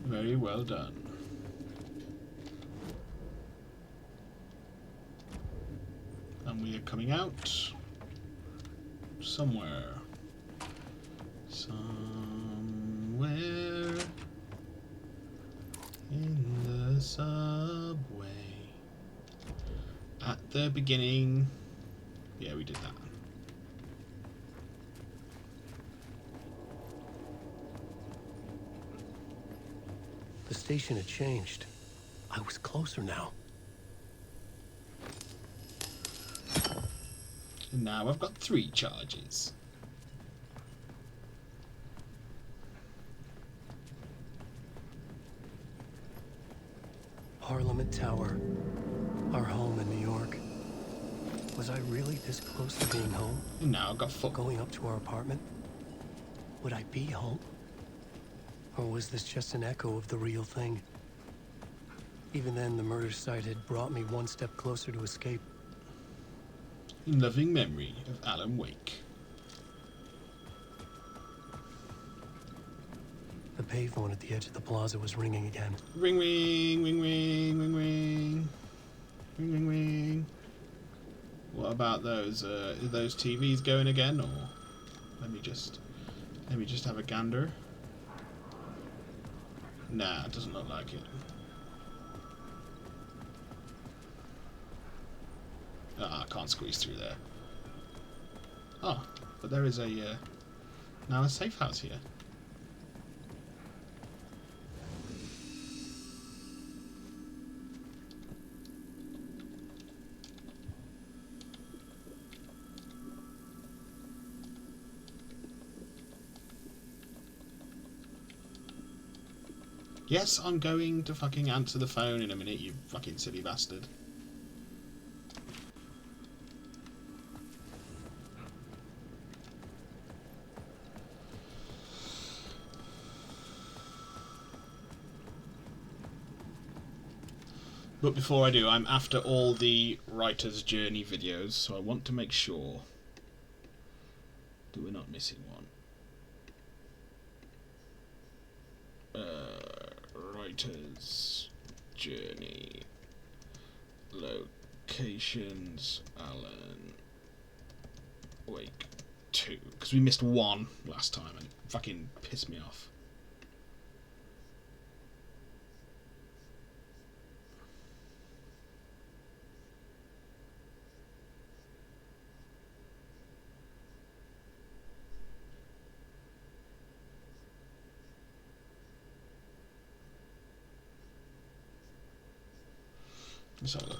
Very well done. And we are coming out somewhere. Somewhere in the subway. At the beginning. Yeah, we did that. The station had changed. I was closer now. And now I've got 3 charges. Parliament Tower. Our home in New York. Was I really this close to being home? And now I've got 4. Going up to our apartment? Would I be home? Or was this just an echo of the real thing? Even then, the murder site had brought me one step closer to escape. In loving memory of Alan Wake. The payphone at the edge of the plaza was ringing again. Ring, ring, ring, ring, ring, ring. Ring, ring, ring. What about those? Are those TVs going again, or let me just have a gander. Nah, it doesn't look like it. Ah, I can't squeeze through there. Oh, but there is a now a safe house here. Yes, I'm going to fucking answer the phone in a minute, you fucking silly bastard. But before I do, I'm after all the writer's journey videos, so I want to make sure that we're not missing one. Writer's journey, locations, Alan Wake 2, because we missed one last time and it fucking pissed me off. Let's have a look.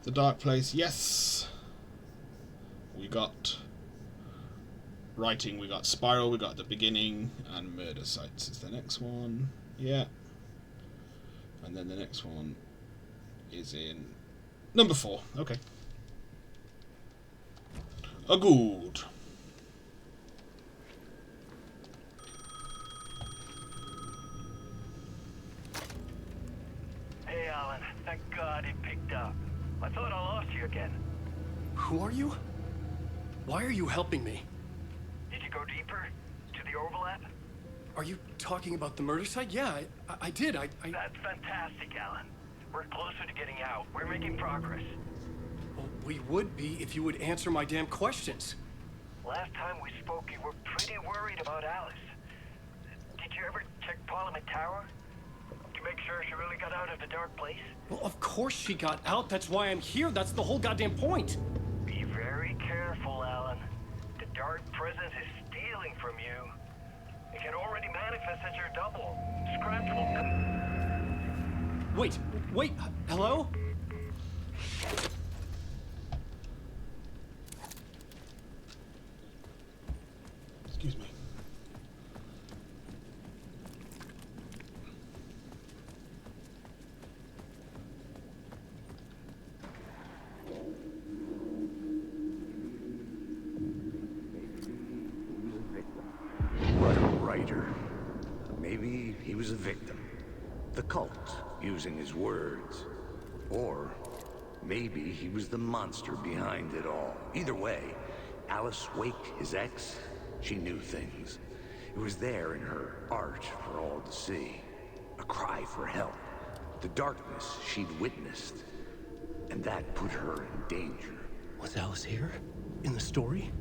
The Dark Place, yes. We got writing, we got Spiral, we got The Beginning, and Murder Sites is the next one. Yeah. And then the next one is in number 4. Okay. A good. Hey, Alan. Thank God it picked up. I thought I lost you again. Who are you? Why are you helping me? Did you go deeper to the overlap? Are you talking about the murder site? Yeah, I did. I... That's fantastic, Alan. We're closer to getting out. We're making progress. Well, we would be if you would answer my damn questions. Last time we spoke, you were pretty worried about Alice. Did you ever check Parliament Tower? To make sure she really got out of the Dark Place? Well, of course she got out. That's why I'm here. That's the whole goddamn point. Be very careful, Alan. The Dark Presence is stealing from you. It can already manifest as your double. Scratch will come. Wait, hello? Excuse me. What a writer. Maybe he was a victim. The cult, using his words. Or maybe he was the monster behind it all. Either way, Alice Wake, his ex, she knew things. It was there in her art for all to see. A cry for help. The darkness she'd witnessed. And that put her in danger. Was Alice here? In the story?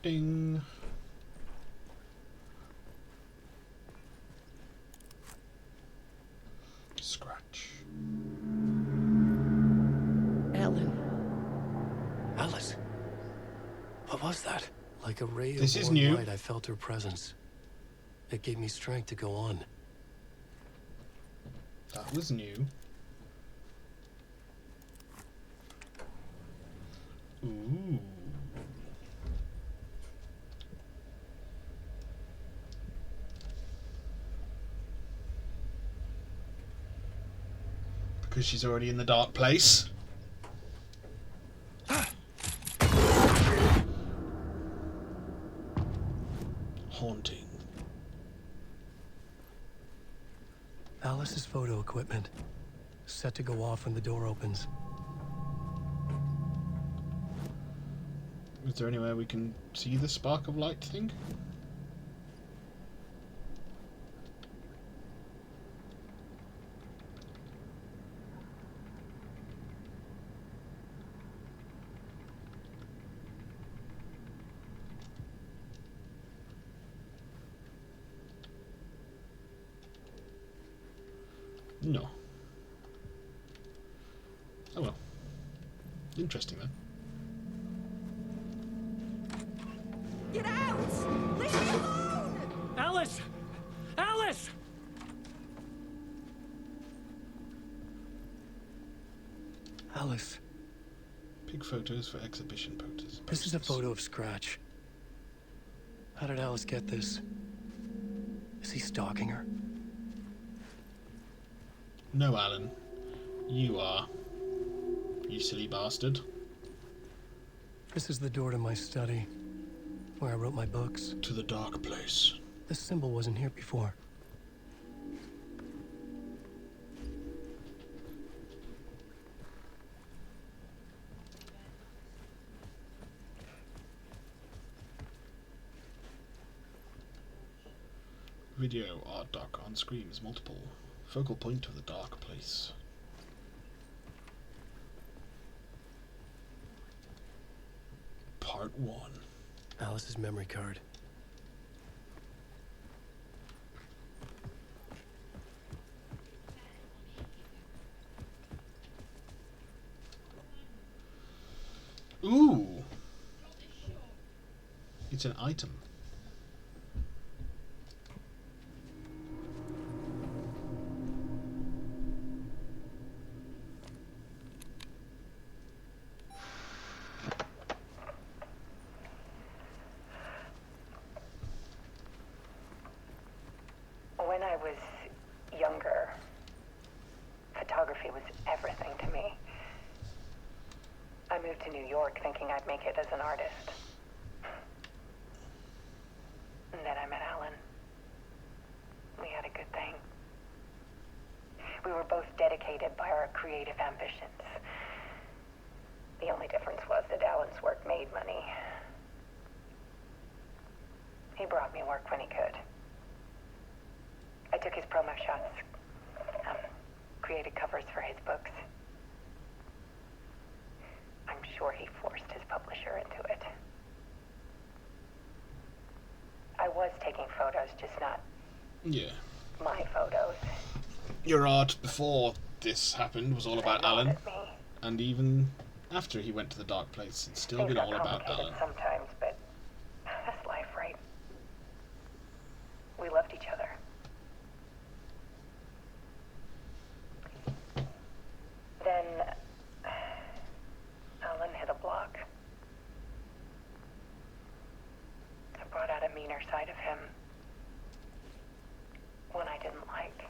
Ding. Scratch. Alan. Alice. What was that? Like a ray This of is warm new. light, I felt her presence. It gave me strength to go on. That was new. Ooh. Because she's already in the dark place. Haunting. Alice's photo equipment. Set to go off when the door opens. Is there anywhere we can see the spark of light thing? No. Oh well. Interesting then. Get out! Leave me alone! Alice! Alice! Alice. Take photos for exhibition posters. This is a photo of Scratch. How did Alice get this? Is he stalking her? No, Alan. You are. You silly bastard. This is the door to my study, where I wrote my books. To the dark place. This symbol wasn't here before. Video art dark on screen is multiple. Focal point of the dark place. Part 1. Alice's memory card. Ooh! It's an item. When I was younger, photography was everything to me. I moved to New York thinking I'd make it as an artist. And then I met Alan. We had a good thing. We were both dedicated by our creative ambitions. The only difference was that Alan's work made money. He brought me work when he could. I took his promo shots, created covers for his books. I'm sure he forced his publisher into it. I was taking photos, just not my photos. Your art before this happened was all about Alan. And even after he went to the dark place, it's still been all about Alan. Sometimes, but that's life, right? We loved each other. Then Alan hit a block. I brought out a meaner side of him. One I didn't like.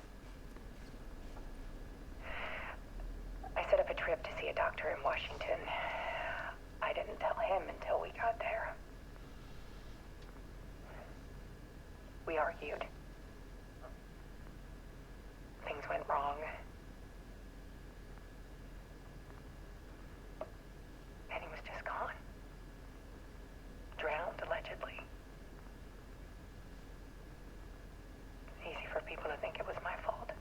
I set up a trip to see a doctor in Washington. I didn't tell him until we got there. We argued. Things went wrong. And he was just gone. Drowned, allegedly. Easy for people to think it was my fault.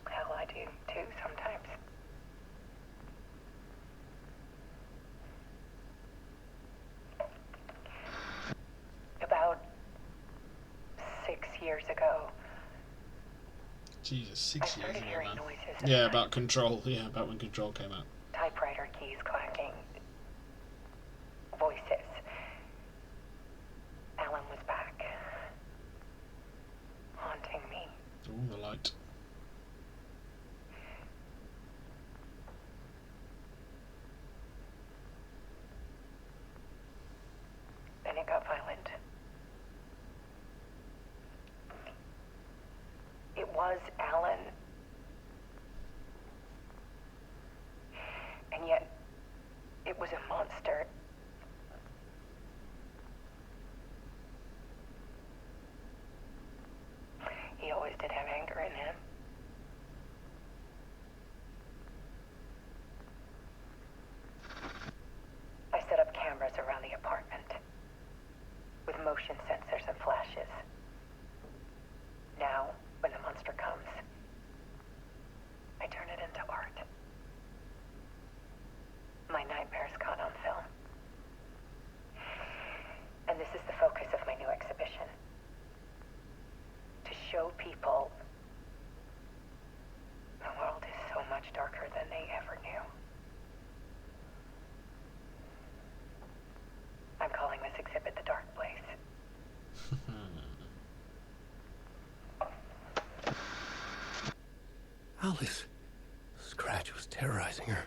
Hell, I do too sometimes. About 6 years ago. Jesus, 6 years ago, man. Noises Yeah, about Control. Yeah, about when Control came out. Typewriter keys clacking. Voices. Alan was back. Haunting me. Ooh, the light. Then it got violent. It was Alan. And yet, it was a monster. He always did have anger in him. I set up cameras around the apartment with motion sensors and flashes. Now, when the monster comes, I turn it into art. My nightmares caught on film. And this is the focus of my new exhibition. To show people the world is so much darker than they ever knew. I'm calling this exhibit The Dark Place. Alice. Scratch was terrorizing her.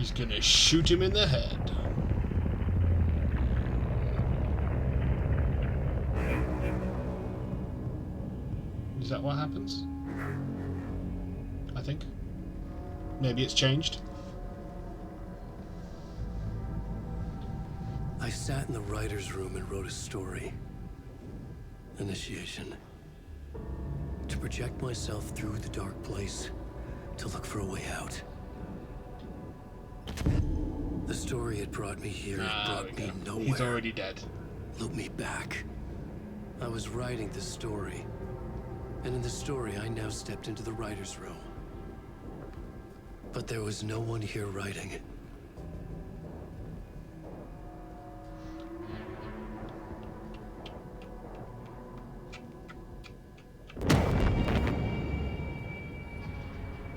He's gonna shoot him in the head. Is that what happens? I think. Maybe it's changed. I sat in the writer's room and wrote a story. Initiation. To project myself through the dark place, to look for a way out. The story had brought me here, brought me nowhere. He's already dead. Loop me back. I was writing the story. And in the story, I now stepped into the writer's room. But there was no one here writing.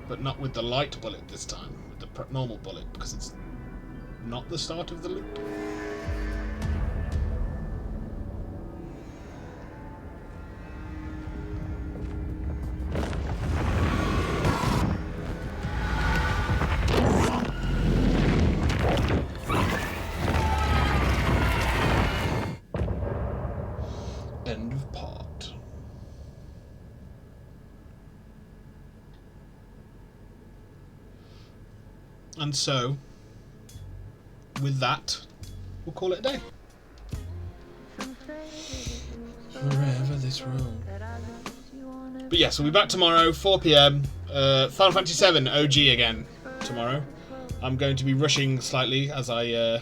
But not with the light bullet this time, with the normal bullet, because it's not the start of the loop. End of part. And so, with that, we'll call it a day. Forever this road. But yes, we'll be back tomorrow, 4 PM. Final Fantasy VII OG again tomorrow. I'm going to be rushing slightly as I